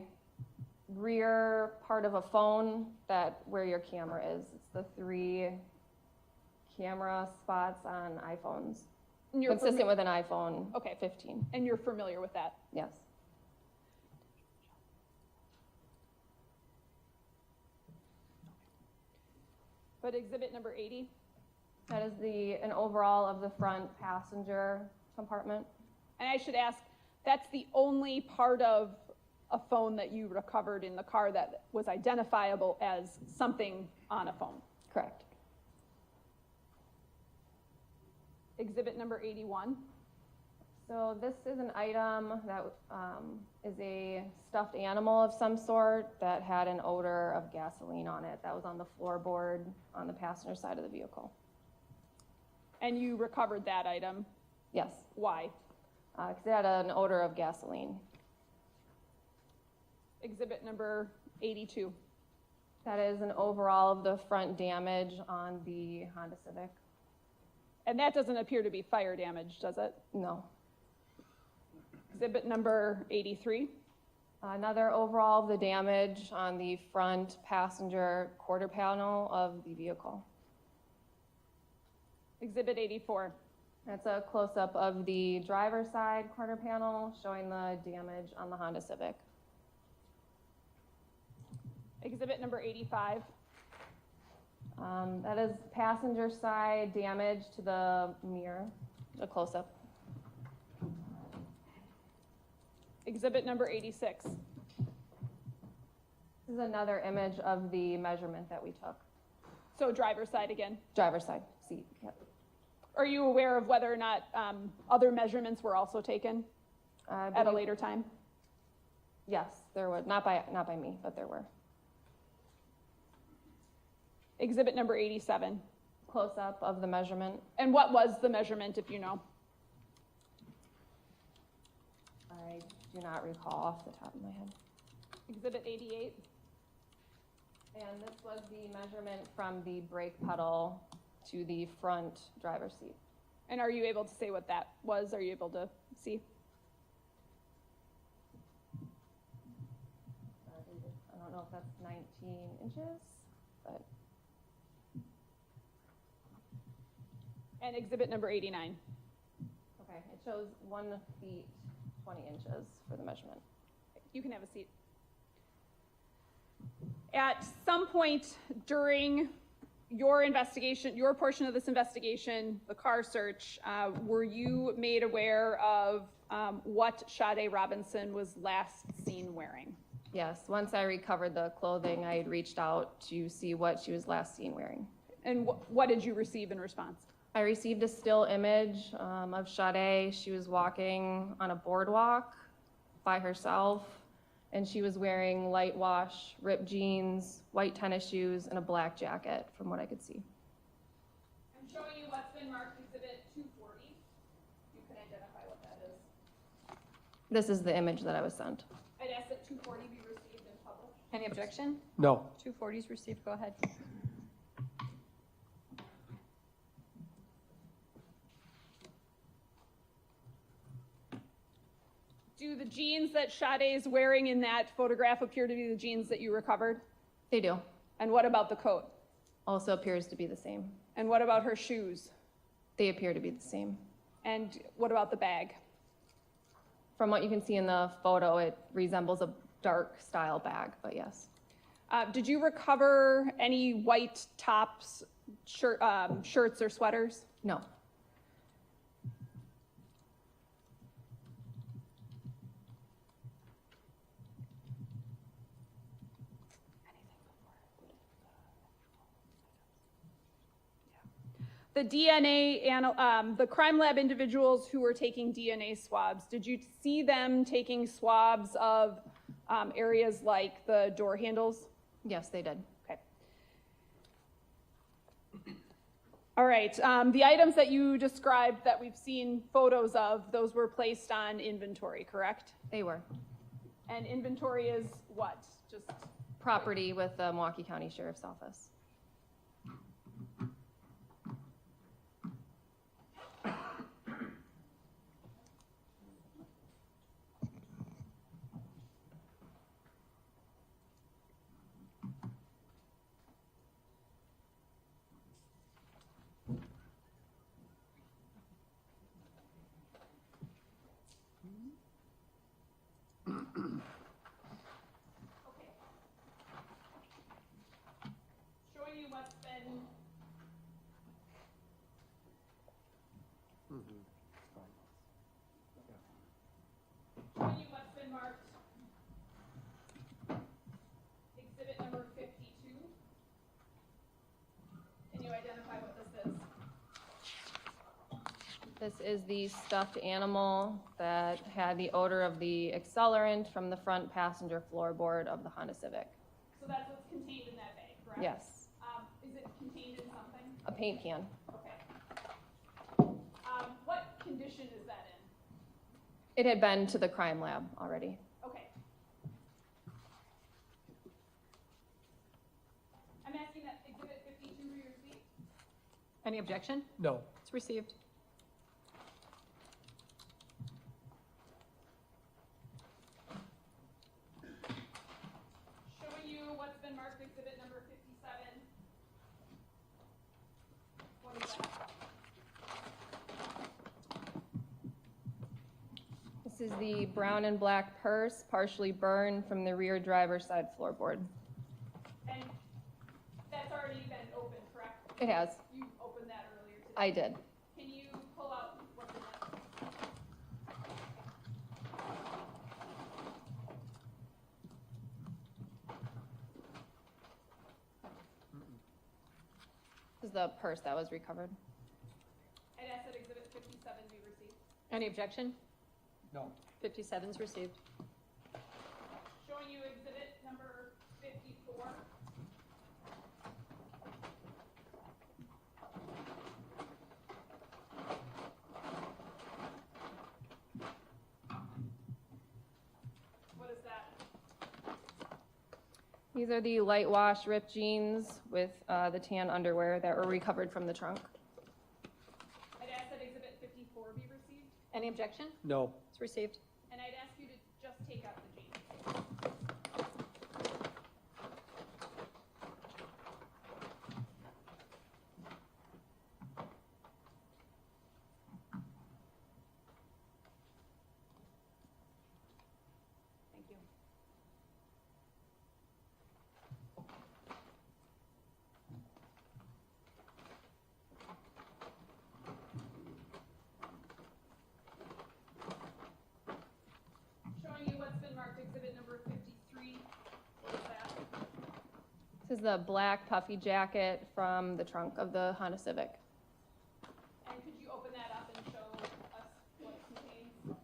rear part of a phone where your camera is. It's the 3 camera spots on iPhones. Consistent with an iPhone 15. And you're familiar with that? Yes. But Exhibit number 80? That is an overall of the front passenger compartment. And I should ask, that's the only part of a phone that you recovered in the car that was identifiable as something on a phone? Correct. Exhibit number 81? So this is an item that is a stuffed animal of some sort that had an odor of gasoline on it. That was on the floorboard on the passenger side of the vehicle. And you recovered that item? Yes. Why? Because it had an odor of gasoline. Exhibit number 82? That is an overall of the front damage on the Honda Civic. And that doesn't appear to be fire damage, does it? No. Exhibit number 83? Another overall of the damage on the front passenger quarter panel of the vehicle. Exhibit 84? That's a close-up of the driver's side quarter panel showing the damage on the Honda Civic. Exhibit number 85? That is passenger side damage to the mirror, a close-up. Exhibit number 86. This is another image of the measurement that we took. So driver's side again. Driver's side seat, yep. Are you aware of whether or not other measurements were also taken at a later time? Yes, there were, not by me, but there were. Exhibit number 87. Close-up of the measurement. And what was the measurement, if you know? I do not recall off the top of my head. Exhibit 88. And this was the measurement from the brake pedal to the front driver's seat. And are you able to say what that was? Are you able to see? I don't know if that's 19 inches, but. And exhibit number 89. Okay, it shows 1 feet, 20 inches for the measurement. You can have a seat. At some point during your investigation, your portion of this investigation, the car search, were you made aware of what Sade Robinson was last seen wearing? Yes, once I recovered the clothing, I had reached out to see what she was last seen wearing. And what did you receive in response? I received a still image of Sade. She was walking on a boardwalk by herself, and she was wearing light wash, ripped jeans, white tennis shoes, and a black jacket, from what I could see. I'm showing you what's been marked exhibit 240. You can identify what that is. This is the image that I was sent. I'd ask that 240 be received and published. Any objection? No. 240 is received, go ahead. Do the jeans that Sade is wearing in that photograph appear to be the jeans that you recovered? They do. And what about the coat? Also appears to be the same. And what about her shoes? They appear to be the same. And what about the bag? From what you can see in the photo, it resembles a dark style bag, but yes. Did you recover any white tops, shirts or sweaters? No. The DNA, the crime lab individuals who were taking DNA swabs, did you see them taking swabs of areas like the door handles? Yes, they did. Okay. All right, the items that you described that we've seen photos of, those were placed on inventory, correct? They were. And inventory is what? Just property with the Milwaukee County Sheriff's Office. showing you what's been showing you what's been marked exhibit number 52. Can you identify what this is? This is the stuffed animal that had the odor of the accelerant from the front passenger floorboard of the Honda Civic. So that's what's contained in that bag, correct? Yes. Is it contained in something? A paint can. Okay. What condition is that in? It had been to the crime lab already. Okay. I'm asking that exhibit 52 be received. Any objection? No. It's received. Showing you what's been marked exhibit number 57. What is that? This is the brown and black purse, partially burned from the rear driver's side floorboard. And that's already been opened, It has. You opened that earlier today. I did. Can you pull out what's in it? This is the purse that was recovered. I'd ask that exhibit 57 be received. Any objection? No. 57's received. Showing you exhibit number 54. What is that? These are the light wash ripped jeans with the tan underwear that were recovered from the trunk. I'd ask that exhibit 54 be received. Any objection? No. It's received. And I'd ask you to just take out the jeans. Thank you. Showing you what's been marked exhibit number 53. What is that? This is the black puffy jacket from the trunk of the Honda Civic. And could you open that up and show us what it contains?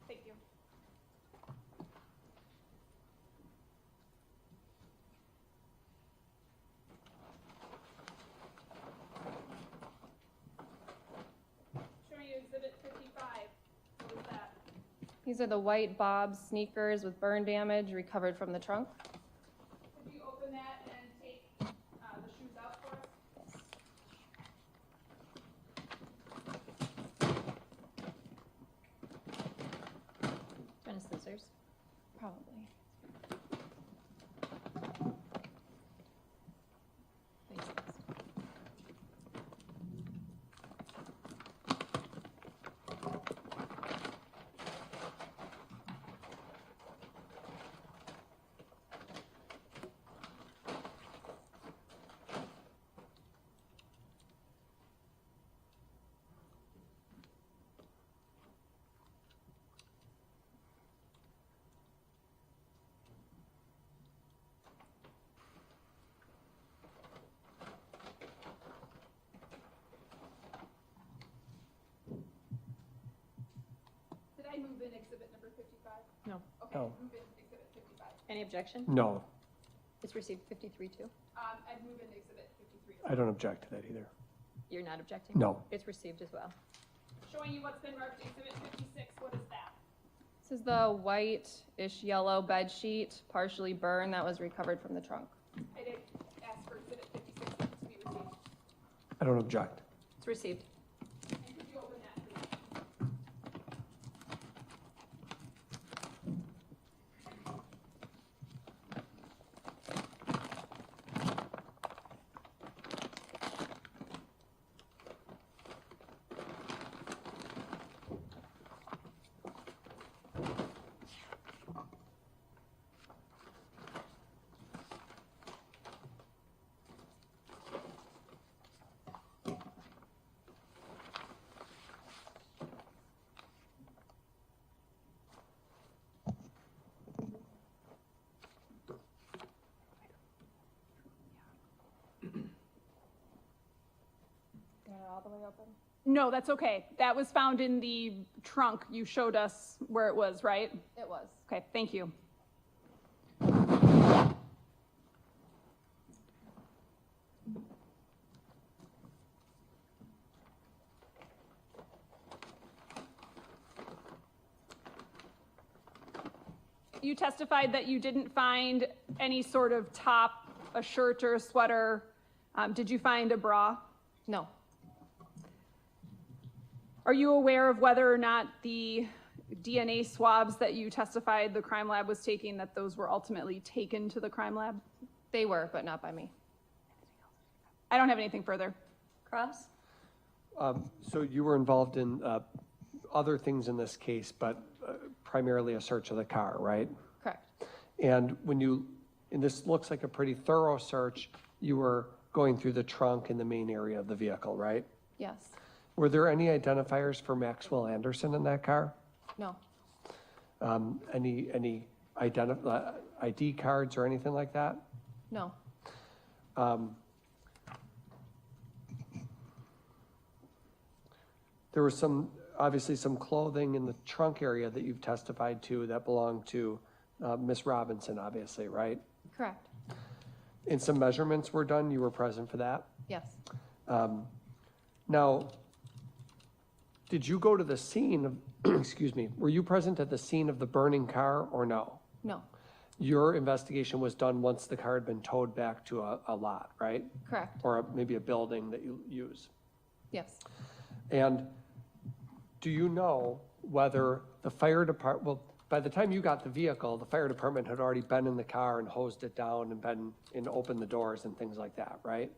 Thank you. Showing you exhibit 55. What is that? These are the white Bob sneakers with burn damage recovered from the trunk. Could you open that and take the shoes out for us? And scissors. Probably. Thanks. Did I move in exhibit number 55? No. Okay, No. move in exhibit 55. Any objection? No. It's received 53 too. I'd move in exhibit 53. I don't object to that either. You're not objecting? No. It's received as well. Showing you what's been marked exhibit 56. What is that? This is the white-ish yellow bed sheet, partially burned, that was recovered from the trunk. I did ask for exhibit 56 to be received. I don't object. It's received. And could you open that, please? All the way open? No, that's okay. That was found in the trunk. You showed us where it was, right? It was. Okay, thank you. You testified that you didn't find any sort of top, a shirt or a sweater Did you find a bra? No. Are you aware of whether or not the DNA swabs that you testified the crime lab was taking, that those were ultimately taken to the crime lab? They were, but not by me. I don't have anything further. Cross? So you were involved in other things in this case, but primarily a search of the car, right? Correct. And and this looks like a pretty thorough search, you were going through the trunk in the main area of the vehicle, right? Yes. Were there any identifiers for Maxwell Anderson in that car? No. Any ID cards or anything like that? No. There was obviously some clothing in the trunk area that you've testified to that belonged to Miss Robinson, obviously, right? Correct. And some measurements were done, you were present for that? Yes. Now, did you go to the scene of, excuse me, were you present at the scene of the burning car or no? No. Your investigation was done once the car had been towed back to a lot, right? Correct. Or maybe a building that you use. Yes. And do you know whether the fire department, well, by the time you got the vehicle, the fire department had already been in the car and hosed it down and opened the doors and things like that, right?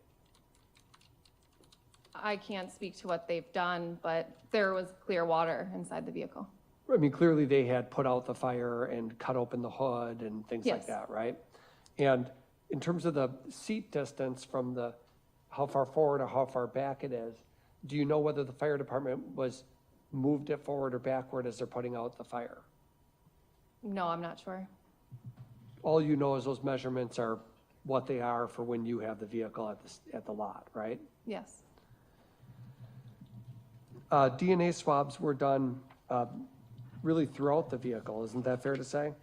I can't speak to what they've done, but there was clear water inside the vehicle. I mean, clearly they had put out the fire and cut open the hood and things like Yes. that, right? And in terms of the seat distance from how far forward or how far back it is, do you know whether the fire department moved it forward or backward as they're putting out the fire? No, I'm not sure. All you know is those measurements are what they are for when you have the vehicle at the lot, right? Yes. DNA swabs were done really throughout the vehicle, isn't that fair to say?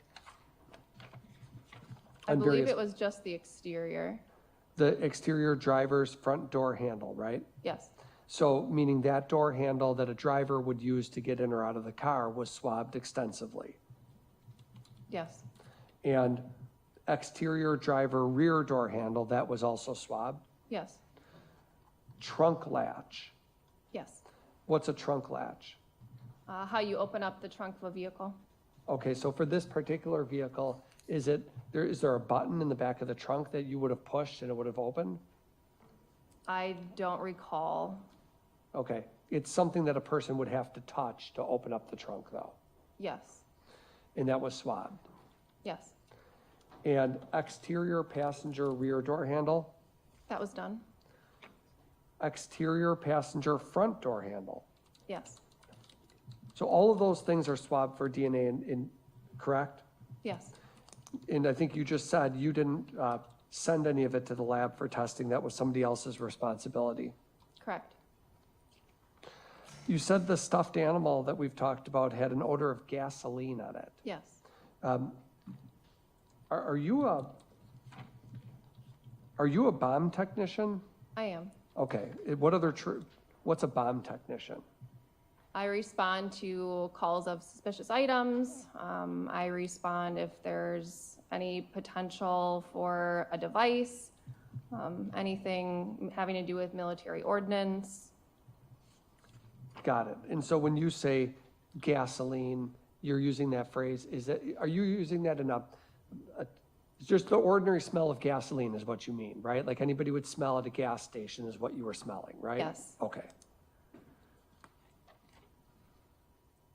I On believe various- it was just the exterior. The exterior driver's front door handle, right? Yes. So meaning that door handle that a driver would use to get in or out of the car was swabbed extensively. Yes. And exterior driver rear door handle, that was also swabbed. Yes. Trunk latch. Yes. What's a trunk latch? How you open up the trunk of a vehicle. Okay, so for this particular vehicle, is there a button in the back of the trunk that you would have pushed and it would have opened? I don't recall. Okay, it's something that a person would have to touch to open up the trunk though, Yes. and that was swabbed. Yes. And exterior passenger rear door handle, That was done. exterior passenger front door handle. Yes. So all of those things are swabbed for DNA, correct? Yes. And I think you just said you didn't send any of it to the lab for testing. That was somebody else's responsibility. Correct. You said the stuffed animal that we've talked about had an odor of gasoline on it. Yes. Are you a bomb technician? I am. Okay. What's a bomb technician? I respond to calls of suspicious items. I respond if there's any potential for a device, anything having to do with military ordnance. Got it. And so when you say gasoline, you're using that phrase, are you using that in just the ordinary smell of gasoline is what you mean, right? Like anybody would smell at a gas station is what you were smelling, right? Yes. Okay.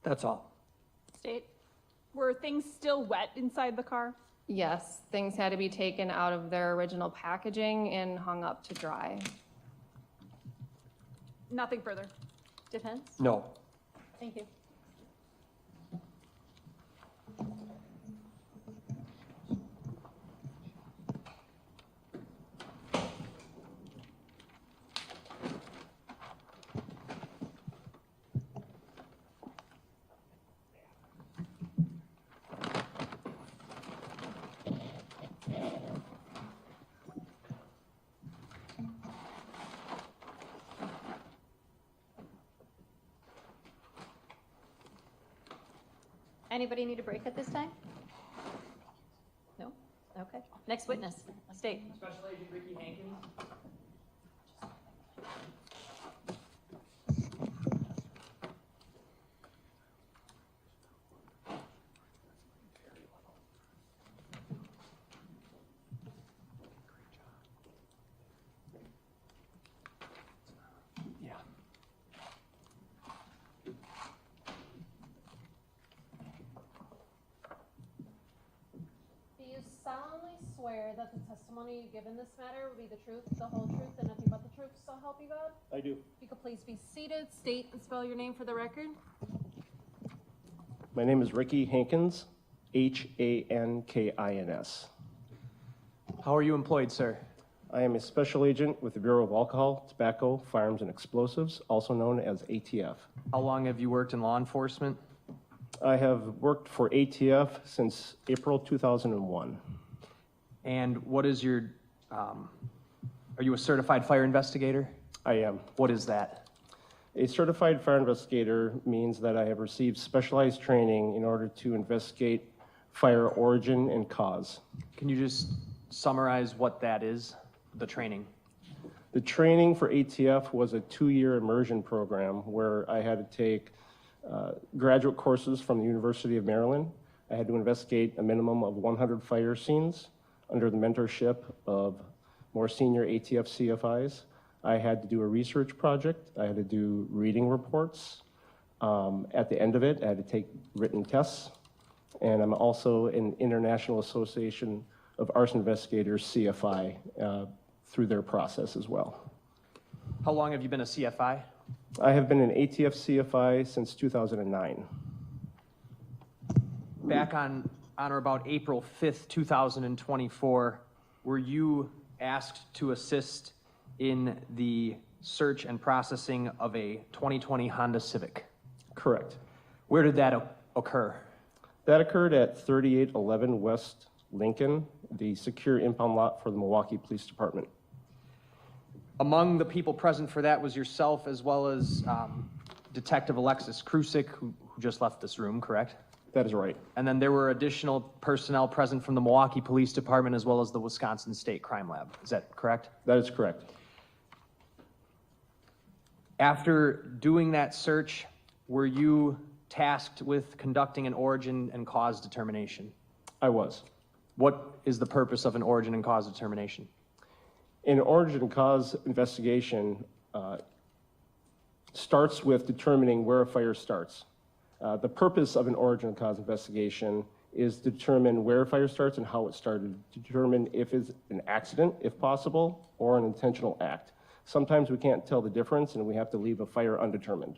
That's all. State, were things still wet inside the car? Yes, things had to be taken out of their original packaging and hung up to dry. Nothing further. Defense? No. Thank you. Anybody need a break at this time? No? Okay. Next witness, State. Special Agent Agent Henkins. solemnly swear that the testimony you give in this matter will be the truth, the whole truth, and nothing but the truth, so help you God? I do. If you could please be seated, state and spell your name for the record. My name is Ricky Henkins, Hankins. How are you employed, sir? I am a special agent with the Bureau of Alcohol, Tobacco, Firearms, and Explosives, also known as ATF. How long have you worked in law enforcement? I have worked for ATF since April 2001. And what is your, are you a certified fire investigator? I am. What is that? A certified fire investigator means that I have received specialized training in order to investigate fire origin and cause. Can you just summarize what that is, the training? The training for ATF was a 2-year immersion program where I had to take graduate courses from the University of Maryland. I had to investigate a minimum of 100 fire scenes under the mentorship of more senior ATF CFIs. I had to do a research project. I had to do reading reports. At the end of it, I had to take written tests. And I'm also an International Association of Arson Investigators, CFI, through their process as well. How long have you been a CFI? I have been an ATF CFI since 2009. Back on or about April 5th, 2024, were you asked to assist in the search and processing of a 2020 Honda Civic? Correct. Where did that occur? That occurred at 3811 West Lincoln, the secure impound lot for the Milwaukee Police Department. Among the people present for that was yourself as well as Detective Alexis Krusik, who just left this room, correct? That is right. And then there were additional personnel present from the Milwaukee Police Department as well as the Wisconsin State Crime Lab. Is that correct? That is correct. After doing that search, were you tasked with conducting an origin and cause determination? I was. What is the purpose of an origin and cause determination? An origin and cause investigation starts with determining where a fire starts. The purpose of an origin and cause investigation is to determine where a fire starts and how it started, to determine if it's an accident, if possible, or an intentional act. Sometimes we can't tell the difference and we have to leave a fire undetermined.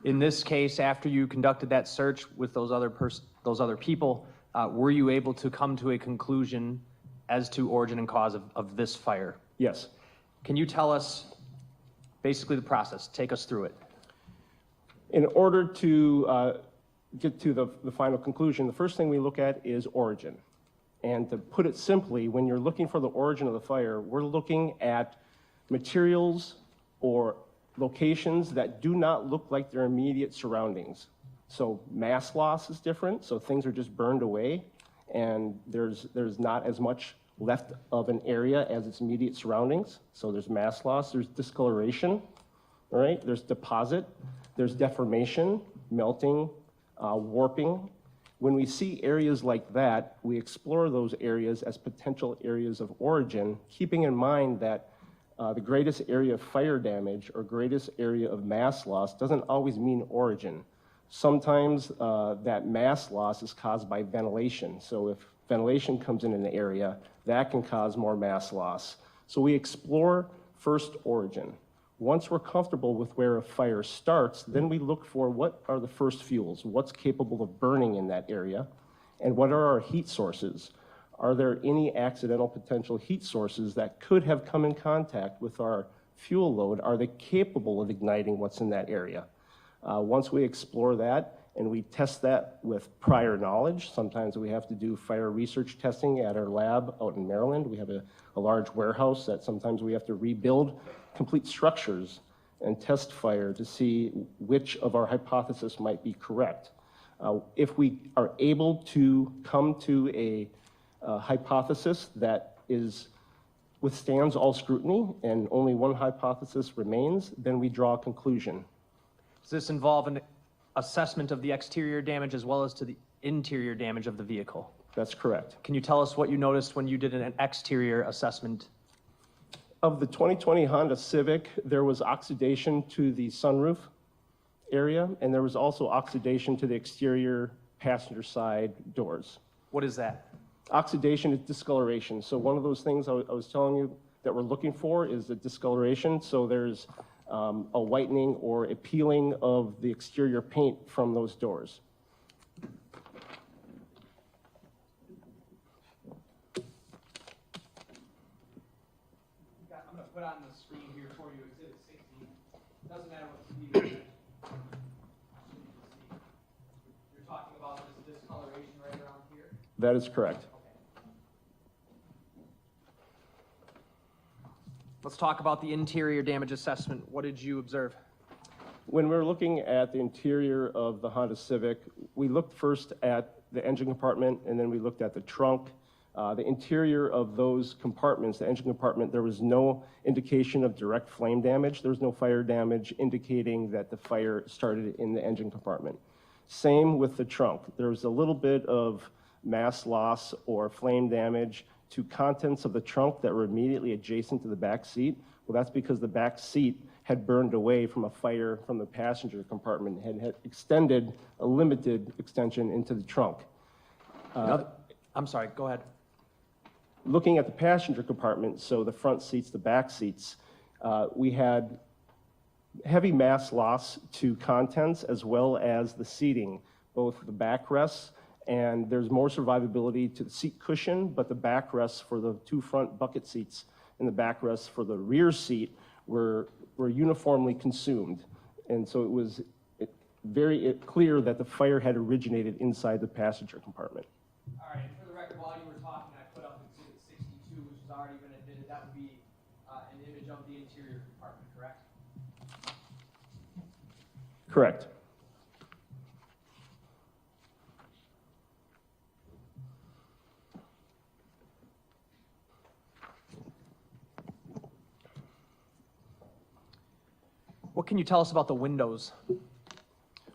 In this case, after you conducted that search with those other people, were you able to come to a conclusion as to origin and cause of this fire? Yes. Can you tell us basically the process? Take us through it. In order to get to the final conclusion, the first thing we look at is origin. And to put it simply, when you're looking for the origin of the fire, we're looking at materials or locations that do not look like their immediate surroundings. So mass loss is different, so things are just burned away, and there's not as much left of an area as its immediate surroundings. So there's mass loss, there's discoloration, all right? There's deposit, there's deformation, melting, warping. When we see areas like that, we explore those areas as potential areas of origin, keeping in mind that the greatest area of fire damage or greatest area of mass loss doesn't always mean origin. Sometimes that mass loss is caused by ventilation. So if ventilation comes in an area, that can cause more mass loss. So we explore first origin. Once we're comfortable with where a fire starts, then we look for what are the first fuels, what's capable of burning in that area, and what are our heat sources. Are there any accidental potential heat sources that could have come in contact with our fuel load? Are they capable of igniting what's in that area? Once we explore that and we test that with prior knowledge, sometimes we have to do fire research testing at our lab out in Maryland. We have a large warehouse that sometimes we have to rebuild complete structures and test fire to see which of our hypothesis might be correct. If we are able to come to a hypothesis that withstands all scrutiny and only one hypothesis remains, then we draw a conclusion. Does this involve an assessment of the exterior damage as well as to the interior damage of the vehicle? That's correct. Can you tell us what you noticed when you did an exterior assessment? Of the 2020 Honda Civic, there was oxidation to the sunroof area, and there was also oxidation to the exterior passenger side doors. What is that? Oxidation is discoloration. So one of those things I was telling you that we're looking for is the discoloration. So there's a whitening or a peeling of the exterior paint from those doors. I'm going to put on the screen here for you Exhibit 60. Doesn't matter what the speed is. You're talking about this discoloration right around here? That is correct. Let's talk about the interior damage assessment. What did you observe? When we were looking at the interior of the Honda Civic, we looked first at the engine compartment, and then we looked at the trunk. The interior of those compartments, the engine compartment, there was no indication of direct flame damage. There was no fire damage indicating that the fire started in the engine compartment. Same with the trunk. There was a little bit of mass loss or flame damage to contents of the trunk that were immediately adjacent to the back seat. Well, that's because the back seat had burned away from a fire from the passenger compartment and had extended a limited extension into the trunk. I'm sorry, go ahead. Looking at the passenger compartment, so the front seats, the back seats, we had heavy mass loss to contents as well as the seating, both the backrests, and there's more survivability to the seat cushion, but the backrests for the two front bucket seats and the backrests for the rear seat were uniformly consumed. And so it was very clear that the fire had originated inside the passenger compartment. All right, and for the record, while you were talking, I put up Exhibit 62, which has already been admitted. That would be an image of the interior compartment, correct? Correct. What can you tell us about the windows?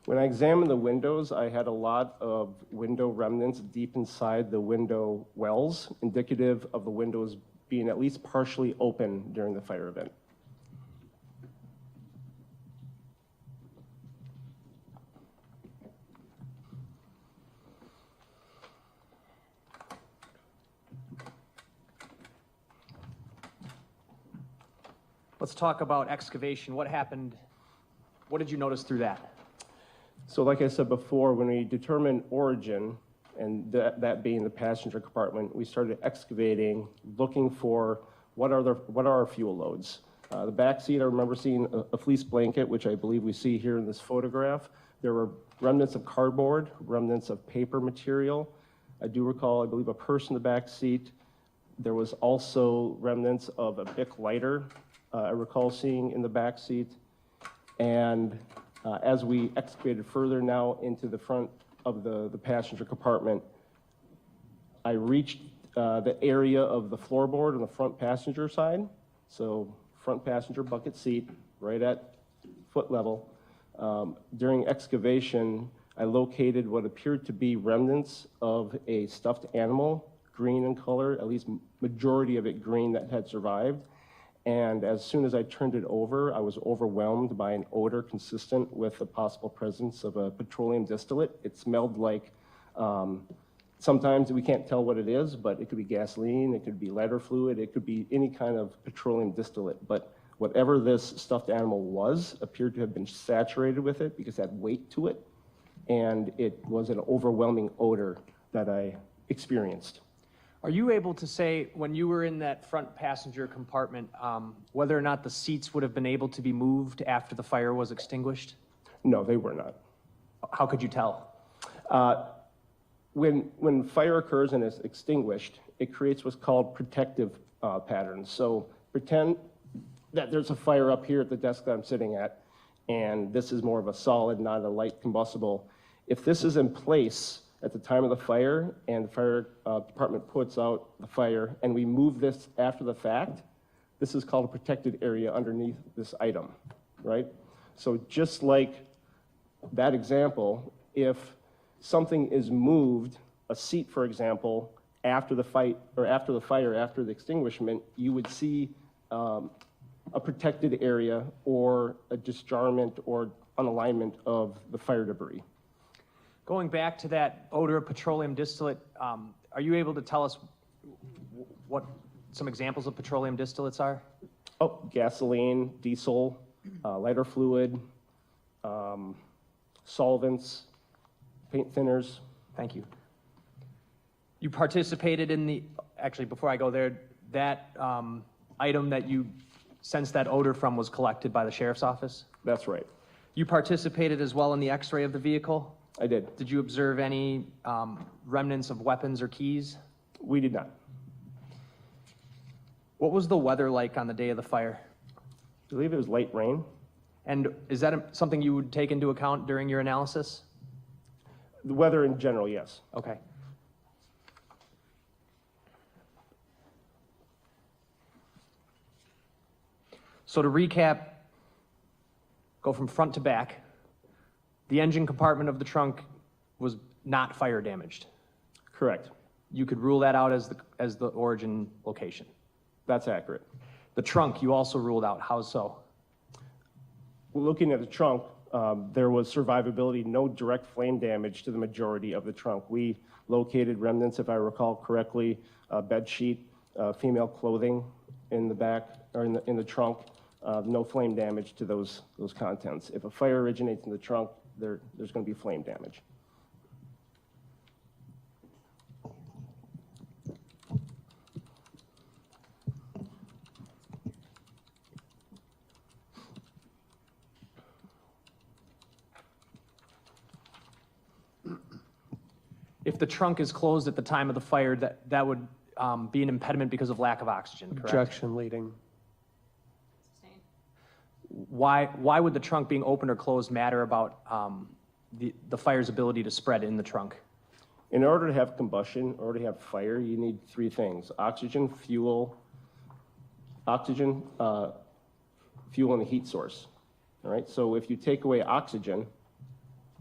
When I examined the windows, I had a lot of window remnants deep inside the window wells, indicative of the windows being at least partially open during the fire event. Let's talk about excavation. What happened? What did you notice through that? So like I said before, when we determined origin, and that being the passenger compartment, we started excavating, looking for what are our fuel loads. The back seat, I remember seeing a fleece blanket, which I believe we see here in this photograph. There were remnants of cardboard, remnants of paper material. I do recall, I believe, a purse in the back seat. There was also remnants of a Bic lighter, I recall seeing in the back seat. And as we excavated further now into the front of the passenger compartment, I reached the area of the floorboard on the front passenger side. So front passenger bucket seat, right at foot level. During excavation, I located what appeared to be remnants of a stuffed animal, green in color, at least majority of it green that had survived. And as soon as I turned it over, I was overwhelmed by an odor consistent with the possible presence of a petroleum distillate. It smelled like, sometimes we can't tell what it is, but it could be gasoline, it could be lighter fluid, it could be any kind of petroleum distillate. But whatever this stuffed animal was appeared to have been saturated with it because it had weight to it. And it was an overwhelming odor that I experienced. Are you able to say, when you were in that front passenger compartment, whether or not the seats would have been able to be moved after the fire was extinguished? No, they were not. How could you tell? When fire occurs and is extinguished, it creates what's called protective patterns. So pretend that there's a fire up here at the desk that I'm sitting at, and this is more of a solid, not a light combustible. If this is in place at the time of the fire, and the fire department puts out the fire, and we move this after the fact, this is called a protected area underneath this item, right? So just like that example, if something is moved, a seat, for example, after the fire, after the extinguishment, you would see a protected area or a dischargement or unalignment of the fire debris. Going back to that odor of petroleum distillate, are you able to tell us what some examples of petroleum distillates are? Oh, gasoline, diesel, lighter fluid, solvents, paint thinners. Thank you. You participated in the, actually, before I go there, that item that you sensed that odor from was collected by the sheriff's office? That's right. You participated as well in the x-ray of the vehicle? I did. Did you observe any remnants of weapons or keys? We did not. What was the weather like on the day of the fire? I believe it was light rain. And is that something you would take into account during your analysis? The weather in general, yes. Okay. So to recap, go from front to back, the engine compartment of the trunk was not fire damaged. Correct. You could rule that out as the origin location. That's accurate. The trunk you also ruled out. How so? Looking at the trunk, there was survivability, no direct flame damage to the majority of the trunk. We located remnants, if I recall correctly, bed sheet, female clothing in the back or in the trunk. No flame damage to those contents. If a fire originates in the trunk, there's going to be flame damage. If the trunk is closed at the time of the fire, that would be an impediment because of lack of oxygen, correct? Objection leading. Why would the trunk being open or closed matter about the fire's ability to spread in the trunk? In order to have combustion, in order to have fire, you need three things: oxygen, fuel, fuel, and a heat source. All right. So if you take away oxygen,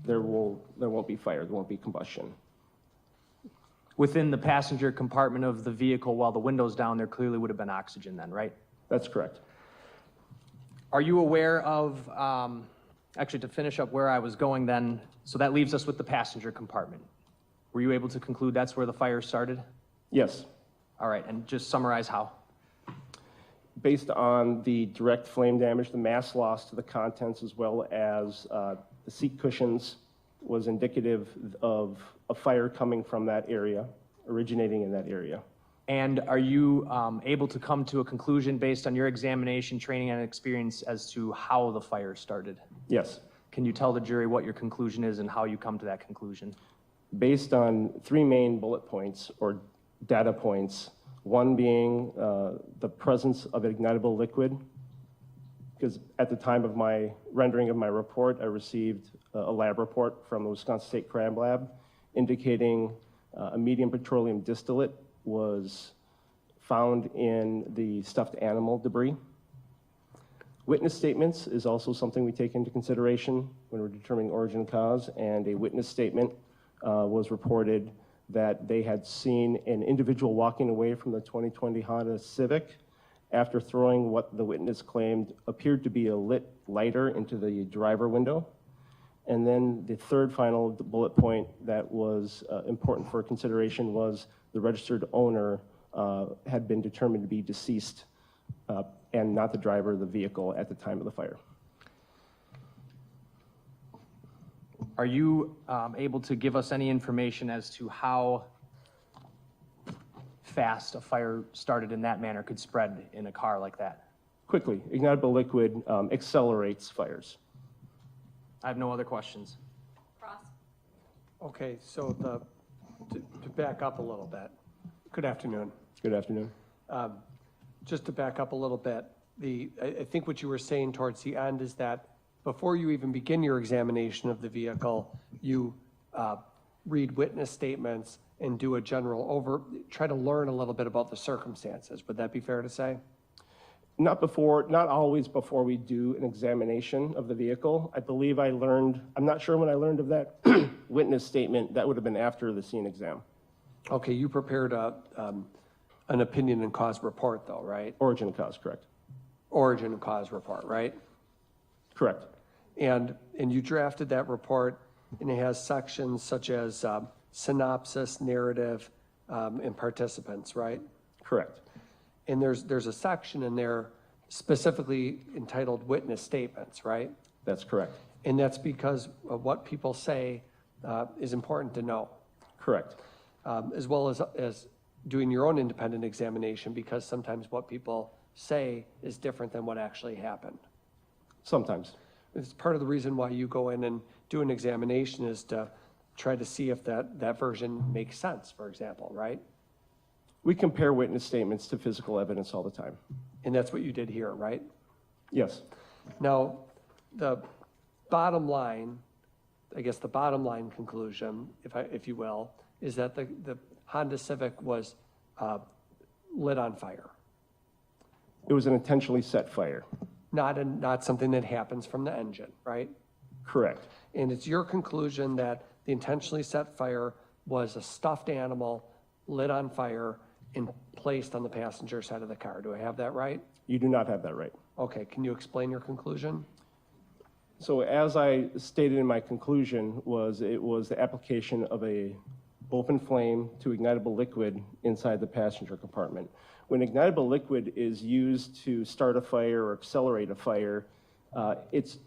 there won't be fire. There won't be combustion. Within the passenger compartment of the vehicle, while the window's down, there clearly would have been oxygen then, right? That's correct. Are you aware of, actually to finish up where I was going then, so that leaves us with the passenger compartment. Were you able to conclude that's where the fire started? Yes. All right, and just summarize how. Based on the direct flame damage, the mass loss to the contents, as well as the seat cushions, was indicative of a fire coming from that area, originating in that area. And are you able to come to a conclusion based on your examination, training, and experience as to how the fire started? Yes. Can you tell the jury what your conclusion is and how you come to that conclusion? Based on three main bullet points or data points, one being the presence of ignitable liquid, because at the time of my rendering of my report, I received a lab report from the Wisconsin State Crab Lab indicating a medium petroleum distillate was found in the stuffed animal debris. Witness statements is also something we take into consideration when we're determining origin cause, and a witness statement was reported that they had seen an individual walking away from the 2020 Honda Civic after throwing what the witness claimed appeared to be a lit lighter into the driver window. And then the third final bullet point that was important for consideration was the registered owner had been determined to be deceased and not the driver of the vehicle at the time of the fire. Are you able to give us any information as to how fast a fire started in that manner could spread in a car like that? Quickly, ignitable liquid accelerates fires. I have no other questions. Okay, so to back up a little bit. Good afternoon. Good afternoon. Just to back up a little bit, I think what you were saying towards the end is that before you even begin your examination of the vehicle, you read witness statements and do a try to learn a little bit about the circumstances. Would that be fair to say? Not always before we do an examination of the vehicle. I believe I learned, I'm not sure when I learned of that witness statement, that would have been after the scene exam. Okay, you prepared an opinion and cause report though, right? Origin and cause, correct. Origin and cause report, right? Correct. And you drafted that report and it has sections such as synopsis, narrative, and participants, right? Correct. And there's a section in there specifically entitled witness statements, right? That's correct. And that's because of what people say is important to know. Correct. As well as doing your own independent examination, because sometimes what people say is different than what actually happened. Sometimes. It's part of the reason why you go in and do an examination is to try to see if that version makes sense, for example, right? We compare witness statements to physical evidence all the time. And that's what you did here, right? Yes. Now, the bottom line, I guess the bottom line conclusion, if you will, is that the Honda Civic was lit on fire. It was an intentionally set fire. Not something that happens from the engine, right? Correct. And it's your conclusion that the intentionally set fire was a stuffed animal lit on fire and placed on the passenger side of the car. Do I have that right? You do not have that right. Okay, can you explain your conclusion? So as I stated in my conclusion, it was the application of a open flame to ignitable liquid inside the passenger compartment. When ignitable liquid is used to start a fire or accelerate a fire, it's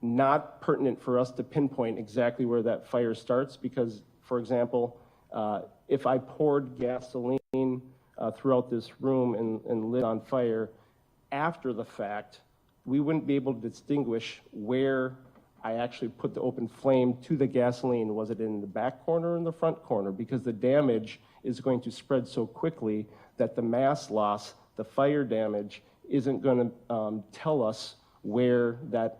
not pertinent for us to pinpoint exactly where that fire starts because, for example, if I poured gasoline throughout this room and lit on fire, after the fact, we wouldn't be able to distinguish where I actually put the open flame to the gasoline. Was it in the back corner or in the front corner? Because the damage is going to spread so quickly that the mass loss, the fire damage, isn't going to tell us where that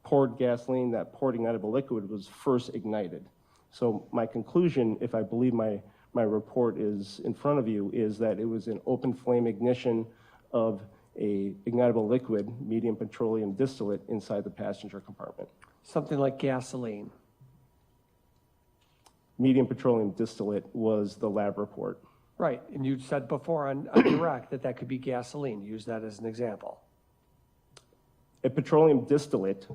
poured gasoline, that poured ignitable liquid was first ignited. So my conclusion, if I believe my report is in front of you, is that it was an open flame ignition of a ignitable liquid, medium petroleum distillate, inside the passenger compartment. Something like gasoline. Medium petroleum distillate was the lab report. Right, and you said before on direct that could be gasoline. Use that as an example. A petroleum distillate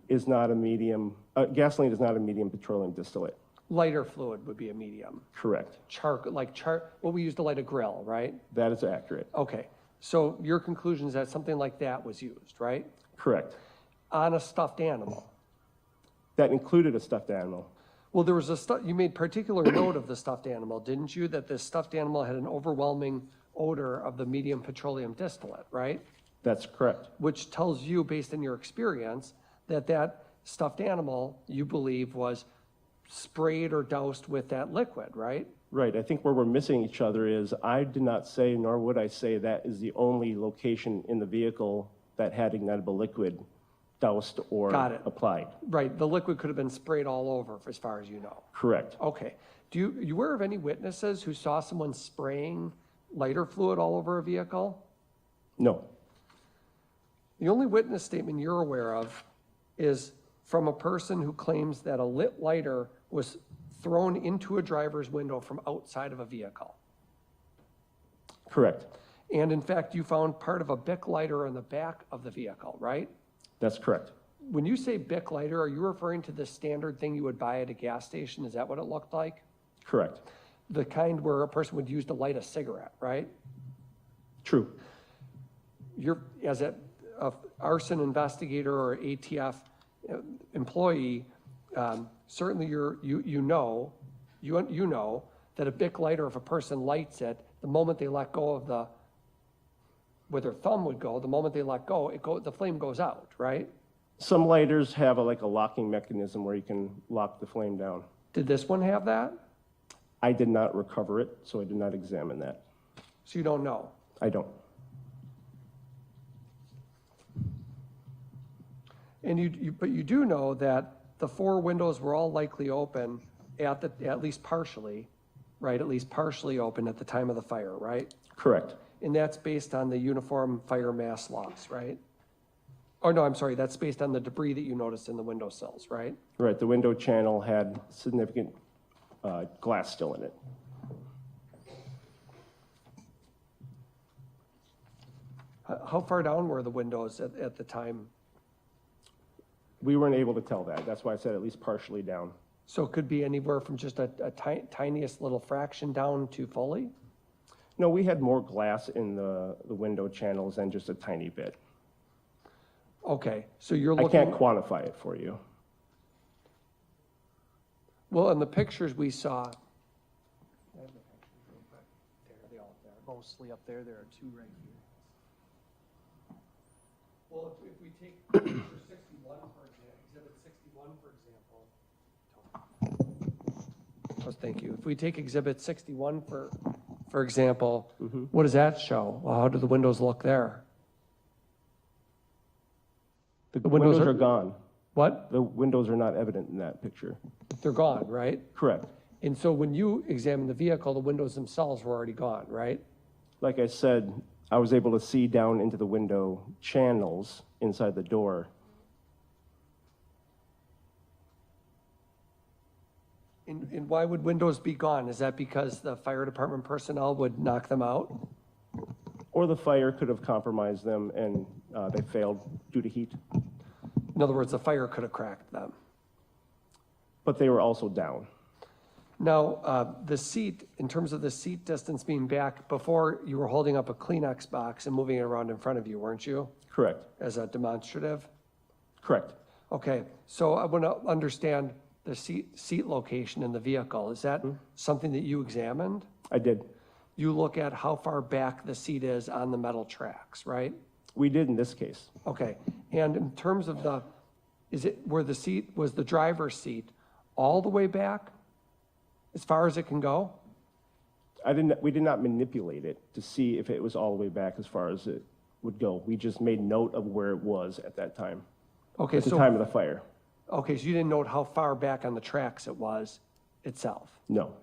is not a medium, gasoline is not a medium petroleum distillate. Lighter fluid would be a medium. Correct. What we use to light a grill, right? That is accurate. Okay, so your conclusion is that something like that was used, right? Correct. On a stuffed animal. That included a stuffed animal. Well, there was you made particular note of the stuffed animal, didn't you? That the stuffed animal had an overwhelming odor of the medium petroleum distillate, right? That's correct. Which tells you, based on your experience, that stuffed animal, you believe, was sprayed or doused with that liquid, right? Right. I think where we're missing each other is I did not say, nor would I say, that is the only location in the vehicle that had ignitable liquid doused or applied. Right. The liquid could have been sprayed all over, as far as you know. Correct. Okay. You aware of any witnesses who saw someone spraying lighter fluid all over a vehicle? No. The only witness statement you're aware of is from a person who claims that a lit lighter was thrown into a driver's window from outside of a vehicle. Correct. And in fact, you found part of a Bic lighter in the back of the vehicle, right? That's correct. When you say Bic lighter, are you referring to the standard thing you would buy at a gas station? Is that what it looked like? Correct. The kind where a person would use to light a cigarette, right? True. You're, as an arson investigator or ATF employee, certainly you know that a Bic lighter, if a person lights it, the moment they let go of where their thumb would go, the moment they let go, the flame goes out, right? Some lighters have a locking mechanism where you can lock the flame down. Did this one have that? I did not recover it, so I did not examine that. So you don't know? I don't. And but you do know that the four windows were all likely open at least partially, right? At least partially open at the time of the fire, right? Correct. And that's based on the uniform fire mass loss, right? Or no, I'm sorry, that's based on the debris that you noticed in the windowsills, right? Right, the window channel had significant glass still in it. How far down were the windows at the time? We weren't able to tell that. That's why I said at least partially down. So it could be anywhere from just a tiniest little fraction down to fully? No, we had more glass in the window channels than just a tiny bit. Okay, so you're I looking. can't quantify it for you. Well, in the pictures we saw. Mostly up there, there are two right here. Well, if we take picture 61, for example, exhibit 61, for example. Thank you. If we take exhibit 61, for example, what does that show? Well, how do the windows look there? The windows are gone. What? The windows are not evident in that picture. They're gone, right? Correct. And so when you examined the vehicle, the windows themselves were already gone, right? Like I said, I was able to see down into the window channels inside the door. And why would windows be gone? Is that because the fire department personnel would knock them out? Or the fire could have compromised them and they failed due to heat. In other words, the fire could have cracked them. But they were also down. Now, the seat, in terms of the seat distance being back, before you were holding up a Kleenex box and moving it around in front of you, weren't you? Correct. As a demonstrative? Correct. Okay, so I want to understand the seat location in the vehicle. Is that something that you examined? I did. You look at how far back the seat is on the metal tracks, right? We did in this case. Okay, and in terms of was the driver's seat all the way back, as far as it can go? We did not manipulate it to see if it was all the way back as far as it would go. We just made note of where it was at that time. Okay, at the time of the fire. Okay, so you didn't note how far back on the tracks it was itself? No.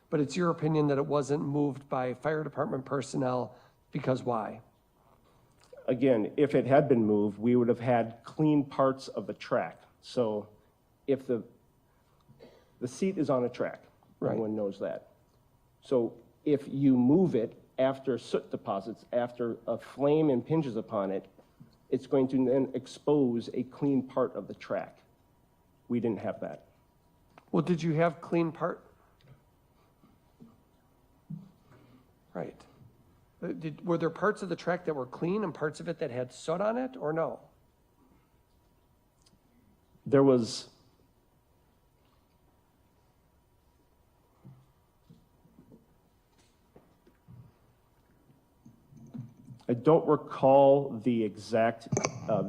But it's your opinion that it wasn't moved by fire department personnel, because why? Again, if it had been moved, we would have had clean parts of the track. So if the seat is on a track, right. Everyone knows that. So if you move it after soot deposits, after a flame impinges upon it, it's going to then expose a clean part of the track. We didn't have that. Well, did you have clean part? Right. Were there parts of the track that were clean and parts of it that had soot on it, or no? There was I don't recall the exact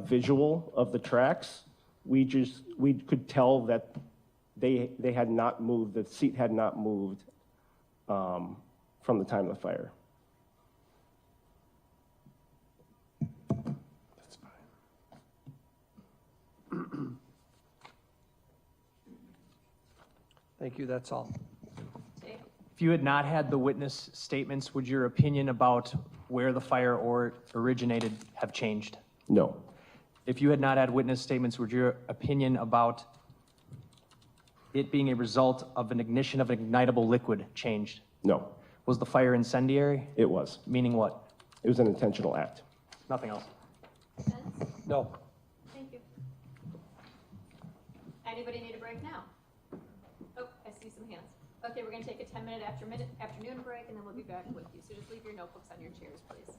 visual of the tracks. We could tell that they had not moved, the seat had not moved from the time of the fire. That's fine. Thank you, that's all. If you had not had the witness statements, would your opinion about where the fire originated have changed? No. If you had not had witness statements, would your opinion about it being a result of an ignition of an ignitable liquid changed? No. Was the fire incendiary? It was. Meaning what? It was an intentional act. Nothing else. No. Thank you. Anybody need a break now? Oh, I see some hands. Okay, we're going to take a 10-minute afternoon break, and then we'll be back with you. So just leave your notebooks on your chairs, please.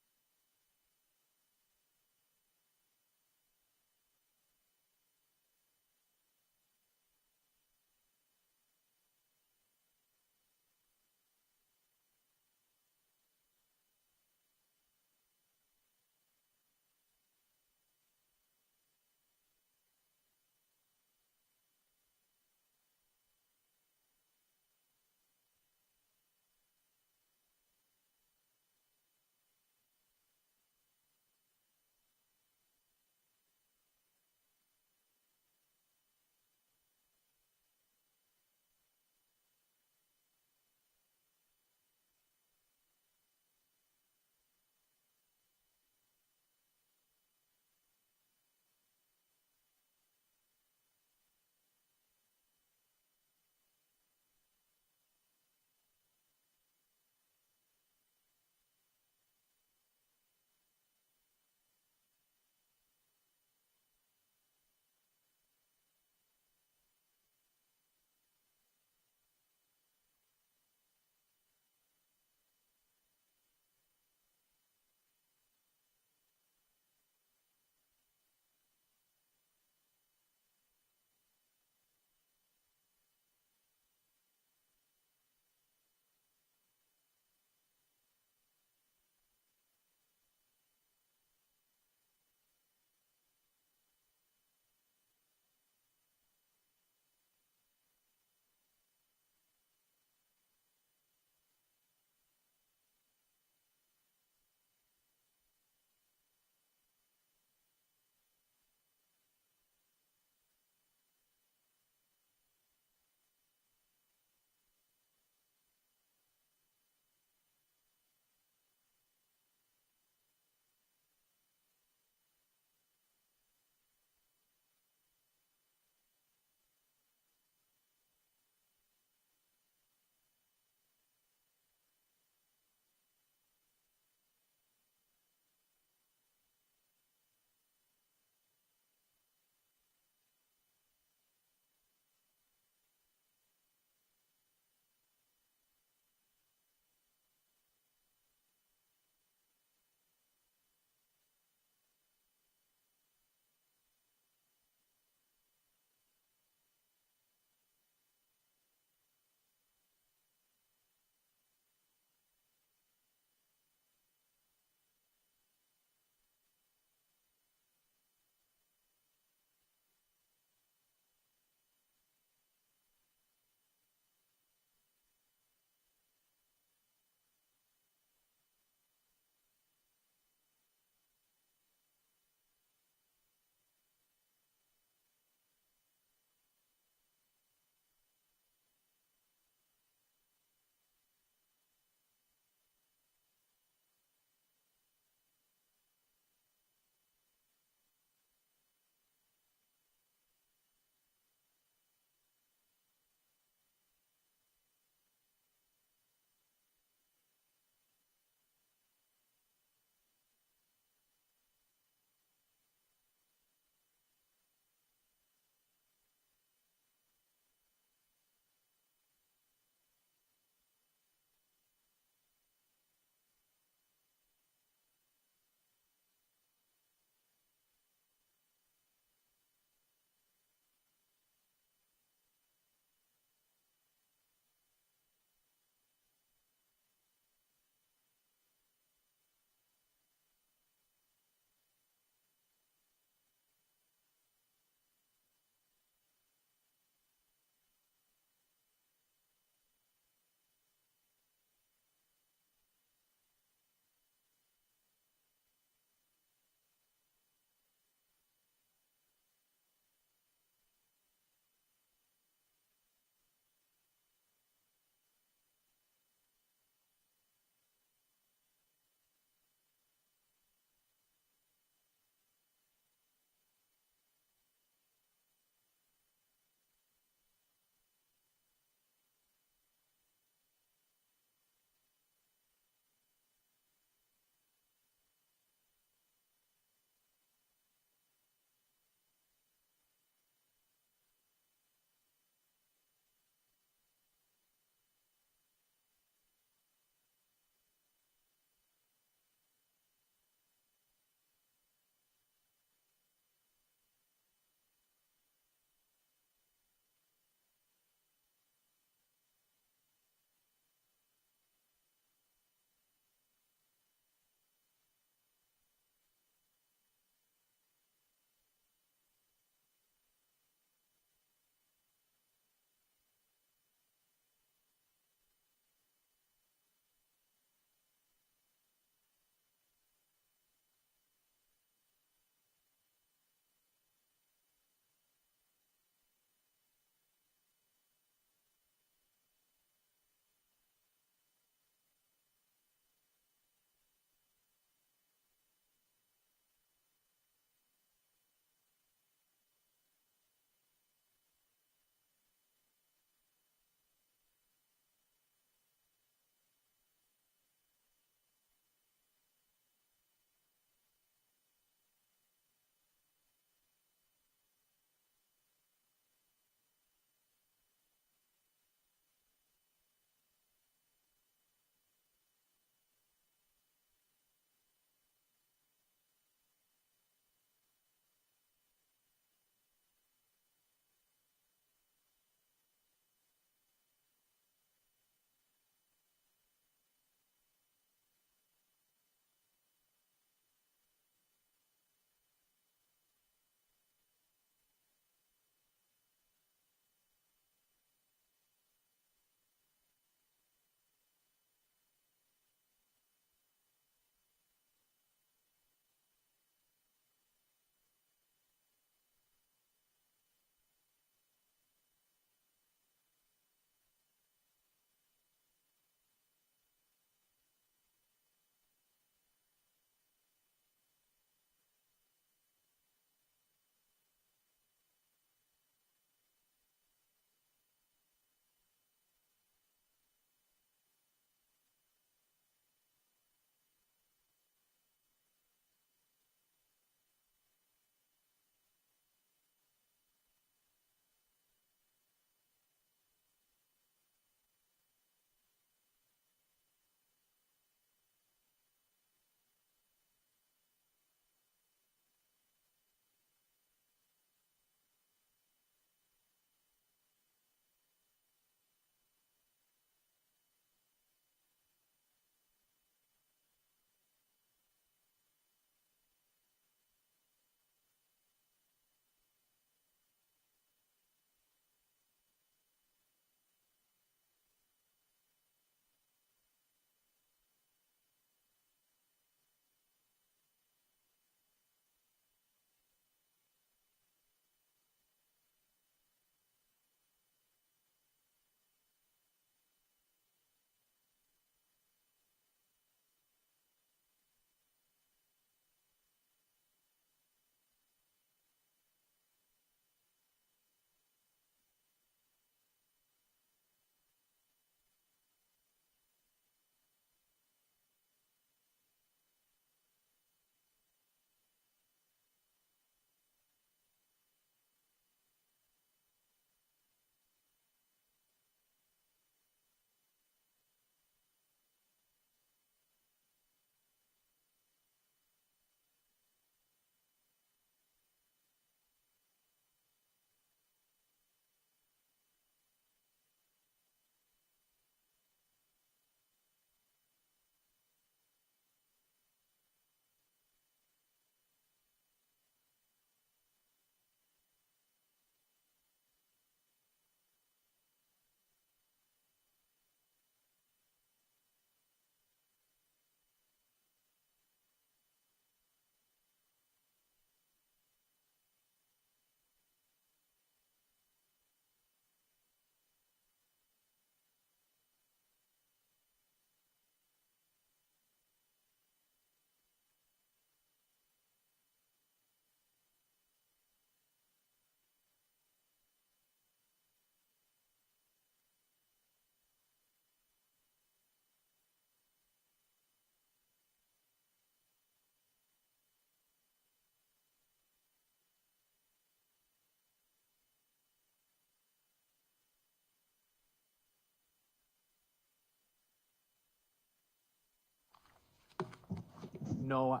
No,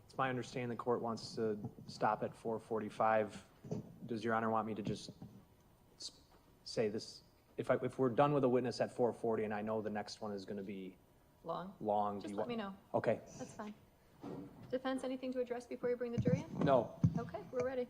it's my understanding the court wants to stop at 4:45. Does Your Honor want me to just say this? If we're done with a witness at 4:40 and I know the next one is going to be long, Just let me know. Okay. That's fine. Defense, anything to address before you bring the jury in? No. Okay, we're ready.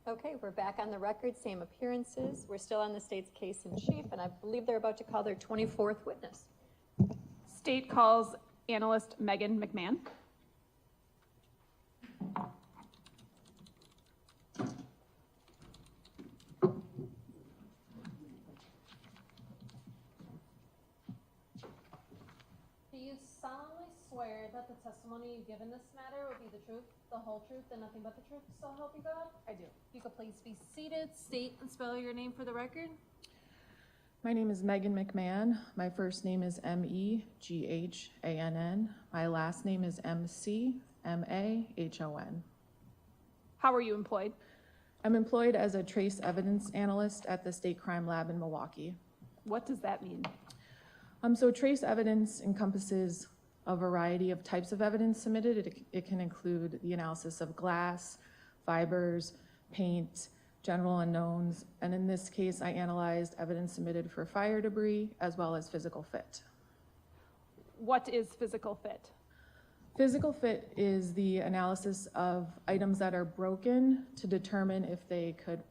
Okay, we're back on the record, same appearances. We're still on the state's case in chief, and I believe they're about to call their 24th witness. State calls Analyst McMahon. Do you solemnly swear that the testimony you give in this matter will be the truth, the whole truth, and nothing but the truth, so help you God? I do. You could please be seated, state and spell your name for the record. My name is Megan McMahon. My first name is Meghann. My last name is McMahon. How are you employed? I'm employed as a trace evidence analyst at the State Crime Lab in Milwaukee. What does that mean? So trace evidence encompasses a variety of types of evidence submitted. It can include the analysis of glass, fibers, paint, general unknowns, and in this case, I analyzed evidence submitted for fire debris as well as physical fit. What is physical fit? Physical fit is the analysis of items that are broken to determine if they could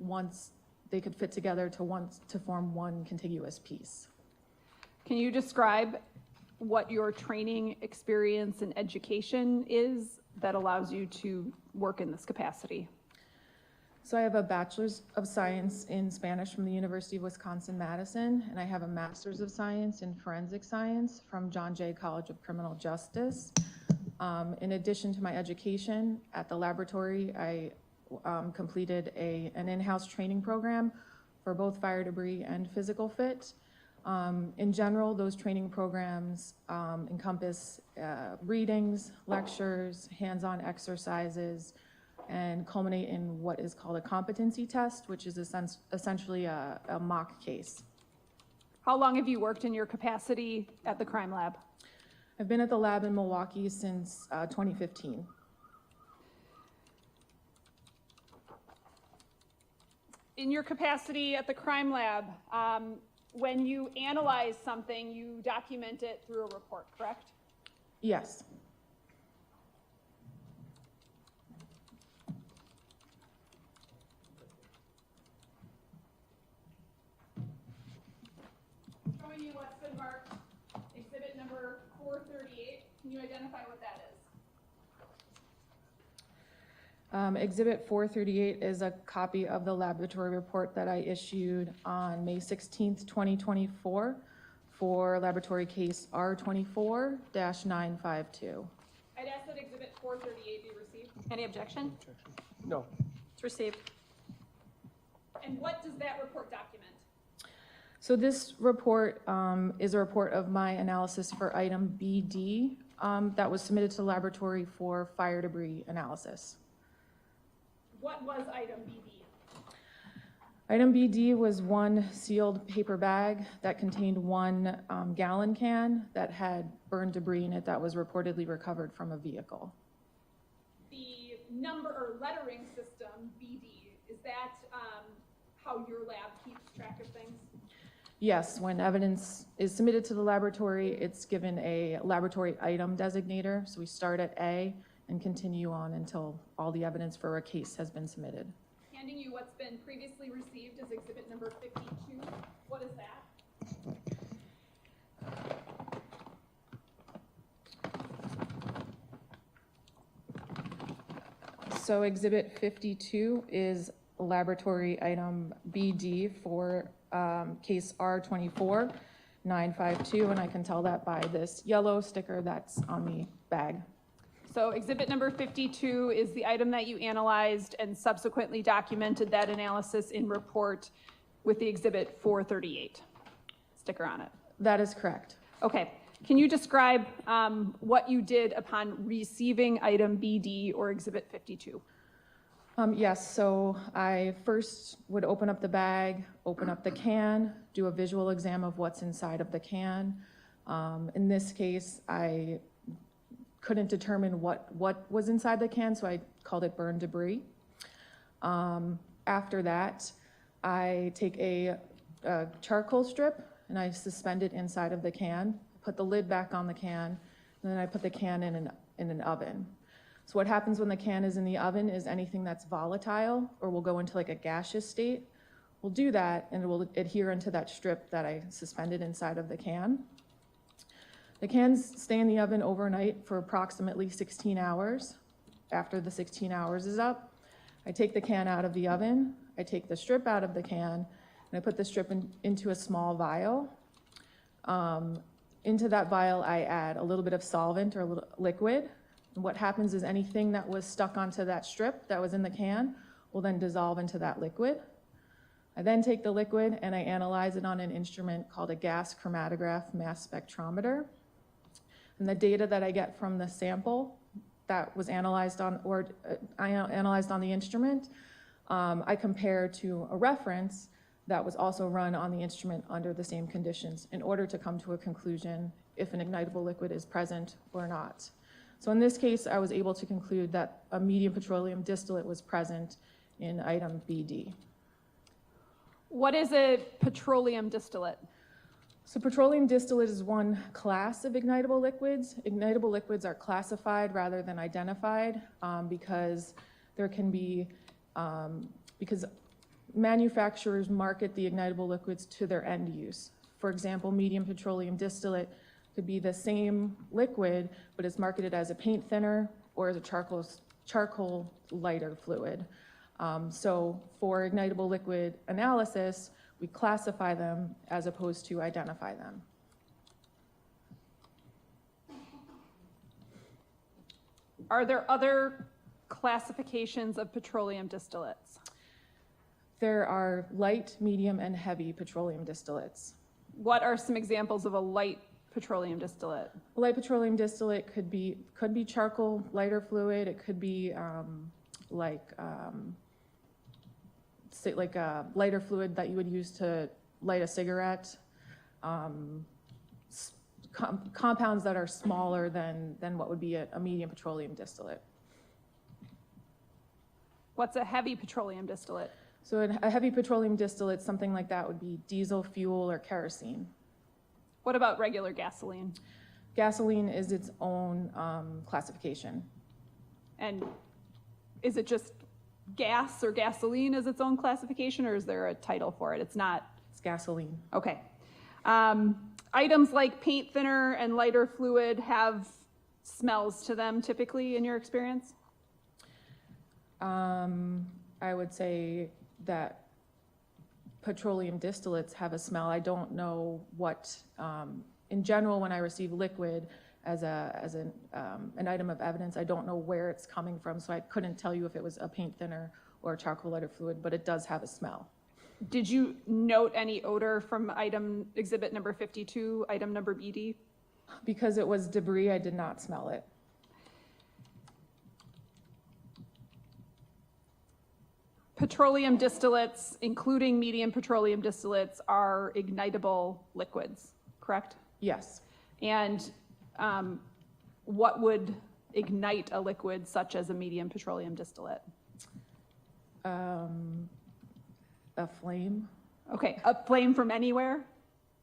fit together to form one contiguous piece. Can you describe what your training, experience, and education is that allows you to work in this capacity? So I have a Bachelor's of Science in Spanish from the University of Wisconsin-Madison, and I have a Master's of Science in Forensic Science from John Jay College of Criminal Justice. In addition to my education at the laboratory, I completed an in-house training program for both fire debris and physical fit. In general, those training programs encompass readings, lectures, hands-on exercises, and culminate in what is called a competency test, which is essentially a mock case. How long have you worked in your capacity at the crime lab? I've been at the lab in Milwaukee since 2015. In your capacity at the crime lab, when you analyze something, you document it through a report, correct? Yes. Showing you what's been marked, exhibit number 438. Can you identify what that is? Exhibit 438 is a copy of the laboratory report that I issued on May 16th, 2024 for laboratory case R24-952. I'd ask that exhibit 438 be received. Any objection? No. It's received. And what does that report document? So this report is a report of my analysis for item BD that was submitted to the laboratory for fire debris analysis. What was item BD? Item BD was one sealed paper bag that contained 1 gallon can that had burned debris in it that was reportedly recovered from a vehicle. The number or lettering system, BD, is that how your lab keeps track of things? Yes, when evidence is submitted to the laboratory, it's given a laboratory item designator. So we start at A and continue on until all the evidence for a case has been submitted. Handing you what's been previously received as exhibit number 52. What is that? So exhibit 52 is laboratory item BD for case R24-952, and I can tell that by this yellow sticker that's on the bag. So exhibit number 52 is the item that you analyzed and subsequently documented that analysis in report with the exhibit 438 sticker on it. That is correct. Okay. Can you describe what you did upon receiving item BD or exhibit 52? Yes, so I first would open up the bag, open up the can, do a visual exam of what's inside of the can. In this case, I couldn't determine what was inside the can, so I called it burned debris. After that, I take a charcoal strip and I suspend it inside of the can, put the lid back on the can, and then I put the can in an oven. So what happens when the can is in the oven is anything that's volatile or will go into like a gaseous state, we'll do that and it will adhere into that strip that I suspended inside of the can. The cans stay in the oven overnight for approximately 16 hours. After the 16 hours is up, I take the can out of the oven, I take the strip out of the can, and I put the strip into a small vial. Into that vial, I add a little bit of solvent or a little liquid. And what happens is anything that was stuck onto that strip that was in the can will then dissolve into that liquid. I then take the liquid and I analyze it on an instrument called a gas chromatograph mass spectrometer. And the data that I get from the sample that was analyzed on, or I analyzed on the instrument, I compare to a reference that was also run on the instrument under the same conditions in order to come to a conclusion if an ignitable liquid is present or not. So in this case, I was able to conclude that a medium petroleum distillate was present in item BD. What is a petroleum distillate? So petroleum distillate is one class of ignitable liquids. Ignitable liquids are classified rather than identified because there can be, because manufacturers market the ignitable liquids to their end use. For example, medium petroleum distillate could be the same liquid, but it's marketed as a paint thinner or as a charcoal lighter fluid. So for ignitable liquid analysis, we classify them as opposed to identify them. Are there other classifications of petroleum distillates? There are light, medium, and heavy petroleum distillates. What are some examples of a light petroleum distillate? A light petroleum distillate could be charcoal lighter fluid. It could be like a lighter fluid that you would use to light a cigarette. Compounds that are smaller than what would be a medium petroleum distillate. What's a heavy petroleum distillate? So a heavy petroleum distillate, something like that would be diesel fuel or kerosene. What about regular gasoline? Gasoline is its own classification. And is it just gas or gasoline is its own classification, or is there a title for it? It's not? It's gasoline. Okay. Items like paint thinner and lighter fluid have smells to them typically in your experience? I would say that petroleum distillates have a smell. I don't know what, in general, when I receive liquid as an item of evidence, I don't know where it's coming from, so I couldn't tell you if it was a paint thinner or a charcoal lighter fluid, but it does have a smell. Did you note any odor from exhibit number 52, item number BD? Because it was debris, I did not smell it. Petroleum distillates, including medium petroleum distillates, are ignitable liquids, correct? Yes. And what would ignite a liquid such as a medium petroleum distillate? A flame. Okay, a flame from anywhere?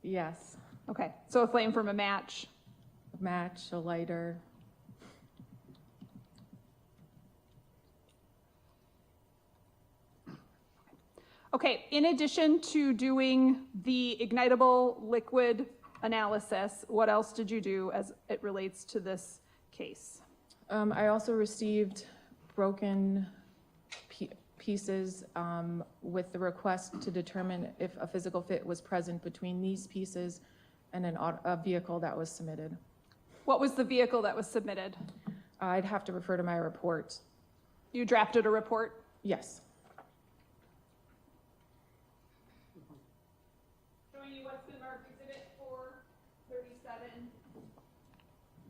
Yes. Okay, so a flame from a match? A match, a lighter. Okay, in addition to doing the ignitable liquid analysis, what else did you do as it relates to this case? I also received broken pieces with the request to determine if a physical fit was present between these pieces and a vehicle that was submitted. What was the vehicle that was submitted? I'd have to refer to my report. You drafted a report? Yes. Showing you what's been marked exhibit 437.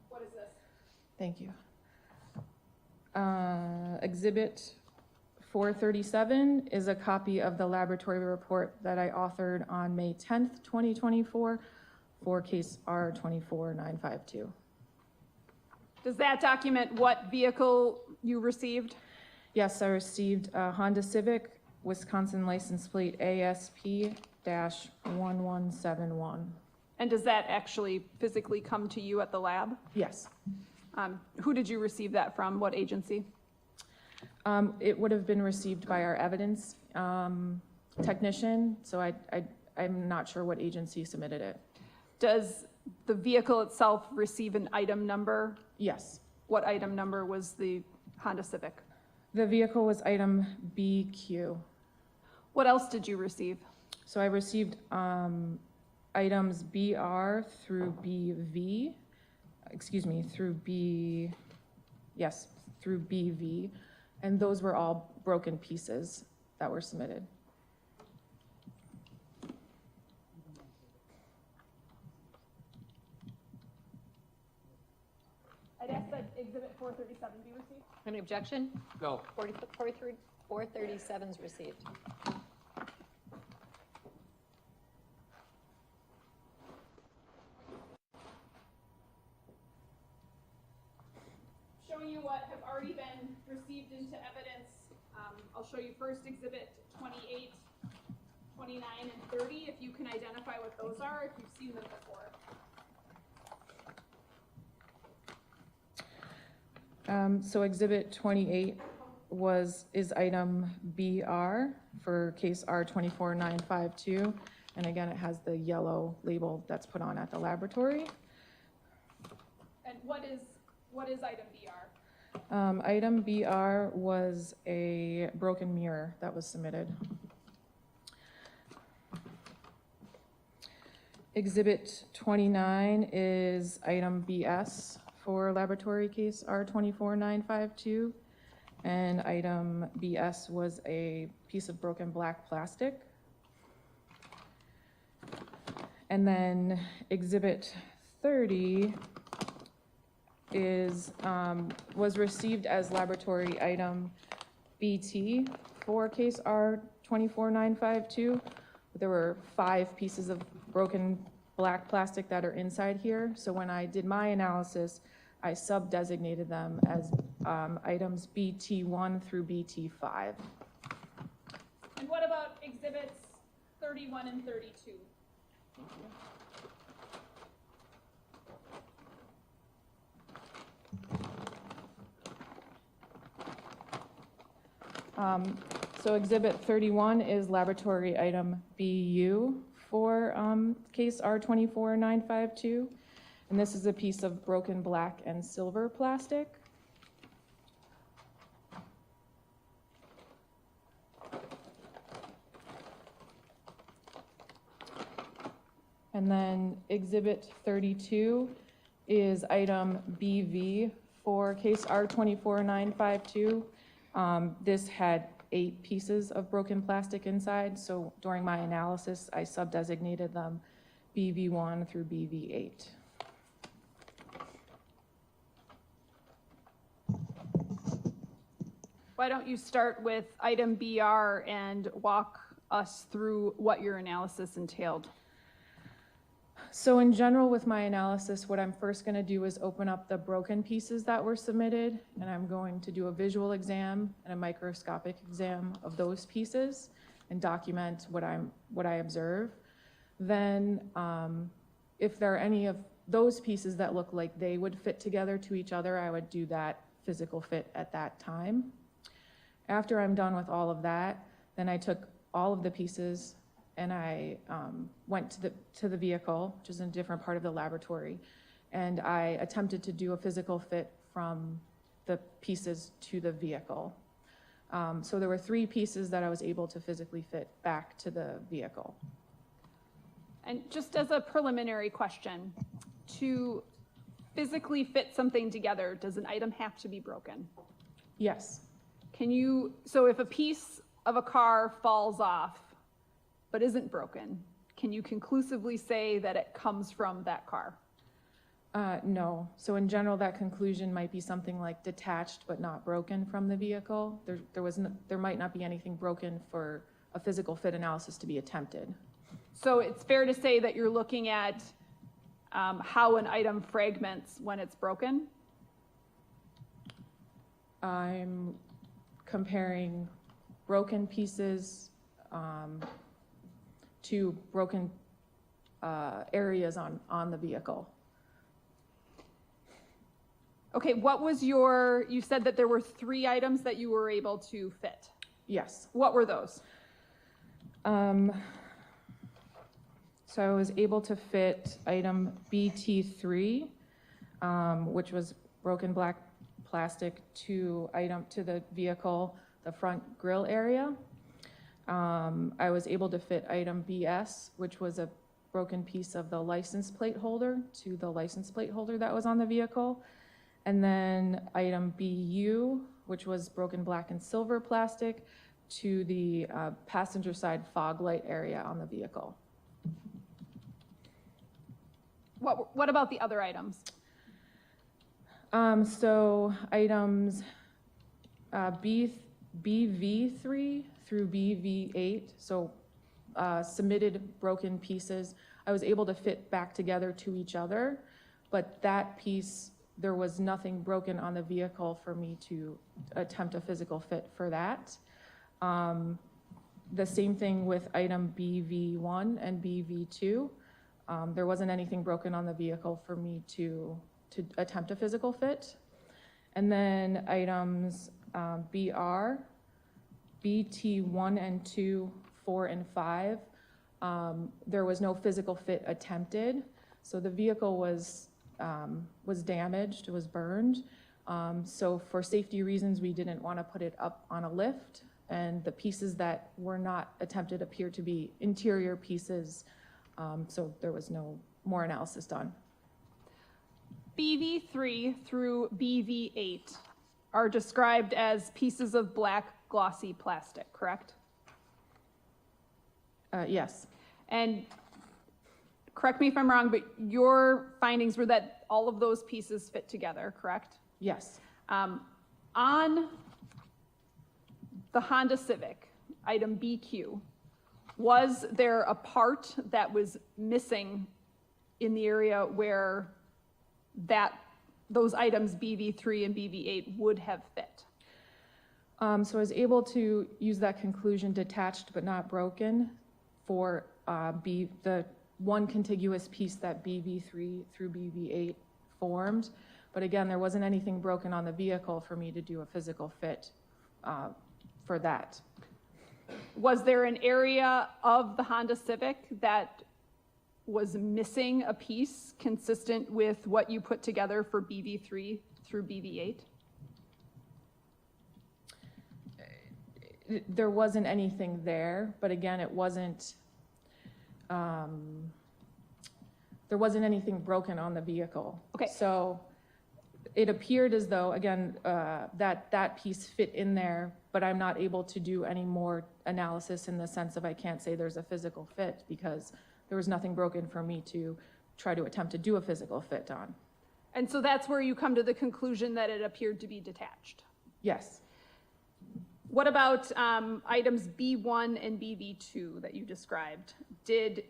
What is this? Thank you. Exhibit 437 is a copy of the laboratory report that I authored on May 10th, 2024 for case R24952. Does that document what vehicle you received? Yes, I received a Honda Civic, Wisconsin license plate ASP-1171. And does that actually physically come to you at the lab? Yes. Who did you receive that from? What agency? It would have been received by our evidence technician, so I'm not sure what agency submitted it. Does the vehicle itself receive an item number? Yes. What item number was the Honda Civic? The vehicle was item BQ. What else did you receive? So I received items BR through BV, through BV, and those were all broken pieces that were submitted. I'd ask that exhibit 437 be received. Any objection? No. 437 is received. Showing you what have already been received into evidence. I'll show you first exhibit 28, 29, and 30, if you can identify what those are, if you've seen them before. So exhibit 28 is item BR for case R24952. And again, it has the yellow label that's put on at the laboratory. And what is item BR? Item BR was a broken mirror that was submitted. Exhibit 29 is item BS for laboratory case R24952. And item BS was a piece of broken black plastic. And then exhibit 30 was received as laboratory item BT for case R24952. There were 5 pieces of broken black plastic that are inside here. So when I did my analysis, I sub-designated them as items BT1 through BT5. And what about exhibits 31 and 32? So exhibit 31 is laboratory item BU for case R24952. And this is a piece of broken black and silver plastic. And then exhibit 32 is item BV for case R24952. This had 8 pieces of broken plastic inside. So during my analysis, I sub-designated them BV1 through BV8. Why don't you start with item BR and walk us through what your analysis entailed? So in general, with my analysis, what I'm first going to do is open up the broken pieces that were submitted, and I'm going to do a visual exam and a microscopic exam of those pieces and document what I observe. Then, if there are any of those pieces that look like they would fit together to each other, I would do that physical fit at that time. After I'm done with all of that, then I took all of the pieces and I went to the vehicle, which is in a different part of the laboratory, and I attempted to do a physical fit from the pieces to the vehicle. So there were 3 pieces that I was able to physically fit back to the vehicle. And just as a preliminary question, to physically fit something together, does an item have to be broken? Yes. So if a piece of a car falls off but isn't broken, can you conclusively say that it comes from that car? No. So in general, that conclusion might be something like detached but not broken from the vehicle. There might not be anything broken for a physical fit analysis to be attempted. So it's fair to say that you're looking at how an item fragments when it's broken? I'm comparing broken pieces to broken areas on the vehicle. Okay, you said that there were 3 items that you were able to fit. Yes. What were those? So I was able to fit item BT3, which was broken black plastic, to the vehicle, the front grille area. I was able to fit item BS, which was a broken piece of the license plate holder, to the license plate holder that was on the vehicle. And then item BU, which was broken black and silver plastic, to the passenger side fog light area on the vehicle. What about the other items? So items BV3 through BV8, so submitted broken pieces, I was able to fit back together to each other, but that piece, there was nothing broken on the vehicle for me to attempt a physical fit for that. The same thing with item BV1 and BV2. There wasn't anything broken on the vehicle for me to attempt a physical fit. And then items BR, BT1 and 2, 4 and 5, there was no physical fit attempted. So the vehicle was damaged, it was burned. So for safety reasons, we didn't want to put it up on a lift, and the pieces that were not attempted appear to be interior pieces, so there was no more analysis done. BV3 through BV8 are described as pieces of black glossy plastic, correct? Yes. And correct me if I'm wrong, but your findings were that all of those pieces fit together, correct? Yes. On the Honda Civic, item BQ, was there a part that was missing in the area where those items BV3 and BV8 would have fit? So I was able to use that conclusion, detached but not broken, for the one contiguous piece that BV3 through BV8 formed. But again, there wasn't anything broken on the vehicle for me to do a physical fit for that. Was there an area of the Honda Civic that was missing a piece consistent with what you put together for BV3 through BV8? There wasn't anything there, but again, it wasn't, there wasn't anything broken on the vehicle. Okay. So it appeared as though, again, that piece fit in there, but I'm not able to do any more analysis in the sense of I can't say there's a physical fit because there was nothing broken for me to try to attempt to do a physical fit on. And so that's where you come to the conclusion that it appeared to be detached? Yes. What about items B1 and BV2 that you described? Did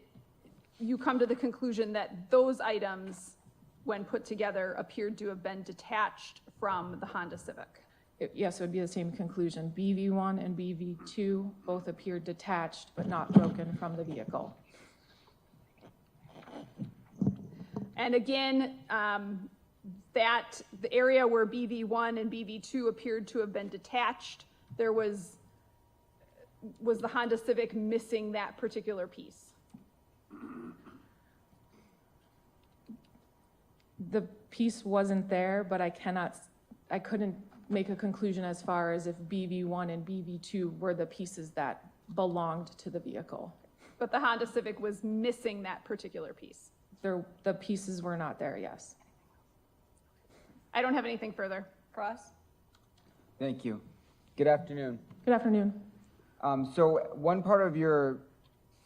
you come to the conclusion that those items, when put together, appeared to have been detached from the Honda Civic? Yes, it would be the same conclusion. BV1 and BV2 both appeared detached but not broken from the vehicle. And again, that the area where BV1 and BV2 appeared to have been detached, there was the Honda Civic missing that particular piece? The piece wasn't there, but I couldn't make a conclusion as far as if BV1 and BV2 were the pieces that belonged to the vehicle. But the Honda Civic was missing that particular piece? The pieces were not there, yes. I don't have anything further. Cross? Thank you. Good afternoon. Good afternoon. So one part of your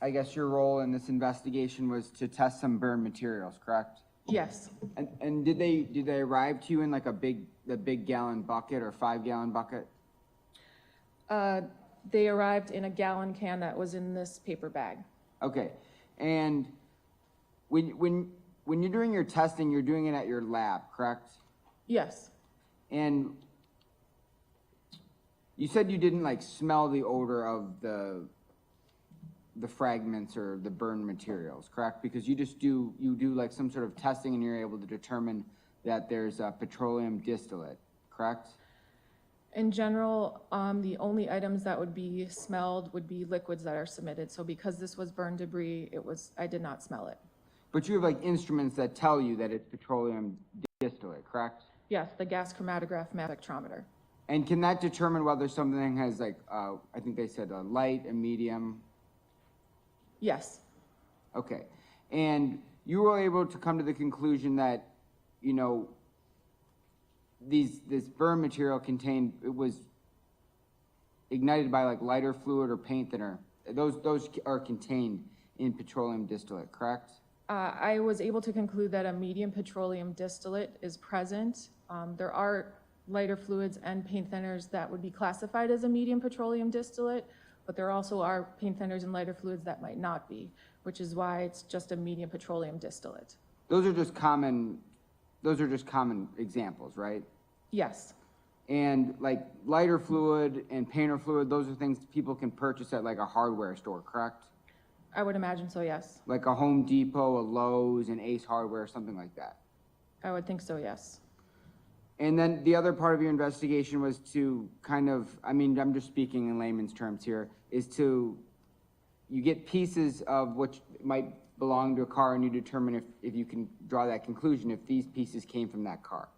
role in this investigation was to test some burn materials, correct? Yes. And did they arrive to you in like the big gallon bucket or 5-gallon bucket? They arrived in a gallon can that was in this paper bag. Okay. And when you're doing your testing, you're doing it at your lab, correct? Yes. And you said you didn't like smell the odor of the fragments or the burned materials, correct? Because you do like some sort of testing and you're able to determine that there's a petroleum distillate, correct? In general, the only items that would be smelled would be liquids that are submitted. So because this was burned debris, I did not smell it. But you have like instruments that tell you that it's petroleum distillate, correct? Yes, the gas chromatograph mass spectrometer. And can that determine whether something has like, I think they said a light, a medium? Yes. Okay. And you were able to come to the conclusion that, this burn material it was ignited by like lighter fluid or paint thinner. Those are contained in petroleum distillate, correct? I was able to conclude that a medium petroleum distillate is present. There are lighter fluids and paint thinners that would be classified as a medium petroleum distillate, but there also are paint thinners and lighter fluids that might not be, which is why it's just a medium petroleum distillate. Those are just common examples, right? Yes. And like lighter fluid and painter fluid, those are things people can purchase at like a hardware store, correct? I would imagine so, yes. Like a Home Depot, a Lowe's, an Ace Hardware, something like that. I would think so, yes. And then the other part of your investigation was to I'm just speaking in layman's terms here, you get pieces of what might belong to a car and you determine if you can draw that conclusion, if these pieces came from that car.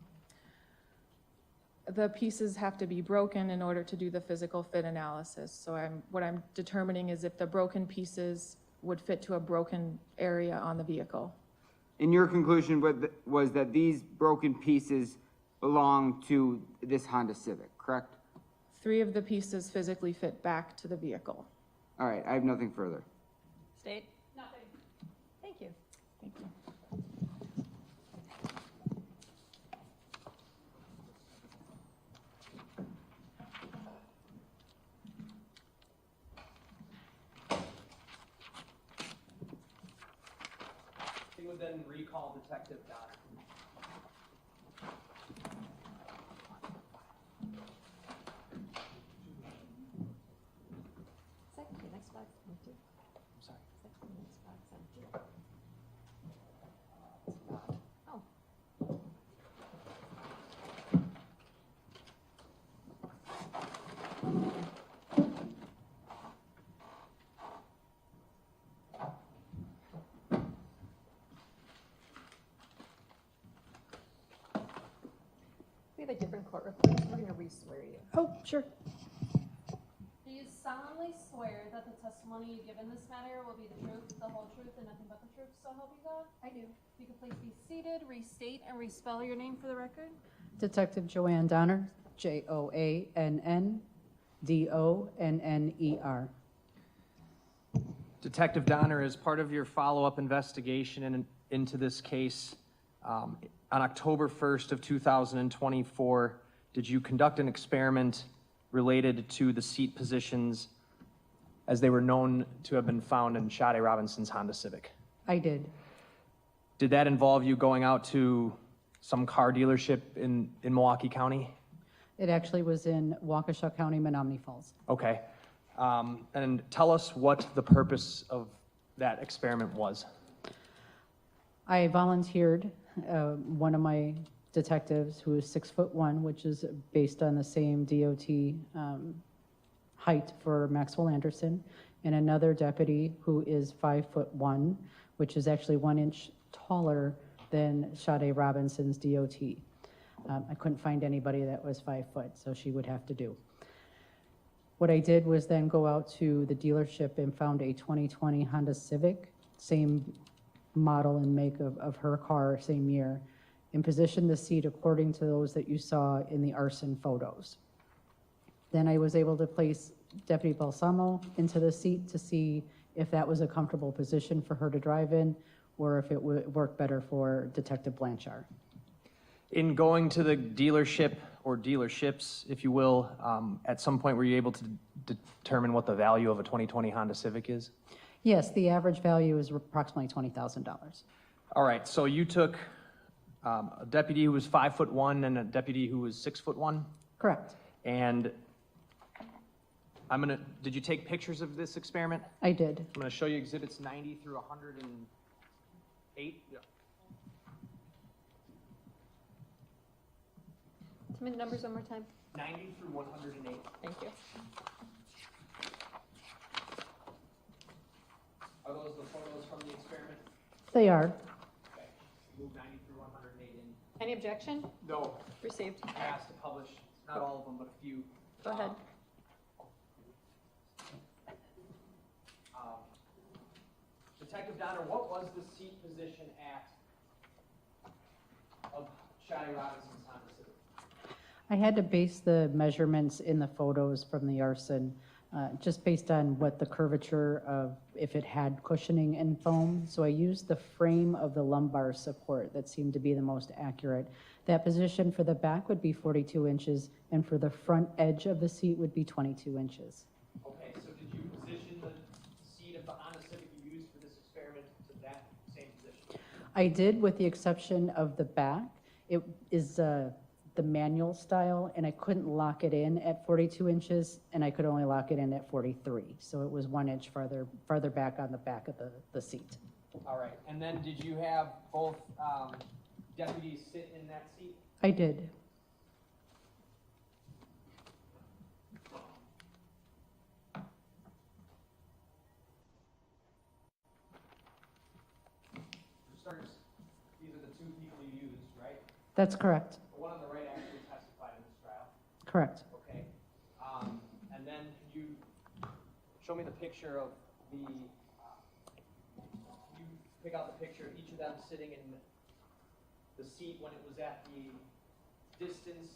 The pieces have to be broken in order to do the physical fit analysis. So what I'm determining is if the broken pieces would fit to a broken area on the vehicle. And your conclusion was that these broken pieces belong to this Honda Civic, correct? 3 of the pieces physically fit back to the vehicle. All right, I have nothing further. State? Nothing. Thank you. Thank you. He would then recall Detective Donahghue. Next box, empty. I'm sorry. Next box, empty. Oh. We have a different court reporter. We're going to re-swear you. Oh, sure. Do you solemnly swear that the testimony you give in this matter will be the truth, the whole truth, and nothing but the truth, so help you God? I do. If you could please be seated, restate and respell your name for the record. Detective Joanne Donner, Joannndonner. Detective Donner, as part of your follow-up investigation into this case, on October 1st of 2024, did you conduct an experiment related to the seat positions as they were known to have been found in Sade Robinson's Honda Civic? I did. Did that involve you going out to some car dealership in Milwaukee County? It actually was in Waukesha County, Menominee Falls. Okay. And tell us what the purpose of that experiment was. I volunteered one of my detectives who is 6'1", which is based on the same DOT height for Maxwell Anderson, and another deputy who is 5'1", which is actually 1 inch taller than Sade Robinson's DOT. I couldn't find anybody that was 5 foot, so she would have to do. What I did was then go out to the dealership and found a 2020 Honda Civic, same model and make of her car, same year, and positioned the seat according to those that you saw in the arson photos. Then I was able to place Deputy Balsamo into the seat to see if that was a comfortable position for her to drive in, or if it would work better for Detective Blanchard. In going to the dealership or dealerships, if you will, at some point were you able to determine what the value of a 2020 Honda Civic is? Yes, the average value is approximately $20,000. All right, so you took a deputy who was 5'1" and a deputy who was 6'1"? Correct. And did you take pictures of this experiment? I did. I'm gonna show you exhibits 90 through 108. Yeah. Tell me the numbers one more time. 90 through 108. Thank you. Are those the photos from the experiment? They are. Okay. Move 90 through 108 in. Any objection? No. Received. I asked to publish, not all of them, but a few. Go ahead. Detective Donner, what was the seat position of Sade Robinson's Honda Civic? I had to base the measurements in the photos from the arson, just based on what the curvature of, if it had cushioning and foam. So I used the frame of the lumbar support that seemed to be the most accurate. That position for the back would be 42 inches, and for the front edge of the seat would be 22 inches. Okay, so did you position the seat of the Honda Civic you used for this experiment to that same position? I did, with the exception of the back. It is the manual style, and I couldn't lock it in at 42 inches, and I could only lock it in at 43. So it was 1 inch farther back on the back of the seat. All right, and then did you have both deputies sit in that seat? I did. For starters, these are the two people you used, right? That's correct. The one on the right actually testified in this trial. Correct. Okay. And then could you show me the picture of you pick out the picture of each of them sitting in the seat when it was at the distance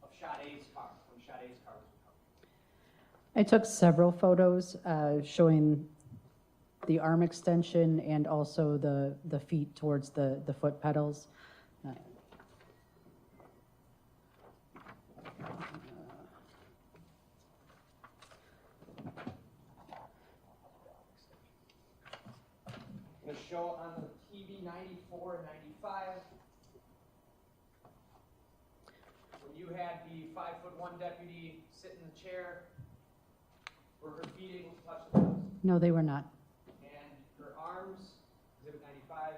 of Sade's car, when Sade's car was recovered? I took several photos showing the arm extension and also the feet towards the foot pedals. I'm going to show on the TV 94 and 95. When you had the 5'1" deputy sit in the chair, were her feet able to touch the pedals? No, they were not. And her arms, exhibit 95,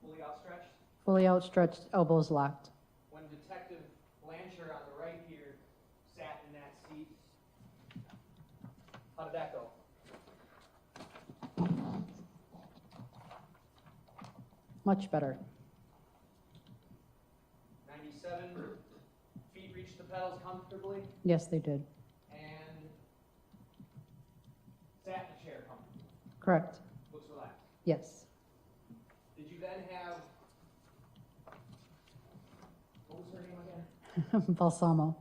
fully outstretched? Fully outstretched, elbows locked. When Detective Blanchard on the right here sat in that seat, how did that go? Much better. 97, feet reached the pedals comfortably? Yes, they did. And sat in the chair comfortably? Correct. Looks relaxed? Yes. Did you then have, what was her name Balsamo.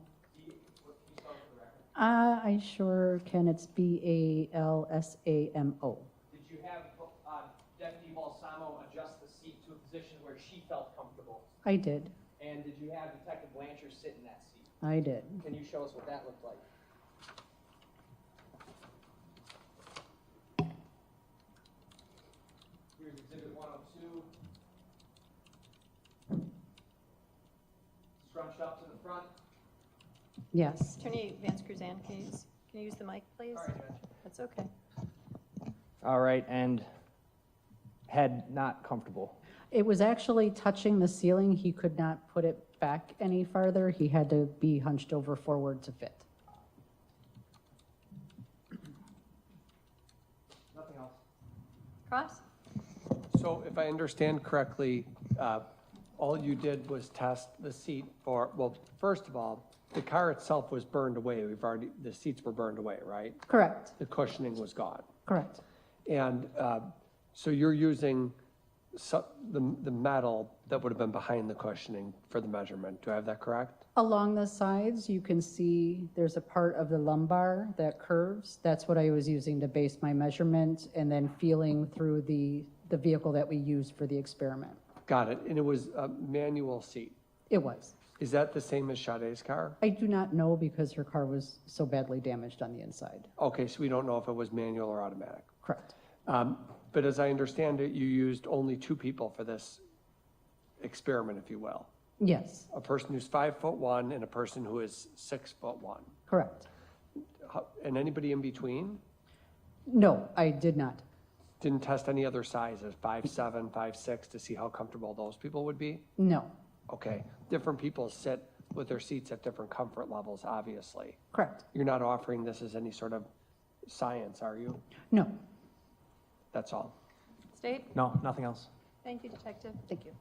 I sure can. It's Balsamo. Did you have Deputy Balsamo adjust the seat to a position where she felt comfortable? I did. And did you have Detective Blanchard sit in that seat? I did. Can you show us what that looked like? Here's Exhibit 102. Scrunched up to the front. Yes. Attorney Vance Cruzan, can you use the mic, please? Sorry, Judge. That's okay. All right, and head not comfortable. It was actually touching the ceiling. He could not put it back any farther. He had to be hunched over forward to fit. Nothing else. Cross? So if I understand correctly, all you did was test the seat for, well, first of all, the car itself was burned away. The seats were burned away, right? Correct. The cushioning was gone. Correct. And so you're using the metal that would have been behind the cushioning for the measurement. Do I have that correct? Along the sides, you can see there's a part of the lumbar that curves. That's what I was using to base my measurement, and then feeling through the vehicle that we used for the experiment. Got it. And it was a manual seat. It was. Is that the same as Sade's car? I do not know because her car was so badly damaged on the inside. Okay, so we don't know if it was manual or automatic. Correct. But as I understand it, you used only 2 people for this experiment, if you will. Yes. A person who's 5'1" and a person who is 6'1". Correct. And anybody in between? No, I did not. Didn't test any other sizes, 5'7", 5'6", to see how comfortable those people would be? No. Okay. Different people sit with their seats at different comfort levels, obviously. Correct. You're not offering this as any sort of science, are you? No. That's all. State? No, nothing else. Thank you, Detective. Thank you.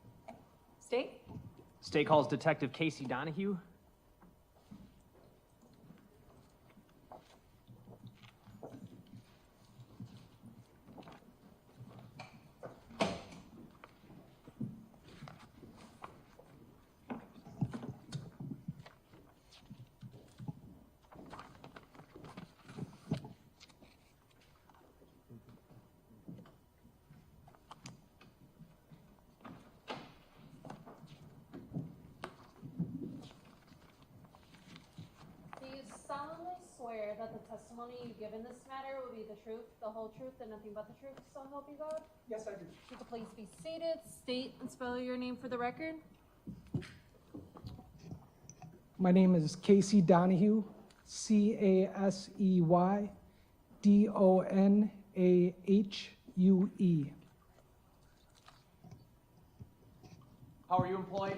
State? State calls Detective Casey Donahghue. Swear that the testimony you give in this matter will be the truth, the whole truth, and nothing but the truth, so help you God? Yes, I do. Would you please be seated, state and spell your name for the record? My name is Casey Donahghue, Casey Donahue. How are you employed?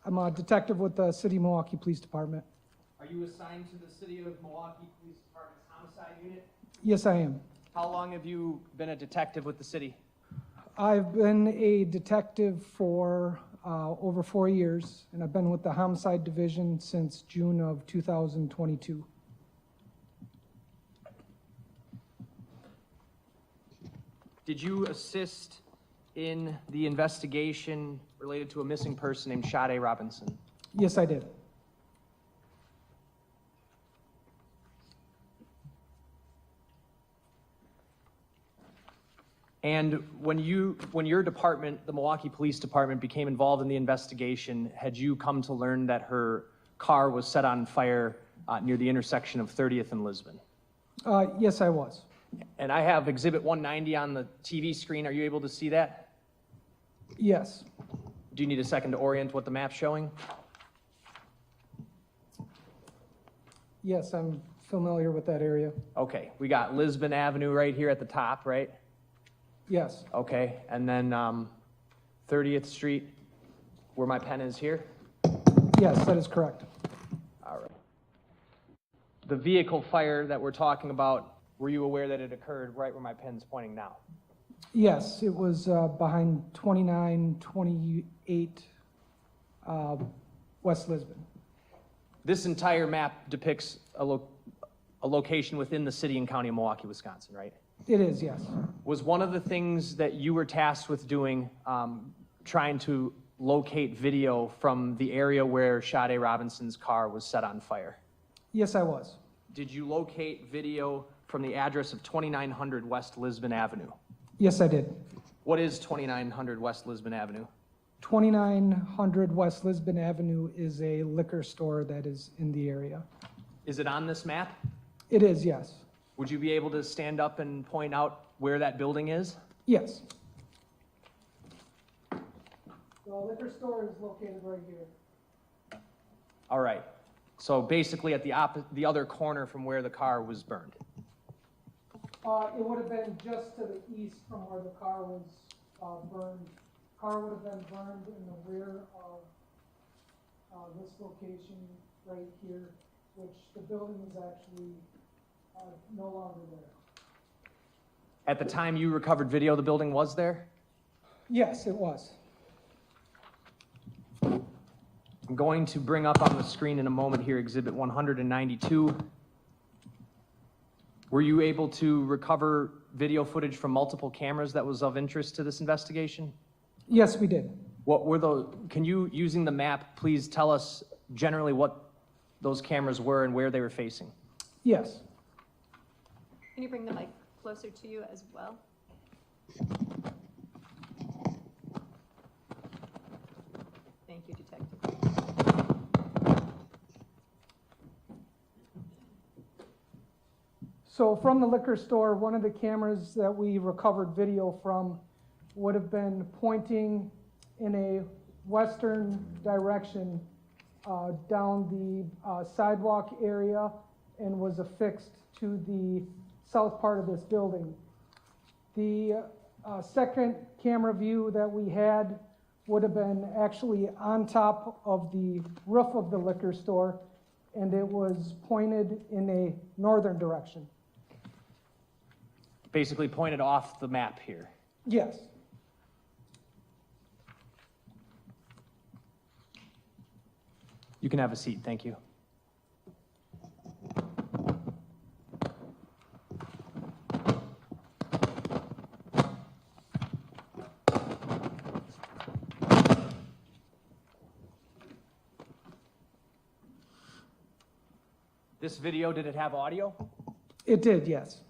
I'm a detective with the City of Milwaukee Police Department. Are you assigned to the City of Milwaukee Police Department's homicide unit? Yes, I am. How long have you been a detective with the city? I've been a detective for over 4 years, and I've been with the Homicide Division since June of 2022. Did you assist in the investigation related to a missing person named Sade Robinson? Yes, I did. And when your department, the Milwaukee Police Department, became involved in the investigation, had you come to learn that her car was set on fire near the intersection of 30th and Lisbon? Yes, I was. And I have Exhibit 190 on the TV screen. Are you able to see that? Yes. Do you need a second to orient what the map's showing? Yes, I'm familiar with that area. Okay, we got Lisbon Avenue right here at the top, right? Yes. Okay, and then 30th Street, where my pen is here? Yes, that is correct. All right. The vehicle fire that we're talking about, were you aware that it occurred right where my pen's pointing now? Yes, it was behind 2928 West Lisbon. This entire map depicts a location within the city and county of Milwaukee, Wisconsin, right? It is, yes. Was one of the things that you were tasked with doing trying to locate video from the area where Sade Robinson's car was set on fire? Yes, I was. Did you locate video from the address of 2900 West Lisbon Avenue? Yes, I did. What is 2900 West Lisbon Avenue? 2900 West Lisbon Avenue is a liquor store that is in the area. Is it on this map? It is, yes. Would you be able to stand up and point out where that building is? Yes. The liquor store is located right here. All right. So basically at the other corner from where the car was burned. It would have been just to the east from where the car was burned. Car would have been burned in the rear of this location right here, which the building is actually no longer there. At the time you recovered video, the building was there? Yes, it was. I'm going to bring up on the screen in a moment here Exhibit 192. Were you able to recover video footage from multiple cameras that was of interest to this investigation? Yes, we did. What were those? Can you, using the map, please tell us generally what those cameras were and where they were facing? Yes. Can you bring the mic closer to you as well? Thank you, Detective. So from the liquor store, one of the cameras that we recovered video from would have been pointing in a western direction down the sidewalk area and was affixed to the south part of this building. The second camera view that we had would have been actually on top of the roof of the liquor store, and it was pointed in a northern direction. Basically pointed off the map here. Yes. You can have a seat, thank you. This video, did it have audio? It did, yes.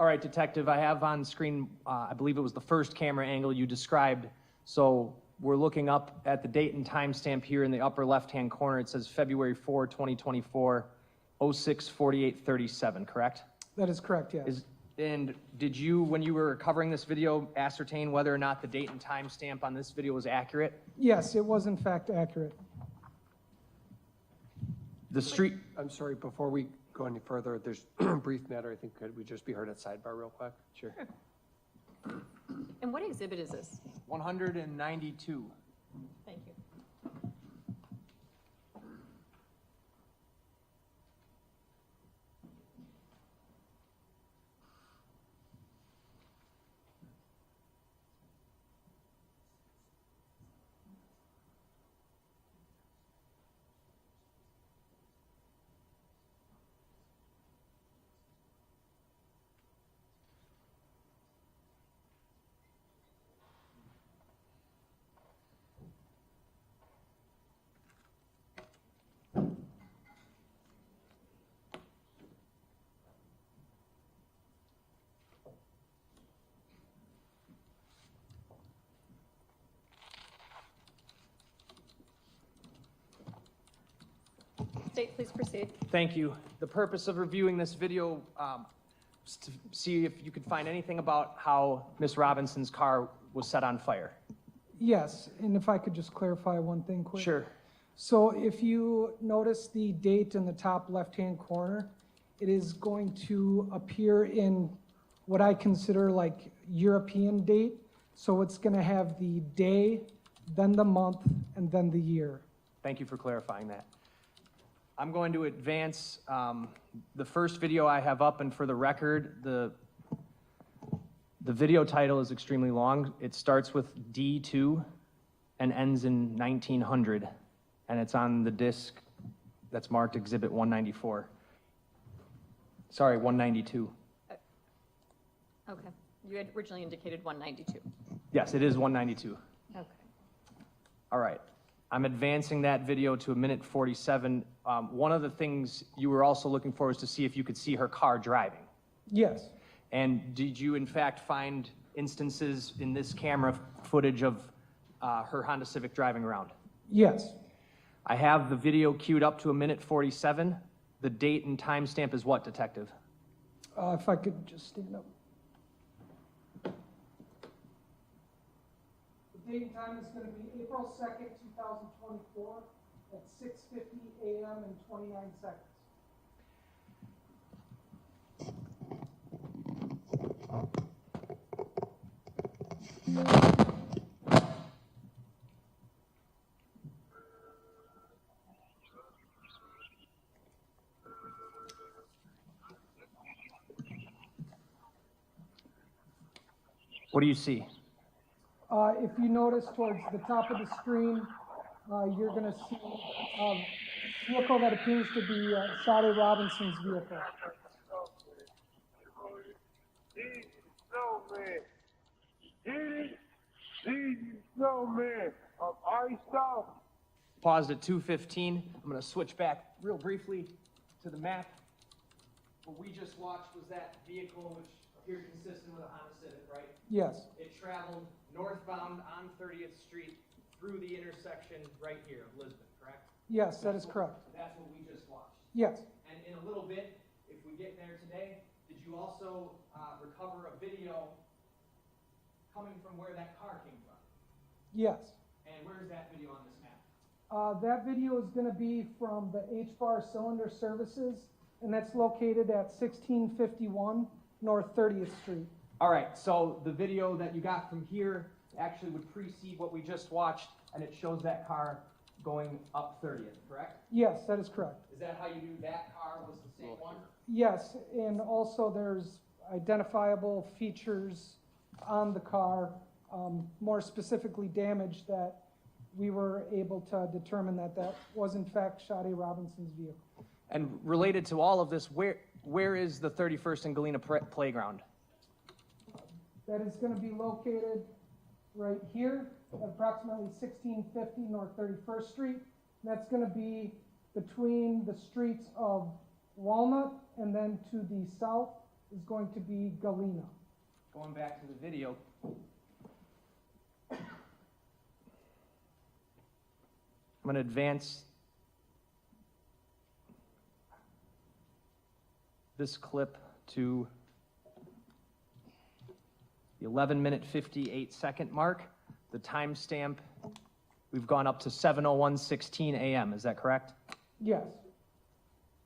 All right, Detective, I have on screen, I believe it was the first camera angle you described. So we're looking up at the date and timestamp here in the upper left-hand corner. It says February 4, 2024, 06:48:37, correct? That is correct, yes. And did you, when you were covering this video, ascertain whether or not the date and timestamp on this video was accurate? Yes, it was in fact accurate. The street... I'm sorry, before we go any further, there's a brief matter, I think, could we just be heard at sidebar real quick? Sure. And what exhibit is this? 192. Thank you. State, please proceed. Thank you. The purpose of reviewing this video is to see if you could find anything about how Miss Robinson's car was set on fire. Yes, and if I could just clarify one thing quick. Sure. So if you notice the date in the top left-hand corner, it is going to appear in what I consider like European date. So it's gonna have the day, then the month, and then the year. Thank you for clarifying that. I'm going to advance the first video I have up, and for the record, the video title is extremely long. It starts with D2 and ends in 1900, and it's on the disc that's marked Exhibit 194. Sorry, 192. Okay. You had originally indicated 192. Yes, it is 192. Okay. All right. I'm advancing that video to 1:47. One of the things you were also looking for was to see if you could see her car driving. Yes. And did you in fact find instances in this camera footage of her Honda Civic driving around? Yes. I have the video queued up to 1:47. The date and timestamp is what, Detective? If I could just stand up. The date and time is going to be April 2nd, 2024 at 6:50 a.m. and 29 seconds. What do you see? If you notice towards the top of the screen, you're going to see a vehicle that appears to be Sade Robinson's vehicle. Paused at 2:15. I'm going to switch back real briefly to the map. What we just watched was that vehicle, which appeared consistent with a Honda Civic, right? Yes. It traveled northbound on 30th Street through the intersection right here of Lisbon, correct? Yes, that is correct. That's what we just watched. Yes. And in a little bit, if we get there today, did you also recover a video coming from where that car came from? Yes. And where is that video on this map? That video is going to be from the H-Bar Cylinder Services, and that's located at 1651 North 30th Street. All right, so the video that you got from here actually would precede what we just watched, and it shows that car going up 30th, correct? Yes, that is correct. Is that how you knew that car was the same one? Yes, and also there's identifiable features on the car, more specifically damage, that we were able to determine that that was in fact Sade Robinson's vehicle. And related to all of this, where is the 31st and Galena playground? That is going to be located right here, at approximately 1650 North 31st Street. That's going to be between the streets of Walnut, and then to the south is going to be Galena. Going back to the video. I'm going to advance this clip to the 11-minute 58-second mark. The timestamp, we've gone up to 7:01:16 a.m. Is that correct? Yes.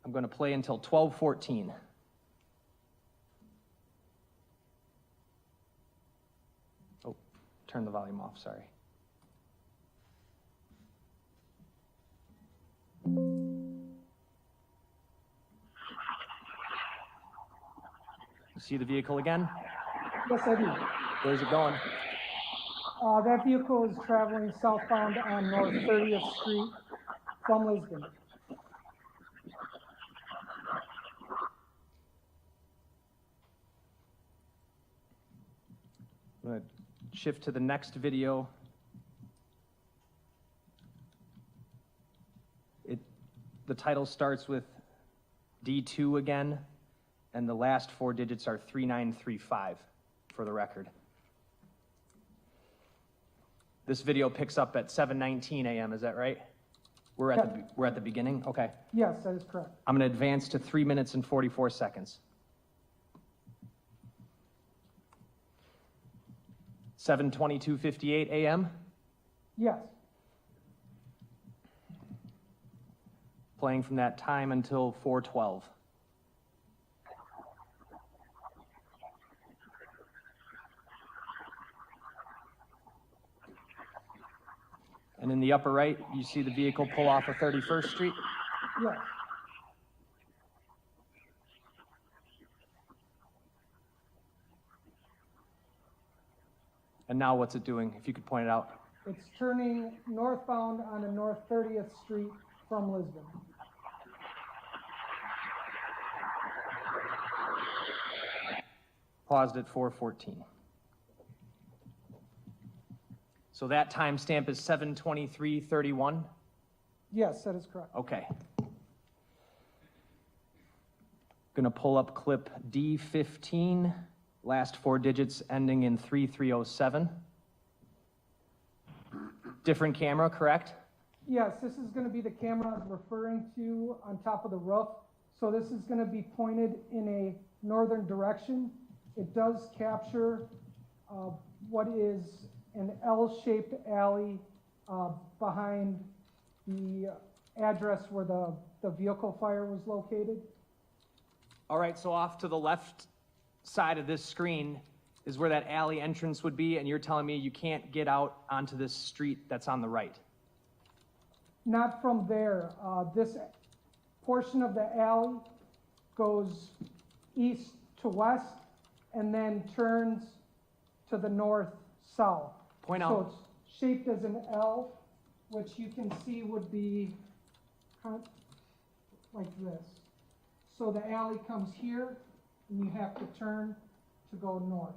I'm going to play until 12:14. Oh, turn the volume off, sorry. See the vehicle again? Yes, I do. Where's it going? That vehicle is traveling southbound on North 30th Street from Lisbon. I'm going to shift to the next video. The title starts with D2 again, and the last four digits are 3935 for the record. This video picks up at 7:19 a.m., is that right? We're at the beginning? Okay. Yes, that is correct. I'm going to advance to 3 minutes and 44 seconds. 7:22:58 a.m. Yes. Playing from that time until 4:12. the upper right, you see the vehicle pull off of 31st Street? Yes. And now what's it doing, if you could point it out? It's turning northbound onto North 30th Street from Lisbon. Paused at 4:14. So that timestamp is 7:23:31? Yes, that is correct. Okay. Gonna pull up clip D15, last four digits ending in 3307. Different camera, correct? Yes, this is going to be the camera I'm referring to on top of the roof. So this is going to be pointed in a northern direction. It does capture what is an L-shaped alley behind the address where the vehicle fire was located. All right, so off to the left side of this screen is where that alley entrance would be, and you're telling me you can't get out onto this street that's on the right? Not from there. This portion of the alley goes east to west and then turns to the north-south. Point So out. it's shaped as an L, which you can see would be kind of like this. So the alley comes here, and you have to turn to go north.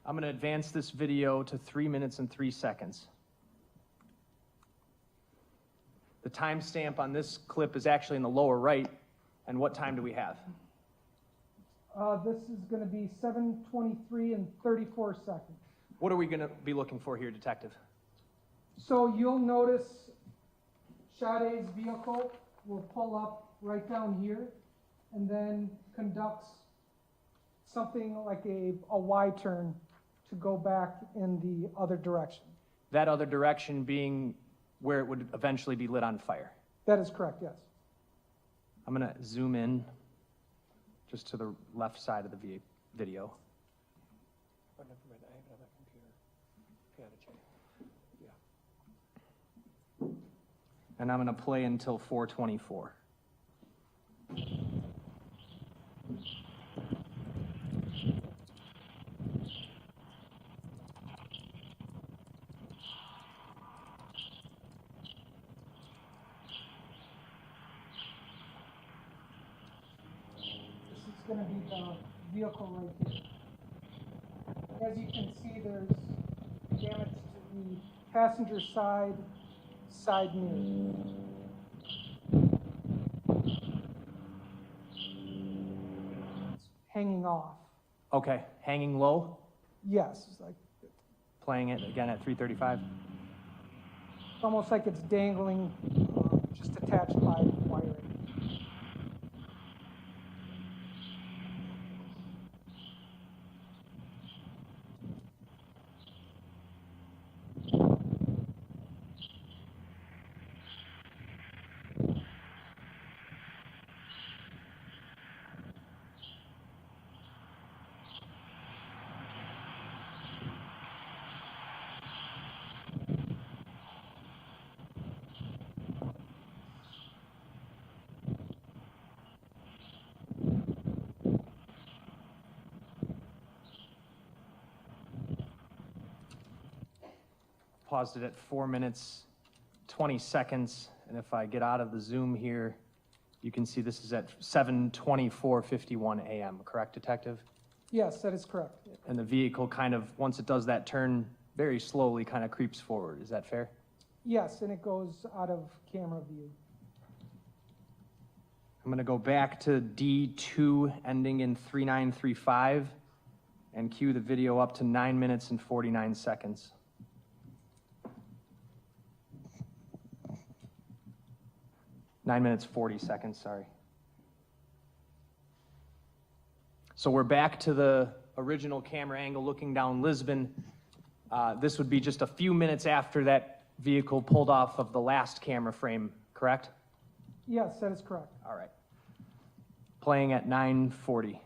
I'm going to advance this video to 3 minutes and 3 seconds. The timestamp on this clip is actually in the lower right, and what time do we have? This is going to be 7:23 and 34 seconds. What are we going to be looking for here, Detective? So you'll notice Sade's vehicle will pull up right down here and then conducts something like a Y-turn to go back in the other direction. That other direction being where it would eventually be lit on fire. That is correct, yes. I'm going to zoom in just to the left side of the video. Oh, never mind, I have it on my computer. Got it, Jay. Yeah. And I'm going to play until 4:24. This is going to be the vehicle right here. As you can see, there's damage to the passenger side mirror. It's hanging off. Okay, hanging low, Yes, it's like playing it again at 3:35. it's almost like it's dangling, just attached by wiring. Paused it at 4 minutes, 20 seconds. And if I get out of the zoom here, you can see this is at 7:24:51 a.m., correct, Detective? Yes, that is correct. And the vehicle kind of, once it does that turn, very slowly kind of creeps forward. Is that fair? Yes, and it goes out of camera view. I'm going to go back to D2 ending in 3935 and cue the video up to 9 minutes and 49 seconds. 9 minutes, 40 seconds, sorry. So we're back to the original camera angle looking down Lisbon. This would be just a few minutes after that vehicle pulled off of the last camera frame, correct? Yes, that is correct. All right. Playing at 9:40.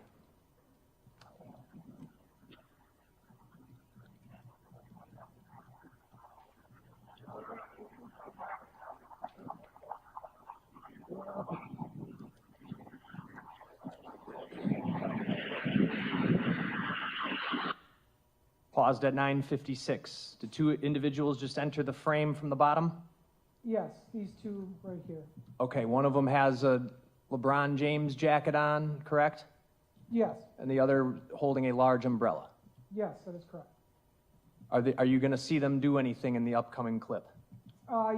Paused at 9:56. Did two individuals just enter the frame from the bottom? Yes, these two right here. Okay, one of them has a LeBron James jacket on, correct? Yes, And the other holding a large umbrella. yes, that is correct. Are you going to see them do anything in the upcoming clip?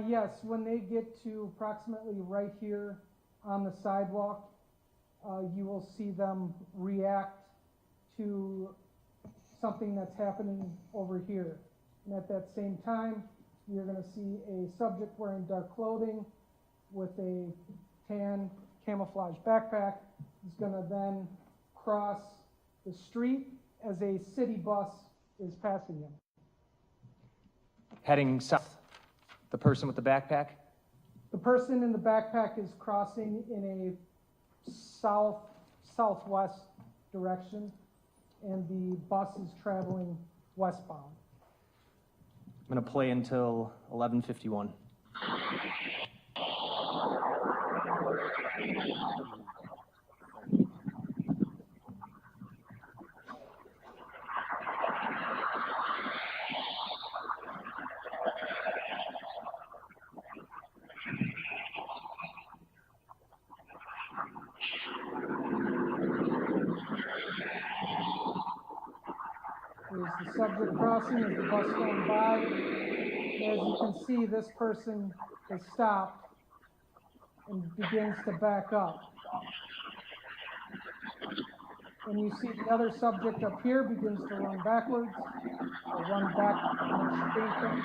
Yes, when they get to approximately right here on the sidewalk, you will see them react to something that's happening over here. And at that same time, you're going to see a subject wearing dark clothing with a tan camouflage backpack. He's going to then cross the street as a city bus is passing him. Heading south, the person with the backpack? The person in the backpack is crossing in a southwest direction, and the bus is traveling westbound. I'm going to play until 11:51. There's the subject crossing as the bus going by. As you can see, this person has stopped and begins to back up. And you see the other subject up here begins to run backwards, or run back in the station.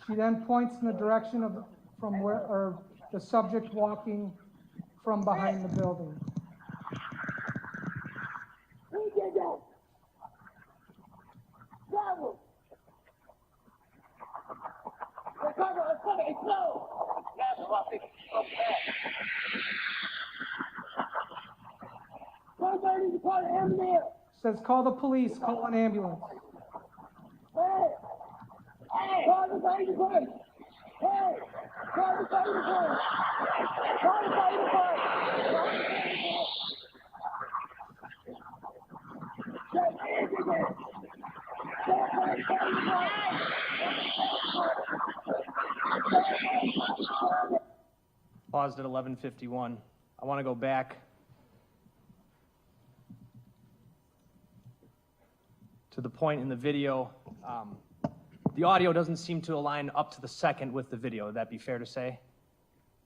She then points in the direction of from where, or the subject walking from behind the building. Who did that? Bravo! It's coming, it's slow! Yeah, come on, it's somebody to call an ambulance! Says call the police, call an ambulance. Hey! Hey! Call the fire department! Hey! Call the fire department! Call the fire department! Paused at 11:51. I want to go back to the point in the video. The audio doesn't seem to align up to the second with the video. Would that be fair to say?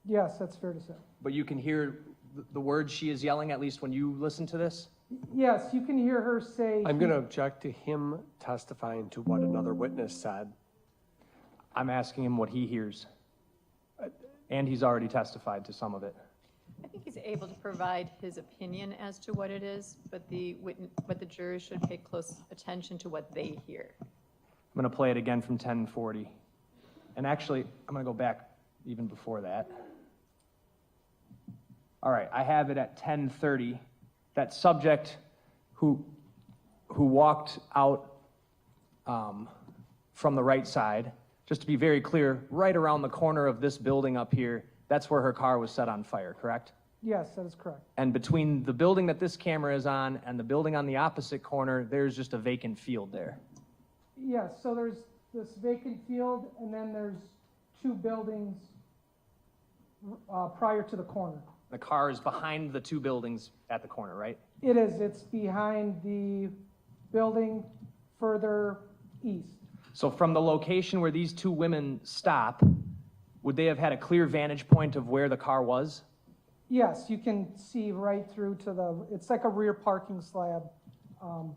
Yes, that's fair to say. But you can hear the words she is yelling, at least when you listen to this? Yes, you can hear her say. I'm going to object to him testifying to what another witness said. I'm asking him what he hears. And he's already testified to some of it. I think he's able to provide his opinion as to what it is, but the jurors should pay close attention to what they hear. I'm going to play it again from 10:40. And actually, I'm going to go back even before that. All right, I have it at 10:30. That subject who walked out from the right side, just to be very clear, right around the corner of this building up here, that's where her car was set on fire, correct? Yes, that is correct. And between the building that this camera is on and the building on the opposite corner, there's just a vacant field there. Yes, so there's this vacant field, and then there's two buildings prior to the corner. The car is behind the two buildings at the corner, right? It is. It's behind the building further east. So from the location where these two women stop, would they have had a clear vantage point of where the car was? Yes, you can see right through to it's like a rear parking slab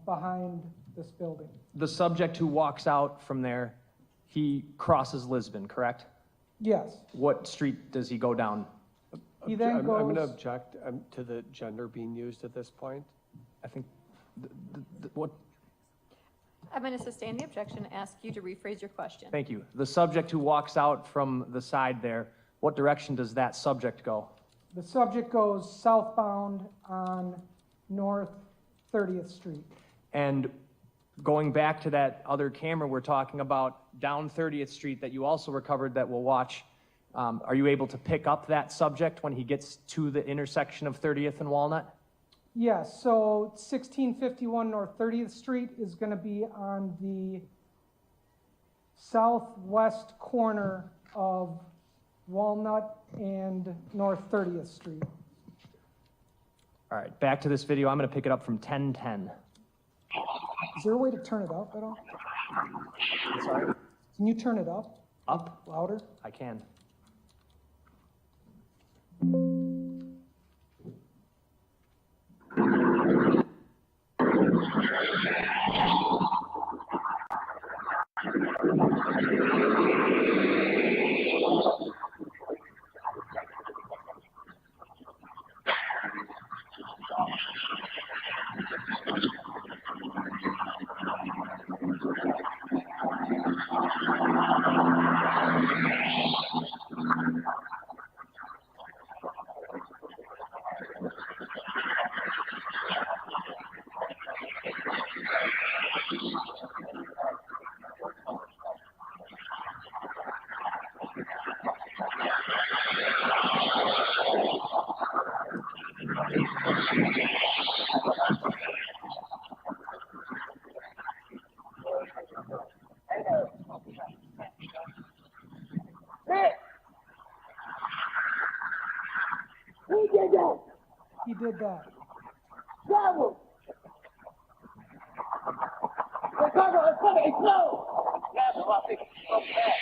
behind this building. The subject who walks out from there, he crosses Lisbon, correct? Yes. What street does he go down? He then I'm going to goes, object to the gender being used at this point. I think, what? I'm going to sustain the objection, ask you to rephrase your question. Thank you. The subject who walks out from the side there, What direction does that subject go? The subject goes southbound on North 30th Street. And going back to that other camera we're talking about down 30th Street that you also recovered that we'll watch, are you able to pick up that subject when he gets to the intersection of 30th and Walnut? Yes, so 1651 North 30th Street is going to be on the southwest corner of Walnut and North 30th Street. All right, back to this video. I'm going to pick it up from 10:10. Is there a way to turn it up at all? Sorry? Can you turn it up? Up? Louder? I can. He did that. Travel! Recover, it's funny, it's slow! Yeah, so I think it's so bad.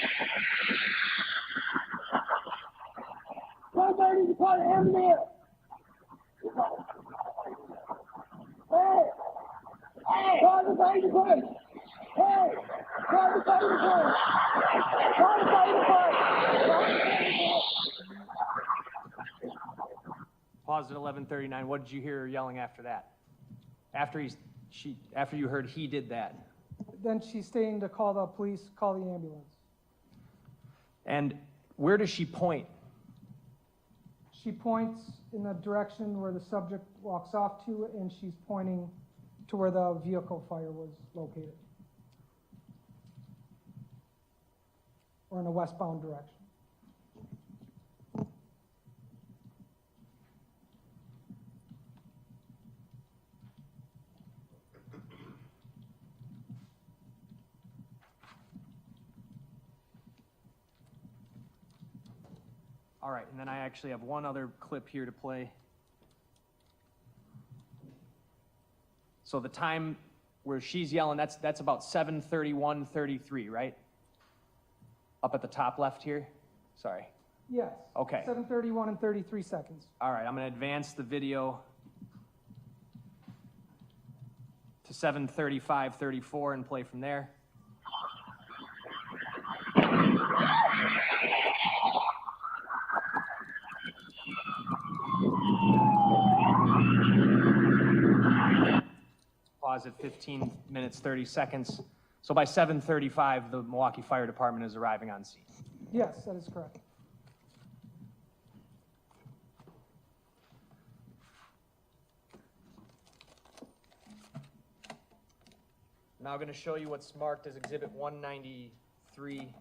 130, you call it ambulance! Hey! Hey! Call the fire department! Hey! Call the fire department! Call the fire department! Pause at 11:39. What did you hear her yelling after that? After you heard he did that. Then she's saying to call the police, call the ambulance. And where does she point? She points in the direction where the subject walks off to, and she's pointing to where the vehicle fire was located. Or in a westbound direction. All right, and then I actually have one other clip here to play. So the time where she's yelling, that's about 7:31:33, right? Up at the top left here? Sorry. Yes. Okay. 7:31 and 33 seconds. All right, I'm going to advance the video to 7:35:34 and play from there. Pause at 15 minutes, 30 seconds. So by 7:35, the Milwaukee Fire Department is arriving on scene. Yes, that is correct. Now I'm going to show you what's marked as Exhibit 193.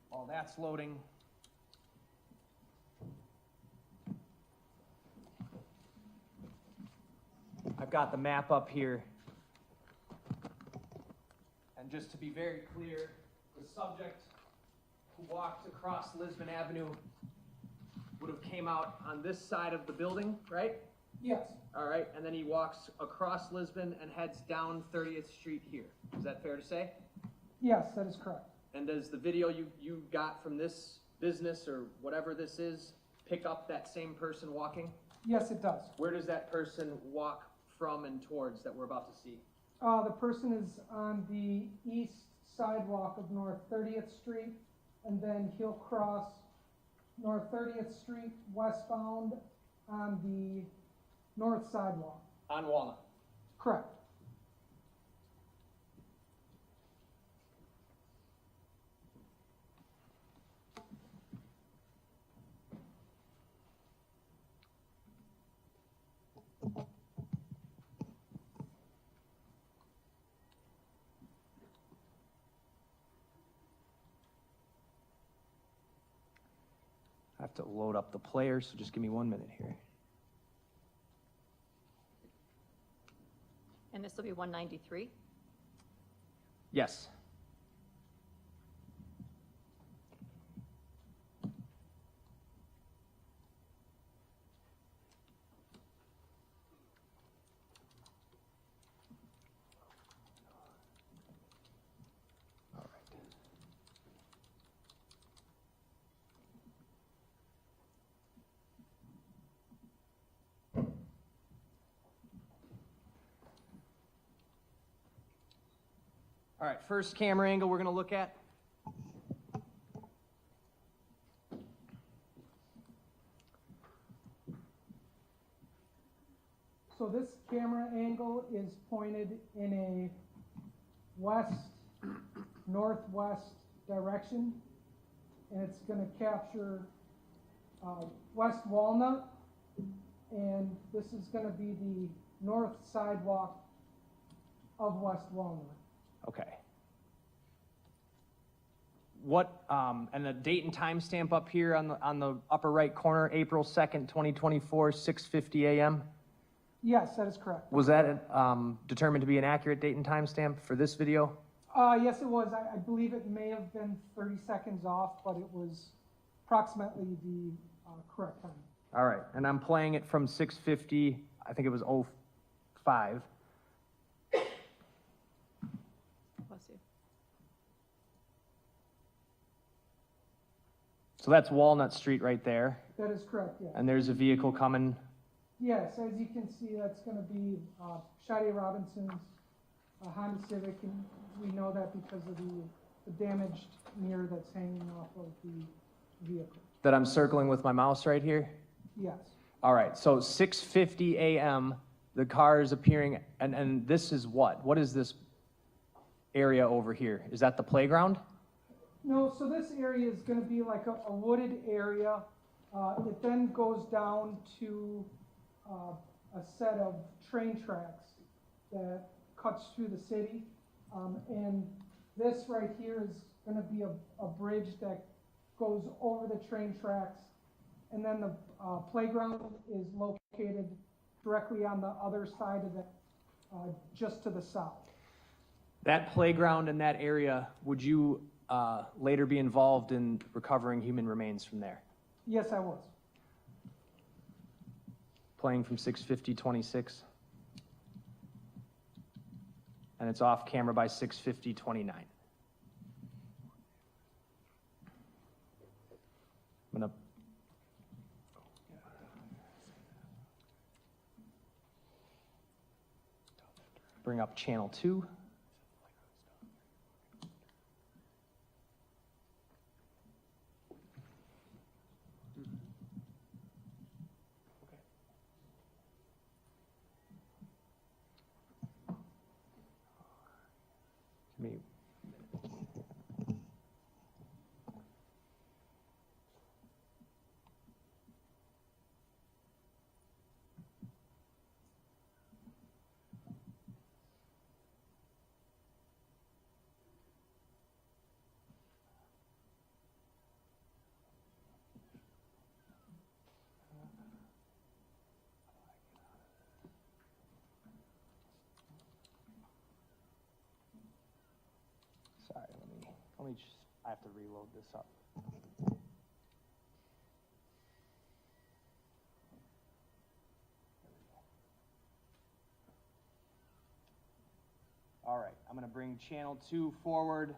While that's loading, I've got the map up here. And just to be very clear, the subject who walked across Lisbon Avenue would have came out on this side of the building, right? Yes. All right, and then he walks across Lisbon and heads down 30th Street here. Is that fair to say? Yes, that is correct. And does the video you got from this business or whatever this is pick up that same person walking? Yes, it does. Where does that person walk from and towards that we're about to see? The person is on the east sidewalk of North 30th Street, and then he'll cross North 30th Street westbound on the north sidewalk. On Walnut. Correct. I have to load up the players, so just give me 1 minute here. And this will be 193? Yes. All right, first camera angle we're going to look at. So this camera angle is pointed in a west-northwest direction, and it's going to capture West Walnut, and this is going to be the north sidewalk of West Walnut. Okay. What, and the date and time stamp up here on the upper right corner, April 2nd, 2024, 6:50 a.m.? Yes, that is correct. Was that determined to be an accurate date and time stamp for this video? Yes, it was. I believe it may have been 30 seconds off, but it was approximately the correct time. All right, and I'm playing it from 6:50, I think it was 05. Bless you. So that's Walnut Street right there. That is correct, yes. And there's a vehicle coming. Yes, as you can see, that's going to be Sade Robinson's Honda Civic, and we know that because of the damaged mirror that's hanging off of the vehicle. That I'm circling with my mouse right here? Yes. All right, so 6:50 a.m., the car is appearing, and this is what? What is this area over here? Is that the playground? No, so this area is going to be like a wooded area. It then goes down to a set of train tracks that cuts through the city. And this right here is going to be a bridge that goes over the train tracks. And then the playground is located directly on the other side of that, just to the south. That playground in that area, would you later be involved in recovering human remains from there? Yes, I was. Playing from 6:50:26. And it's off camera by 6:50:29. I'm gonna bring up channel 2. Me. Sorry, let me just, I have to reload this up. All right, I'm gonna bring channel 2 forward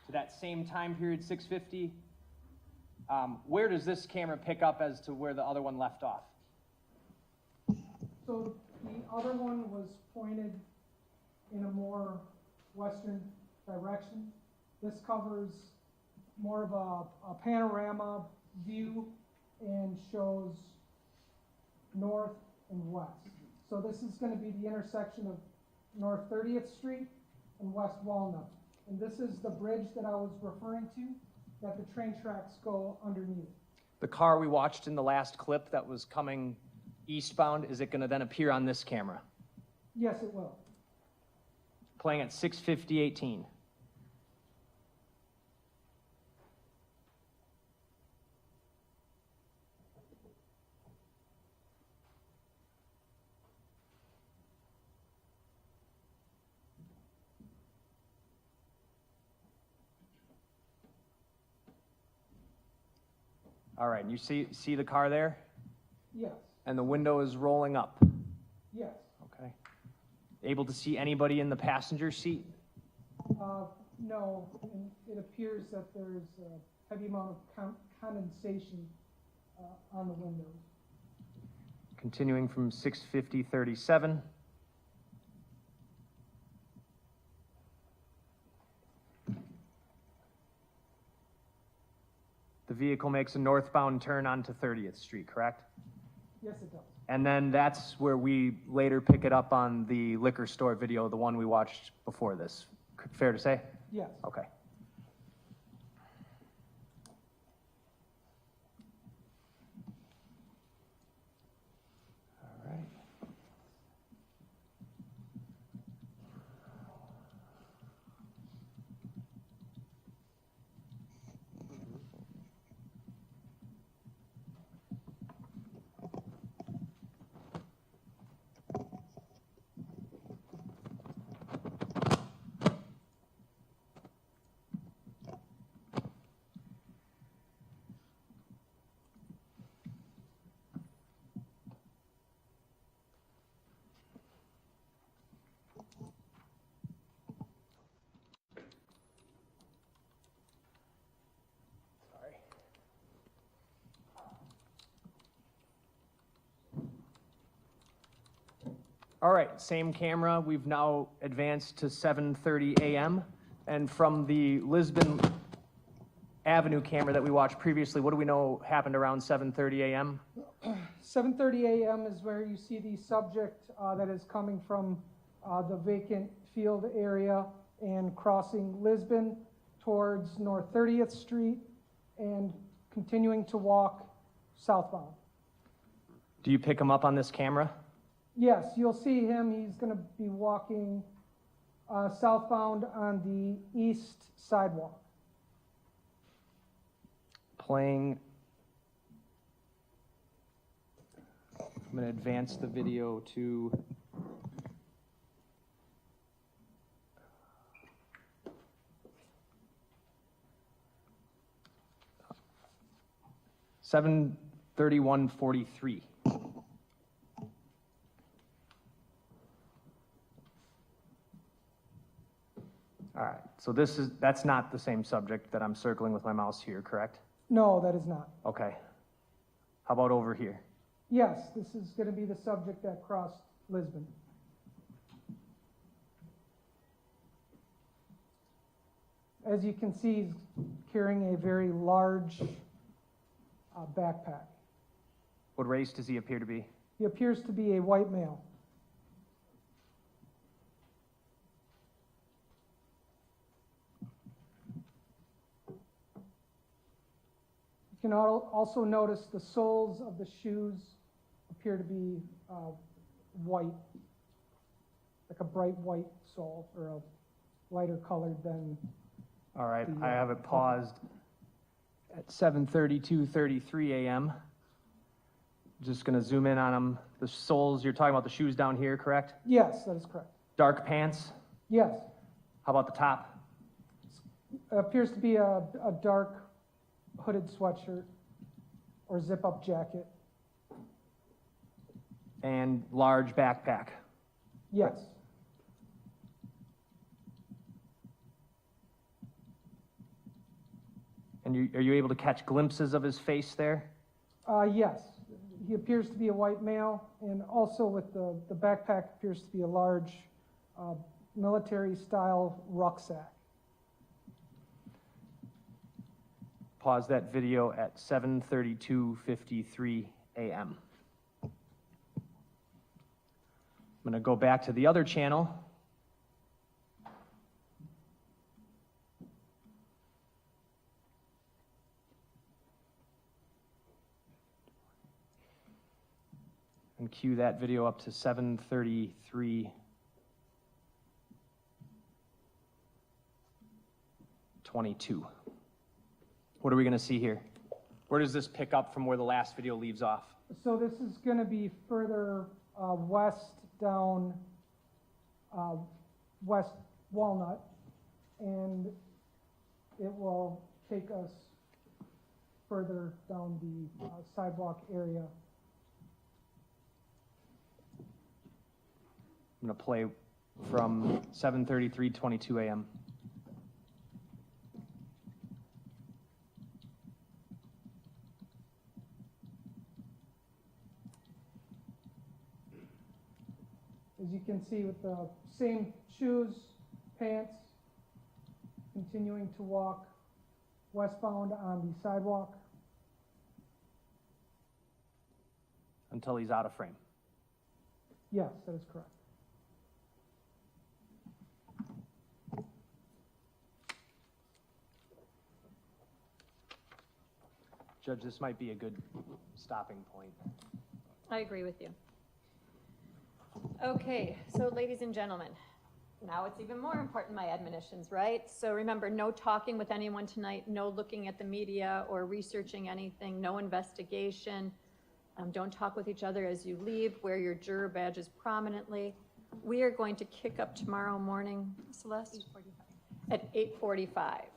to that same time period, 6:50. Where does this camera pick up as to where the other one left off? So the other one was pointed in a more western direction. This covers more of a panorama view and shows north and west. So this is going to be the intersection of North 30th Street and West Walnut. And this is the bridge that I was referring to, that the train tracks go underneath. The car we watched in the last clip that was coming eastbound, is it going to then appear on this camera? Yes, it will. Playing at 6:50:18. All right, and you see the car there? Yes. And the window is rolling up. Yes. Okay. Able to see anybody in the passenger seat? No, and it appears that there's a heavy amount of condensation on the windows. Continuing from 6:50:37. The vehicle makes a northbound turn onto 30th Street, correct? Yes, it does. And then that's where we later pick it up on the liquor store video, the one we watched before this. Fair to say? Yes. Okay. All right. All right, same camera. We've now advanced to 7:30 a.m. And from the Lisbon Avenue camera that we watched previously, what do we know happened around 7:30 a.m.? 7:30 a.m. is where you see the subject that is coming from the vacant field area and crossing Lisbon towards North 30th Street and continuing to walk southbound. Do you pick him up on this camera? Yes, you'll see him. He's going to be walking southbound on the east sidewalk. Playing. I'm going to advance the video to 7:31:43. All right, so that's not the same subject that I'm circling with my mouse here, correct? No, that is not. Okay. How about over here? Yes, this is going to be the subject that crossed Lisbon. As you can see, he's carrying a very large backpack. What race does he appear to be? He appears to be a white male. You can also notice the soles of the shoes appear to be white, like a bright white sole, or a lighter colored than. All right, I have it paused at 7:32:33 a.m. Just going to zoom in on him. The soles, you're talking about the shoes down here, correct? Yes, that is correct. Dark pants? Yes. How about the top? It appears to be a dark hooded sweatshirt or zip-up jacket. And large backpack? Yes. And are you able to catch glimpses of his face there? Yes. He appears to be a white male, and also with the backpack appears to be a large military-style rucksack. pause that video at 7:32:53 a.m. I'm going to go back to the other channel. And cue that video up to 7:33:22. What are we going to see here? Where does this pick up from where the last video leaves off? So this is going to be further west down West Walnut, and it will take us further down the sidewalk area. I'm going to play from 7:33:22 a.m. As you can see, with the same shoes, pants, continuing to walk westbound on the sidewalk. Until he's out of frame. Yes, that is correct. Judge, this might be a good stopping point. I agree with you. Okay, so ladies and gentlemen, now it's even more important, my admonitions, right? So remember, no talking with anyone tonight, no looking at the media or researching anything, no investigation. Don't talk with each other as you leave, wear your juror badges prominently. We are going to kick up tomorrow morning, Celeste? 8:45. At 8:45.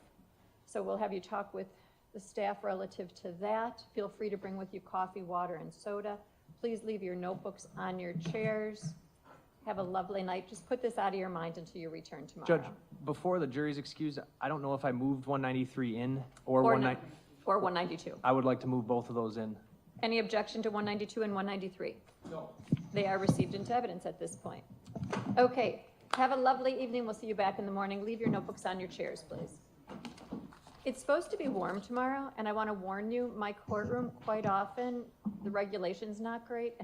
So we'll have you talk with the staff relative to that. Feel free to bring with you coffee, water, and soda. Please leave your notebooks on your chairs. Have a lovely night. Just put this out of your mind until you return tomorrow. Judge, before the jury's excused, I don't know if I moved 193 in or 192. I would like to move both of those in. Any objection to 192 and 193? No. They are received into evidence at this point. Okay, have a lovely evening. We'll see you back in the morning. Leave your notebooks on your chairs, please. It's supposed to be warm tomorrow, and I want to warn you, my courtroom, quite often, the regulation's not great.